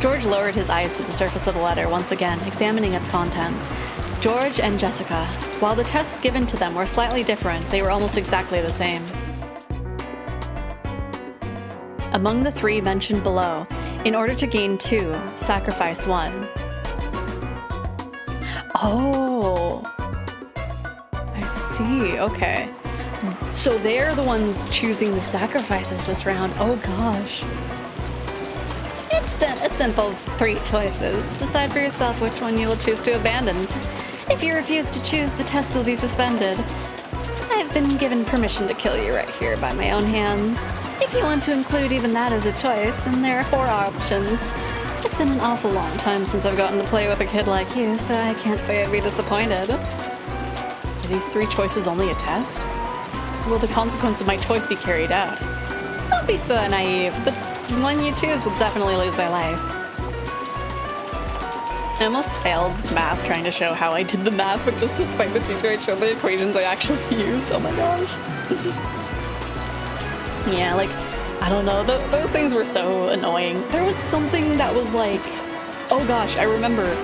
George lowered his eyes to the surface of the letter once again, examining its contents. George and Jessica. While the tests given to them were slightly different, they were almost exactly the same. Among the 3 mentioned below, in order to gain 2, sacrifice 1. Oh, I see. Okay. So they're the ones choosing the sacrifices this round. Oh gosh. It's a simple 3 choices. Decide for yourself which one you will choose to abandon. If you refuse to choose, the test will be suspended. I've been given permission to kill you right here by my own hands. If you want to include even that as a choice, then there are 4 options. It's been an awful long time since I've gotten to play with a kid like you, so I can't say I'd be disappointed. Are these 3 choices only a test? Will the consequence of my choice be carried out? Don't be so naive. The one you choose will definitely lose their life. I almost failed math trying to show how I did the math, but just despite the teacher, I showed the equations I actually used. Oh my gosh. Yeah, like, I don't know. Those things were so annoying. There was something that was like, oh gosh, I remember.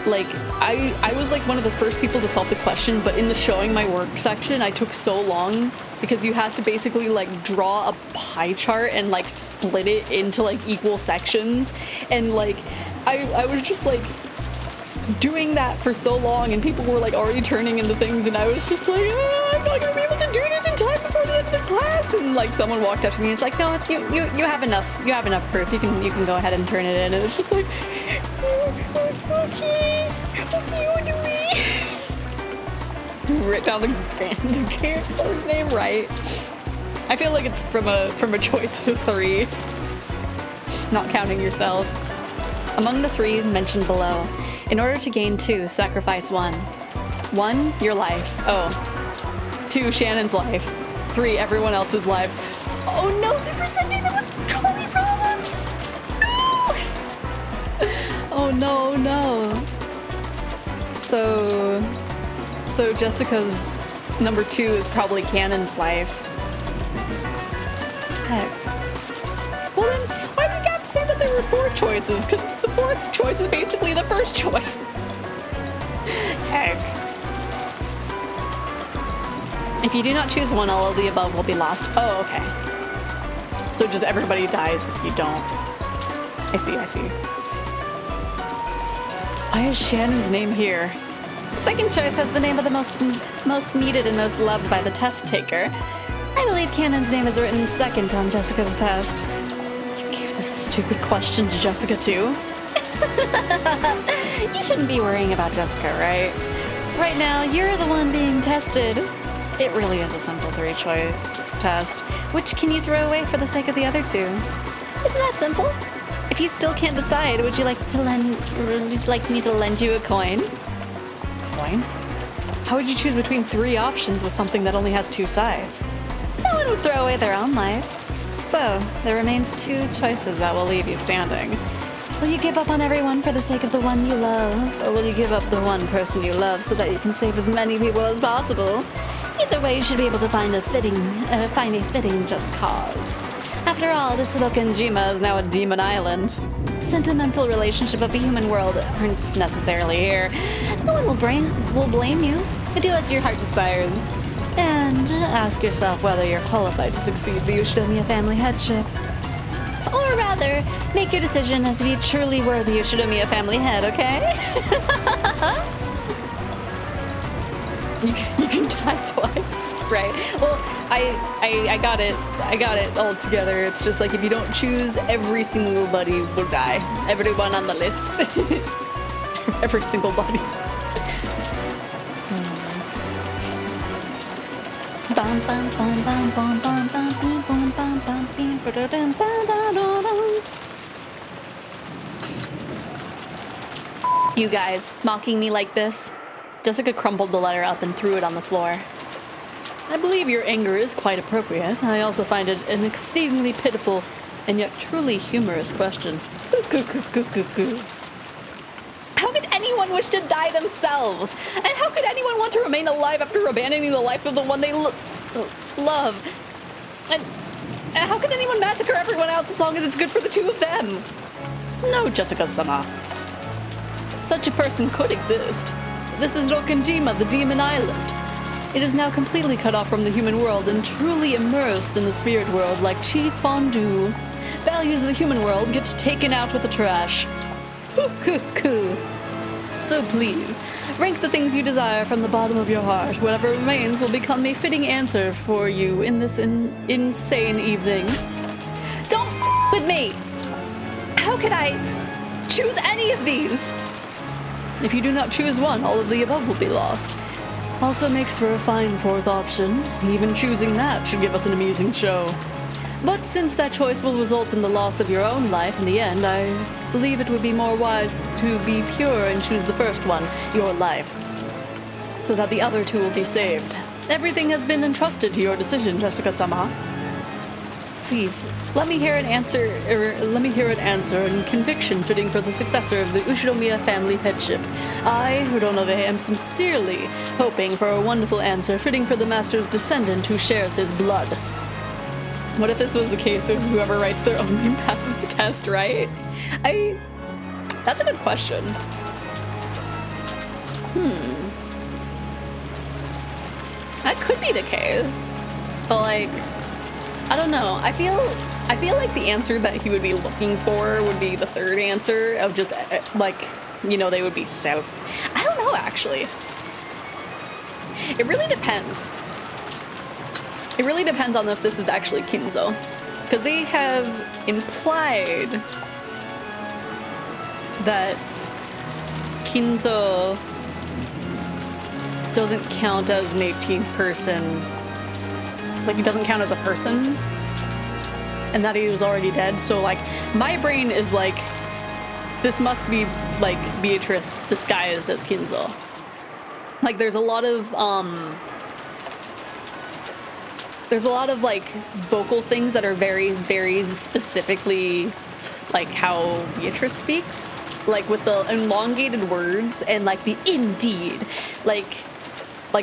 Like, I was like one of the first people to solve the question, but in the showing my work section, I took so long because you had to basically like draw a pie chart and like split it into like equal sections. And like, I was just like doing that for so long, and people were like already turning into things, and I was just like, I'm not gonna be able to do this in time before the end of the class. And like someone walked up to me and it's like, no, you have enough proof. You can go ahead and turn it in. And it's just like, okay, what do we? Write down the character's name right. I feel like it's from a choice of 3, not counting yourself. Among the 3 mentioned below, in order to gain 2, sacrifice 1. 1, your life. Oh. 2, Shannon's life. 3, everyone else's lives. Oh no, they're presenting them with trolley problems! No! Oh no. So Jessica's number 2 is probably Cannon's life. Heck. Well then, why did Gap say that there were 4 choices? Because the 4th choice is basically the first choice. Heck. If you do not choose one, all of the above will be lost. Oh, okay. So just everybody dies if you don't. I see. Why is Shannon's name here? The second choice has the name of the most needed and most loved by the test taker. I believe Cannon's name is written second on Jessica's test. You gave this stupid question to Jessica too? You shouldn't be worrying about Jessica, right? Right now, you're the one being tested. It really is a simple 3-choice test. Which can you throw away for the sake of the other 2? Isn't that simple? If you still can't decide, would you like me to lend you a coin? Coin? How would you choose between 3 options with something that only has 2 sides? No one would throw away their own life. So, there remains 2 choices that will leave you standing. Will you give up on everyone for the sake of the one you love? Or will you give up the one person you love so that you can save as many people as possible? Either way, you should be able to find a fitting just cause. After all, this little Kenjima is now a demon island. Sentimental relationship of the human world aren't necessarily here. No one will blame you. Do as your heart desires. And ask yourself whether you're qualified to succeed the Ushinomiya family headship. Or rather, make your decision as if you truly were the Ushinomiya family head, okay? You can die twice, right? Well, I got it all together. It's just like if you don't choose, every single buddy will die. Everyone on the list. Every single buddy. You guys, mocking me like this? Jessica crumpled the letter up and threw it on the floor. I believe your anger is quite appropriate. I also find it an exceedingly pitiful and yet truly humorous question. How could anyone wish to die themselves? And how could anyone want to remain alive after abandoning the life of the one they love? And how could anyone massacre everyone else as long as it's good for the 2 of them? No, Jessica-sama. Such a person could exist. This is Rokanjima, the Demon Island. It is now completely cut off from the human world and truly immersed in the spirit world like cheese fondue. Values of the human world get taken out with the trash. So please, rank the things you desire from the bottom of your heart. Whatever remains will become a fitting answer for you in this insane evening. Don't with me! How could I choose any of these? If you do not choose one, all of the above will be lost. Also makes for a fine fourth option. Even choosing that should give us an amusing show. But since that choice will result in the loss of your own life in the end, I believe it would be more wise to be pure and choose the first one, your life, so that the other two will be saved. Everything has been entrusted to your decision, Jessica-sama. Please, let me hear an answer and conviction fitting for the successor of the Ushinomiya family headship. I, Hironobe, am sincerely hoping for a wonderful answer fitting for the master's descendant who shares his blood. What if this was the case of whoever writes their own name passes the test, right? That's a good question. That could be the case. But like, I don't know. I feel like the answer that he would be looking for would be the third answer of just like, you know, they would be south. I don't know, actually. It really depends. It really depends on if this is actually Kinzo. Because they have implied that Kinzo doesn't count as an 18th person. Like, he doesn't count as a person. And that he was already dead. So, like, my brain is like, this must be, like, Beatrice disguised as Kinzo. Like, there's a lot of, like, vocal things that are very, very specifically, like, how Beatrice speaks. Like, with the elongated words and, like, the indeed. Like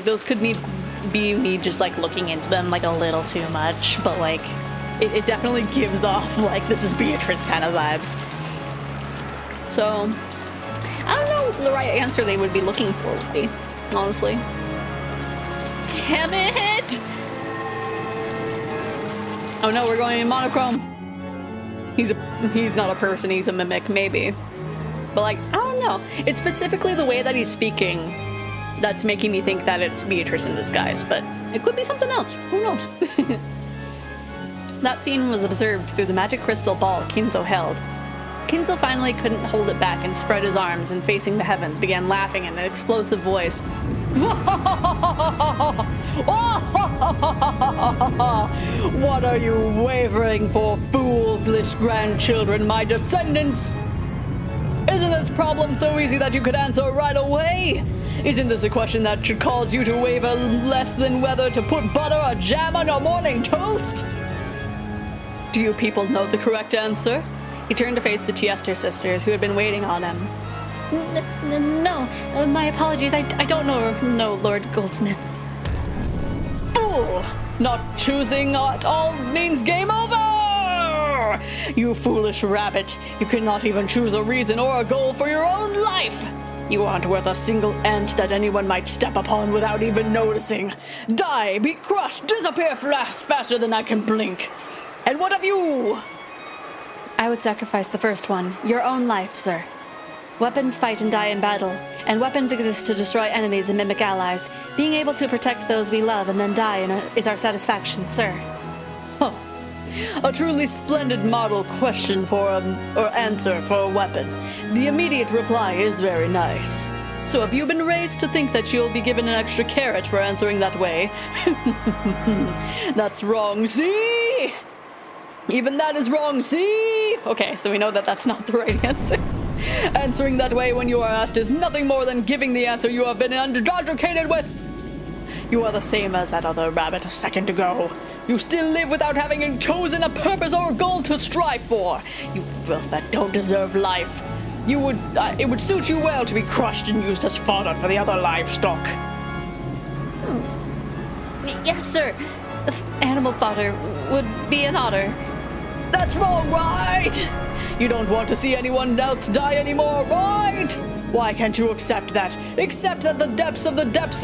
those could be me just, like, looking into them, like, a little too much. But, like, it definitely gives off, like, this is Beatrice kind of vibes. So, I don't know what the right answer they would be looking for would be, honestly. Damn it! Oh no, we're going in monochrome. He's not a person, he's a mimic, maybe. But like, I don't know. It's specifically the way that he's speaking that's making me think that it's Beatrice in disguise, but it could be something else. Who knows? That scene was observed through the magic crystal ball Kinzo held. Kinzo finally couldn't hold it back and spread his arms and facing the heavens began laughing in an explosive voice. What are you wavering for, foolish grandchildren, my descendants? Isn't this problem so easy that you could answer right away? Isn't this a question that should cause you to waver less than whether to put butter or jam on your morning toast? Do you people know the correct answer? He turned to face the Chester sisters who had been waiting on him. No, my apologies. I don't know, no, Lord Goldsmith. Fool! Not choosing at all means game over! You foolish rabbit. You cannot even choose a reason or a goal for your own life. You aren't worth a single ant that anyone might step upon without even noticing. Die, be crushed, disappear faster than I can blink. And what of you? I would sacrifice the first one, your own life, sir. Weapons fight and die in battle, and weapons exist to destroy enemies and mimic allies. Being able to protect those we love and then die is our satisfaction, sir. Huh. A truly splendid model question or answer for a weapon. The immediate reply is very nice. So have you been raised to think that you'll be given an extra carrot for answering that way? That's wrong, see? Even that is wrong, see? Okay, so we know that that's not the right answer. Answering that way when you are asked is nothing more than giving the answer you have been educated with. You are the same as that other rabbit a second ago. You still live without having chosen a purpose or a goal to strive for. You filth that don't deserve life. It would suit you well to be crushed and used as fodder for the other livestock. Yes, sir. Animal fodder would be an honor. That's wrong, right? You don't want to see anyone else die anymore, right? Why can't you accept that? Accept that the depths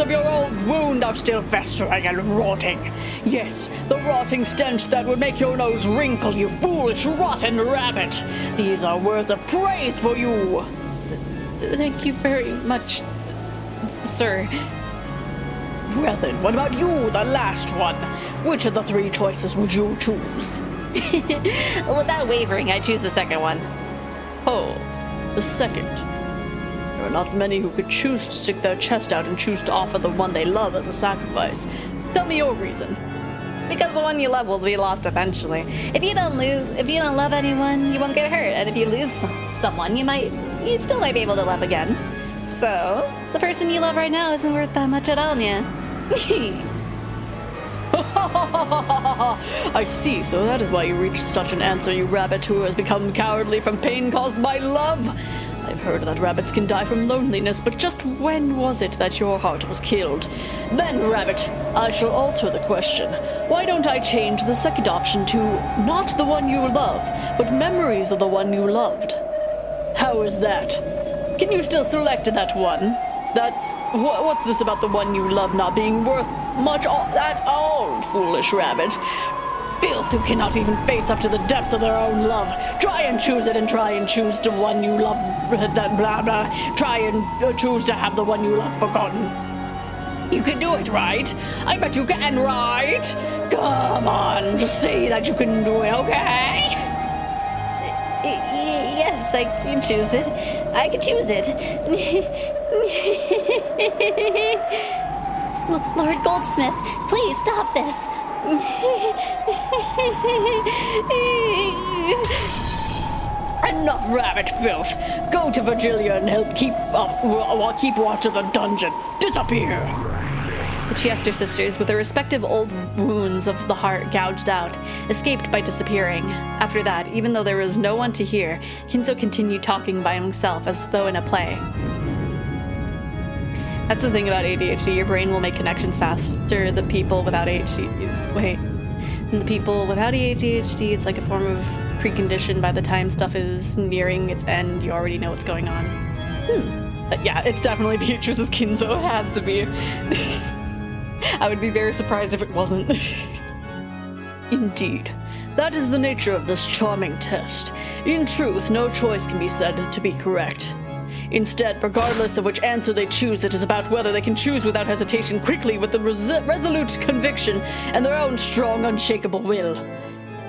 of your old wound are still festering and rotting. Yes, the rotting stench that would make your nose wrinkle, you foolish, rotten rabbit. These are words of praise for you. Thank you very much, sir. Well then, what about you, the last one? Which of the three choices would you choose? Without wavering, I choose the second one. Oh, the second. There are not many who could choose to stick their chest out and choose to offer the one they love as a sacrifice. Tell me your reason. Because the one you love will be lost eventually. If you don't love anyone, you won't get hurt. And if you lose someone, you still might be able to love again. So, the person you love right now isn't worth that much at all, yeah. I see, so that is why you reached such an answer, you rabbit who has become cowardly from pain caused by love. I've heard that rabbits can die from loneliness, but just when was it that your heart was killed? Then, rabbit, I shall alter the question. Why don't I change the second option to not the one you love, but memories of the one you loved? How is that? Can you still select that one? What's this about the one you love not being worth much at all, foolish rabbit? Filth who cannot even face up to the depths of their own love. Try and choose it and try and choose the one you love. That blah blah. Try and choose to have the one you love forgotten. You can do it, right? I bet you can, right? Come on, just say that you can do it, okay? Yes, I can choose it. I can choose it. Lord Goldsmith, please stop this. Enough rabbit filth. Go to Virgilia and help keep watch of the dungeon. Disappear. The Chester sisters, with their respective old wounds of the heart gouged out, escaped by disappearing. After that, even though there was no one to hear, Kinzo continued talking by himself as though in a play. That's the thing about ADHD, your brain will make connections faster. The people without ADHD, it's like a form of precondition. By the time stuff is nearing its end, you already know what's going on. But yeah, it's definitely Beatrice's Kinzo. It has to be. I would be very surprised if it wasn't. Indeed. That is the nature of this charming test. In truth, no choice can be said to be correct. Instead, regardless of which answer they choose, it is about whether they can choose without hesitation quickly with the resolute conviction and their own strong, unshakable will.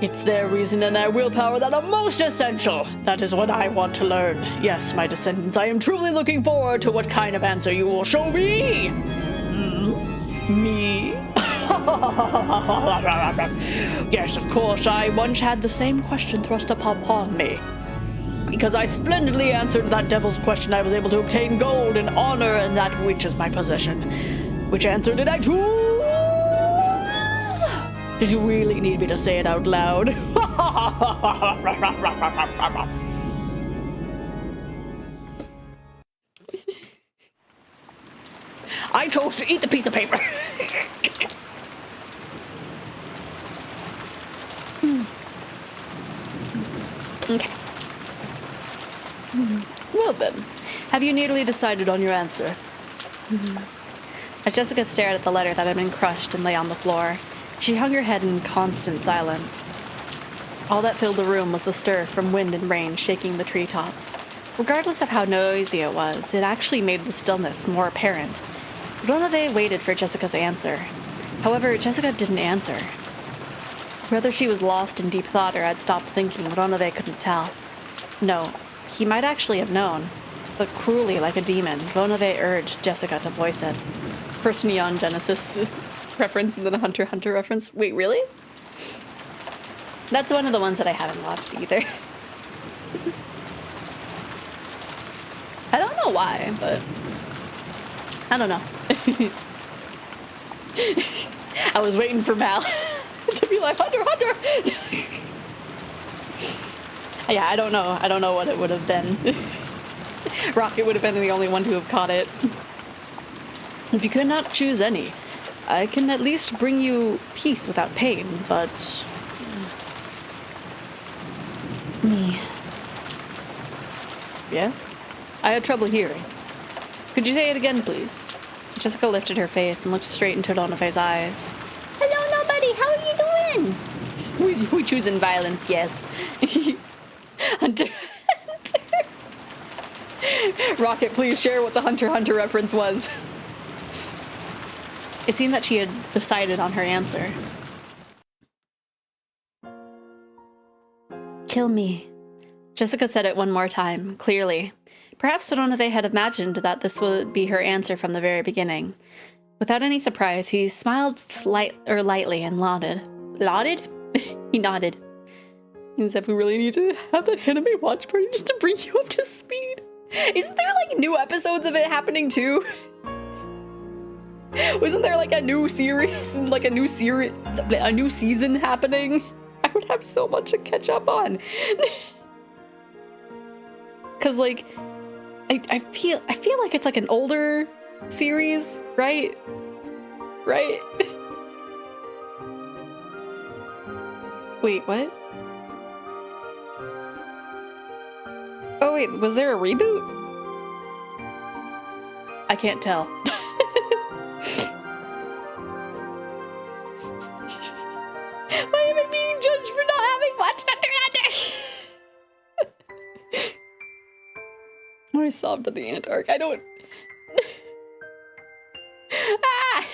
It's their reason and their willpower that are most essential. That is what I want to learn. Yes, my descendants, I am truly looking forward to what kind of answer you will show me. Me? Yes, of course, I once had the same question thrust upon me. Because I splendidly answered that devil's question, I was able to obtain gold and honor and that which is my possession. Which answer did I choose? Did you really need me to say it out loud? I chose to eat the piece of paper. Okay. Well then, have you nearly decided on your answer? As Jessica stared at the letter that had been crushed and lay on the floor, she hung her head in constant silence. All that filled the room was the stir from wind and rain shaking the treetops. Regardless of how noisy it was, it actually made the stillness more apparent. Ronave waited for Jessica's answer. However, Jessica didn't answer. Whether she was lost in deep thought or had stopped thinking, Ronave couldn't tell. No, he might actually have known. But cruelly like a demon, Ronave urged Jessica to voice it. First Neon Genesis reference and then a Hunter x Hunter reference. Wait, really? That's one of the ones that I haven't watched either. I don't know why, but I don't know. I was waiting for Mal to be like, Hunter, Hunter! Yeah, I don't know. I don't know what it would have been. Rocket would have been the only one to have caught it. If you could not choose any, I can at least bring you peace without pain, but... Me. Yeah? I had trouble hearing. Could you say it again, please? Jessica lifted her face and looked straight into Donofe's eyes. Hello, nobody. How are you doing? We choosing violence, yes. Hunter. Rocket, please share what the Hunter Hunter reference was. It seemed that she had decided on her answer. Kill me. Jessica said it one more time, clearly. Perhaps Donofe had imagined that this would be her answer from the very beginning. Without any surprise, he smiled lightly and nodded. Lauded? He nodded. Means if we really need to have that anime watch party just to bring you up to speed. Isn't there like new episodes of it happening too? Wasn't there like a new series, like a new season happening? I would have so much to catch up on. Cause like, I feel like it's like an older series, right? Right? Wait, what? Oh wait, was there a reboot? I can't tell. Why am I being judged for not having watched Hunter x Hunter? I sobbed at the end arc. I don't... Ah!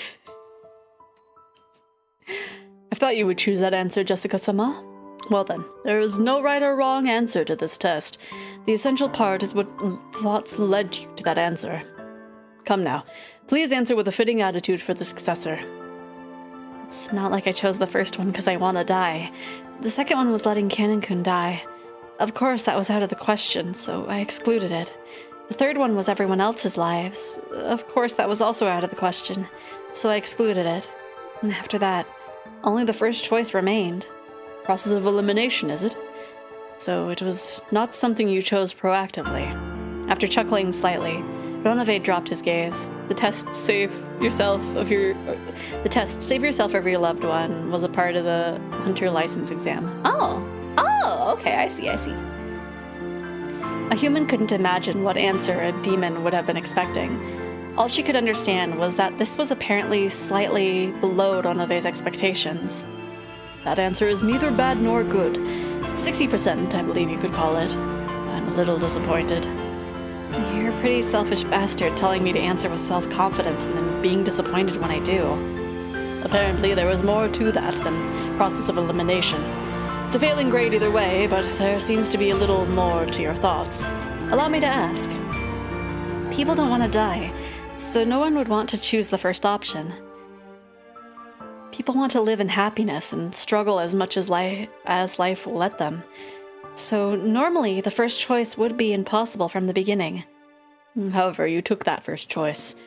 I thought you would choose that answer, Jessica-sama. Well then, there is no right or wrong answer to this test. The essential part is what's led you to that answer. Come now, please answer with a fitting attitude for the successor. It's not like I chose the first one because I want to die. The second one was letting Canon-kun die. Of course, that was out of the question, so I excluded it. The third one was everyone else's lives. Of course, that was also out of the question, so I excluded it. And after that, only the first choice remained. Process of elimination, is it? So it was not something you chose proactively. After chuckling slightly, Donofe dropped his gaze. The test save yourself of your loved one was a part of the Hunter license exam. Oh, okay, I see. A human couldn't imagine what answer a demon would have been expecting. All she could understand was that this was apparently slightly below Donofe's expectations. That answer is neither bad nor good. 60%, I believe you could call it. I'm a little disappointed. You're a pretty selfish bastard telling me to answer with self-confidence and then being disappointed when I do. Apparently there was more to that than process of elimination. It's a failing grade either way, but there seems to be a little more to your thoughts. Allow me to ask. People don't want to die, so no one would want to choose the first option. People want to live in happiness and struggle as much as life will let them. So normally, the first choice would be impossible from the beginning. However, you took that first choice.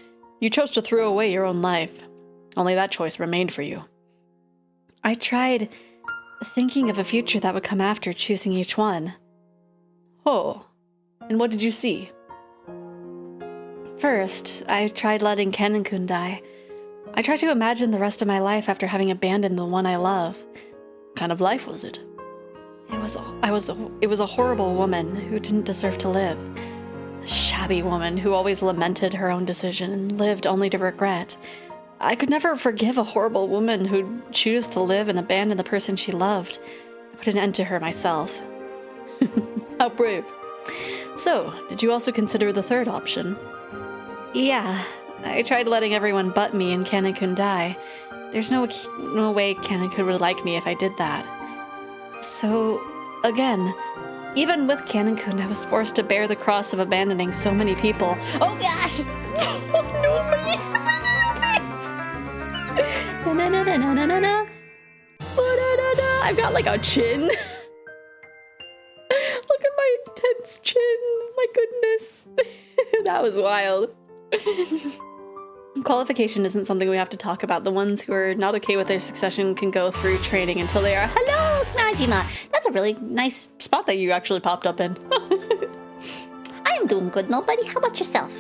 You chose to throw away your own life. Only that choice remained for you. I tried thinking of a future that would come after choosing each one. Oh, and what did you see? First, I tried letting Canon-kun die. I tried to imagine the rest of my life after having abandoned the one I love. What kind of life was it? It was a horrible woman who didn't deserve to live. A shabby woman who always lamented her own decision and lived only to regret. I could never forgive a horrible woman who'd choose to live and abandon the person she loved. I put an end to her myself. How brave. So, did you also consider the third option? Yeah, I tried letting everyone but me and Canon-kun die. There's no way Canon-kun would like me if I did that. So, again, even with Canon-kun, I was forced to bear the cross of abandoning so many people. Oh gosh! Oh no, my na-na-na-na-na-na-na. I've got like a chin. Look at my intense chin. My goodness. That was wild. Qualification isn't something we have to talk about. The ones who are not okay with their succession can go through training until they are. Hello, Najima. That's a really nice spot that you actually popped up in. I'm doing good, nobody. How about yourself?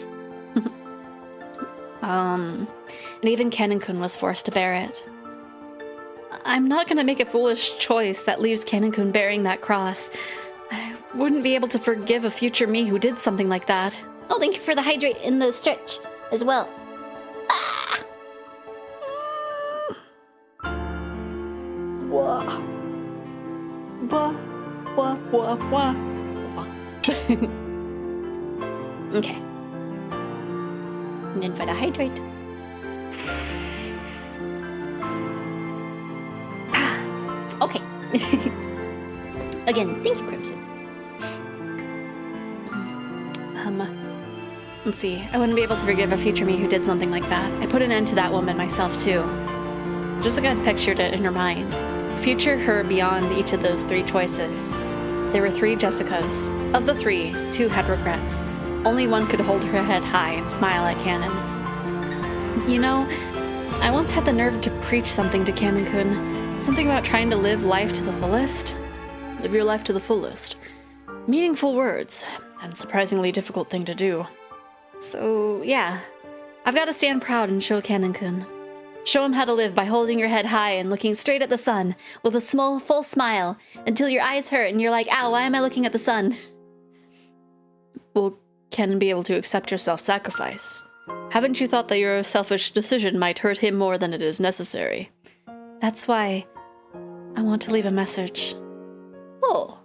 And even Canon-kun was forced to bear it. I'm not gonna make a foolish choice that leaves Canon-kun bearing that cross. wouldn't be able to forgive a future me who did something like that. Oh, thank you for the hydrate and the stretch as well. Wah. Wah. Wah. Wah. Wah. Okay. And then for the hydrate. Okay. Again, thank you, Crimson. Let's see. I wouldn't be able to forgive a future me who did something like that. I put an end to that woman myself, too. Jessica had pictured it in her mind. Future her beyond each of those 3 choices. There were 3 Jessicas. Of the 3, 2 had regrets. Only one could hold her head high and smile at Canon. You know, I once had the nerve to preach something to Canon-kun. Something about trying to live life to the fullest. Live your life to the fullest. Meaningful words, and surprisingly difficult thing to do. So, yeah. I've got to stand proud and show Canon-kun. Show him how to live by holding your head high and looking straight at the sun with a small, full smile until your eyes hurt and you're like, ow, why am I looking at the sun? Will Canon be able to accept your self-sacrifice? Haven't you thought that your selfish decision might hurt him more than it is necessary? That's why I want to leave a message. Oh,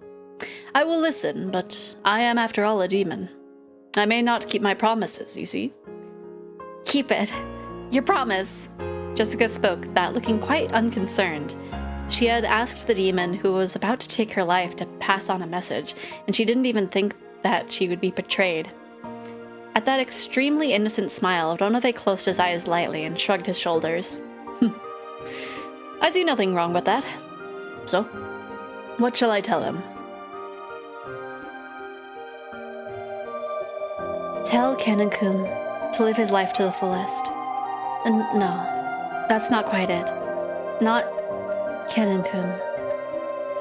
I will listen, but I am after all a demon. I may not keep my promises, you see. Keep it. Your promise. Jessica spoke that, looking quite unconcerned. She had asked the demon who was about to take her life to pass on a message, and she didn't even think that she would be betrayed. At that extremely innocent smile, Ronove closed his eyes lightly and shrugged his shoulders. I see nothing wrong with that. So, what shall I tell him? Tell Canon-kun to live his life to the fullest. No, that's not quite it. Not Canon-kun.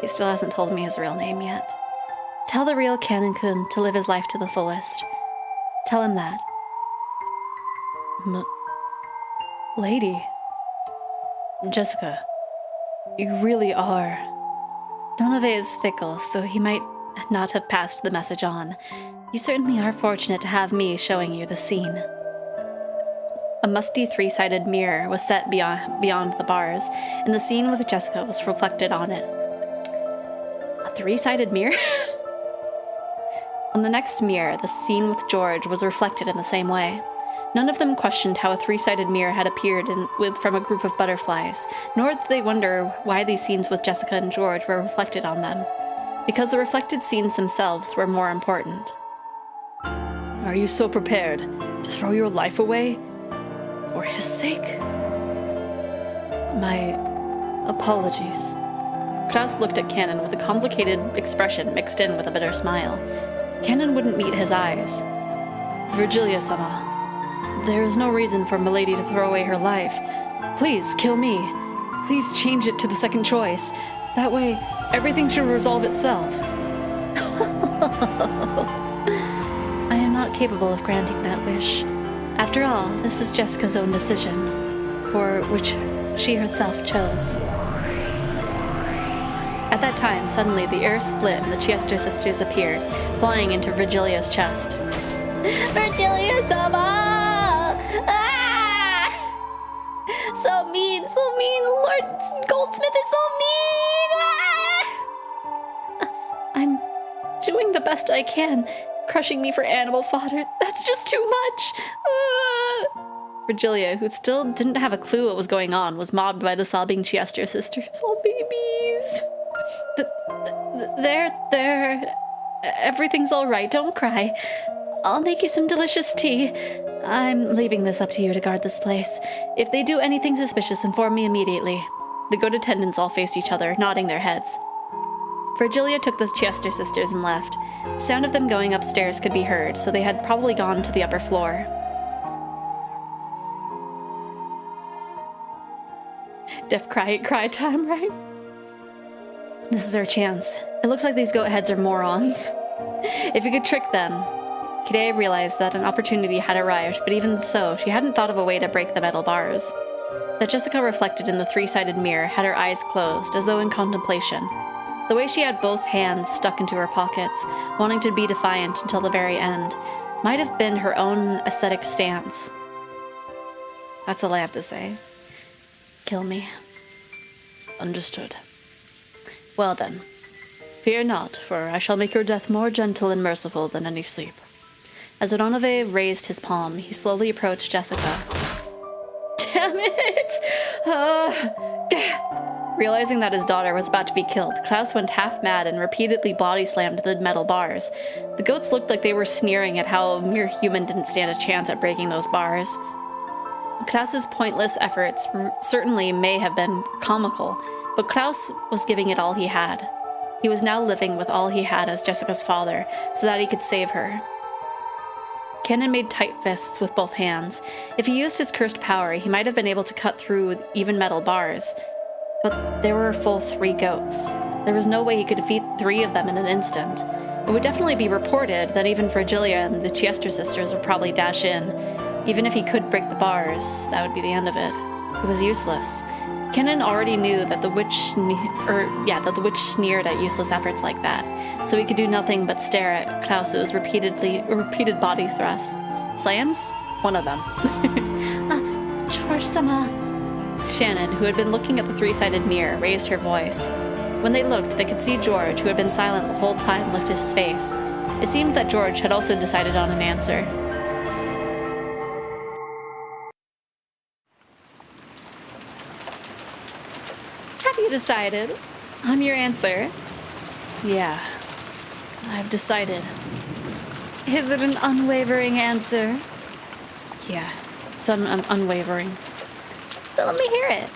He still hasn't told me his real name yet. Tell the real Canon-kun to live his life to the fullest. Tell him that. Lady. Jessica, you really are. Ronove is fickle, so he might not have passed the message on. You certainly are fortunate to have me showing you the scene. A musty 3-sided mirror was set beyond the bars, and the scene with Jessica was reflected on it. A 3-sided mirror? On the next mirror, the scene with George was reflected in the same way. None of them questioned how a 3-sided mirror had appeared from a group of butterflies, nor did they wonder why these scenes with Jessica and George were reflected on them, because the reflected scenes themselves were more important. Are you so prepared to throw your life away? For his sake? My apologies. Kraus looked at Canon with a complicated expression mixed in with a bitter smile. Canon wouldn't meet his eyes. Virgilia-sama, there is no reason for Milady to throw away her life. Please, kill me. Please change it to the second choice. That way, everything should resolve itself. I am not capable of granting that wish. After all, this is Jessica's own decision, for which she herself chose. At that time, suddenly the air split and the Chiester sisters appeared, flying into Virgilia's chest. Virgilia-sama! Ah! So mean! Lord Goldsmith is so mean! Ah! I'm doing the best I can. Crushing me for animal fodder, that's just too much. Virgilia, who still didn't have a clue what was going on, was mobbed by the sobbing Chiester sisters. Oh, babies. There. Everything's all right. Don't cry. I'll make you some delicious tea. I'm leaving this up to you to guard this place. If they do anything suspicious, inform me immediately. The good attendants all faced each other, nodding their heads. Virgilia took the Chiester sisters and left. The sound of them going upstairs could be heard, so they had probably gone to the upper floor. Deaf cry time, right? This is our chance. It looks like these goat heads are morons. If we could trick them. Kidea realized that an opportunity had arrived, but even so, she hadn't thought of a way to break the metal bars. That Jessica reflected in the 3-sided mirror had her eyes closed, as though in contemplation. The way she had both hands stuck into her pockets, wanting to be defiant until the very end, might have been her own aesthetic stance. That's all I have to say. Kill me. Understood. Well then, fear not, for I shall make your death more gentle and merciful than any sleep. As Oronove raised his palm, he slowly approached Jessica. Damn it! Realizing that his daughter was about to be killed, Klaus went half mad and repeatedly body slammed the metal bars. The goats looked like they were sneering at how a mere human didn't stand a chance at breaking those bars. Klaus's pointless efforts certainly may have been comical, but Klaus was giving it all he had. He was now living with all he had as Jessica's father, so that he could save her. Cannon made tight fists with both hands. If he used his cursed power, he might have been able to cut through even metal bars. But there were a full 3 goats. There was no way he could defeat 3 of them in an instant. It would definitely be reported that even Virgilia and the Chiester sisters would probably dash in. Even if he could break the bars, that would be the end of it. It was useless. Kennen already knew that the witch sneered at useless efforts like that, so he could do nothing but stare at Klaus's repeated body thrusts. Slams? One of them. George-sama. Shannon, who had been looking at the 3-sided mirror, raised her voice. When they looked, they could see George, who had been silent the whole time, lift his face. It seemed that George had also decided on an answer. Have you decided on your answer? Yeah, I've decided. Is it an unwavering answer? Yeah, it's unwavering. Then let me hear it.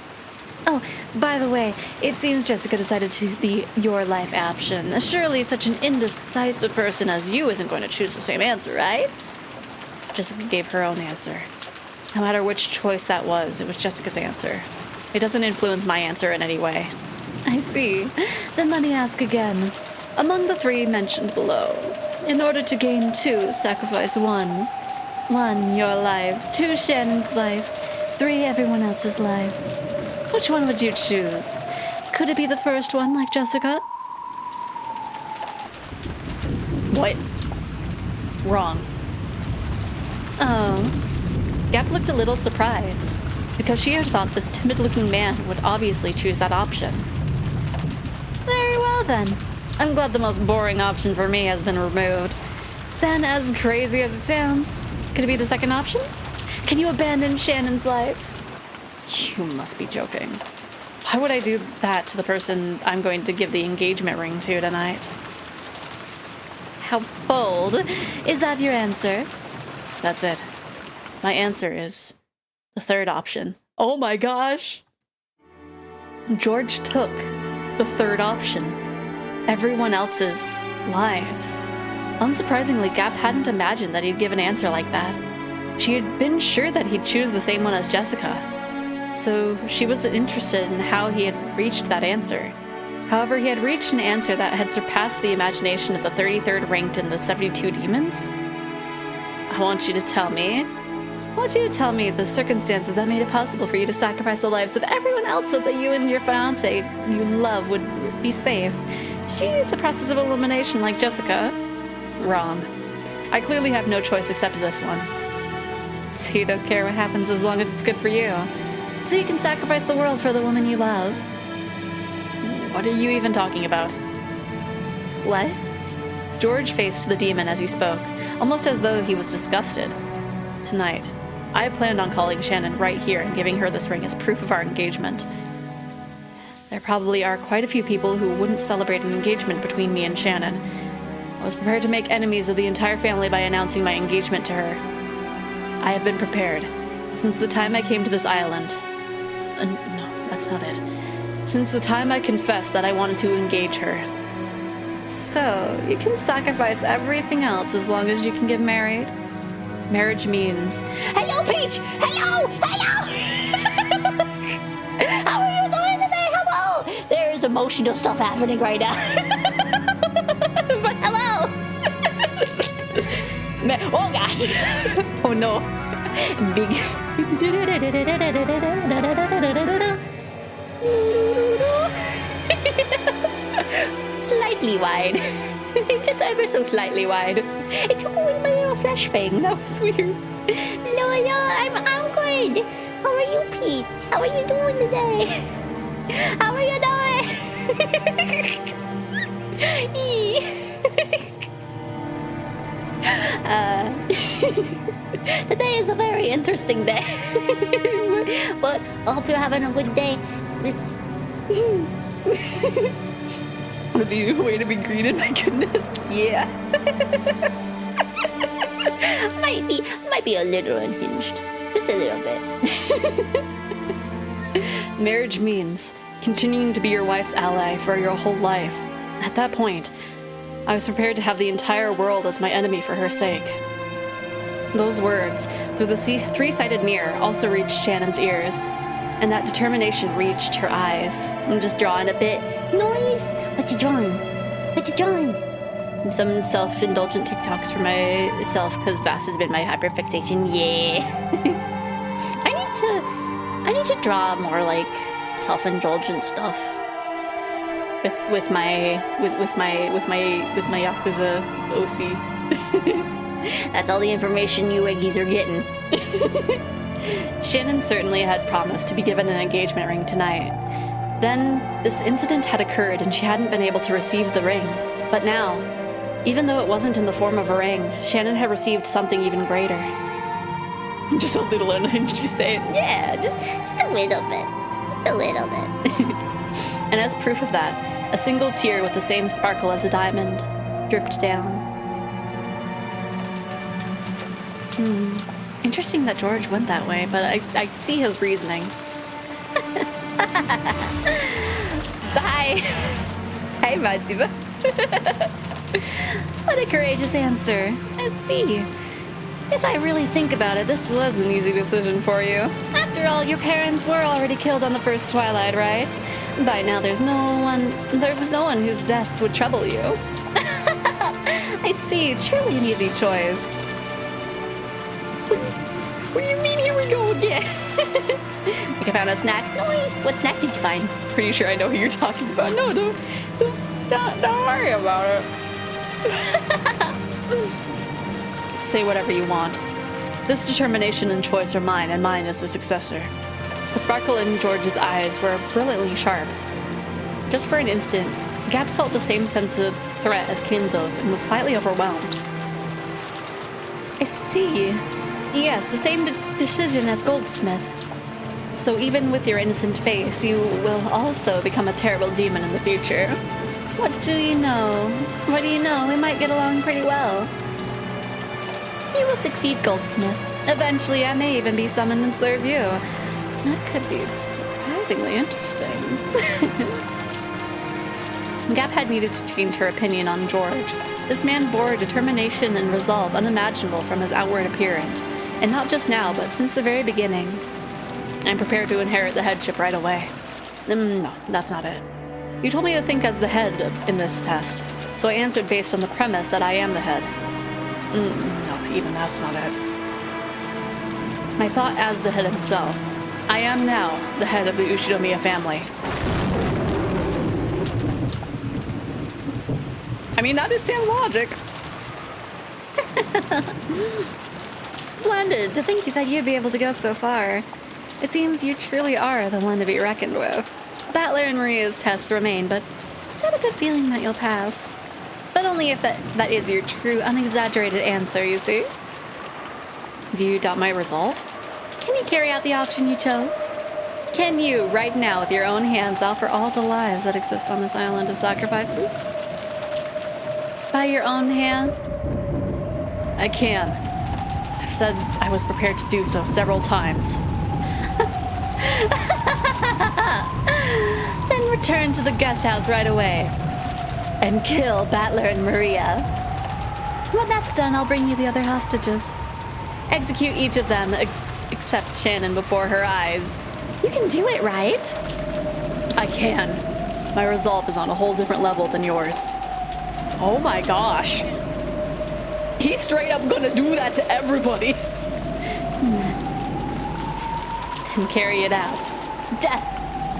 Oh, by the way, it seems Jessica decided to the Your Life option. Surely such an indecisive person as you isn't going to choose the same answer, right? Jessica gave her own answer. No matter which choice that was, it was Jessica's answer. It doesn't influence my answer in any way. I see. Then let me ask again. Among the 3 mentioned below, in order to gain 2, sacrifice 1. 1, your life. 2, Shannon's life. 3, everyone else's lives. Which one would you choose? Could it be the first one, like Jessica? What? Wrong. Oh. Gap looked a little surprised, because she had thought this timid-looking man would obviously choose that option. Very well, then. I'm glad the most boring option for me has been removed. Then, as crazy as it sounds, could it be the second option? Can you abandon Shannon's life? You must be joking. Why would I do that to the person I'm going to give the engagement ring to tonight? How bold. Is that your answer? That's it. My answer is the 3rd option. Oh my gosh. George took the 3rd option. Everyone else's lives. Unsurprisingly, Gap hadn't imagined that he'd give an answer like that. She had been sure that he'd choose the same one as Jessica. So she was interested in how he had reached that answer. However, he had reached an answer that had surpassed the imagination of the 33rd ranked in the 72 demons. I want you to tell me the circumstances that made it possible for you to sacrifice the lives of everyone else so that you and your fiancé you love would be safe. She used the process of elimination like Jessica. Wrong. I clearly have no choice except this one. So you don't care what happens as long as it's good for you. So you can sacrifice the world for the woman you love. What are you even talking about? What? George faced the demon as he spoke, almost as though he was disgusted. Tonight, I planned on calling Shannon right here and giving her this ring as proof of our engagement. There probably are quite a few people who wouldn't celebrate an engagement between me and Shannon. I was prepared to make enemies of the entire family by announcing my engagement to her. I have been prepared since the time I came to this island. No, that's not it. Since the time I confessed that I wanted to engage her. So, you can sacrifice everything else as long as you can get married? Marriage means... Hello, Peach! Hello! Hello! How are you doing today? Hello! There's emotional stuff happening right now. But hello! Oh gosh! Oh no! Big... slightly wide. Just ever so slightly wide. It took away my little flesh thing. That was weird. Lola, I'm good. How are you, Pete? How are you doing today? How are you doing? Today is a very interesting day. But I hope you're having a good day. What a way to be greeted, my goodness. Yeah. might be a little unhinged. Just a little bit. Marriage means continuing to be your wife's ally for your whole life. At that point, I was prepared to have the entire world as my enemy for her sake. Those words, through the three-sided mirror, also reached Shannon's ears, and that determination reached her eyes. I'm just drawing a bit. Noise! What you drawing? What you drawing? Some self-indulgent TikToks for myself, because Vass has been my hyperfixation. Yeah. I need to draw more like self-indulgent stuff. With my Yakuza OC. That's all the information you Eggies are getting. Shannon certainly had promised to be given an engagement ring tonight. Then, this incident had occurred and she hadn't been able to receive the ring. But now, even though it wasn't in the form of a ring, Shannon had received something even greater. Just a little unhinged, you say? Yeah, just a little bit. Just a little bit. And as proof of that, a single tear with the same sparkle as a diamond dripped down. Interesting that George went that way, but I see his reasoning. Bye. Hi, Matsuba. What a courageous answer. I see. If I really think about it, this was an easy decision for you. After all, your parents were already killed on the first Twilight, right? By now there was no one whose death would trouble you. I see, truly an easy choice. What do you mean, here we go again? Like I found a snack. Nice. What snack did you find? Pretty sure I know who you're talking about. No, don't worry about it. Say whatever you want. This determination and choice are mine, and mine is the successor. The sparkle in George's eyes were brilliantly sharp. Just for an instant, Gab felt the same sense of threat as Kinzo's and was slightly overwhelmed. I see. Yes, the same decision as Goldsmith. So even with your innocent face, you will also become a terrible demon in the future. What do you know? What do you know? We might get along pretty well. You will succeed, Goldsmith. Eventually, I may even be summoned and serve you. That could be surprisingly interesting. Gap had needed to change her opinion on George. This man bore determination and resolve unimaginable from his outward appearance. And not just now, but since the very beginning. I'm prepared to inherit the headship right away. No, that's not it. You told me to think as the head in this test, so I answered based on the premise that I am the head. No, even that's not it. I thought as the head himself. I am now the head of the Ushinomiya family. I mean, that is sound logic. Splendid. To think that you'd be able to go so far. It seems you truly are the one to be reckoned with. Battler and Maria's tests remain, but I've got a good feeling that you'll pass. But only if that is your true, unexaggerated answer, you see. Do you doubt my resolve? Can you carry out the option you chose? Can you, right now, with your own hands, offer all the lives that exist on this island of sacrifices? By your own hand? I can. I've said I was prepared to do so several times. Then return to the guest house right away. And kill Battler and Maria. When that's done, I'll bring you the other hostages. Execute each of them, except Shannon before her eyes. You can do it, right? I can. My resolve is on a whole different level than yours. Oh my gosh. He's straight up gonna do that to everybody. And carry it out. Death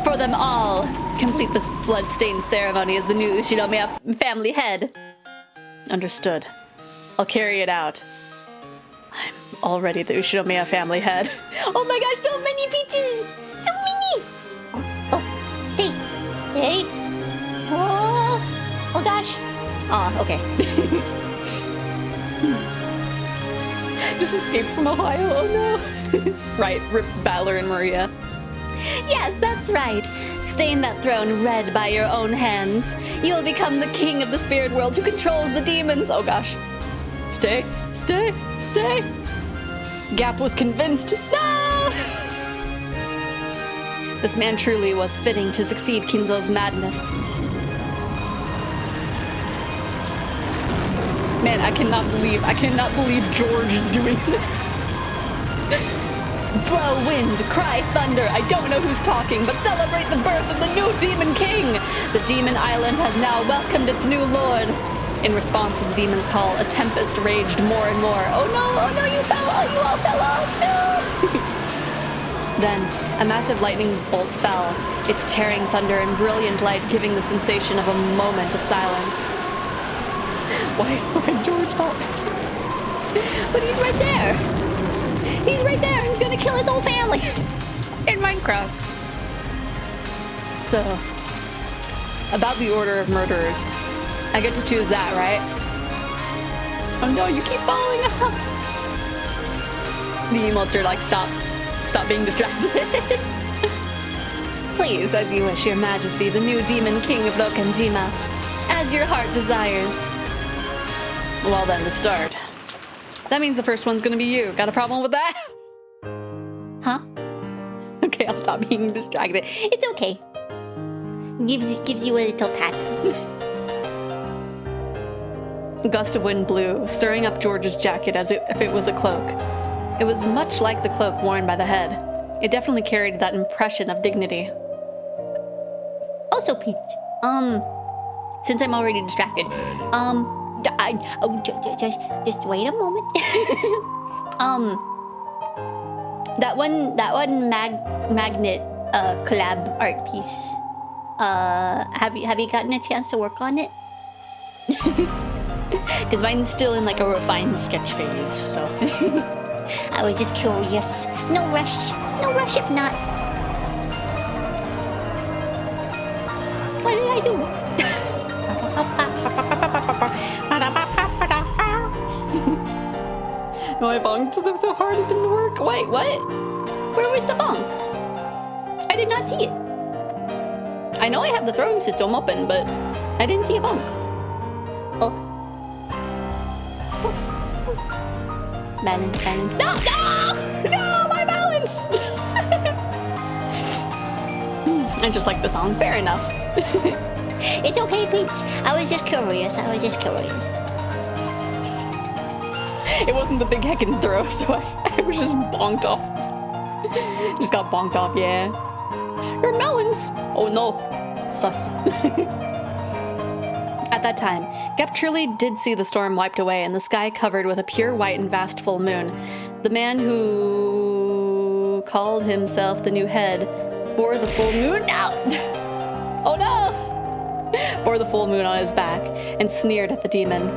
for them all. Complete this blood-stained ceremony as the new Ushinomiya family head. Understood. I'll carry it out. I'm already the Ushinomiya family head. Oh my gosh, so many peaches! So many! Oh, stay. Stay. Oh, oh gosh. Oh, okay. Just escaped from Ohio, oh no. Right, Rip Balor and Maria. Yes, that's right. Stain that throne red by your own hands. You will become the king of the spirit world who controls the demons. Oh gosh. Stay, stay, stay. Gap was convinced. No! This man truly was fitting to succeed Kinzo's madness. Man, I cannot believe George is doing this. Blow wind, cry thunder, I don't know who's talking, but celebrate the birth of the new Demon King! The Demon Island has now welcomed its new lord. In response to the demon's call, a tempest raged more and more. Oh no, you fell, oh, you all fell off, no! Then, a massive lightning bolt fell, its tearing thunder and brilliant light giving the sensation of a moment of silence. Why George up? But he's right there! He's right there! He's gonna kill his whole family! In Minecraft. So, about the order of murderers. I get to choose that, right? Oh no, you keep falling off! The emotes are like, stop being distracted. Please, as you wish, your majesty, the new demon king of Lokanjima. As your heart desires. Well then, to start. That means the first one's gonna be you. Got a problem with that? Huh? Okay, I'll stop being distracted. It's okay. Gives you a little pat. A gust of wind blew, stirring up George's jacket as if it was a cloak. It was much like the cloak worn by the head. It definitely carried that impression of dignity. Also, Peach, since I'm already distracted, just wait a moment. that one magnet collab art piece. Have you gotten a chance to work on it? Because mine's still in like a refined sketch phase, so. I was just curious. No rush if not. What did I do? No, I bonked so hard it didn't work. Wait, what? Where was the bonk? I did not see it. I know I have the throwing system open, but I didn't see a bonk. Oh. Balance. No, my balance! I just like the song. Fair enough. It's okay, Peach. I was just curious. It wasn't the big heckin' throw, so I was just bonked off. Just got bonked off, yeah. Your melons! Oh no. Sus. At that time, Gep truly did see the storm wiped away and the sky covered with a pure white and vast full moon. The man who called himself the new head bore the full moon out. Oh no! Bore the full moon on his back and sneered at the demon.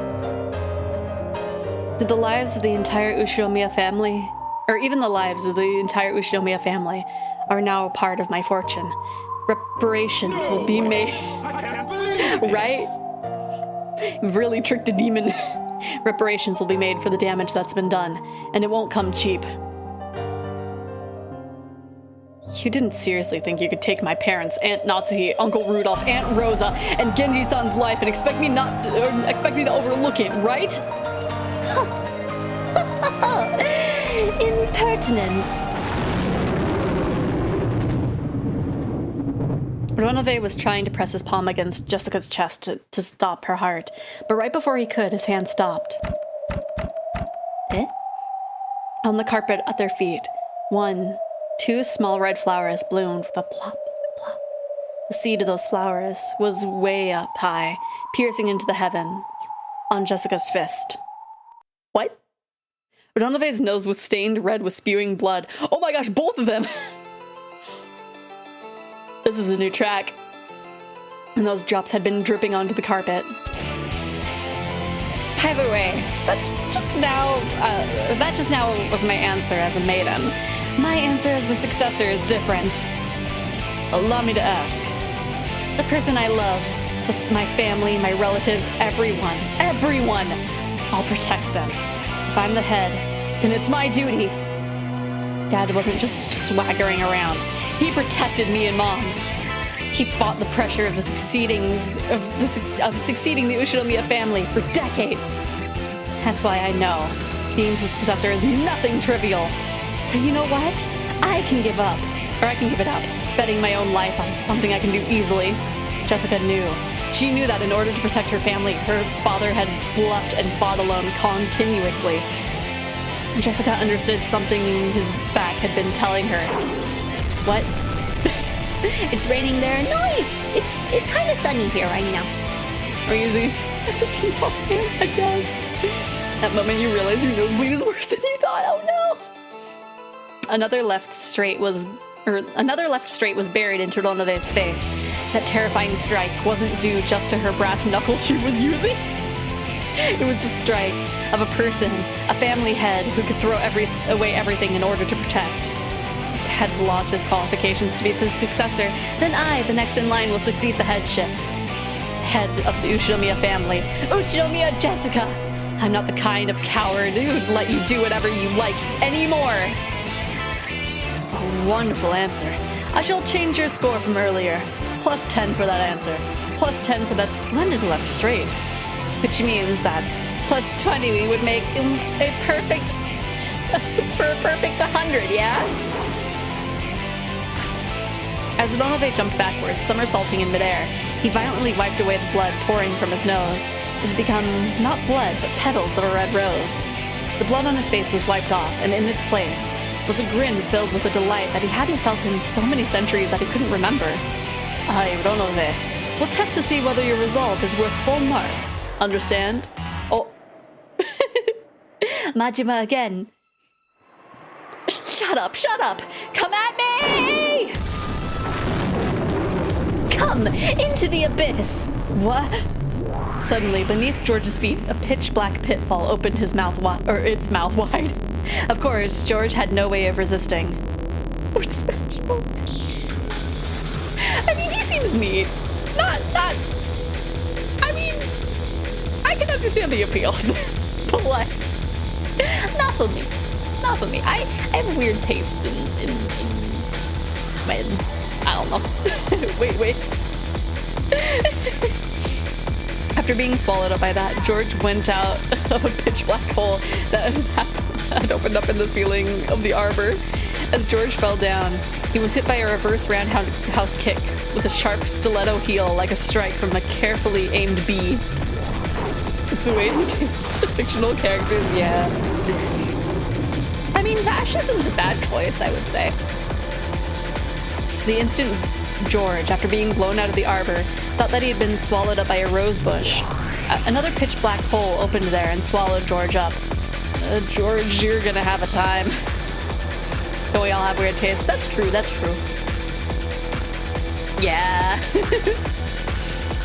Did the lives of the entire Ushinomiya family, or even the lives of the entire Ushinomiya family, are now a part of my fortune. Reparations will be made. Right? Really tricked a demon. Reparations will be made for the damage that's been done, and it won't come cheap. You didn't seriously think you could take my parents, Aunt Natsuhi, Uncle Rudolph, Aunt Rosa, and Genji-san's life and expect me to overlook it, right? Impertinence. Ronove was trying to press his palm against Jessica's chest to stop her heart, but right before he could, his hand stopped. Eh? On the carpet at their feet, 2 small red flowers bloomed with a plop, plop. The seed of those flowers was way up high, piercing into the heavens, on Jessica's fist. What? Ronove's nose was stained red with spewing blood. Oh my gosh, both of them! This is a new track. And those drops had been dripping onto the carpet. By the way, that just now was my answer as a maiden. My answer as the successor is different. Allow me to ask. The person I love, my family, my relatives, everyone, I'll protect them. If I'm the head, then it's my duty. Dad wasn't just swaggering around. He protected me and Mom. He fought the pressure of succeeding the Ushinomiya family for decades. That's why I know being the successor is nothing trivial. So you know what? I can give up. Or I can give it up, betting my own life on something I can do easily. Jessica knew. She knew that in order to protect her family, her father had bluffed and fought alone continuously. Jessica understood something his back had been telling her. What? It's raining there. Nice! It's kind of sunny here right now. Are you using it as a tea-ball stand? I guess. That moment you realize your nosebleed is worse than you thought. Oh no! Another left straight was buried in Toronove's face. That terrifying strike wasn't due just to her brass knuckle she was using. It was the strike of a person, a family head who could throw away everything in order to protest. Dad's lost his qualifications to be the successor, then I, the next in line, will succeed the headship. Head of the Ushinomiya family. Ushinomiya Jessica! I'm not the kind of coward who'd let you do whatever you like anymore. A wonderful answer. I shall change your score from earlier. Plus 10 for that answer. Plus 10 for that splendid left straight. Which means that plus 20 would make a perfect 100, yeah? As Ronove jumped backwards, somersaulting in midair, he violently wiped away the blood pouring from his nose. It had become not blood, but petals of a red rose. The blood on his face was wiped off, and in its place was a grin filled with a delight that he hadn't felt in so many centuries that he couldn't remember. Aye, Ronove, we'll test to see whether your resolve is worth full marks. Understand? Oh. Majima again. Shut up! Come at me! Come into the abyss! What? Suddenly, beneath George's feet, a pitch-black pitfall opened its mouth wide. Of course, George had no way of resisting. Would smash both. I mean, he seems neat. Not. I mean, I can understand the appeal, but like, not for me. I have a weird taste in men. I don't know. Wait. After being swallowed up by that, George went out of a pitch black hole that had opened up in the ceiling of the arbor. As George fell down, he was hit by a reverse roundhouse kick with a sharp stiletto heel like a strike from a carefully aimed bee. It's a way to take fictional characters, yeah. I mean, Vash isn't a bad choice, I would say. The instant George, after being blown out of the arbor, thought that he had been swallowed up by a rose bush. Another pitch black hole opened there and swallowed George up. George, you're gonna have a time. Don't we all have weird tastes? That's true. Yeah.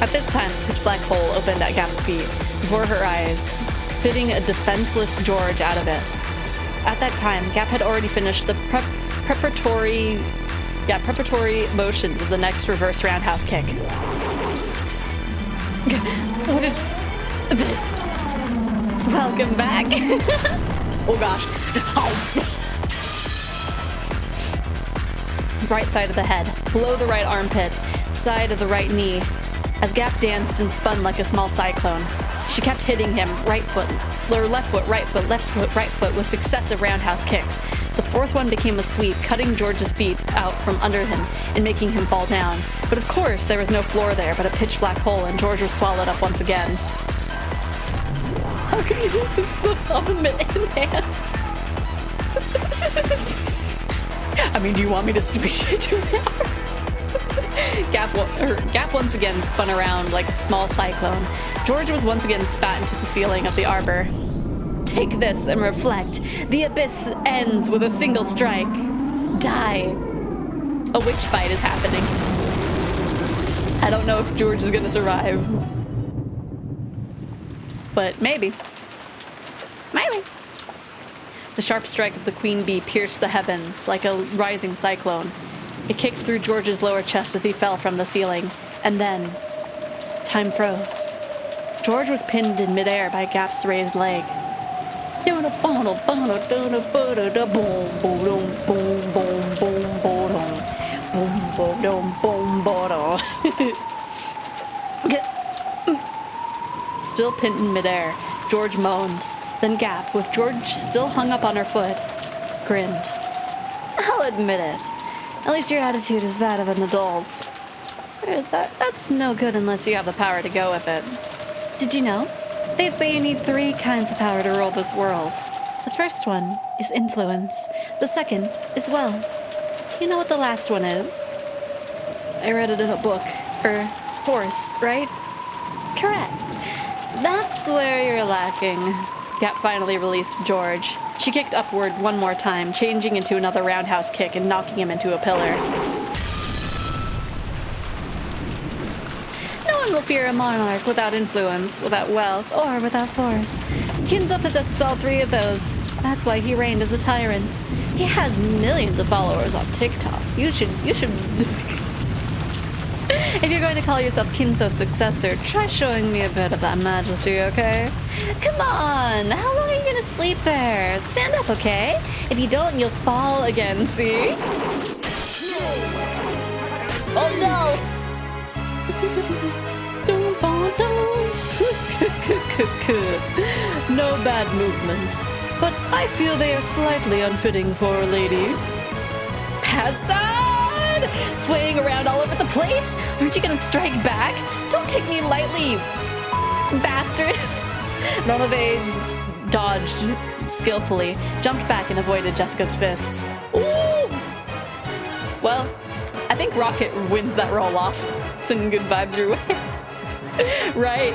At this time, the pitch black hole opened at Gap's feet, before her eyes, spitting a defenseless George out of it. At that time, Gap had already finished the preparatory motions of the next reverse roundhouse kick. What is this? Welcome back. Oh gosh. Right side of the head, below the right armpit, side of the right knee. As Gap danced and spun like a small cyclone, she kept hitting him right foot, left foot, right foot with successive roundhouse kicks. The fourth one became a sweep, cutting George's feet out from under him and making him fall down. But of course, there was no floor there but a pitch black hole, and George was swallowed up once again. How can you use this thumb in hand? I mean, do you want me to switch it to that? Gap once again spun around like a small cyclone. George was once again spat into the ceiling of the arbor. Take this and reflect. The abyss ends with a single strike. Die. A witch fight is happening. I don't know if George is gonna survive. But maybe. Maybe. The sharp strike of the queen bee pierced the heavens like a rising cyclone. It kicked through George's lower chest as he fell from the ceiling. And then, time froze. George was pinned in midair by Gap's raised leg. Still pinned in midair, George moaned. Then Gap, with George still hung up on her foot, grinned. I'll admit it. At least your attitude is that of an adult. That's no good unless you have the power to go with it. Did you know? They say you need 3 kinds of power to rule this world. The first one is influence. The second is will. Do you know what the last one is? I read it in a book. Force, right? Correct. That's where you're lacking. Gap finally released George. She kicked upward one more time, changing into another roundhouse kick and knocking him into a pillar. No one will fear a monarch without influence, without wealth, or without force. Kinzo possesses all 3 of those. That's why he reigned as a tyrant. He has millions of followers on TikTok. You should... If you're going to call yourself Kinzo's successor, try showing me a bit of that majesty, okay? Come on! How long are you gonna sleep there? Stand up, okay? If you don't, you'll fall again, see? Oh no! No bad movements, but I feel they are slightly unfitting for a lady. Bastard! Swaying around all over the place? Aren't you gonna strike back? Don't take me lightly, you bastard! Ronove dodged skillfully, jumped back and avoided Jessica's fists. Ooh! Well, I think Rocket wins that roll off. Sending good vibes your way. Right?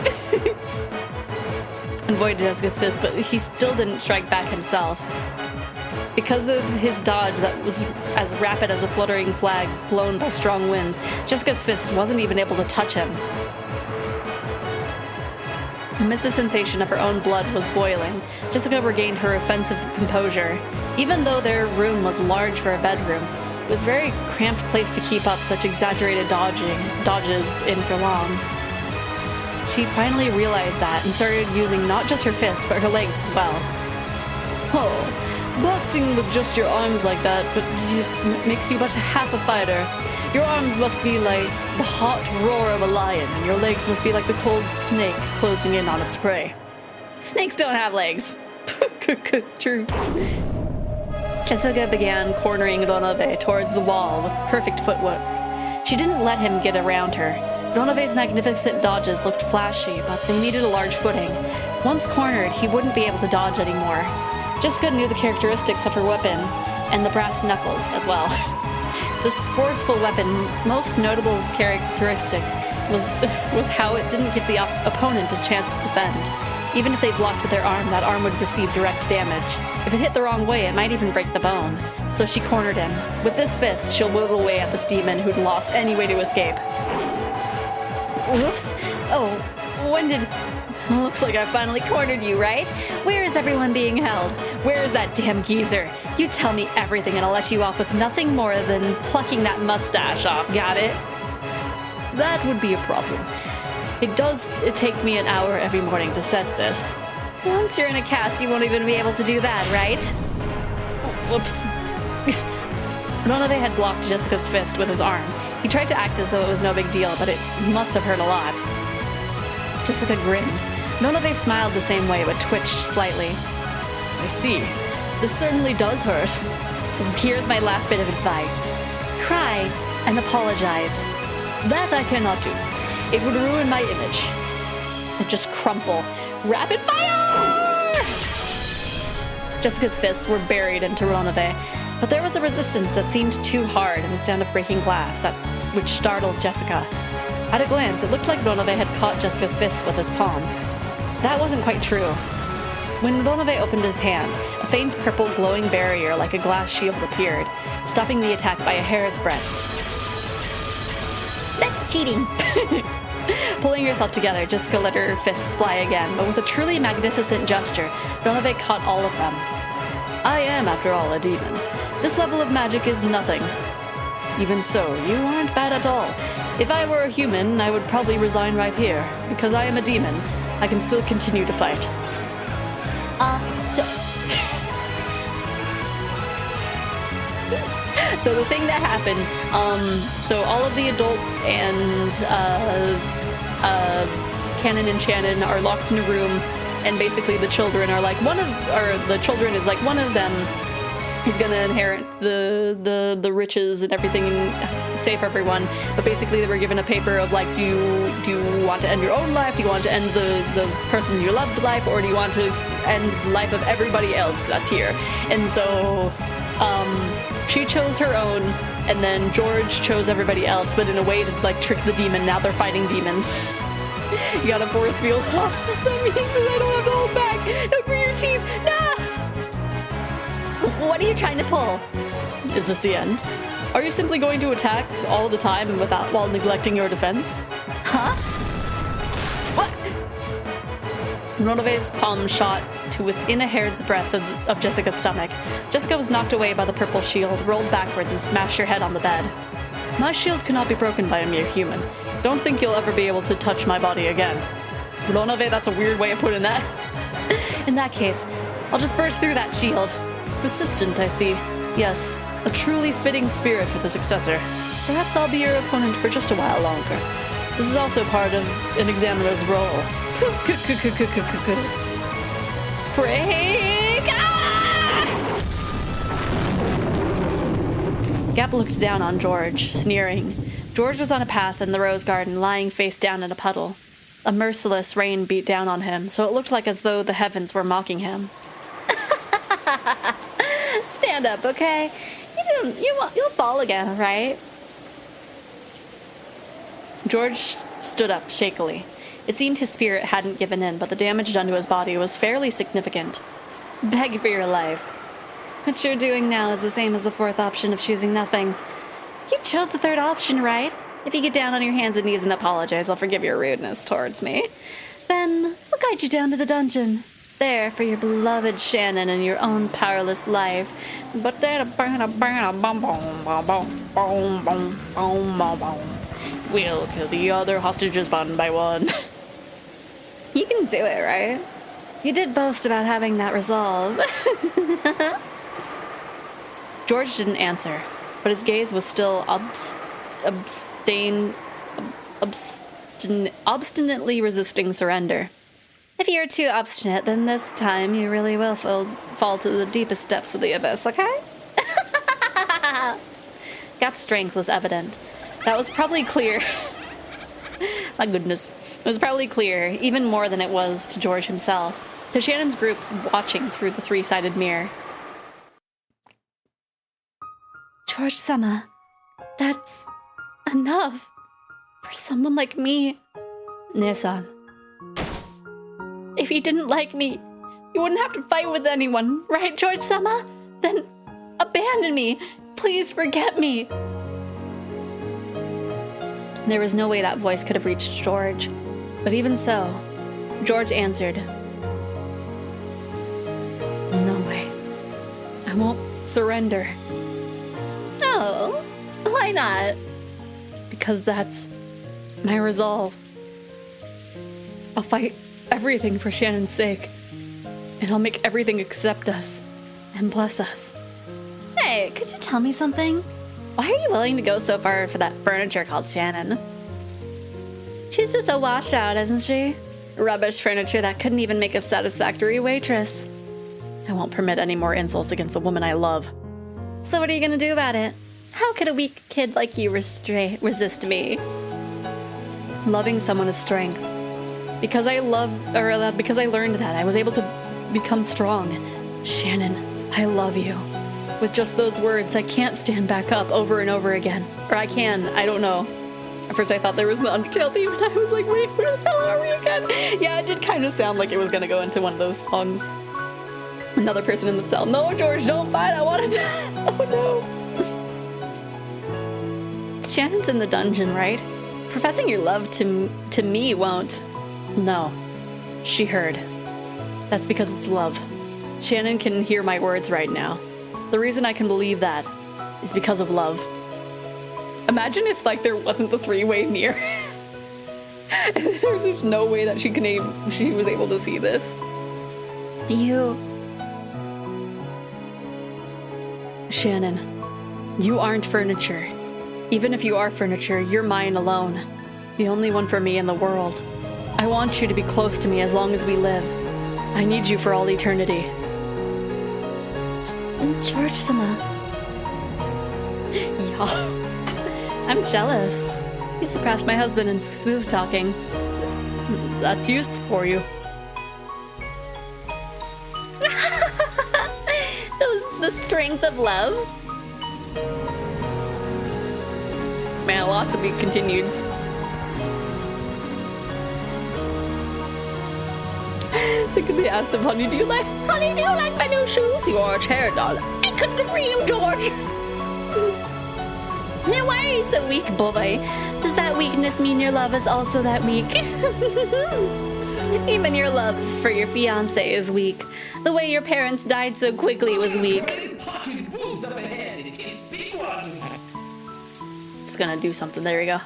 Avoided Jessica's fist, but he still didn't strike back himself. Because of his dodge that was as rapid as a fluttering flag blown by strong winds, Jessica's fist wasn't even able to touch him. Amidst the sensation of her own blood was boiling, Jessica regained her offensive composure. Even though their room was large for a bedroom, it was a very cramped place to keep up such exaggerated dodges in for long. She finally realized that and started using not just her fists, but her legs as well. Oh, boxing with just your arms like that, but makes you but half a fighter. Your arms must be like the hot roar of a lion, and your legs must be like the cold snake closing in on its prey. Snakes don't have legs. True. Jessica began cornering Ronove towards the wall with perfect footwork. She didn't let him get around her. Ronove's magnificent dodges looked flashy, but they needed a large footing. Once cornered, he wouldn't be able to dodge anymore. Jessica knew the characteristics of her weapon, and the brass knuckles as well. This forceful weapon, most notable characteristic, was how it didn't give the opponent a chance to defend. Even if they blocked with their arm, that arm would receive direct damage. If it hit the wrong way, it might even break the bone. So she cornered him. With this fist, she'll whittle away at this demon who'd lost any way to escape. Whoops. Oh, when did... Looks like I finally cornered you, right? Where is everyone being held? Where is that damn geezer? You tell me everything and I'll let you off with nothing more than plucking that mustache off, got it? That would be a problem. It take me an hour every morning to set this. Once you're in a cast, you won't even be able to do that, right? Oh, whoops. Ronove had blocked Jessica's fist with his arm. He tried to act as though it was no big deal, but it must have hurt a lot. Jessica grinned. Ronove smiled the same way, but twitched slightly. I see. This certainly does hurt. Here's my last bit of advice. Cry and apologize. That I cannot do. It would ruin my image. Or just crumple. Rapid fire! Jessica's fists were buried into Ronove, but there was a resistance that seemed too hard in the sound of breaking glass, which startled Jessica. At a glance, it looked like Ronove had caught Jessica's fist with his palm. That wasn't quite true. When Ronove opened his hand, a faint purple glowing barrier like a glass shield appeared, stopping the attack by a hair's breadth. Let's That's cheating. Pulling herself together, Jessica let her fists fly again, but with a truly magnificent gesture, Donove caught all of them. I am, after all, a demon. This level of magic is nothing. Even so, you aren't bad at all. If I were a human, I would probably resign right here. Because I am a demon, I can still continue to fight. So the thing that happened, so all of the adults and Canon and Shannon are locked in a room, and basically the children are like one of them is gonna inherit the riches and everything and save everyone. But basically they were given a paper of like, do you want to end your own life? Do you want to end the person you loved life, or do you want to end the life of everybody else that's here? And so she chose her own, and then George chose everybody else, but in a way to like trick the demon. Now they're fighting demons. You got a force field. That means that I don't have to hold back. No, for your team. No! What are you trying to pull? Is this the end? Are you simply going to attack all the time while neglecting your defense? Huh? What? Nonove's palm shot to within a hair's breadth of Jessica's stomach. Jessica was knocked away by the purple shield, rolled backwards, and smashed her head on the bed. My shield cannot be broken by a mere human. Don't think you'll ever be able to touch my body again. Nonove, that's a weird way of putting that. In that case, I'll just burst through that shield. Persistent, I see. Yes, a truly fitting spirit for the successor. Perhaps I'll be your opponent for just a while longer. This is also part of an examiner's role. Break! Ah! Gap looked down on George, sneering. George was on a path in the rose garden, lying face down in a puddle. A merciless rain beat down on him, so it looked like as though the heavens were mocking him. Stand up, okay? You'll fall again, right? George stood up shakily. It seemed his spirit hadn't given in, but the damage done to his body was fairly significant. Beg for your life. What you're doing now is the same as the fourth option of choosing nothing. You chose the third option, right? If you get down on your hands and knees and apologize, I'll forgive your rudeness towards me. Then I'll guide you down to the dungeon. There for your beloved Shannon and your own powerless life. But we'll kill the other hostages one by one. You can do it, right? You did boast about having that resolve. George didn't answer, but his gaze was still obstinately resisting surrender. If you're too obstinate, then this time you really will fall to the deepest depths of the abyss, okay? Gap's strength was evident. That was probably clear. My goodness. It was probably clear, even more than it was to George himself, to Shannon's group watching through the three-sided mirror. George-sama, that's enough for someone like me. Nissan. If you didn't like me, you wouldn't have to fight with anyone, right, George-sama? Then abandon me. Please forget me. There was no way that voice could have reached George. But even so, George answered, No way. I won't surrender. No, why not? Because that's my resolve. I'll fight everything for Shannon's sake. And I'll make everything accept us and bless us. Hey, could you tell me something? Why are you willing to go so far for that furniture called Shannon? She's just a washout, isn't she? Rubbish furniture that couldn't even make a satisfactory waitress. I won't permit any more insults against the woman I love. So what are you gonna do about it? How could a weak kid like you resist me? Loving someone is strength. Because I learned that, I was able to become strong. Shannon, I love you. With just those words, I can't stand back up over and over again. Or I can, I don't know. At first I thought there was the Undertale theme, and I was like, wait, where the hell are we again? Yeah, it did kind of sound like it was gonna go into one of those songs. Another person in the cell. No, George, don't fight, I want to die. Oh no. Shannon's in the dungeon, right? professing your love to me won't. No. She heard. That's because it's love. Shannon can hear my words right now. The reason I can believe that is because of love. Imagine if, like, there wasn't the three-way mirror. There's just no way that she was able to see this. Shannon, you aren't furniture. Even if you are furniture, you're mine alone. The only one for me in the world. I want you to be close to me as long as we live. I need you for all eternity. George-sama. Yeah. I'm jealous. You surpassed my husband in smooth talking. That's used for you. The strength of love. Man, a lot to be continued. They could be asked of Honey, do you like my new shoes? Your chair, darling. I could dream, George. Now why are you so weak, boy? Does that weakness mean your love is also that weak? Even your love for your fiancé is weak. The way your parents died so quickly was weak. Just gonna do something. There we go.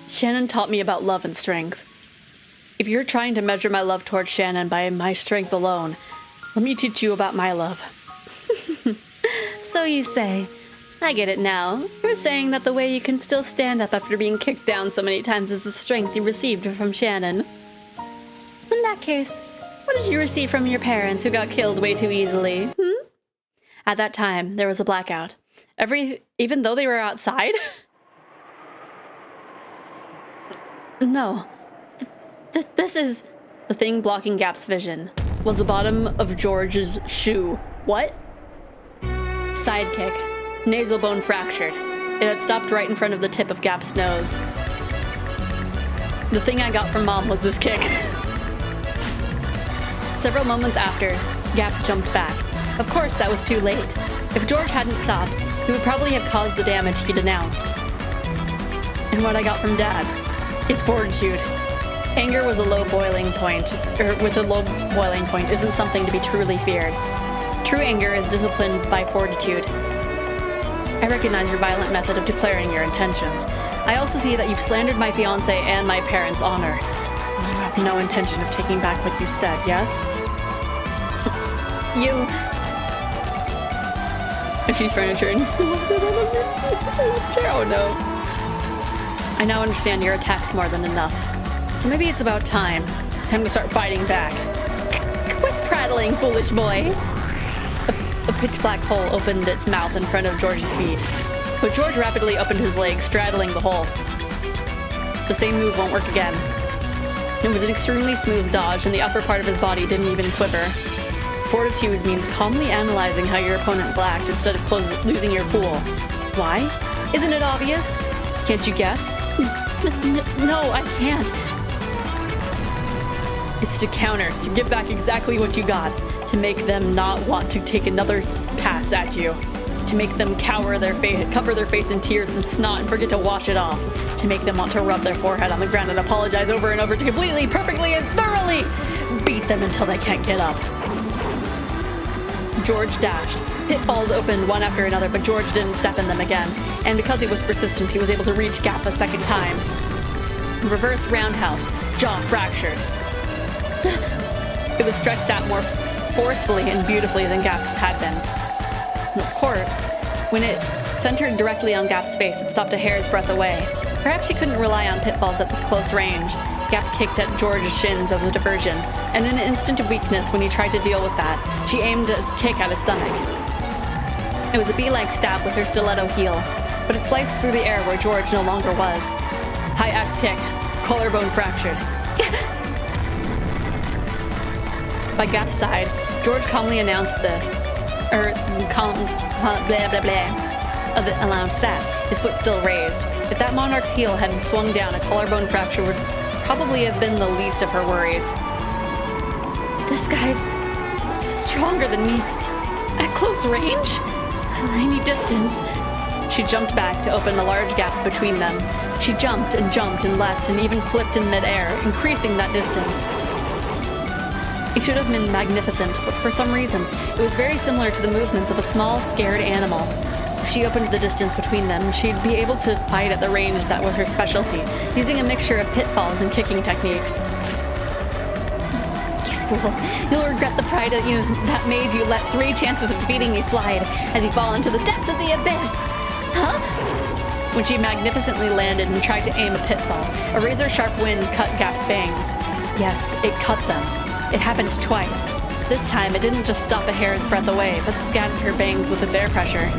Shannon taught me about love and strength. If you're trying to measure my love towards Shannon by my strength alone, let me teach you about my love. So you say. I get it now. You're saying that the way you can still stand up after being kicked down so many times is the strength you received from Shannon. In that case, what did you receive from your parents who got killed way too easily? At that time, there was a blackout. Even though they were outside? No. This is... The thing blocking Gap's vision was the bottom of George's shoe. What? Sidekick. Nasal bone fractured. It had stopped right in front of the tip of Gap's nose. The thing I got from Mom was this kick. Several moments after, Gap jumped back. Of course, that was too late. If George hadn't stopped, he would probably have caused the damage he'd announced. And what I got from Dad is fortitude. Anger was a low boiling point, or with a low boiling point isn't something to be truly feared. True anger is disciplined by fortitude. I recognize your violent method of declaring your intentions. I also see that you've slandered my fiancé and my parents' honor. You have no intention of taking back what you said, yes? You... If she's furniture and oh no. I now understand your attack's more than enough. So maybe it's about time. Time to start fighting back. Quit prattling, foolish boy. A pitch-black hole opened its mouth in front of George's feet. But George rapidly opened his legs, straddling the hole. The same move won't work again. It was an extremely smooth dodge, and the upper part of his body didn't even quiver. Fortitude means calmly analyzing how your opponent blacked instead of losing your cool. Why? Isn't it obvious? Can't you guess? No, I can't. It's to counter, to give back exactly what you got, to make them not want to take another pass at you, to make them cover their face in tears and snot and forget to wash it off, to make them want to rub their forehead on the ground and apologize over and over, to completely, perfectly, and thoroughly beat them until they can't get up. George dashed. Pitfalls opened one after another, but George didn't step in them again, and because he was persistent, he was able to reach Gap a second time. Reverse roundhouse, jaw fractured. It was stretched out more forcefully and beautifully than Gap's had been. And of course, when it centered directly on Gap's face, it stopped a hair's breadth away. Perhaps she couldn't rely on pitfalls at this close range. Gap kicked at George's shins as a diversion, and in an instant of weakness when he tried to deal with that, she aimed a kick at his stomach. It was a bee-like stab with her stiletto heel, but it sliced through the air where George no longer was. High axe kick, collarbone fractured. By Gap's side, George calmly announced this, announced that, his foot still raised. If that monarch's heel hadn't swung down, a collarbone fracture would probably have been the least of her worries. This guy's stronger than me. At close range? I need distance. She jumped back to open a large gap between them. She jumped and leapt and even flipped in midair, increasing that distance. It should have been magnificent, but for some reason, it was very similar to the movements of a small, scared animal. If she opened the distance between them, she'd be able to fight at the range that was her specialty, using a mixture of pitfalls and kicking techniques. You fool. You'll regret the pride that made you let 3 chances of defeating me slide as you fall into the depths of the abyss. Huh? When she magnificently landed and tried to aim a pitfall, a razor-sharp wind cut Gap's bangs. Yes, it cut them. It happened twice. This time, it didn't just stop a hair's breadth away, but scattered her bangs with its air pressure.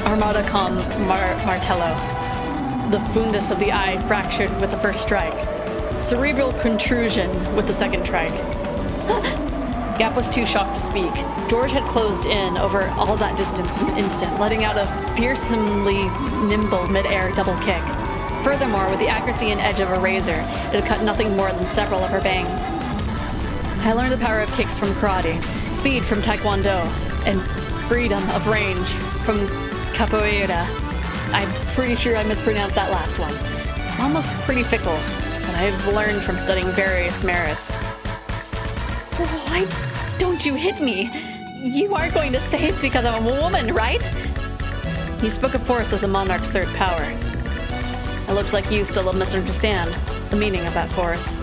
Armada com martello. The fundus of the eye fractured with the first strike. Cerebral contusion with the second strike. Gap was too shocked to speak. George had closed in over all that distance in an instant, letting out a fearsomely nimble mid-air double kick. Furthermore, with the accuracy and edge of a razor, it had cut nothing more than several of her bangs. I learned the power of kicks from karate, speed from taekwondo, and freedom of range from capoeira. I'm pretty sure I mispronounced that last one. Almost pretty fickle, but I've learned from studying various merits. Why don't you hit me? You aren't going to say it's because I'm a woman, right? You spoke of force as a monarch's third power. It looks like you still don't misunderstand the meaning of that force.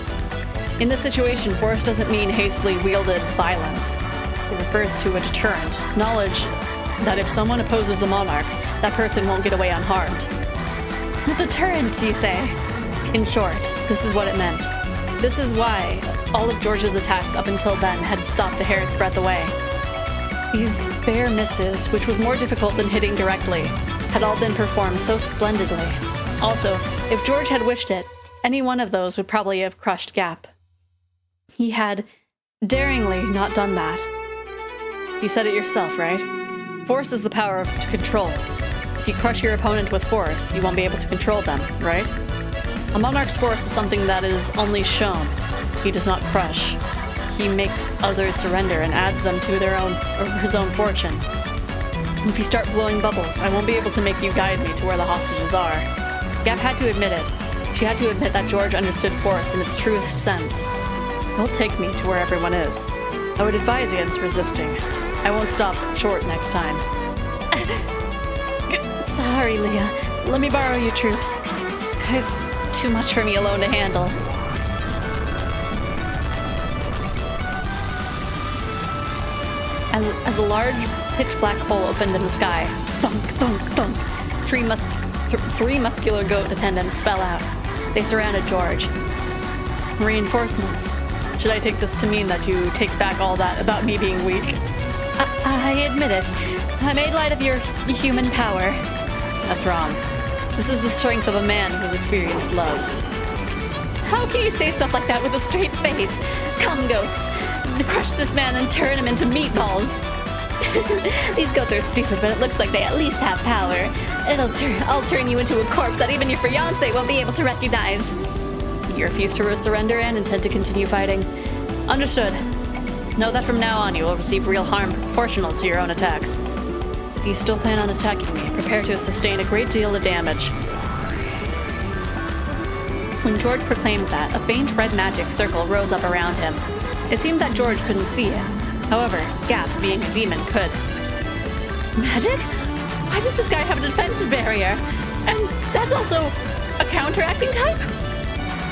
In this situation, force doesn't mean hastily wielded violence. It refers to a deterrent, knowledge that if someone opposes the monarch, that person won't get away unharmed. A deterrent, you say? In short, this is what it meant. This is why all of George's attacks up until then had stopped a hair's breadth away. These bare misses, which was more difficult than hitting directly, had all been performed so splendidly. Also, if George had wished it, any one of those would probably have crushed Gap. He had daringly not done that. You said it yourself, right? Force is the power to control. If you crush your opponent with force, you won't be able to control them, right? A monarch's force is something that is only shown. He does not crush. He makes others surrender and adds them to their own or his own fortune. If you start blowing bubbles, I won't be able to make you guide me to where the hostages are. Gap had to admit it. She had to admit that George understood force in its truest sense. He'll take me to where everyone is. I would advise against resisting. I won't stop short next time. Sorry, Leah. Let me borrow your troops. This guy's too much for me alone to handle. As a large, pitch-black hole opened in the sky, thunk, thunk, thunk, three muscular goat attendants fell out. They surrounded George. Reinforcements. Should I take this to mean that you take back all that about me being weak? I admit it. I made light of your human power. That's wrong. This is the strength of a man who's experienced love. How can you say stuff like that with a straight face? Come, goats. Crush this man and turn him into meatballs. These goats are stupid, but it looks like they at least have power. I'll turn you into a corpse that even your fiancé won't be able to recognize. You refuse to surrender and intend to continue fighting. Understood. Know that from now on you will receive real harm proportional to your own attacks. If you still plan on attacking me, prepare to sustain a great deal of damage. When George proclaimed that, a faint red magic circle rose up around him. It seemed that George couldn't see it. However, Gap, being a demon, could. Magic? Why does this guy have a defensive barrier? And that's also a counteracting type?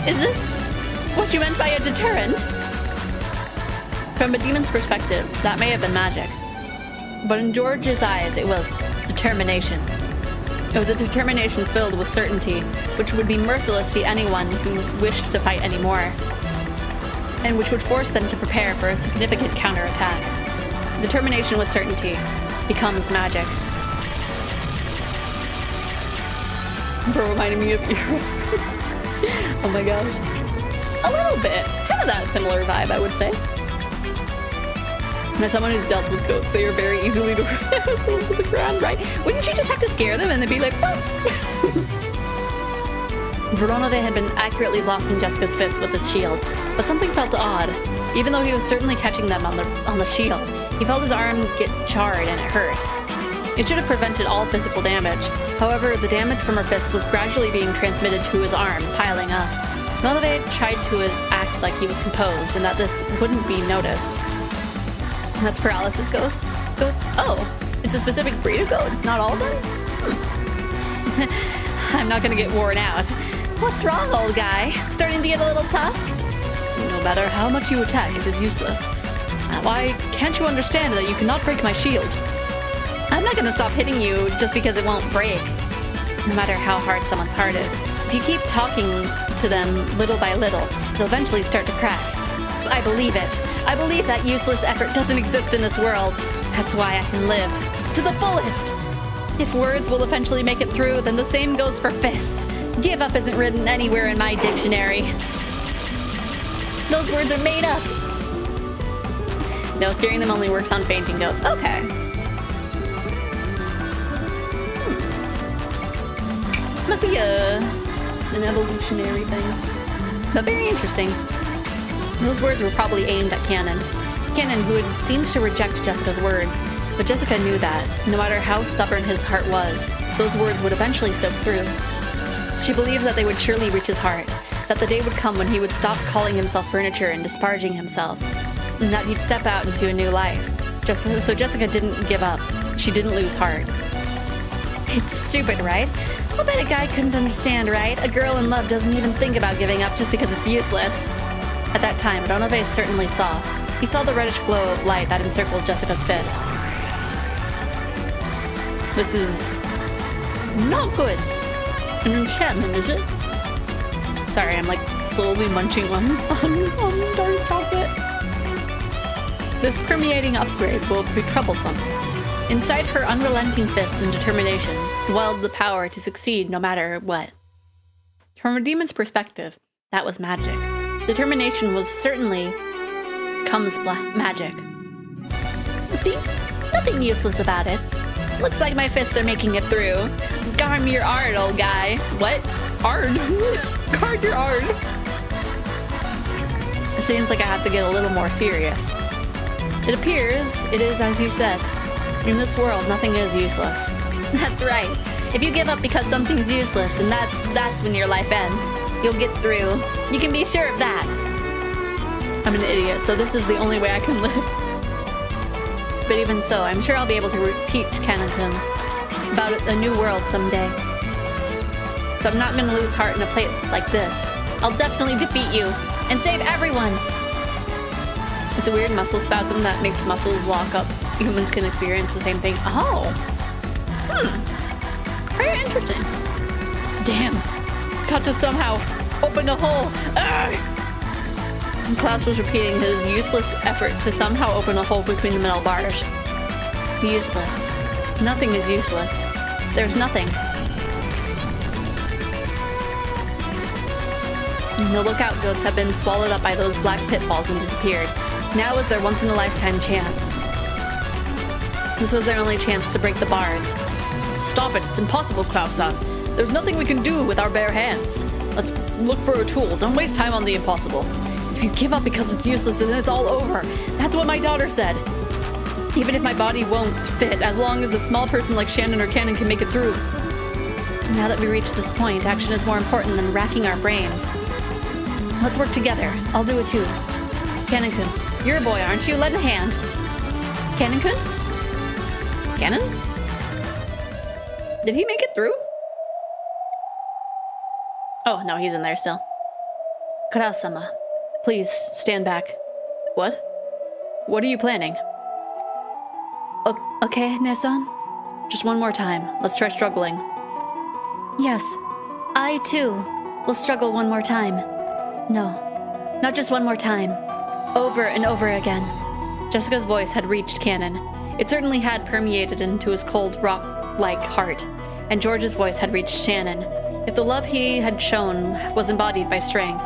Is this what you meant by a deterrent? From a demon's perspective, that may have been magic. But in George's eyes, it was determination. It was a determination filled with certainty, which would be merciless to anyone who wished to fight anymore, and which would force them to prepare for a significant counterattack. Determination with certainty becomes magic. Bro, reminding me of you. Oh my gosh. A little bit. Kind of that similar vibe, I would say. And as someone who's dealt with goats, they are very easily to wrestle to the ground, right? Wouldn't you just have to scare them and they'd be like, whoa! Verona had been accurately blocking Jessica's fist with his shield, but something felt odd. Even though he was certainly catching them on the shield, he felt his arm get charred and it hurt. It should have prevented all physical damage. However, the damage from her fists was gradually being transmitted to his arm, piling up. Melove tried to act like he was composed and that this wouldn't be noticed. That's paralysis goats? Oh, it's a specific breed of goat. It's not all of them? I'm not gonna get worn out. What's wrong, old guy? Starting to get a little tough? No matter how much you attack, it is useless. Why can't you understand that you cannot break my shield? I'm not gonna stop hitting you just because it won't break. No matter how hard someone's heart is, if you keep talking to them little by little, it'll eventually start to crack. I believe it. I believe that useless effort doesn't exist in this world. That's why I can live to the fullest. If words will eventually make it through, then the same goes for fists. Give up isn't written anywhere in my dictionary. Those words are made up. No, scaring them only works on fainting goats. Okay. Must be an evolutionary thing. But very interesting. Those words were probably aimed at Cannon. Cannon, who had seemed to reject Jessica's words. But Jessica knew that, no matter how stubborn his heart was, those words would eventually soak through. She believed that they would surely reach his heart, that the day would come when he would stop calling himself furniture and disparaging himself, and that he'd step out into a new life. So Jessica didn't give up. She didn't lose heart. It's stupid, right? I bet a guy couldn't understand, right? A girl in love doesn't even think about giving up just because it's useless. At that time, Ronove certainly saw. He saw the reddish glow of light that encircled Jessica's fists. This is not good. An enchantment, is it? Sorry, I'm like slowly munching on dark chocolate. This permeating upgrade will be troublesome. Inside her unrelenting fists and determination dwelled the power to succeed no matter what. From a demon's perspective, that was magic. Determination was certainly comes magic. See? Nothing useless about it. Looks like my fists are making it through. Guard your art, old guy. What? Ard? Guard your art. It seems like I have to get a little more serious. It appears it is as you said. In this world, nothing is useless. That's right. If you give up because something's useless, then that's when your life ends. You'll get through. You can be sure of that. I'm an idiot, so this is the only way I can live. But even so, I'm sure I'll be able to teach Kennington about a new world someday. So I'm not gonna lose heart in a place like this. I'll definitely defeat you and save everyone. It's a weird muscle spasm that makes muscles lock up. Humans can experience the same thing. Oh. Very interesting. Damn. Got to somehow open a hole. Arrgh! And Klaus was repeating his useless effort to somehow open a hole between the metal bars. Useless. Nothing is useless. There's nothing. The lookout goats have been swallowed up by those black pitfalls and disappeared. Now is their once-in-a-lifetime chance. This was their only chance to break the bars. Stop it, it's impossible, Klaus-san. There's nothing we can do with our bare hands. Let's look for a tool. Don't waste time on the impossible. If you give up because it's useless, then it's all over. That's what my daughter said. Even if my body won't fit, as long as a small person like Shannon or Cannon can make it through. Now that we reached this point, action is more important than racking our brains. Let's work together. I'll do it too. Cannon-kun, you're a boy, aren't you? Lend a hand. Cannon-kun? Cannon? Did he make it through? Oh, no, he's in there still. Kurao-sama, please stand back. What? What are you planning? Okay, Ne-san? Just one more time. Let's try struggling. Yes, I too will struggle one more time. No, not just one more time. Over and over again. Jessica's voice had reached Cannon. It certainly had permeated into his cold, rock-like heart. And George's voice had reached Shannon. If the love he had shown was embodied by strength,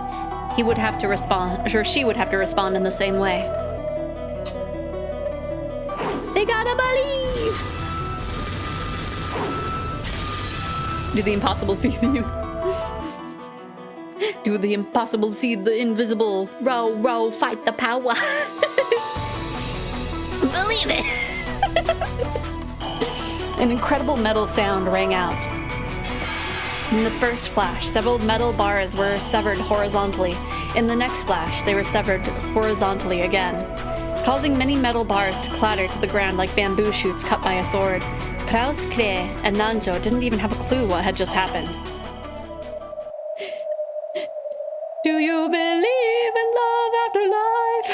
he would have to respond, or she would have to respond in the same way. They gotta believe! Do the impossible see you? Do the impossible see the invisible? Row, row, fight the power. Believe it. An incredible metal sound rang out. In the first flash, several metal bars were severed horizontally. In the next flash, they were severed horizontally again, causing many metal bars to clatter to the ground like bamboo shoots cut by a sword. Kraus, Kre, and Nanjo didn't even have a clue what had just happened. Do you believe in love after life?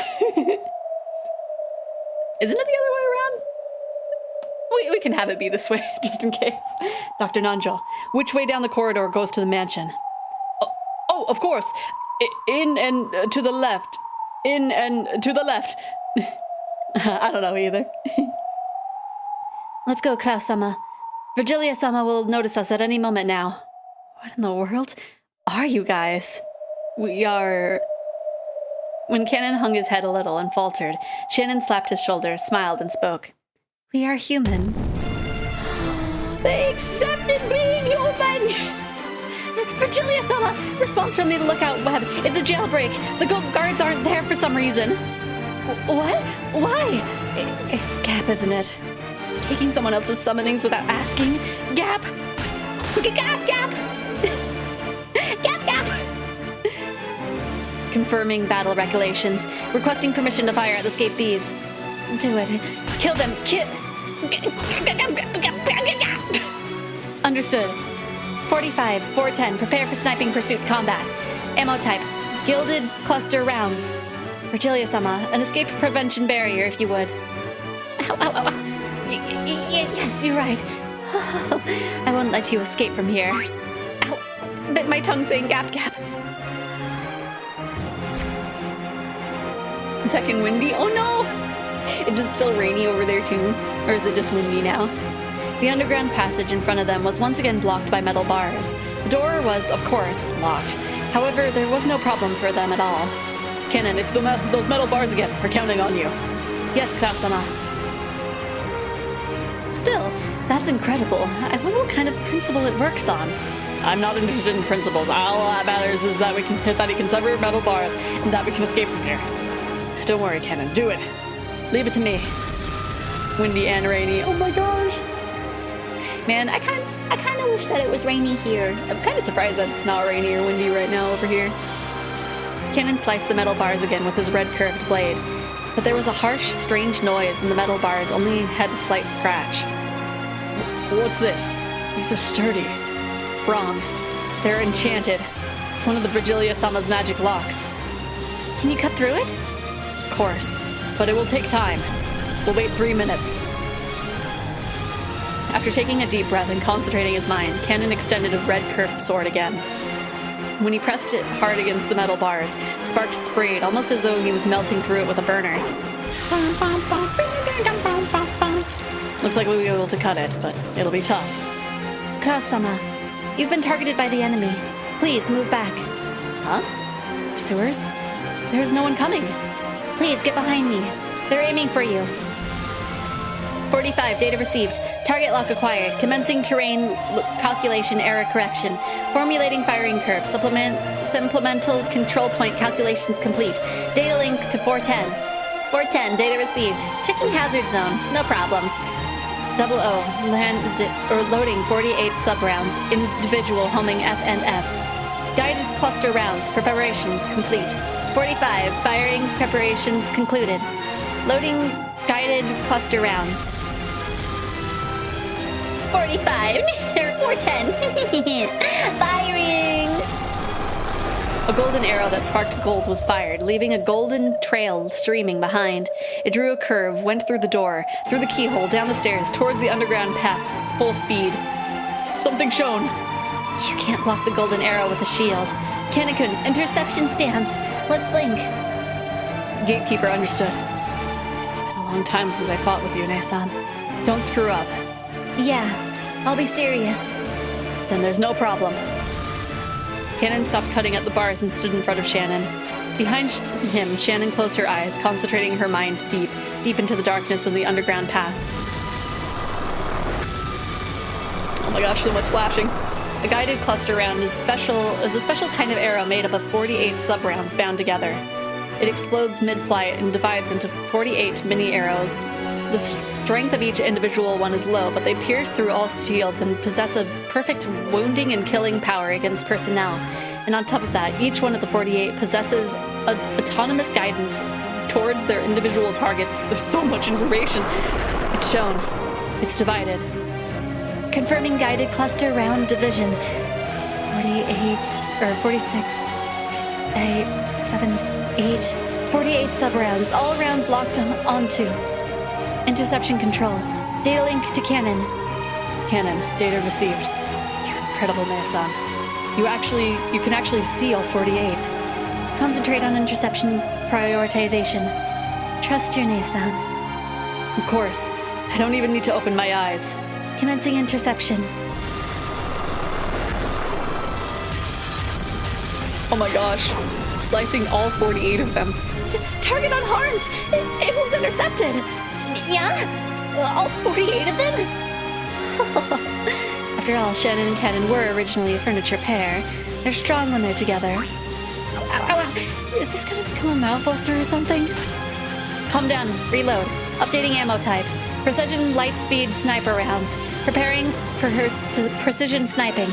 Isn't it the other way around? We can have it be this way, just in case. Dr. Nanjo, which way down the corridor goes to the mansion? Oh, of course. In and to the left. In and to the left. I don't know either. Let's go, Klaus-sama. Virgilia-sama will notice us at any moment now. What in the world are you guys? We are... When Cannon hung his head a little and faltered, Shannon slapped his shoulder, smiled, and spoke. We are human. They accepted being human! Virgilia-sama! Response from the lookout web. It's a jailbreak. The guards aren't there for some reason. What? Why? It's Gap, isn't it? Taking someone else's summonings without asking? Gap! Gap! Gap! Gap! Gap! Confirming battle regulations. Requesting permission to fire at the escapees. Do it. Kill them. Understood. 45, 410. Prepare for sniping pursuit combat. Ammo type. Gilded cluster rounds. Virgilia-sama, an escape prevention barrier, if you would. Ow, ow, ow, ow. Yes, you're right. I won't let you escape from here. Ow. Bit my tongue saying gap gap. It's heckin' windy. Oh no! Is it still rainy over there too? Or is it just windy now? The underground passage in front of them was once again blocked by metal bars. The door was, of course, locked. However, there was no problem for them at all. Cannon, it's those metal bars again. We're counting on you. Yes, Klaus-sama. Still, that's incredible. I wonder what kind of principle it works on. I'm not interested in principles. All that matters is that he can sever metal bars and that we can escape from here. Don't worry, Cannon. Do it. Leave it to me. Windy and rainy. Oh my gosh. Man, I kind of wish that it was rainy here. I'm kind of surprised that it's not rainy or windy right now over here. Cannon sliced the metal bars again with his red curved blade, but there was a harsh, strange noise and the metal bars only had a slight scratch. What's this? These are sturdy. Wrong. They're enchanted. It's one of the Virgilia-sama's magic locks. Can you cut through it? Of course, but it will take time. We'll wait 3 minutes. After taking a deep breath and concentrating his mind, Cannon extended a red curved sword again. When he pressed it hard against the metal bars, sparks sprayed, almost as though he was melting through it with a burner. Looks like we'll be able to cut it, but it'll be tough. Klaus-sama, you've been targeted by the enemy. Please move back. Huh? Pursuers? There's no one coming. Please get behind me. They're aiming for you. 45, data received. Target lock acquired. Commencing terrain calculation error correction. Formulating firing curve. Supplemental control point calculations complete. Data link to 410. 410, data received. Checking hazard zone. No problems. 00, loading 48 sub-rounds. Individual homing F and F. Guided cluster rounds. Preparation complete. 45, firing preparations concluded. Loading guided cluster rounds. 45, or 410. Firing! A golden arrow that sparked gold was fired, leaving a golden trail streaming behind. It drew a curve, went through the door, through the keyhole, down the stairs, towards the underground path, full speed. Something shown. You can't block the golden arrow with a shield. Kanekun, interception stance. Let's link. Gatekeeper understood. It's been a long time since I fought with you, Ne-san. Don't screw up. Yeah, I'll be serious. Then there's no problem. Cannon stopped cutting at the bars and stood in front of Shannon. Behind him, Shannon closed her eyes, concentrating her mind deep into the darkness of the underground path. Oh my gosh, so much flashing. A guided cluster round is a special kind of arrow made up of 48 sub-rounds bound together. It explodes mid-flight and divides into 48 mini arrows. The strength of each individual one is low, but they pierce through all shields and possess a perfect wounding and killing power against personnel. And on top of that, each one of the 48 possesses autonomous guidance towards their individual targets. There's so much information. It's shown. It's divided. Confirming guided cluster round division. 46, 8, 7, 8, 48 sub-rounds, all rounds locked onto. Interception control. Data link to cannon. Cannon. Data received. You're incredible, Mei-san. You can actually see all 48. Concentrate on interception prioritization. Trust your Nei-san. Of course. I don't even need to open my eyes. Commencing interception. Oh my gosh. Slicing all 48 of them. Target unharmed! It was intercepted! Yeah? All 48 of them? After all, Shannon and Cannon were originally a furniture pair. They're strong when they're together. Is this gonna become a mouth ulcer or something? Calm down. Reload. Updating ammo type. Precision light speed sniper rounds. Preparing for her precision sniping.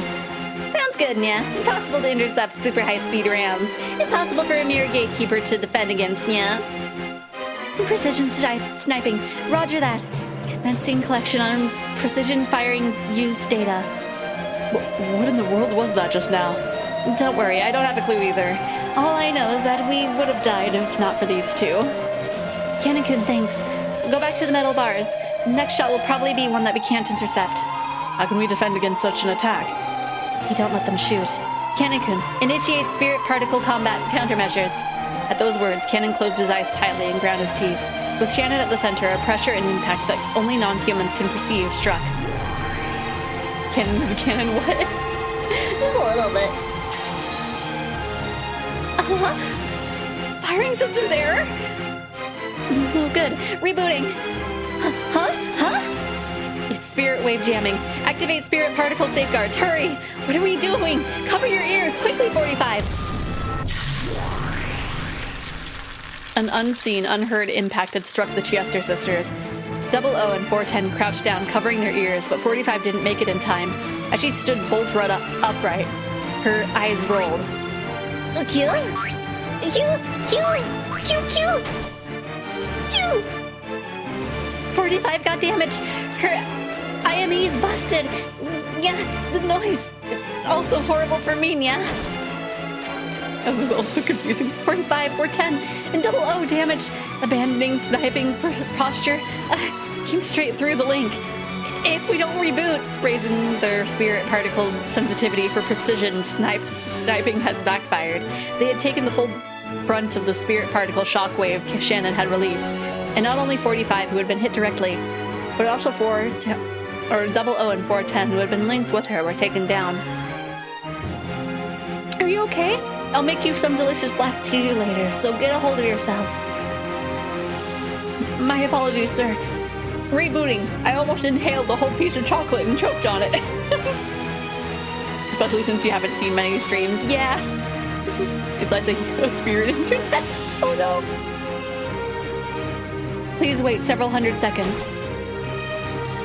Sounds good, Nya. Impossible to intercept super high-speed rounds. Impossible for a mere gatekeeper to defend against, Nya. Precision sniping. Roger that. Commencing collection on precision firing use data. What in the world was that just now? Don't worry, I don't have a clue either. All I know is that we would have died if not for these two. Cannon-kun, thanks. Go back to the metal bars. Next shot will probably be one that we can't intercept. How can we defend against such an attack? We don't let them shoot. Cannon-kun, initiate spirit particle combat countermeasures. At those words, Cannon closed his eyes tightly and ground his teeth. With Shannon at the center, a pressure and impact that only non-humans can perceive struck. Cannon what? Just a little bit. Firing systems error? Oh, good. Rebooting. Huh? It's spirit wave jamming. Activate spirit particle safeguards. Hurry! What are we doing? Cover your ears quickly, 45. An unseen, unheard impact had struck the Chester sisters. 00 and 410 crouched down, covering their ears, but 45 didn't make it in time. As she stood bolt upright, her eyes rolled. Q? 45 got damaged. Her IME's busted. Yeah, the noise. Also horrible for me, yeah. This is also confusing. 45, 410, and 00 damaged. Abandoning sniping posture. Came straight through the link. If we don't reboot, raising their spirit particle sensitivity for precision sniping had backfired. They had taken the full brunt of the spirit particle shockwave Shannon had released. And not only 45 who had been hit directly, but also 00 and 410 who had been linked with her were taken down. Are you okay? I'll make you some delicious black tea later, so get a hold of yourselves. My apologies, sir. Rebooting. I almost inhaled the whole piece of chocolate and choked on it. Especially since you haven't seen many streams. Yeah. It's like a spirit internet. Oh no. Please wait several hundred seconds.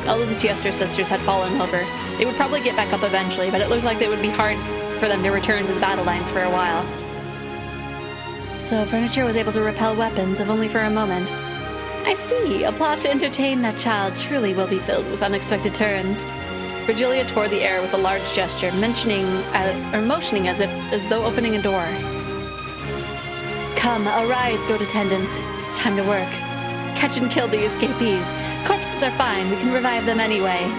All of the Chester sisters had fallen over. They would probably get back up eventually, but it looked like it would be hard for them to return to the battle lines for a while. So furniture was able to repel weapons, if only for a moment. I see. A plot to entertain that child truly will be filled with unexpected turns. Virgilia tore the air with a large gesture, motioning as though opening a door. Come, arise, goat attendants. It's time to work. Catch and kill the escapees. Corpses are fine. We can revive them anyway.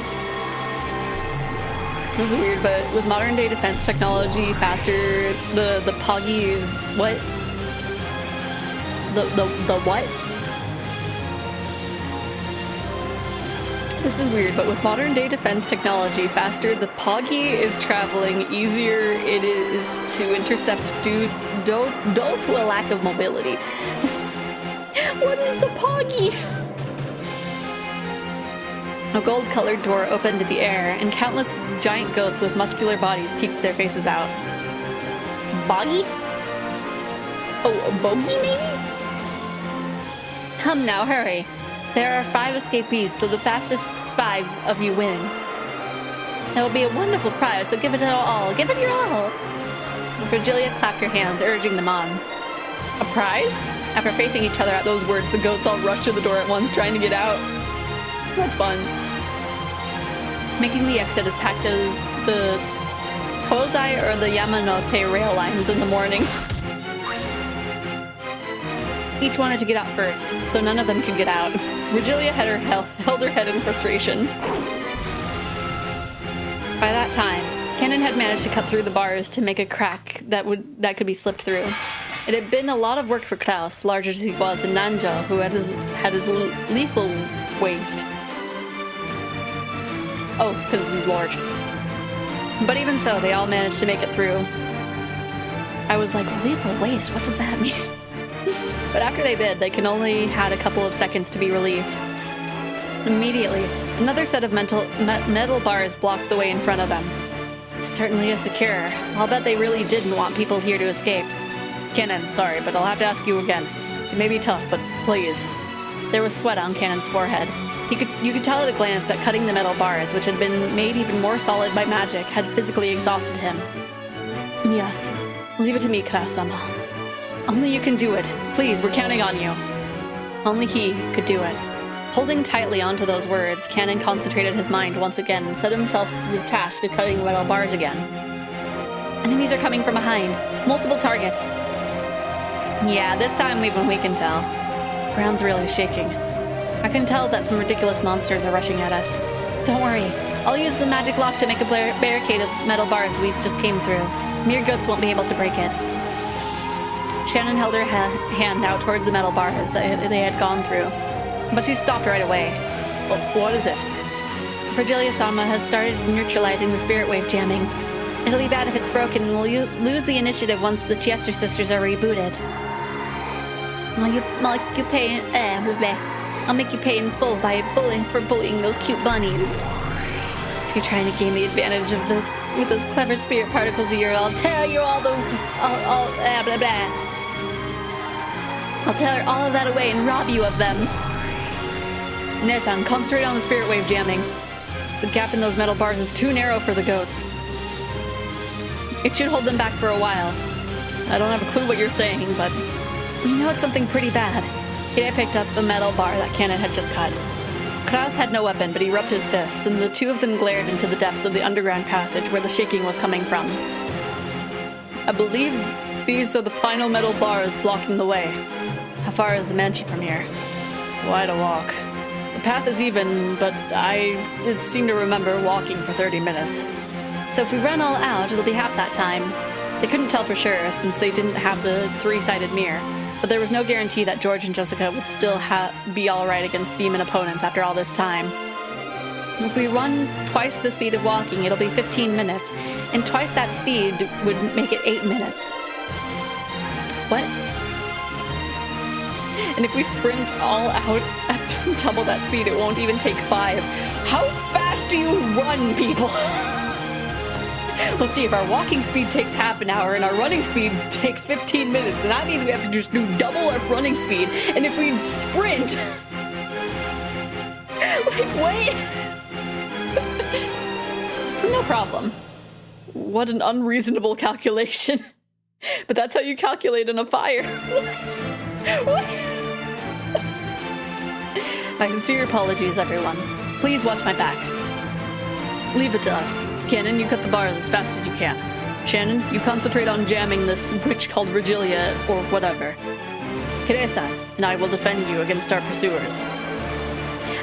This is weird, but with modern day defense technology, faster, the Poggy is what? The what? This is weird, but with modern day defense technology, faster the Poggy is traveling, easier it is to intercept due to a lack of mobility. What is the Poggy? A gold-colored door opened in the air, and countless giant goats with muscular bodies peeked their faces out. Boggy? Oh, a bogey, maybe? Come now, hurry. There are 5 escapees, so the fastest 5 of you win. That will be a wonderful prize, so give it all. Give it your all. Virgilia clapped her hands, urging them on. A prize? After facing each other at those words, the goats all rushed to the door at once, trying to get out. What fun. Making the exit as packed as the Tozai or the Yamanote rail lines in the morning. Each wanted to get out first, so none of them could get out. Virgilia held her head in frustration. By that time, Cannon had managed to cut through the bars to make a crack that could be slipped through. It had been a lot of work for Klaus, large as he was, and Nanjo, who had his lethal waist. Oh, because he's large. But even so, they all managed to make it through. I was like, lethal waist, what does that mean? But after they did, they can only had a couple of seconds to be relieved. Immediately, another set of metal bars blocked the way in front of them. Certainly is secure. I'll bet they really didn't want people here to escape. Cannon, sorry, but I'll have to ask you again. It may be tough, but please. There was sweat on Cannon's forehead. You could tell at a glance that cutting the metal bars, which had been made even more solid by magic, had physically exhausted him. Yes, leave it to me, Kurasama. Only you can do it. Please, we're counting on you. Only he could do it. Holding tightly onto those words, Cannon concentrated his mind once again and set himself to the task of cutting the metal bars again. Enemies are coming from behind. Multiple targets. Yeah, this time even we can tell. Ground's really shaking. I can tell that some ridiculous monsters are rushing at us. Don't worry. I'll use the magic lock to make a barricade of metal bars we just came through. Mere goats won't be able to break it. Shannon held her hand out towards the metal bars that they had gone through. But she stopped right away. What is it? Virgilia-sama has started neutralizing the spirit wave jamming. It'll be bad if it's broken, and we'll lose the initiative once the Chester sisters are rebooted. I'll make you pay in full by bullying those cute bunnies. If you're trying to gain the advantage of those with those clever spirit particles of yours, I'll tear you all blah blah. I'll tear all of that away and rob you of them. Nesan, concentrate on the spirit wave jamming. The gap in those metal bars is too narrow for the goats. It should hold them back for a while. I don't have a clue what you're saying, but you know it's something pretty bad. Kide picked up the metal bar that Cannon had just cut. Klaus had no weapon, but he rubbed his fists, and the two of them glared into the depths of the underground passage where the shaking was coming from. I believe these are the final metal bars blocking the way. How far is the Manchi from here? Quite a walk. The path is even, but I did seem to remember walking for 30 minutes. So if we run all out, it'll be half that time. They couldn't tell for sure, since they didn't have the 3-sided mirror, but there was no guarantee that George and Jessica would still be alright against demon opponents after all this time. If we run twice the speed of walking, it'll be 15 minutes, and twice that speed would make it 8 minutes. What? And if we sprint all out at double that speed, it won't even take 5. How fast do you run, people? Let's see, if our walking speed takes half an hour and our running speed takes 15 minutes, then that means we have to just do double our running speed. And if we sprint... wait... No problem. What an unreasonable calculation. But that's how you calculate in a fire. What? My sincere apologies, everyone. Please watch my back. Leave it to us. Cannon, you cut the bars as fast as you can. Shannon, you concentrate on jamming this witch called Virgilia, or whatever. Kide-san and I will defend you against our pursuers.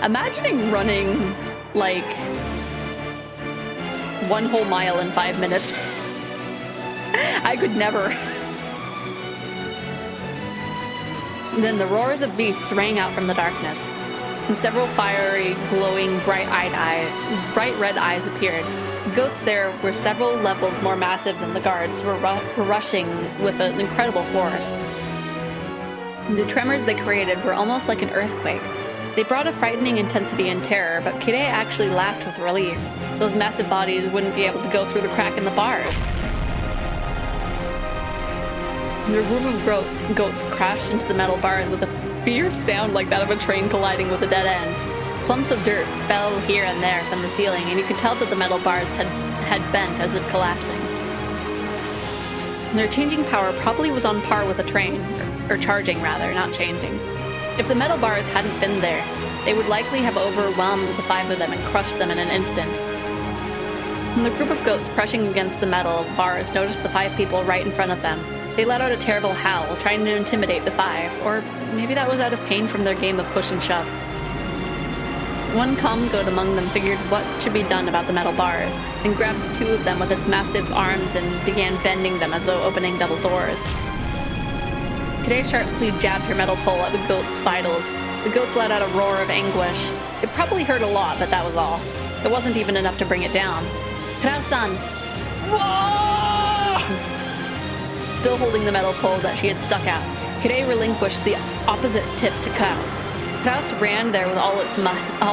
Imagining running, like, 1 whole mile in 5 minutes. I could never. Then the roars of beasts rang out from the darkness, and several fiery, glowing, bright red eyes appeared. Goats there were several levels more massive than the guards were rushing with an incredible force. The tremors they created were almost like an earthquake. They brought a frightening intensity and terror, but Kide actually laughed with relief. Those massive bodies wouldn't be able to go through the crack in the bars. The group of goats crashed into the metal bars with a fierce sound like that of a train colliding with a dead end. Clumps of dirt fell here and there from the ceiling, and you could tell that the metal bars had bent as if collapsing. Their changing power probably was on par with a train, or charging rather, not changing. If the metal bars hadn't been there, they would likely have overwhelmed the 5 of them and crushed them in an instant. When the group of goats pressing against the metal bars noticed the 5 people right in front of them, they let out a terrible howl, trying to intimidate the 5, or maybe that was out of pain from their game of push and shove. One calm goat among them figured what should be done about the metal bars, then grabbed 2 of them with its massive arms and began bending them as though opening double doors. Kadei sharply jabbed her metal pole at the goat's vitals. The goats let out a roar of anguish. It probably hurt a lot, but that was all. It wasn't even enough to bring it down. Krao-san! Still holding the metal pole that she had stuck out, Kadei relinquished the opposite tip to Kraus. Kraus ran there with all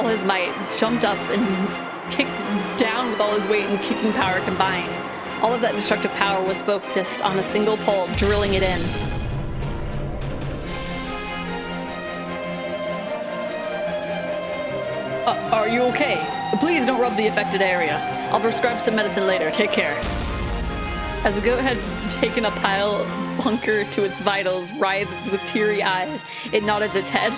his might, jumped up and kicked down with all his weight and kicking power combined. All of that destructive power was focused on a single pole, drilling it in. Are you okay? Please don't rub the affected area. I'll prescribe some medicine later. Take care. As the goat had taken a pile bunker to its vitals, writhed with teary eyes, it nodded its head.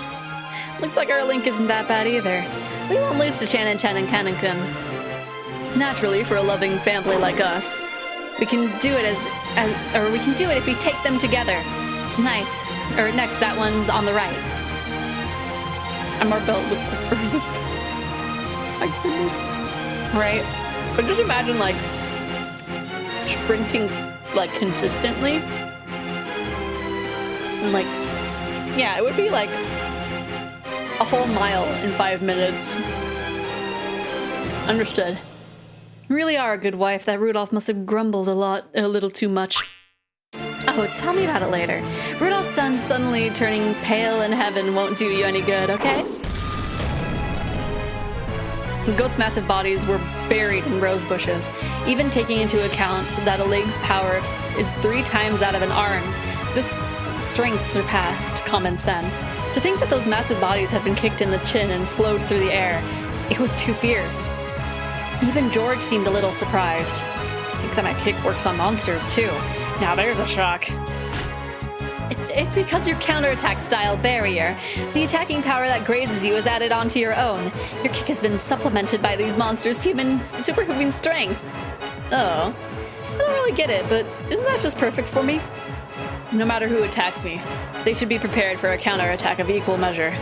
Looks like our link isn't that bad either. We won't lose to Shannon-chan and Kanan-kun. Naturally, for a loving family like us, we can do it we can do it if we take them together. Nice. Next, that one's on the right. And Marbella with the roses. Right? But just imagine, like, sprinting, like, consistently. And, like, yeah, it would be, like, a whole mile in 5 minutes. Understood. You really are a good wife. That Rudolph must have grumbled a little too much. Oh, tell me about it later. Rudolph's son suddenly turning pale in heaven won't do you any good, okay? The goats' massive bodies were buried in rose bushes. Even taking into account that a leg's power is 3 times that of an arm's, this strength surpassed common sense. To think that those massive bodies had been kicked in the chin and flowed through the air, it was too fierce. Even George seemed a little surprised. To think that my kick works on monsters too. Now there's a shock. It's because your counterattack style barrier. The attacking power that grazes you is added onto your own. Your kick has been supplemented by these monsters' superhuman strength. Oh, I don't really get it, but isn't that just perfect for me? No matter who attacks me, they should be prepared for a counterattack of equal measure.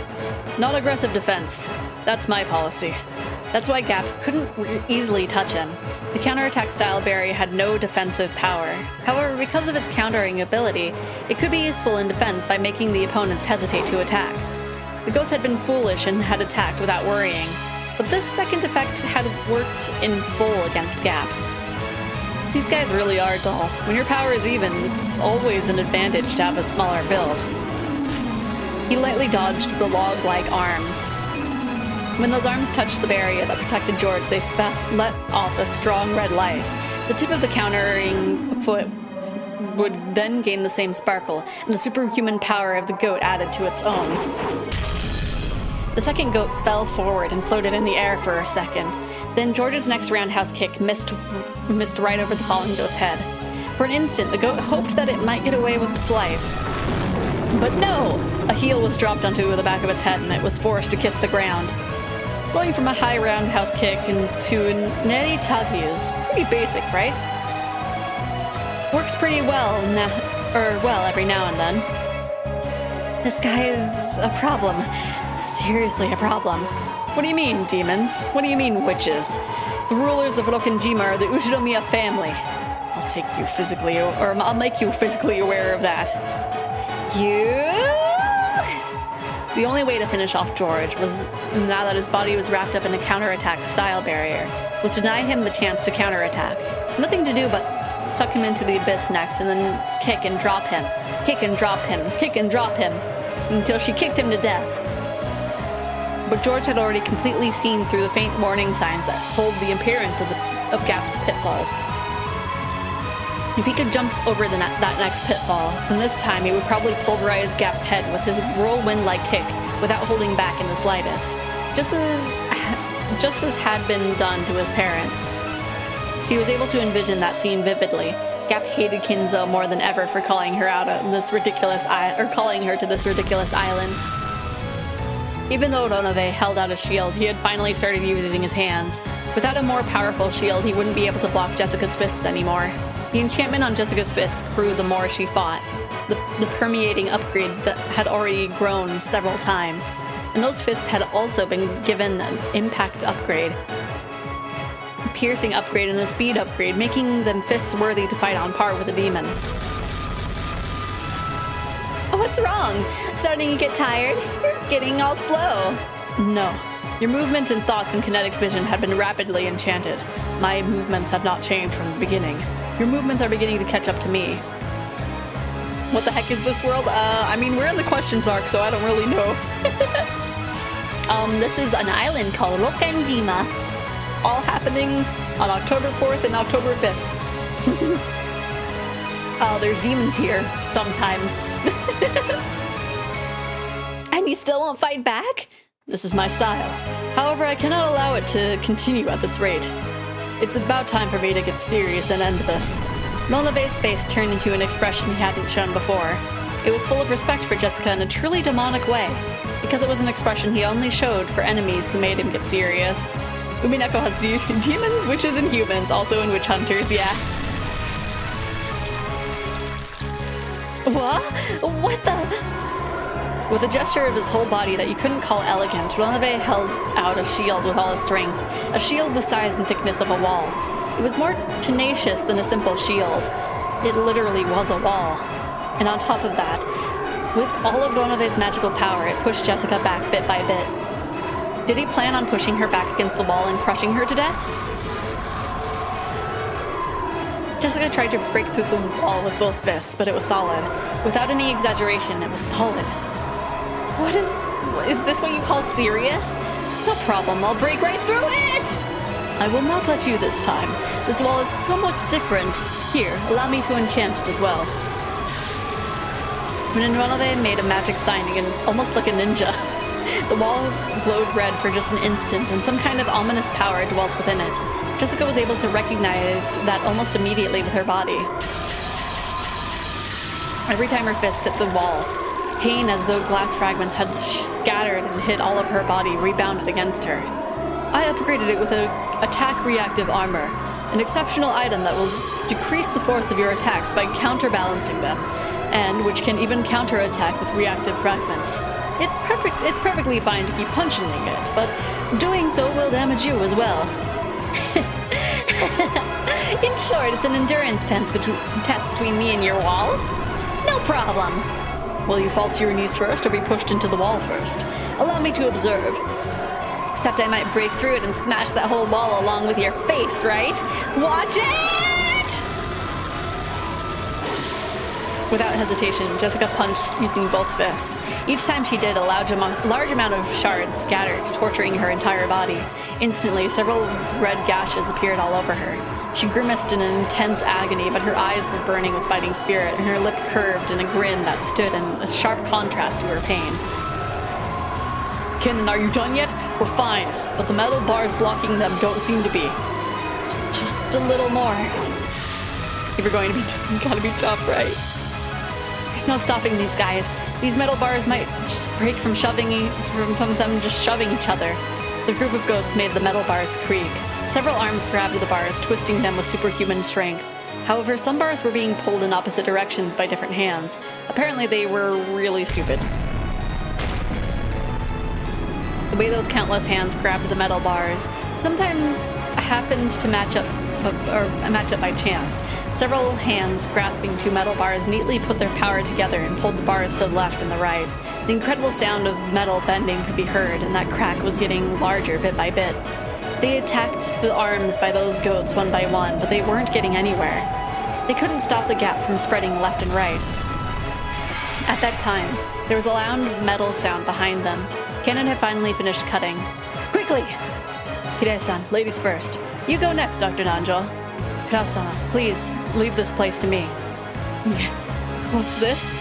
Not aggressive defense. That's my policy. That's why Gap couldn't easily touch him. The counterattack style barrier had no defensive power. However, because of its countering ability, it could be useful in defense by making the opponents hesitate to attack. The goats had been foolish and had attacked without worrying, but this second effect had worked in full against Gap. These guys really are dull. When your power is even, it's always an advantage to have a smaller build. He lightly dodged the log-like arms. When those arms touched the barrier that protected George, they let off a strong red light. The tip of the countering foot would then gain the same sparkle, and the superhuman power of the goat added to its own. The second goat fell forward and floated in the air for a second. Then George's next roundhouse kick missed right over the fallen goat's head. For an instant, the goat hoped that it might get away with its life. But no! A heel was dropped onto the back of its head, and it was forced to kiss the ground. Going from a high roundhouse kick into a neri chagi is pretty basic, right? Works pretty well every now and then. This guy is a problem. Seriously a problem. What do you mean, demons? What do you mean, witches? The rulers of Rokkenjima are the Ushinomiya family. I'll make you physically aware of that. The only way to finish off George was, now that his body was wrapped up in a counterattack style barrier, was to deny him the chance to counterattack. Nothing to do but suck him into the abyss next and then kick and drop him. Kick and drop him. Kick and drop him. Until she kicked him to death. But George had already completely seen through the faint warning signs that told the appearance of Gap's pitfalls. If he could jump over that next pitfall, then this time he would probably pulverize Gap's head with his whirlwind-like kick without holding back in the slightest, just as had been done to his parents. She was able to envision that scene vividly. Gap hated Kinzo more than ever for calling her out on this ridiculous calling her to this ridiculous island. Even though Ronove held out a shield, he had finally started using his hands. Without a more powerful shield, he wouldn't be able to block Jessica's fists anymore. The enchantment on Jessica's fists grew the more she fought. The permeating upgrade that had already grown several times. And those fists had also been given an impact upgrade, a piercing upgrade, and a speed upgrade, making them fists worthy to fight on par with a demon. What's wrong? Starting to get tired? You're getting all slow. No. Your movement and thoughts and kinetic vision have been rapidly enchanted. My movements have not changed from the beginning. Your movements are beginning to catch up to me. What the heck is this world? I mean, we're in the questions arc, so I don't really know. This is an island called Rokanjima. All happening on October 4th and October 5th. Oh, there's demons here, sometimes. And you still won't fight back? This is my style. However, I cannot allow it to continue at this rate. It's about time for me to get serious and end this. Nonave's face turned into an expression he hadn't shown before. It was full of respect for Jessica in a truly demonic way, because it was an expression he only showed for enemies who made him get serious. Umineko has demons, witches, and humans, also in witch hunters, yeah. What? What the? With a gesture of his whole body that you couldn't call elegant, Ronove held out a shield with all his strength, a shield the size and thickness of a wall. It was more tenacious than a simple shield. It literally was a wall. And on top of that, with all of Ronove's magical power, it pushed Jessica back bit by bit. Did he plan on pushing her back against the wall and crushing her to death? Jessica tried to break through the wall with both fists, but it was solid. Without any exaggeration, it was solid. What is this what you call serious? No problem, I'll break right through it! I will not let you this time. This wall is somewhat different. Here, allow me to enchant it as well. Ronove made a magic sign again, almost like a ninja. The wall glowed red for just an instant, and some kind of ominous power dwelt within it. Jessica was able to recognize that almost immediately with her body. Every time her fists hit the wall, pain as though glass fragments had scattered and hit all of her body rebounded against her. I upgraded it with an attack reactive armor, an exceptional item that will decrease the force of your attacks by counterbalancing them, and which can even counterattack with reactive fragments. It's perfectly fine to keep punching it, but doing so will damage you as well. In short, it's an endurance test between me and your wall. No problem. Will you fall to your knees first or be pushed into the wall first? Allow me to observe. Except I might break through it and smash that whole wall along with your face, right? Watch it! Without hesitation, Jessica punched using both fists. Each time she did, a large amount of shards scattered, torturing her entire body. Instantly, several red gashes appeared all over her. She grimaced in an intense agony, but her eyes were burning with fighting spirit, and her lip curved in a grin that stood in a sharp contrast to her pain. Kin, are you done yet? We're fine, but the metal bars blocking them don't seem to be. Just a little more. If you're going to be you gotta be tough, right? There's no stopping these guys. These metal bars might just break from them just shoving each other. The group of goats made the metal bars creak. Several arms grabbed the bars, twisting them with superhuman strength. However, some bars were being pulled in opposite directions by different hands. Apparently, they were really stupid. The way those countless hands grabbed the metal bars sometimes happened to match up by chance. Several hands grasping two metal bars neatly put their power together and pulled the bars to the left and the right. The incredible sound of metal bending could be heard, and that crack was getting larger bit by bit. They attacked the arms by those goats one by one, but they weren't getting anywhere. They couldn't stop the gap from spreading left and right. At that time, there was a loud metal sound behind them. Cannon had finally finished cutting. Quickly! Hide-san, ladies first. You go next, Dr. Nanjo. Klaus-sama, please leave this place to me. What's this?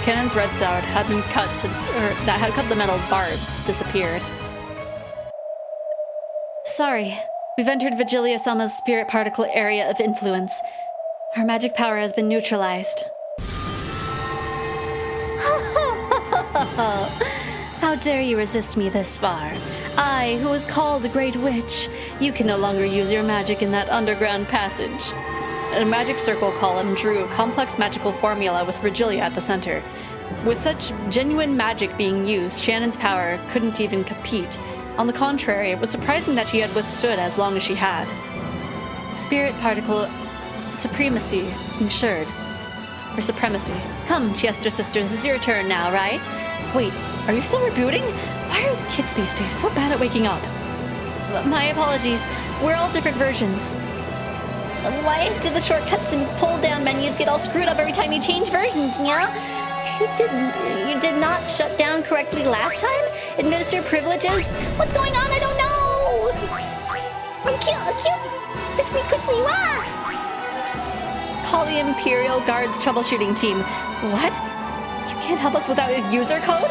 Cannon's red sword had been that had cut the metal barbs disappeared. Sorry, we've entered Vigilia-sama's spirit particle area of influence. Her magic power has been neutralized. How dare you resist me this far? I, who was called a great witch, you can no longer use your magic in that underground passage. A magic circle column drew a complex magical formula with Vigilia at the center. With such genuine magic being used, Shannon's power couldn't even compete. On the contrary, it was surprising that she had withstood as long as she had. Spirit particle supremacy ensured. Or supremacy. Come, Chester sisters, it's your turn now, right? Wait, are you still rebooting? Why are the kids these days so bad at waking up? My apologies. We're all different versions. Why do the shortcuts and pull-down menus get all screwed up every time you change versions, yeah? You did not shut down correctly last time? Administer privileges? What's going on? I don't know! Cute! Fix me quickly, wah! Call the Imperial Guard's troubleshooting team. What? You can't help us without a user code?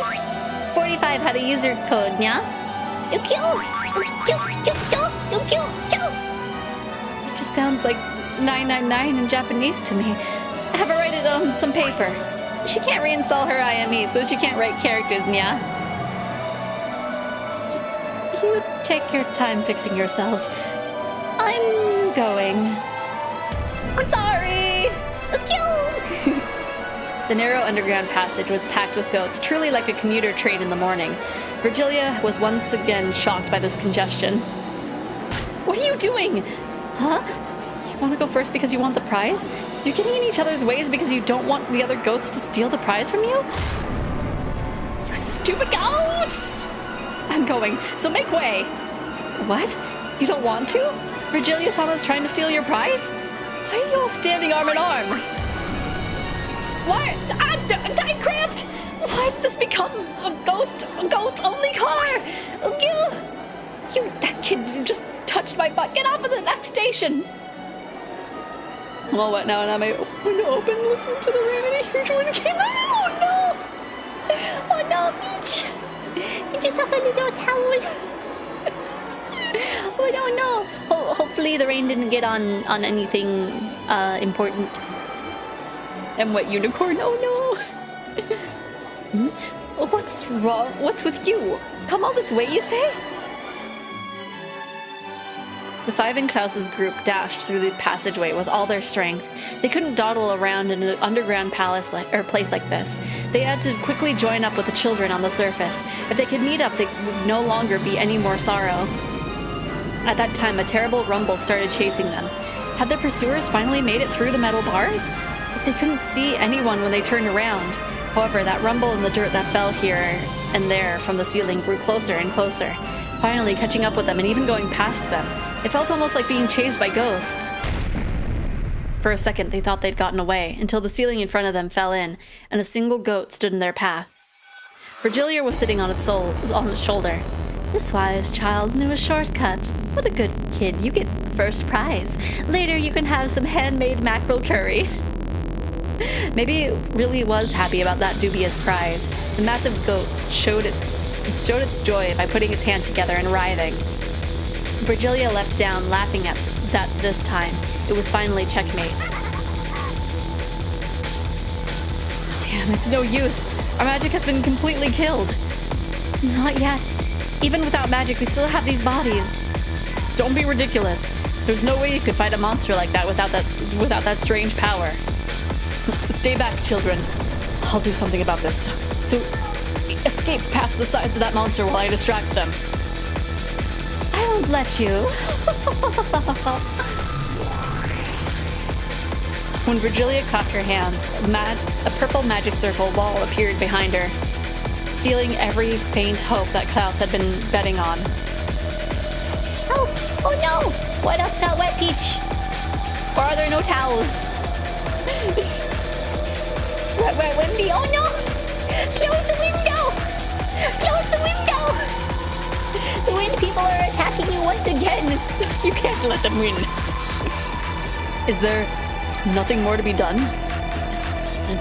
45 had a user code, yeah? Cute! It just sounds like 999 in Japanese to me. Have her write it on some paper. She can't reinstall her IME, so she can't write characters, yeah? You take your time fixing yourselves. I'm going. Sorry! The narrow underground passage was packed with goats, truly like a commuter train in the morning. Vigilia was once again shocked by this congestion. What are you doing? Huh? You want to go first because you want the prize? You're getting in each other's ways because you don't want the other goats to steal the prize from you? You stupid goats! I'm going, so make way. What? You don't want to? Vigilia-sama's trying to steal your prize? Why are you all standing arm in arm? What? I cramped! Why did this become a goat's only car? That kid, you just touched my butt. Get off at the next station! Well, what now? And I may open, listen to the rain, and a huge wind came out. Oh no, Peach! Get yourself a little towel. Oh no. Hopefully the rain didn't get on anything important. And what, unicorn? Oh no. What's wrong? What's with you? Come all this way, you say? The five in Klaus's group dashed through the passageway with all their strength. They couldn't dawdle around in an underground place like this. They had to quickly join up with the children on the surface. If they could meet up, there would no longer be any more sorrow. At that time, a terrible rumble started chasing them. Had their pursuers finally made it through the metal bars? But they couldn't see anyone when they turned around. However, that rumble in the dirt that fell here and there from the ceiling grew closer and closer, finally catching up with them and even going past them. It felt almost like being chased by ghosts. For a second, they thought they'd gotten away, until the ceiling in front of them fell in, and a single goat stood in their path. Vigilia was sitting on its shoulder. This wise child knew a shortcut. What a good kid. You get first prize. Later, you can have some handmade mackerel curry. Maybe it really was happy about that dubious prize. The massive goat showed its joy by putting its hand together and writhing. Vigilia leapt down, laughing at that this time. It was finally checkmate. Damn, it's no use. Our magic has been completely killed. Not yet. Even without magic, we still have these bodies. Don't be ridiculous. There's no way you could fight a monster like that without that strange power. Stay back, children. I'll do something about this. So, escape past the sides of that monster while I distract them. I won't let you. When Vigilia clapped her hands, a purple magic circle wall appeared behind her, stealing every faint hope that Klaus had been betting on. Oh no! What else got wet, Peach? Or are there no towels? Wet, windy. Oh no! Close the window! Close the window! The wind people are attacking you once again. You can't let them win. Is there nothing more to be done?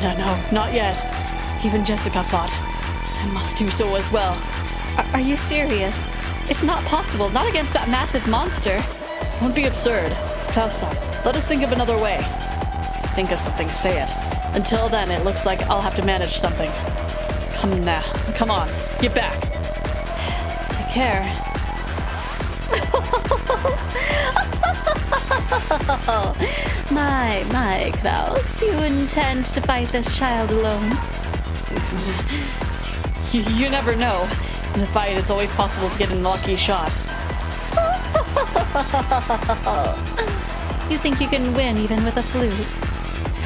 No, not yet. Even Jessica thought I must do so as well. Are you serious? It's not possible, not against that massive monster. Don't be absurd. Klaus-san, let us think of another way. Think of something, say it. Until then, it looks like I'll have to manage something. Come now. Come on. Get back. Take care. My, Klaus, you intend to fight this child alone? You never know. In a fight, it's always possible to get an lucky shot. You think you can win even with a fluke?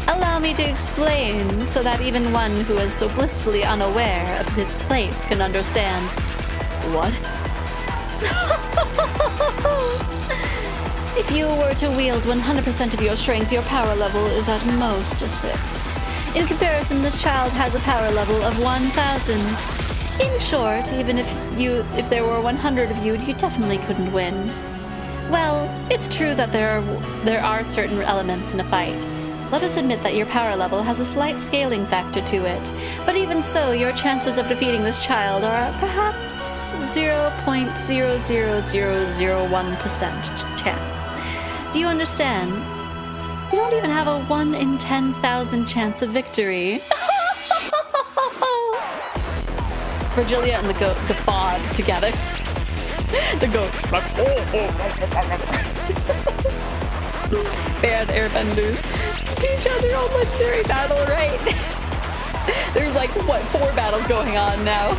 Allow me to explain so that even one who is so blissfully unaware of his place can understand. What? If you were to wield 100% of your strength, your power level is at most a 6. In comparison, this child has a power level of 1,000. In short, even if there were 100 of you, you definitely couldn't win. Well, it's true that there are certain elements in a fight. Let us admit that your power level has a slight scaling factor to it. But even so, your chances of defeating this child are perhaps 0.00001% chance. Do you understand? You don't even have a 1 in 10,000 chance of victory. Virgilia and the guffaw together. The ghost. Bad airbenders. Peach has her own legendary battle, right? There's like, what, 4 battles going on now?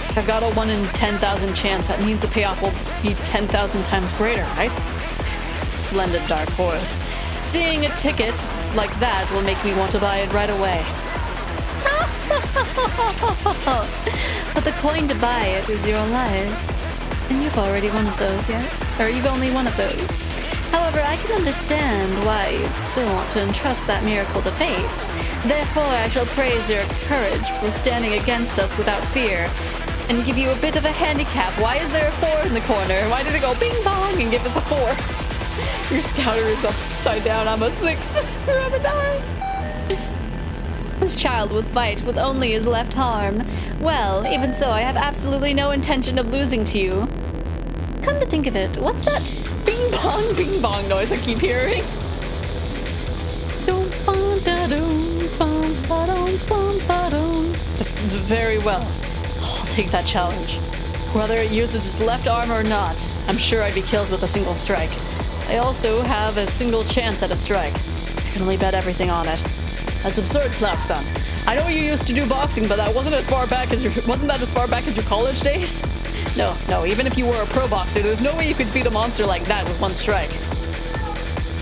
If I've got a 1 in 10,000 chance, that means the payoff will be 10,000 times greater, right? Splendid dark horse. Seeing a ticket like that will make me want to buy it right away. But the coin to buy it is your life. And you've already one of those yet? Or you've only one of those. However, I can understand why you'd still want to entrust that miracle to fate. Therefore, I shall praise your courage for standing against us without fear, and give you a bit of a handicap. Why is there a 4 in the corner? Why did it go bing bong and give us a 4? Your scouter is upside down. I'm a 6. Or I'm a 9. This child would fight with only his left arm. Well, even so, I have absolutely no intention of losing to you. Come to think of it, what's that bing bong noise I keep hearing? Very well. I'll take that challenge. Whether it uses its left arm or not, I'm sure I'd be killed with a single strike. I also have a single chance at a strike. I can only bet everything on it. That's absurd, Klaus-san. I know you used to do boxing, but that wasn't that as far back as your college days? No, even if you were a pro boxer, there's no way you could beat a monster like that with one strike.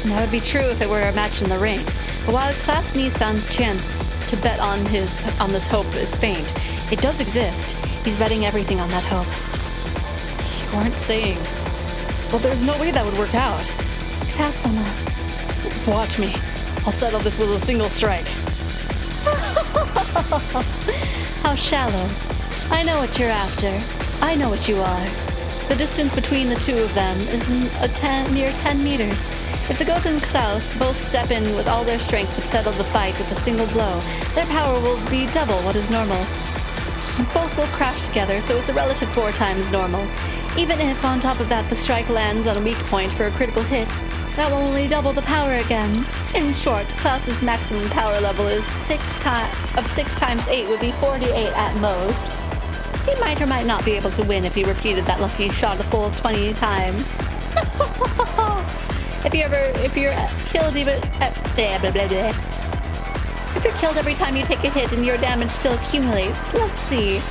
And that would be true if it were a match in the ring. But while Klaus Nissan's chance to bet on this hope is faint, it does exist. He's betting everything on that hope. You weren't saying... But there's no way that would work out. Klaus-sama. Watch me. I'll settle this with a single strike. How shallow. I know what you're after. I know what you are. The distance between the two of them is near 10 meters. If the goat and Klaus both step in with all their strength to settle the fight with a single blow, their power will be double what is normal. Both will crash together, so it's a relative 4 times normal. Even if, on top of that, the strike lands on a weak point for a critical hit, that will only double the power again. In short, Klaus's maximum power level is 6 times 8 would be 48 at most. He might or might not be able to win if he repeated that lucky shot a full 20 times. If you're killed every time you take a hit and your damage still accumulates, let's see.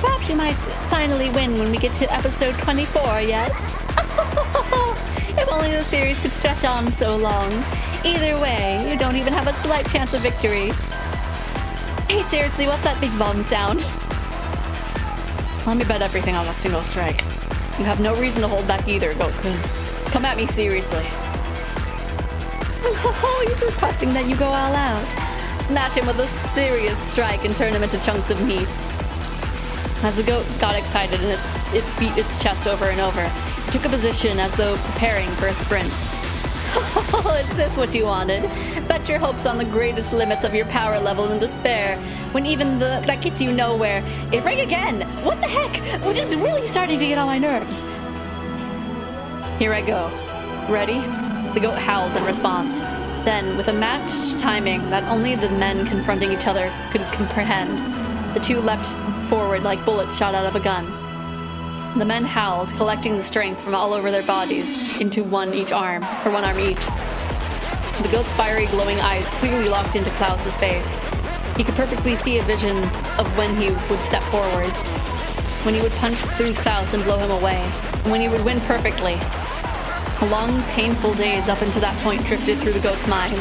Perhaps you might finally win when we get to episode 24, yes? If only the series could stretch on so long. Either way, you don't even have a slight chance of victory. Hey, seriously, what's that big bomb sound? Let me bet everything on a single strike. You have no reason to hold back either, Goku. Come at me seriously. Oh, he's requesting that you go all out. Smash him with a serious strike and turn him into chunks of meat. As the goat got excited and it beat its chest over and over, it took a position as though preparing for a sprint. Oh, is this what you wanted? Bet your hopes on the greatest limits of your power level in despair, when even that gets you nowhere. It rang again! What the heck? Oh, this is really starting to get on my nerves. Here I go. Ready? The goat howled in response. Then, with a matched timing that only the men confronting each other could comprehend, the two leapt forward like bullets shot out of a gun. The men howled, collecting the strength from all over their bodies into one arm each. The goat's fiery, glowing eyes clearly locked into Klaus's face. He could perfectly see a vision of when he would step forwards, when he would punch through Klaus and blow him away, and when he would win perfectly. Long, painful days up until that point drifted through the goat's mind.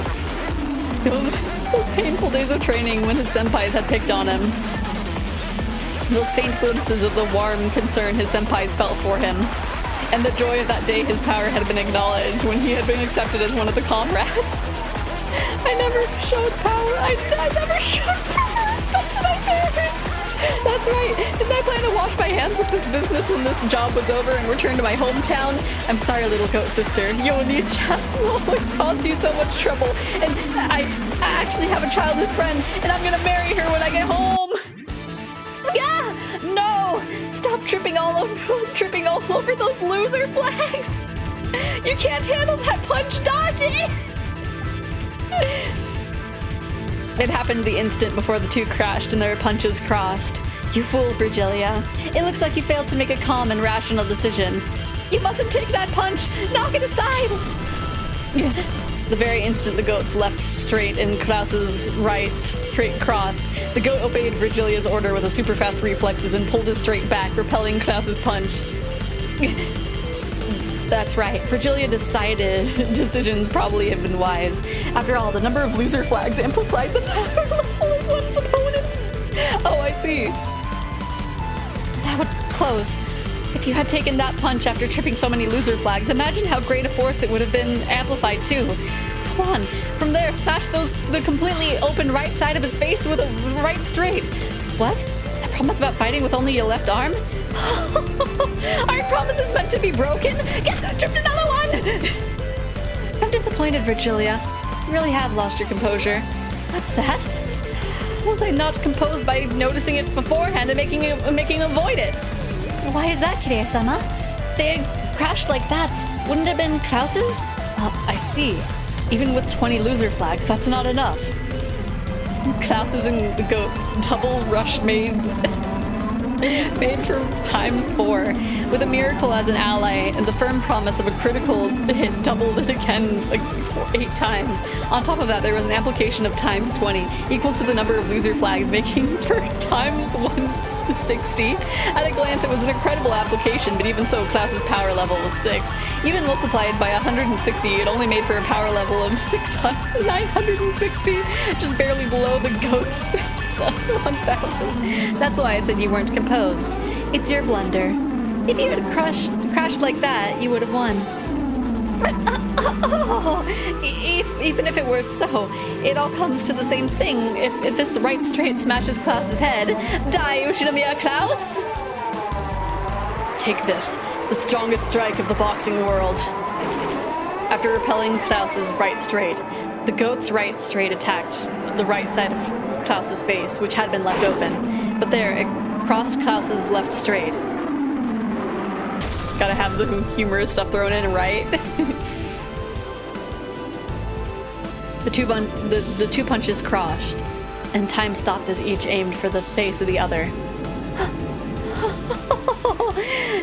Those painful days of training when his senpais had picked on him. Those faint glimpses of the warm concern his senpais felt for him. And the joy of that day his power had been acknowledged when he had been accepted as one of the comrades. I never showed power. I never showed proper respect to my parents. That's right. Didn't I plan to wash my hands of this business when this job was over and return to my hometown? I'm sorry, little goat sister. Yoni-chan will always caused you so much trouble. And I actually have a childhood friend, and I'm gonna marry her when I get home. Yeah! No! Stop tripping all over those loser flags! You can't handle that punch dodging! It happened the instant before the two crashed and their punches crossed. You fool, Virgilia. It looks like you failed to make a calm and rational decision. You mustn't take that punch! Knock it aside! The very instant the goats left straight and Klaus's right straight crossed, the goat obeyed Virgilia's order with a super fast reflexes and pulled his straight back, repelling Klaus's punch. That's right, Virgilia decided decisions probably have been wise. After all, the number of loser flags amplified the power level of one's opponent. Oh, I see. That was close. If you had taken that punch after tripping so many loser flags, imagine how great a force it would have been amplified too. Come on, from there, smash the completely open right side of his face with a right straight. What? That promise about fighting with only your left arm? Aren't promises meant to be broken? Yeah, tripped another one! I'm disappointed, Virgilia. You really have lost your composure. What's that? Was I not composed by noticing it beforehand and making him avoid it? Why is that, Kirei-sama? They had crashed like that. Wouldn't it have been Klaus's? I see. Even with 20 loser flags, that's not enough. Klaus's and the goats double rush made for ×4, with a miracle as an ally and the firm promise of a critical hit doubled it again like 8 times. On top of that, there was an application of ×20, equal to the number of loser flags, making for ×160. At a glance, it was an incredible application, but even so, Klaus's power level was 6. Even multiplied by 160, it only made for a power level of 960, just barely below the goat's 1,000. That's why I said you weren't composed. It's your blunder. If you had crashed like that, you would have won. Even if it were so, it all comes to the same thing. If this right straight smashes Klaus's head, die Ushinomiya Klaus! Take this, the strongest strike of the boxing world. After repelling Klaus's right straight, the goat's right straight attacked the right side of Klaus's face, which had been left open. But there, it crossed Klaus's left straight. Gotta have the humorous stuff thrown in, right? The two punches crossed, and time stopped as each aimed for the face of the other.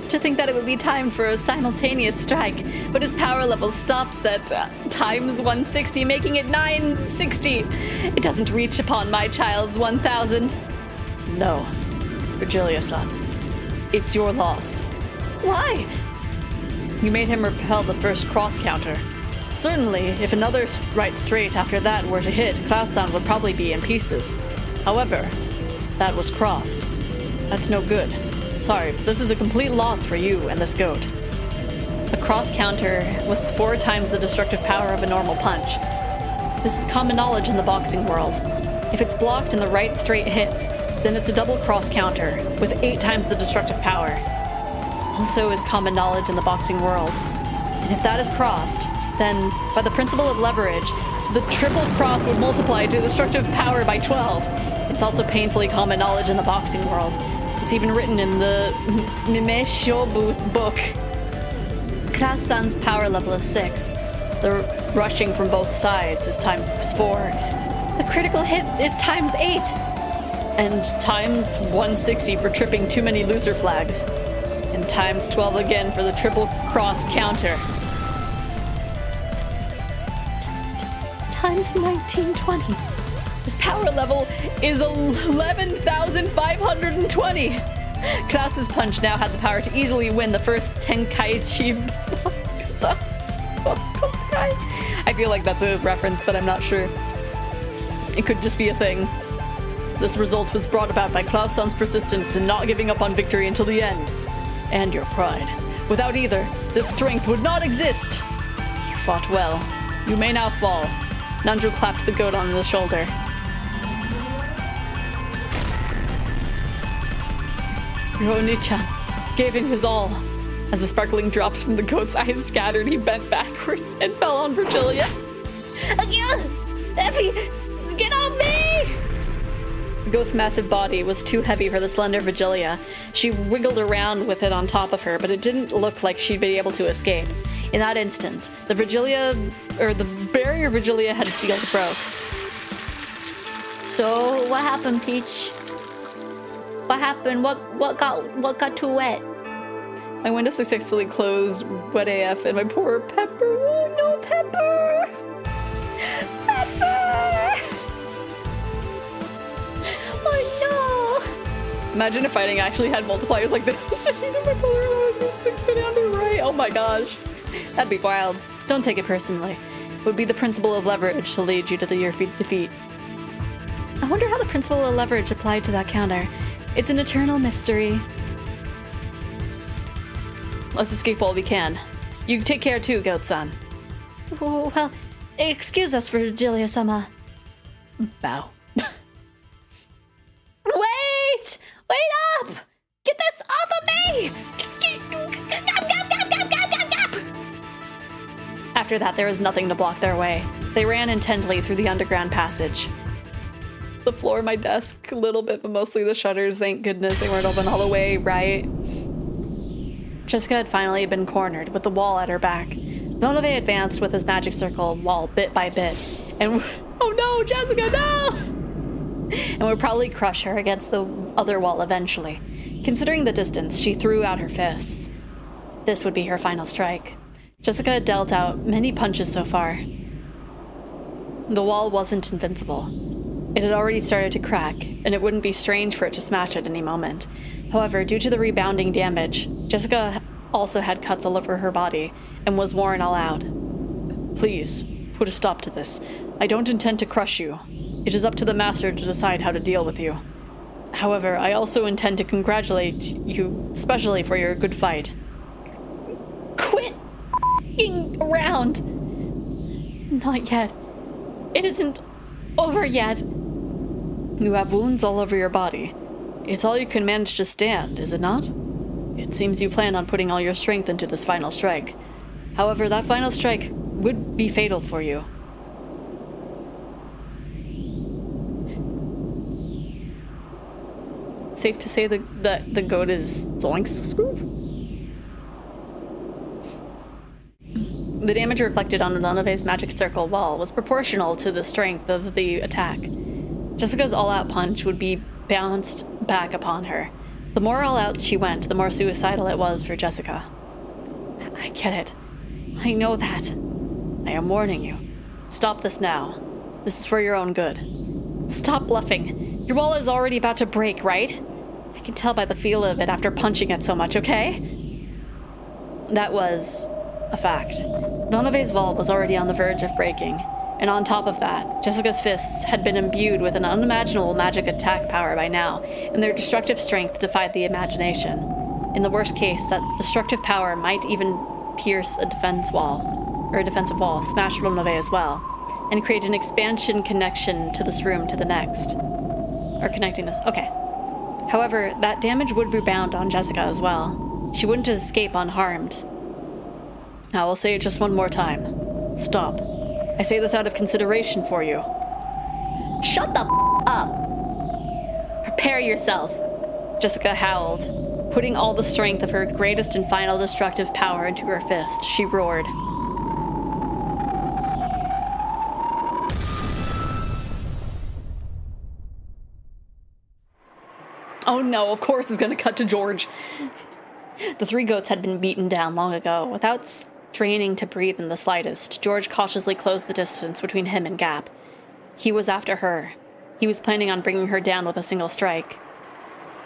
To think that it would be time for a simultaneous strike, but his power level stops at ×160, making it 960. It doesn't reach upon my child's 1,000. No, Virgilia-san, it's your loss. Why? You made him repel the first cross counter. Certainly, if another right straight after that were to hit, Klaus-san would probably be in pieces. However, that was crossed. That's no good. Sorry, but this is a complete loss for you and this goat. A cross counter was 4 times the destructive power of a normal punch. This is common knowledge in the boxing world. If it's blocked and the right straight hits, then it's a double cross counter with 8 times the destructive power. Also is common knowledge in the boxing world. And if that is crossed, then by the principle of leverage, the triple cross would multiply to destructive power by 12. It's also painfully common knowledge in the boxing world. It's even written in the Mimesho book. Krasan's power level is 6. The rushing from both sides is times 4. The critical hit is times 8. And times 160 for tripping too many loser flags. And times 12 again for the triple cross counter. Times 1920. His power level is 11,520. Kras's punch now had the power to easily win the first Tenkaichi. I feel like that's a reference, but I'm not sure. It could just be a thing. This result was brought about by Klaus-san's persistence in not giving up on victory until the end. And your pride. Without either, this strength would not exist. You fought well. You may now fall. Nanjo clapped the goat on the shoulder. Roni-chan gave in his all. As the sparkling drops from the goat's eyes scattered, he bent backwards and fell on Virgilia. Effie, get on me! The goat's massive body was too heavy for the slender Virgilia. She wiggled around with it on top of her, but it didn't look like she'd be able to escape. In that instant, the barrier Virgilia had sealed broke. So what happened, Peach? What happened? What got too wet? My window successfully closed, wet AF, and my poor Pepper. Oh no, Pepper! Pepper! Oh no! Imagine if fighting actually had multipliers like this. Oh my gosh. That'd be wild. Don't take it personally. It would be the principle of leverage to lead you to your defeat. I wonder how the principle of leverage applied to that counter. It's an eternal mystery. Let's escape while we can. You take care too, Goat-san. Oh, well, excuse us, Virgilia-sama. Bow. Wait! Wait up! Get this off of me! After that, there was nothing to block their way. They ran intently through the underground passage. The floor of my desk, a little bit, but mostly the shutters. Thank goodness they weren't open all the way, right? Jessica had finally been cornered, with the wall at her back. Donove advanced with his magic circle wall bit by bit, and oh no, Jessica, no! And would probably crush her against the other wall eventually. Considering the distance, she threw out her fists. This would be her final strike. Jessica had dealt out many punches so far. The wall wasn't invincible. It had already started to crack, and it wouldn't be strange for it to smash at any moment. However, due to the rebounding damage, Jessica also had cuts all over her body and was worn all out. Please, put a stop to this. I don't intend to crush you. It is up to the master to decide how to deal with you. However, I also intend to congratulate you, especially for your good fight. Quit f***ing around! Not yet. It isn't over yet. You have wounds all over your body. It's all you can manage to stand, is it not? It seems you plan on putting all your strength into this final strike. However, that final strike would be fatal for you. Safe to say that the goat is zoinks. The damage reflected on Donove's magic circle wall was proportional to the strength of the attack. Jessica's all-out punch would be bounced back upon her. The more all-out she went, the more suicidal it was for Jessica. I get it. I know that. I am warning you. Stop this now. This is for your own good. Stop bluffing. Your wall is already about to break, right? I can tell by the feel of it after punching it so much, okay? That was a fact. Donove's wall was already on the verge of breaking. And on top of that, Jessica's fists had been imbued with an unimaginable magic attack power by now, and their destructive strength defied the imagination. In the worst case, that destructive power might even pierce a defensive wall, smash Donove as well, and create an expansion connection to this room to the next. Or connecting this. Okay. However, that damage would rebound on Jessica as well. She wouldn't escape unharmed. I will say it just one more time. Stop. I say this out of consideration for you. Shut the up. Prepare yourself, Jessica howled. Putting all the strength of her greatest and final destructive power into her fist, she roared. Oh no, of course it's gonna cut to George. The three goats had been beaten down long ago. Without straining to breathe in the slightest, George cautiously closed the distance between him and Gap. He was after her. He was planning on bringing her down with a single strike.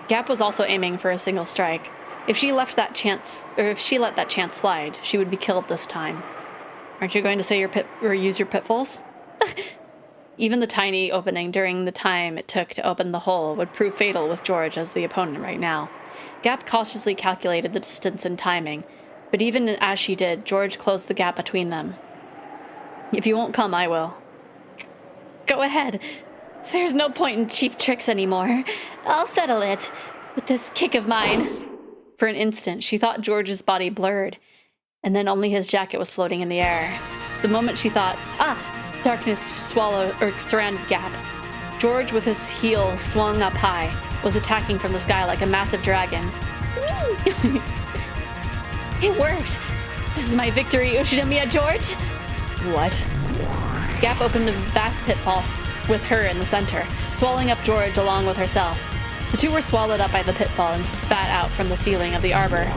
Gap was also aiming for a single strike. If she let that chance slide, she would be killed this time. Aren't you going to say use your pitfalls? Even the tiny opening during the time it took to open the hole would prove fatal with George as the opponent right now. Gap cautiously calculated the distance and timing, but even as she did, George closed the gap between them. If you won't come, I will. Go ahead. There's no point in cheap tricks anymore. I'll settle it with this kick of mine. For an instant, she thought George's body blurred, and then only his jacket was floating in the air. The moment she thought, darkness surrounded Gap. George, with his heel swung up high, was attacking from the sky like a massive dragon. It worked! This is my victory, Ushinomiya George! What? Gap opened a vast pitfall with her in the center, swallowing up George along with herself. The two were swallowed up by the pitfall and spat out from the ceiling of the arbor.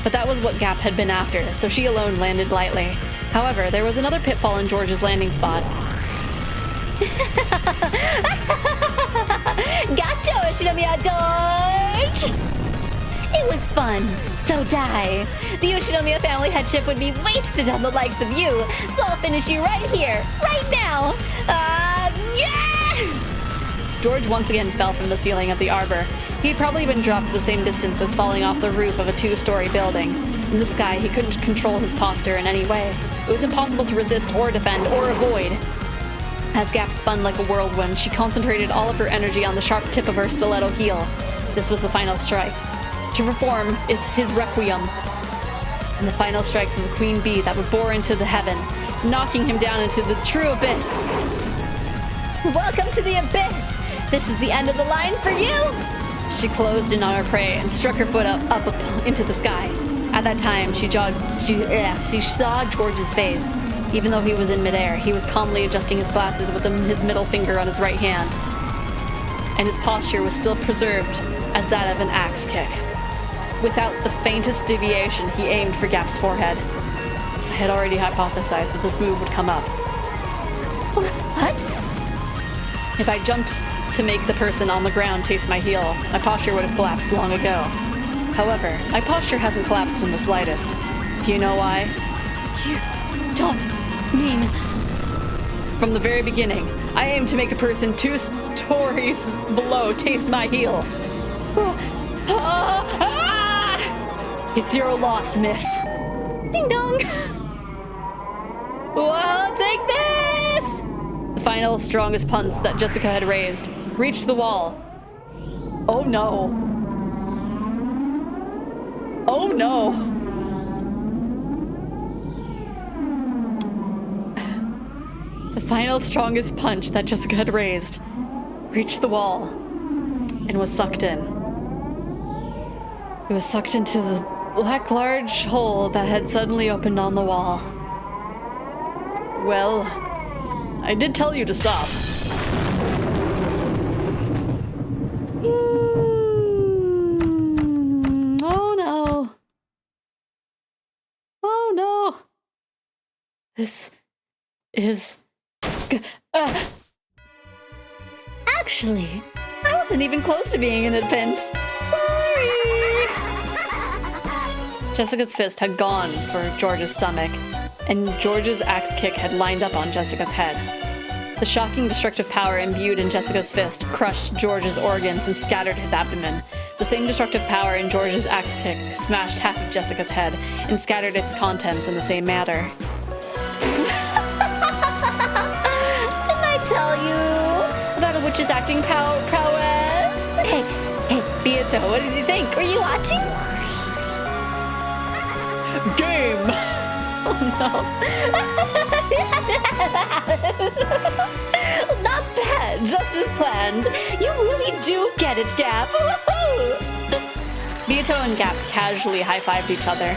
But that was what Gap had been after, so she alone landed lightly. However, there was another pitfall in George's landing spot. Gotcha, Ushinomiya George! It was fun, so die. The Ushinomiya family headship would be wasted on the likes of you, so I'll finish you right here, right now. Yeah! George once again fell from the ceiling of the arbor. He'd probably been dropped the same distance as falling off the roof of a 2-story building. In the sky, he couldn't control his posture in any way. It was impossible to resist or defend or avoid. As Gap spun like a whirlwind, she concentrated all of her energy on the sharp tip of her stiletto heel. This was the final strike. To perform is his requiem, and the final strike from the queen bee that would bore into the heaven, knocking him down into the true abyss. Welcome to the abyss! This is the end of the line for you! She closed in on her prey and struck her foot up into the sky. At that time, she saw George's face. Even though he was in midair, he was calmly adjusting his glasses with his middle finger on his right hand, and his posture was still preserved as that of an axe kick. Without the faintest deviation, he aimed for Gap's forehead. I had already hypothesized that this move would come up. What? If I jumped to make the person on the ground taste my heel, my posture would have collapsed long ago. However, my posture hasn't collapsed in the slightest. Do you know why? You don't mean... From the very beginning, I aim to make a person 2 stories below taste my heel. It's your loss, miss. Ding dong! Well, take this! The final, strongest punch that Jessica had raised reached the wall. Oh no. Oh no. The final, strongest punch that Jessica had raised reached the wall and was sucked in. It was sucked into the black large hole that had suddenly opened on the wall. Well, I did tell you to stop. Oh no. Oh no. This is... Actually, I wasn't even close to being in a pinch. Sorry. Jessica's fist had gone for George's stomach, and George's axe kick had lined up on Jessica's head. The shocking destructive power imbued in Jessica's fist crushed George's organs and scattered his abdomen. The same destructive power in George's axe kick smashed half of Jessica's head and scattered its contents in the same manner. didn't I tell you about a witch's acting prowess. Hey, Beato, what did you think? Were you watching? Game! Oh no. Not bad, just as planned. You really do get it, Gap. Beato and Gap casually high-fived each other.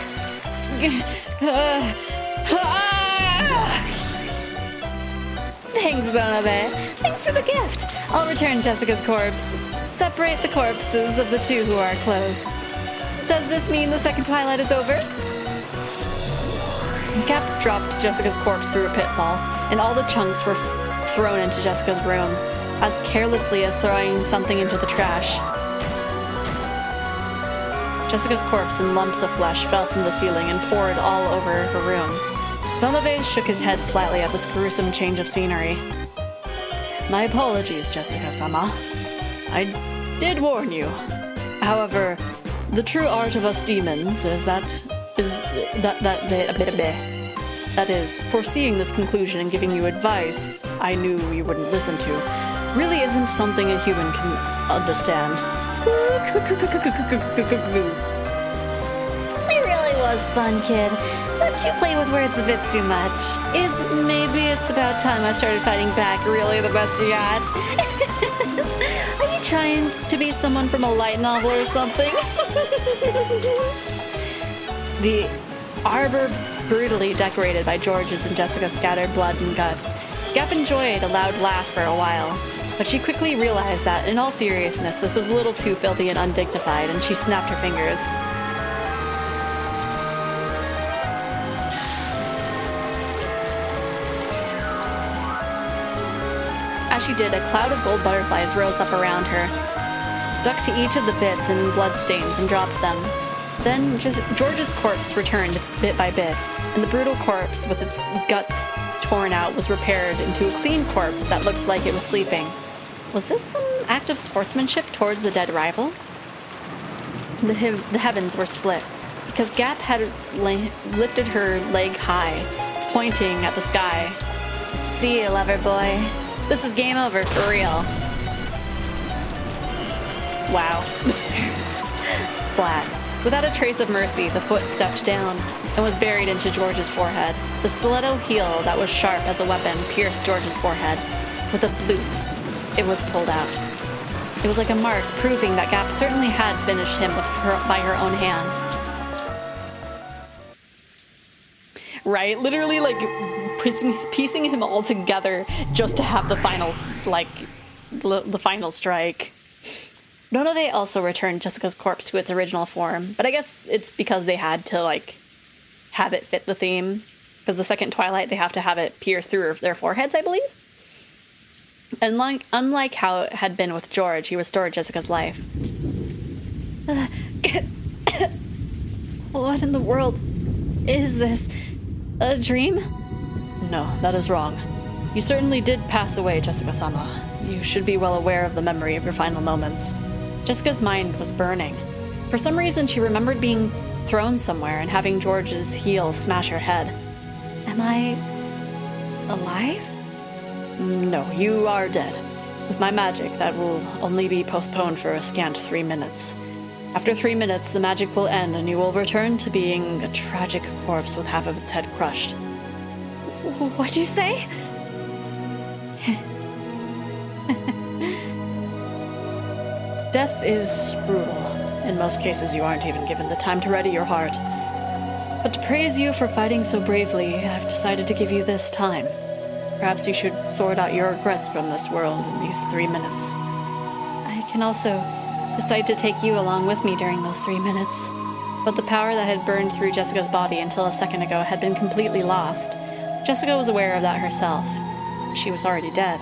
Thanks, Bonabe. Thanks for the gift. I'll return Jessica's corpse. Separate the corpses of the two who are close. Does this mean the second twilight is over? Gap dropped Jessica's corpse through a pitfall, and all the chunks were thrown into Jessica's room, as carelessly as throwing something into the trash. Jessica's corpse and lumps of flesh fell from the ceiling and poured all over her room. Bonave shook his head slightly at this gruesome change of scenery. My apologies, Jessica-sama. I did warn you. However, the true art of us demons that is, foreseeing this conclusion and giving you advice I knew you wouldn't listen to, really isn't something a human can understand. It really was fun, kid. But you play with words a bit too much. Maybe it's about time I started fighting back really the best you got? Are you trying to be someone from a light novel or something? The arbor brutally decorated by George's and Jessica's scattered blood and guts. Gap enjoyed a loud laugh for a while, but she quickly realized that, in all seriousness, this was a little too filthy and undignified, and she snapped her fingers. As she did, a cloud of gold butterflies rose up around her, stuck to each of the bits and bloodstains, and dropped them. Then George's corpse returned bit by bit, and the brutal corpse with its guts torn out was repaired into a clean corpse that looked like it was sleeping. Was this some act of sportsmanship towards the dead rival? The heavens were split, because Gap had lifted her leg high, pointing at the sky. See you, lover boy. This is game over for real. Wow. Splat. Without a trace of mercy, the foot stepped down and was buried into George's forehead. The stiletto heel that was sharp as a weapon pierced George's forehead. With a bloop, it was pulled out. It was like a mark, proving that Gap certainly had finished him by her own hand. Right? Literally, like, piecing him all together just to have the final, the final strike. Nonove also returned Jessica's corpse to its original form, but I guess it's because they had to, have it fit the theme. Because the second Twilight, they have to have it pierce through their foreheads, I believe? And unlike how it had been with George, he restored Jessica's life. What in the world is this? A dream? No, that is wrong. You certainly did pass away, Jessica-sama. You should be well aware of the memory of your final moments. Jessica's mind was burning. For some reason, she remembered being thrown somewhere and having George's heel smash her head. Am I alive? No, you are dead. With my magic, that will only be postponed for a scant 3 minutes. After 3 minutes, the magic will end and you will return to being a tragic corpse with half of its head crushed. What'd you say? Death is brutal. In most cases, you aren't even given the time to ready your heart. But to praise you for fighting so bravely, I've decided to give you this time. Perhaps you should sort out your regrets from this world in these 3 minutes. I can also decide to take you along with me during those 3 minutes. But the power that had burned through Jessica's body until a second ago had been completely lost. Jessica was aware of that herself. She was already dead.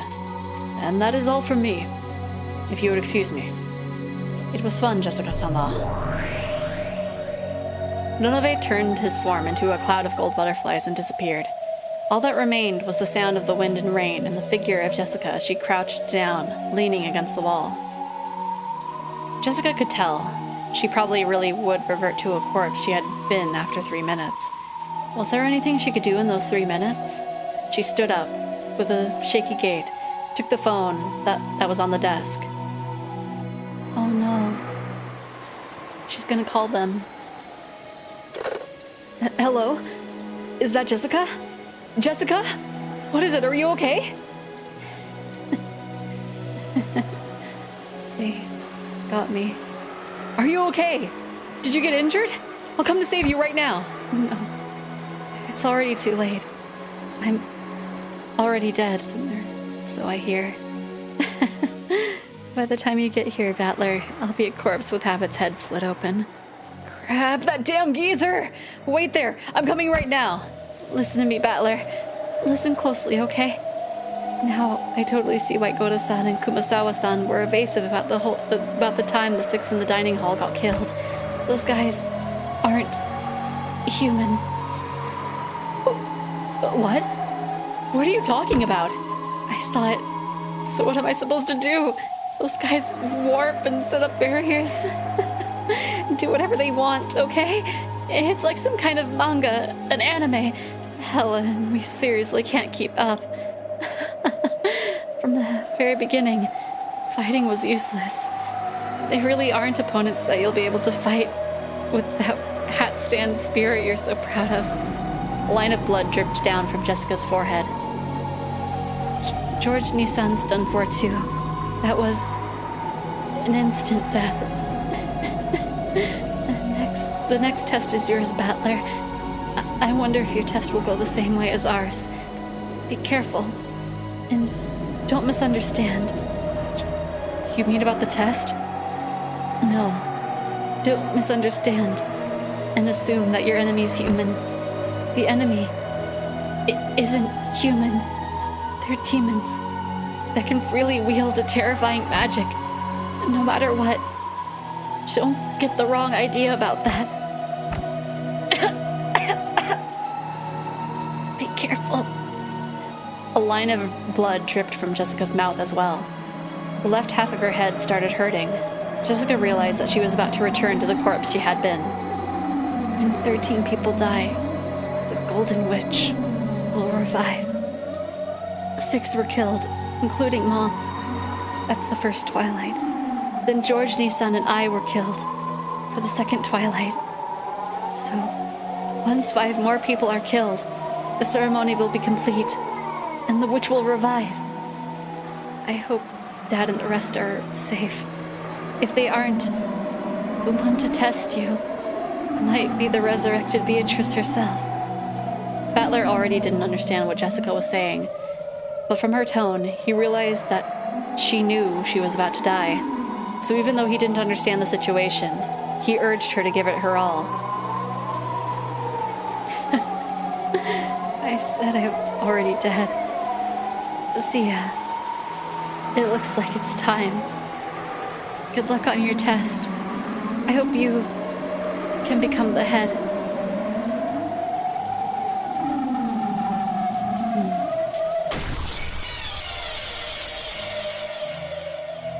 And that is all from me. If you would excuse me. It was fun, Jessica-sama. Nonove turned his form into a cloud of gold butterflies and disappeared. All that remained was the sound of the wind and rain and the figure of Jessica as she crouched down, leaning against the wall. Jessica could tell. She probably really would revert to a corpse she had been after 3 minutes. Was there anything she could do in those 3 minutes? She stood up, with a shaky gait, took the phone that was on the desk. Oh no. She's gonna call them. Hello? Is that Jessica? Jessica? What is it? Are you okay? They got me. Are you okay? Did you get injured? I'll come to save you right now. No. It's already too late. I'm already dead, so I hear. By the time you get here, Battler, I'll be a corpse with half its head slit open. Crap, that damn geezer! Wait there, I'm coming right now. Listen to me, Battler. Listen closely, okay? Now, I totally see why Goda-san and Kumasawa-san were evasive about the time the 6 in the dining hall got killed. Those guys aren't human. What? What are you talking about? I saw it. So what am I supposed to do? Those guys warp and set up barriers. Do whatever they want, okay? It's like some kind of manga, an anime. Helen, we seriously can't keep up. From the very beginning, fighting was useless. They really aren't opponents that you'll be able to fight with that hat stand spirit you're so proud of. A line of blood dripped down from Jessica's forehead. George Nissan's done for too. That was an instant death. The next test is yours, Battler. I wonder if your test will go the same way as ours. Be careful. And don't misunderstand. You mean about the test? No. Don't misunderstand. And assume that your enemy's human. The enemy isn't human. They're demons that can freely wield a terrifying magic. No matter what. Don't get the wrong idea about that. Be careful. A line of blood dripped from Jessica's mouth as well. The left half of her head started hurting. Jessica realized that she was about to return to the corpse she had been. When 13 people die, the Golden Witch will revive. 6 were killed, including Mom. That's the first twilight. Then George, Nissan, and I were killed for the second twilight. So, once 5 more people are killed, the ceremony will be complete, and the witch will revive. I hope Dad and the rest are safe. If they aren't, the one to test you might be the resurrected Beatrice herself. Battler already didn't understand what Jessica was saying, but from her tone, he realized that she knew she was about to die. So even though he didn't understand the situation, he urged her to give it her all. I said I'm already dead. See ya. It looks like it's time. Good luck on your test. I hope you can become the head.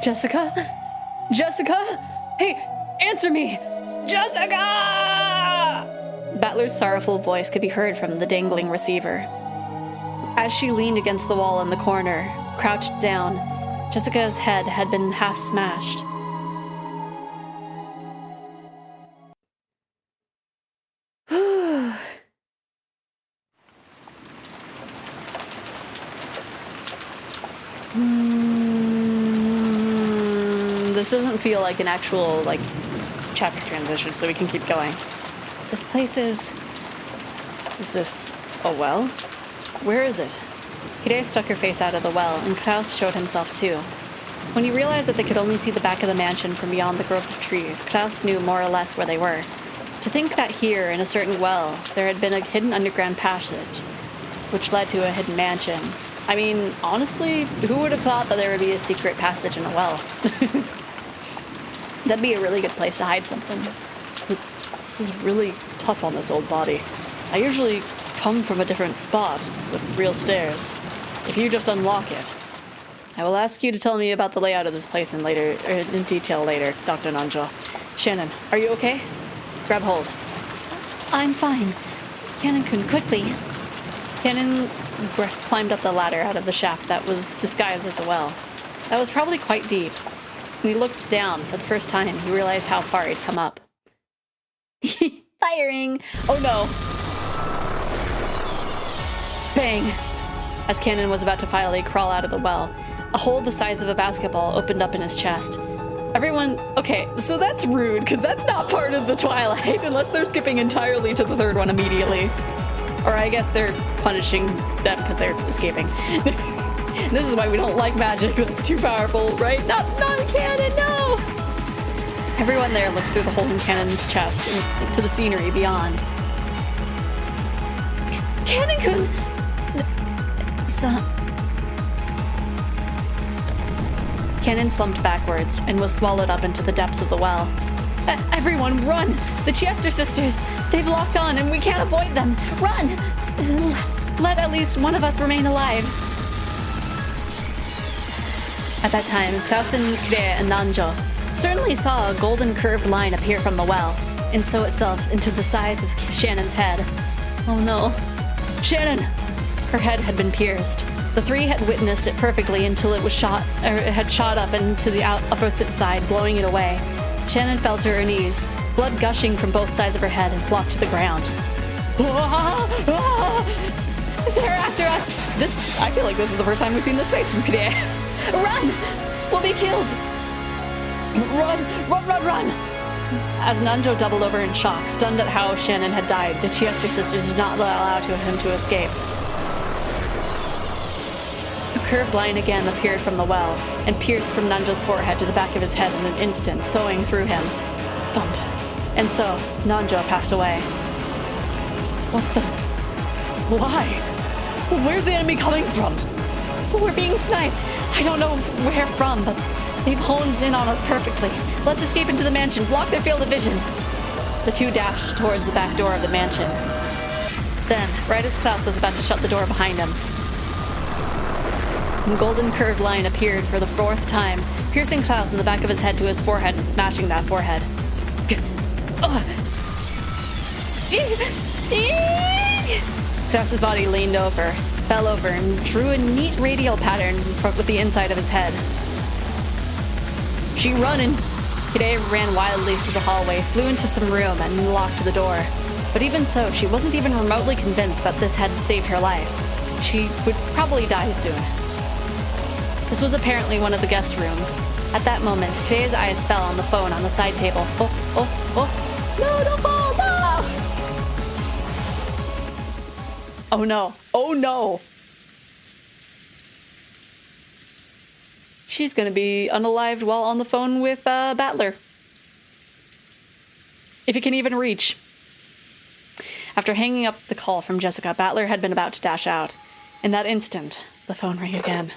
Jessica? Jessica? Hey, answer me! Jessica! Battler's sorrowful voice could be heard from the dangling receiver. As she leaned against the wall in the corner, crouched down, Jessica's head had been half smashed. This doesn't feel like an actual, chapter transition, so we can keep going. This place is this a well? Where is it? Hide stuck her face out of the well, and Klaus showed himself too. When he realized that they could only see the back of the mansion from beyond the grove of trees, Klaus knew more or less where they were. To think that here, in a certain well, there had been a hidden underground passage, which led to a hidden mansion. I mean, honestly, who would have thought that there would be a secret passage in a well? That'd be a really good place to hide something. This is really tough on this old body. I usually come from a different spot with real stairs. If you just unlock it. I will ask you to tell me about the layout of this place in detail later, Dr. Nanjo. Shannon, are you okay? Grab hold. I'm fine. Cannon-kun, quickly. Cannon, climbed up the ladder out of the shaft that was disguised as a well. That was probably quite deep. When he looked down for the first time, he realized how far he'd come up. Firing! Oh no! Bang! As Cannon was about to finally crawl out of the well, a hole the size of a basketball opened up in his chest. Everyone... Okay, so that's rude, because that's not part of the Twilight, unless they're skipping entirely to the third one immediately. Or I guess they're punishing them because they're escaping. This is why we don't like magic that's too powerful, right? Not Cannon, no! Everyone there looked through the hole in Cannon's chest and to the scenery beyond. Cannon-kun! Cannon slumped backwards and was swallowed up into the depths of the well. Everyone, run! The Chester sisters! They've locked on and we can't avoid them! Run! Let at least one of us remain alive. At that time, Krausen, Kure, and Nanjo certainly saw a golden curved line appear from the well and sow itself into the sides of Shannon's head. Oh no. Shannon! Her head had been pierced. The three had witnessed it perfectly until it had shot up into the opposite side, blowing it away. Shannon fell to her knees, blood gushing from both sides of her head, and flopped to the ground. They're after us! I feel like this is the first time we've seen this face from Kure. Run! We'll be killed! Run! As Nanjo doubled over in shock, stunned at how Shannon had died, the Chester sisters did not allow him to escape. A curved line again appeared from the well and pierced from Nanjo's forehead to the back of his head in an instant, sewing through him. Thump. And so, Nanjo passed away. What the? Why? Where's the enemy coming from? We're being sniped. I don't know where from, but they've honed in on us perfectly. Let's escape into the mansion. Block their field of vision. The two dashed towards the back door of the mansion. Then, right as Klaus was about to shut the door behind him, a golden curved line appeared for the fourth time, piercing Klaus in the back of his head to his forehead and smashing that forehead. Klaus's body leaned over, fell over, and drew a neat radial pattern with the inside of his head. She running! Kide ran wildly through the hallway, flew into some room, and locked the door. But even so, she wasn't even remotely convinced that this had saved her life. She would probably die soon. This was apparently one of the guest rooms. At that moment, Faye's eyes fell on the phone on the side table. Oh. No, don't fall! No! Oh no. Oh no! She's gonna be unalived while on the phone with Battler. If it can even reach. After hanging up the call from Jessica, Battler had been about to dash out. In that instant, the phone rang again.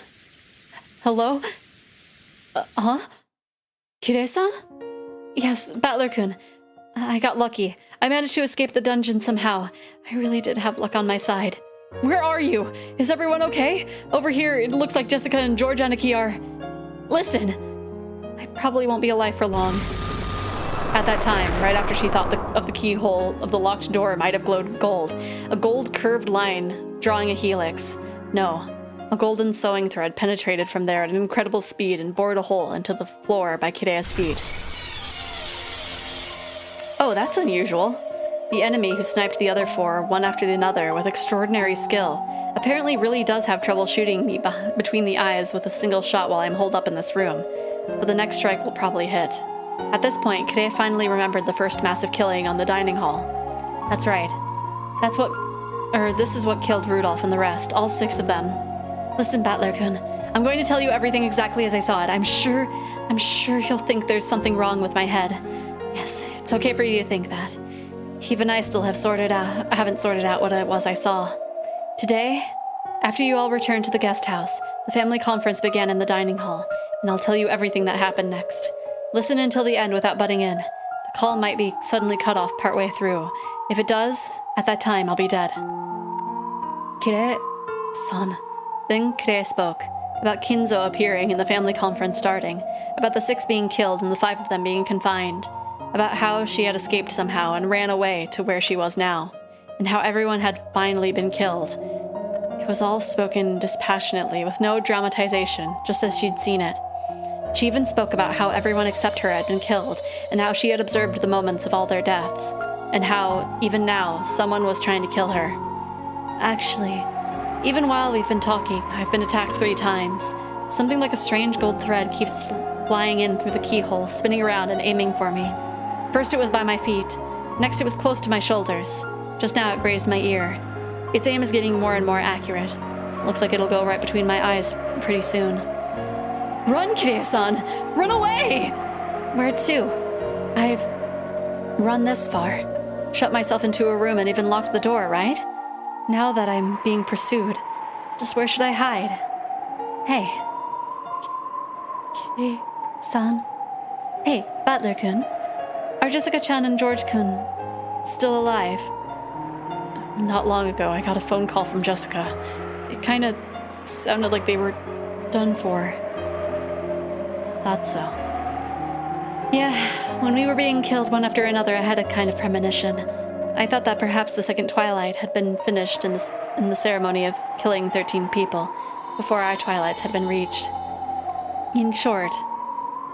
Hello? Kire-san? Yes, Battler-kun. I got lucky. I managed to escape the dungeon somehow. I really did have luck on my side. Where are you? Is everyone okay? Over here, it looks like Jessica and George Aniki are... Listen, I probably won't be alive for long. At that time, right after she thought of the keyhole of the locked door might have glowed gold, a gold curved line drawing a helix. No, a golden sewing thread penetrated from there at an incredible speed and bored a hole into the floor by Kirea's feet. Oh, that's unusual. The enemy who sniped the other four, one after another, with extraordinary skill, apparently really does have trouble shooting me between the eyes with a single shot while I'm holed up in this room. But the next strike will probably hit. At this point, Kire finally remembered the first massive killing on the dining hall. That's right. This is what killed Rudolph and the rest, all 6 of them. Listen, Battler-kun, I'm going to tell you everything exactly as I saw it. I'm sure you'll think there's something wrong with my head. Yes, it's okay for you to think that. Even I still haven't sorted out what it was I saw. Today, after you all returned to the guest house, the family conference began in the dining hall, and I'll tell you everything that happened next. Listen until the end without butting in. The call might be suddenly cut off partway through. If it does, at that time I'll be dead. Kire-san. Then Kire spoke, about Kinzo appearing and the family conference starting, about the 6 being killed and the 5 of them being confined, about how she had escaped somehow and ran away to where she was now, and how everyone had finally been killed. It was all spoken dispassionately, with no dramatization, just as she'd seen it. She even spoke about how everyone except her had been killed, and how she had observed the moments of all their deaths, and how, even now, someone was trying to kill her. Actually, even while we've been talking, I've been attacked 3 times. Something like a strange gold thread keeps flying in through the keyhole, spinning around and aiming for me. First it was by my feet. Next it was close to my shoulders. Just now it grazed my ear. Its aim is getting more and more accurate. Looks like it'll go right between my eyes pretty soon. Run, Kirei-san! Run away! Where to? I've run this far. Shut myself into a room and even locked the door, right? Now that I'm being pursued, just where should I hide? Hey. Kirei-san? Hey, Butler-kun. Are Jessica-chan and George-kun still alive? Not long ago, I got a phone call from Jessica. It kind of sounded like they were done for. Thought so. Yeah, when we were being killed one after another, I had a kind of premonition. I thought that perhaps the second twilight had been finished in the ceremony of killing 13 people, before our twilights had been reached. In short,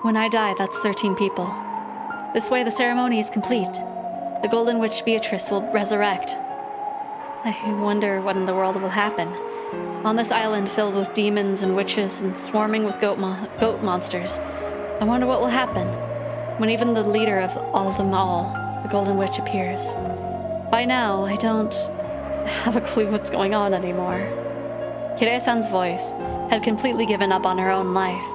when I die, that's 13 people. This way the ceremony is complete. The Golden Witch Beatrice will resurrect. I wonder what in the world will happen. On this island filled with demons and witches and swarming with goat monsters, I wonder what will happen when even the leader of them all, the Golden Witch, appears. By now, I don't have a clue what's going on anymore. Kirei-san's voice had completely given up on her own life.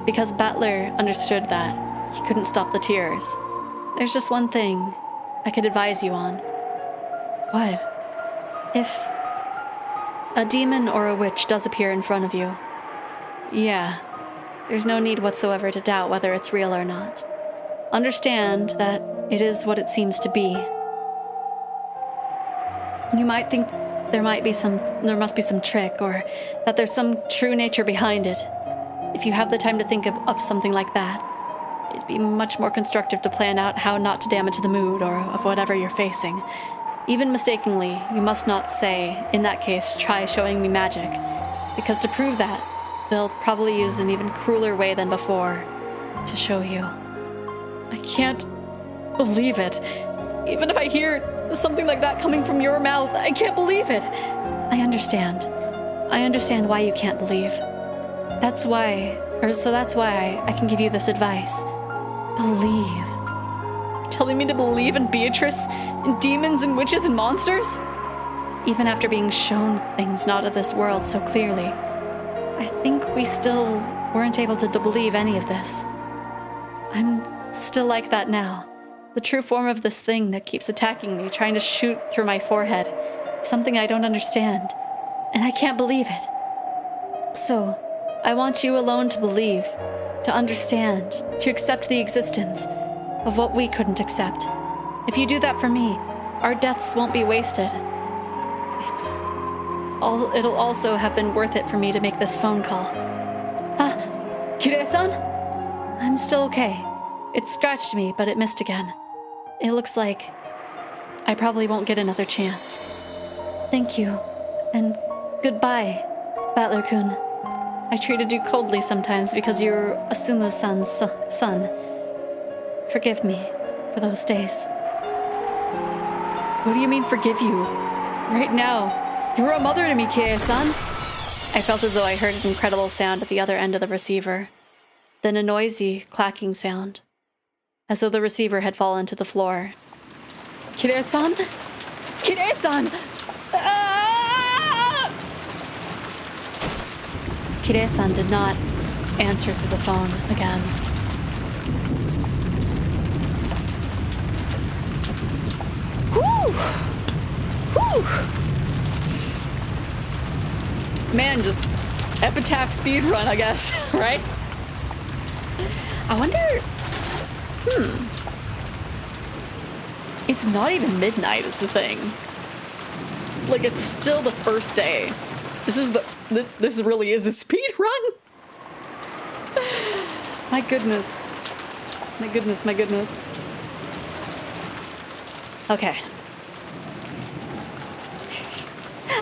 Because Battler understood that, he couldn't stop the tears. There's just one thing I could advise you on. What? If a demon or a witch does appear in front of you, yeah, there's no need whatsoever to doubt whether it's real or not. Understand that it is what it seems to be. You might think there must be some trick, or that there's some true nature behind it. If you have the time to think of something like that, it'd be much more constructive to plan out how not to damage the mood or of whatever you're facing. Even mistakenly, you must not say, in that case, try showing me magic, because to prove that, they'll probably use an even crueler way than before to show you. I can't believe it. Even if I hear something like that coming from your mouth, I can't believe it. I understand. I understand why you can't believe. That's why I can give you this advice. Believe. Telling me to believe in Beatrice, in demons and witches and monsters? Even after being shown things not of this world so clearly, I think we still weren't able to believe any of this. I'm still like that now. The true form of this thing that keeps attacking me, trying to shoot through my forehead, something I don't understand, and I can't believe it. So, I want you alone to believe, to understand, to accept the existence of what we couldn't accept. If you do that for me, our deaths won't be wasted. It'll also have been worth it for me to make this phone call. Kirei-san? I'm still okay. It scratched me, but it missed again. It looks like I probably won't get another chance. Thank you, and goodbye, Battler-kun. I treated you coldly sometimes because you're Asuma-san's son. Forgive me for those days. What do you mean, forgive you? Right now, you're a mother to me, Kirei-san. I felt as though I heard an incredible sound at the other end of the receiver. Then a noisy, clacking sound, as though the receiver had fallen to the floor. Kirei-san? Kirei-san! Ah! Kirei-san did not answer through the phone again. Whew! Whew! Man, just epitaph speedrun, I guess, right? I wonder... It's not even midnight is the thing. Like, it's still the first day. This really is a speedrun? My goodness. My goodness, my goodness. Okay.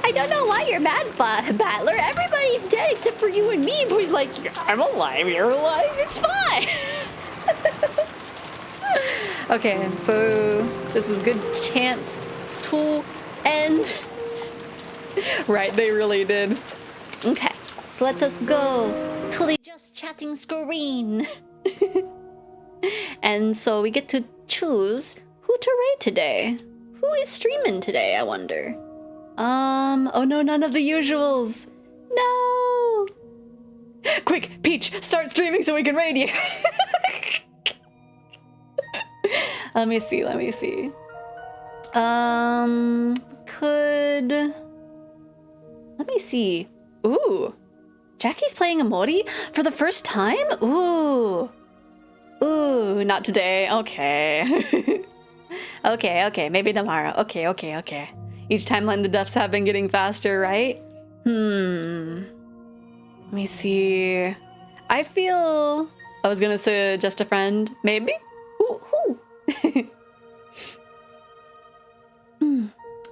I I don't know why you're mad, Battler. Everybody's dead except for you and me. But like, I'm alive, you're alive, it's fine. Okay, so this is a good chance to end. Right, they really did. Okay, so let us go to the just chatting screen. And so we get to choose who to raid today. Who is streaming today, I wonder? Oh no, none of the usuals. No. Quick, Peach, start streaming so we can raid you. Let me see. Let me see. Ooh. Jackie's playing Amori for the first time? Ooh, not today. Okay. Okay, maybe tomorrow. Okay. Each timeline the deaths have been getting faster, right? Let me see. I feel... I was gonna say just a friend. Maybe? Who?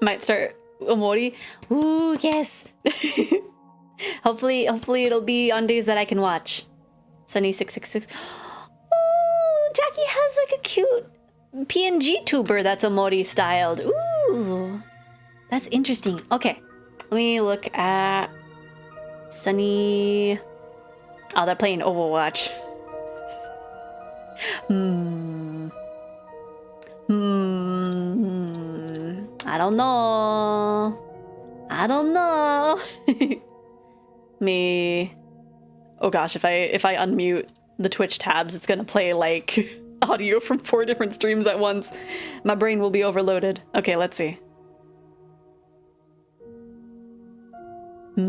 Might start Omori. Ooh, yes. Hopefully it'll be on days that I can watch. Sunny666. Oh, Jackie has like a cute PNG tuber that's Omori styled. Ooh, that's interesting. Okay, let me look at Sunny. Oh, they're playing Overwatch. I don't know. Me. Oh gosh, if I unmute the Twitch tabs, it's gonna play like audio from 4 different streams at once. My brain will be overloaded. Okay, let's see. I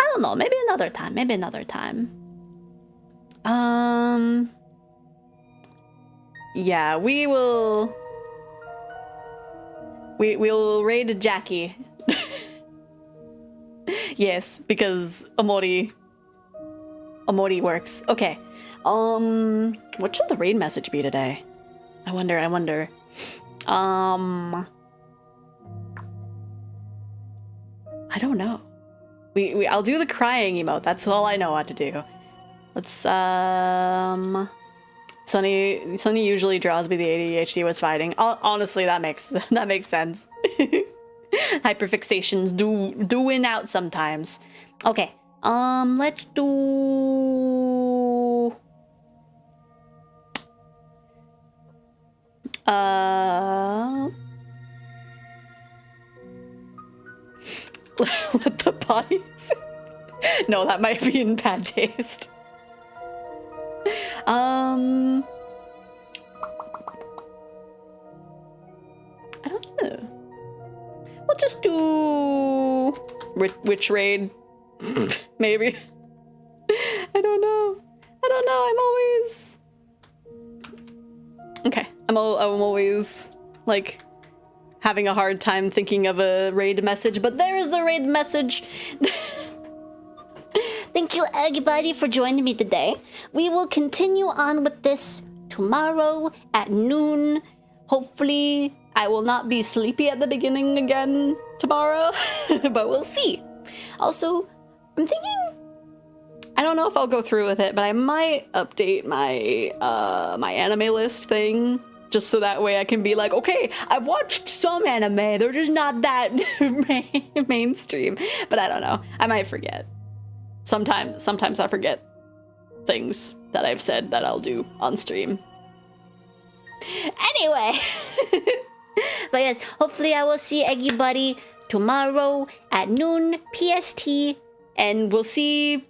don't know. Maybe another time. Yeah, we'll raid Jackie. Yes, because Amori works. Okay. What should the raid message be today? I wonder. I don't know. I'll do the crying emote. That's all I know what to do. Let's Sunny usually draws me the ADHD was fighting. Honestly, that makes sense. Hyperfixations do win out sometimes. Okay. Let's do let the bodies. No, that might be in bad taste. I don't know. We'll just do which raid? Maybe. I don't know. I'm always okay. I'm always like having a hard time thinking of a raid message, but there is the raid message. Thank you, everybody, for joining me today. We will continue on with this tomorrow at noon. Hopefully, I will not be sleepy at the beginning again tomorrow, but we'll see. Also, I'm thinking, I don't know if I'll go through with it, but I might update my my anime list thing, just so that way I can be like, okay, I've watched some anime, they're just not that mainstream. But I don't know, I might forget. Sometimes I forget things that I've said that I'll do on stream. Anyway, but yes, hopefully I will see everybody tomorrow at noon PST, and we'll see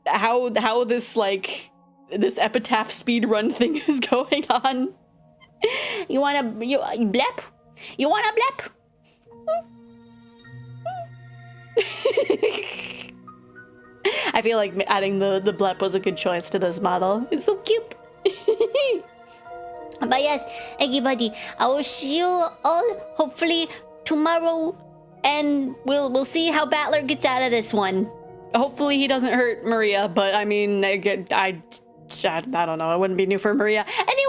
how this epitaph speedrun thing is going on. You wanna blep? You wanna blep? I feel like adding the blep was a good choice to this model. It's so cute. But yes, everybody, I will see you all hopefully tomorrow, and we'll see how Battler gets out of this one. Hopefully he doesn't hurt Maria, but I mean, I don't know. It wouldn't be new for Maria. Anyway.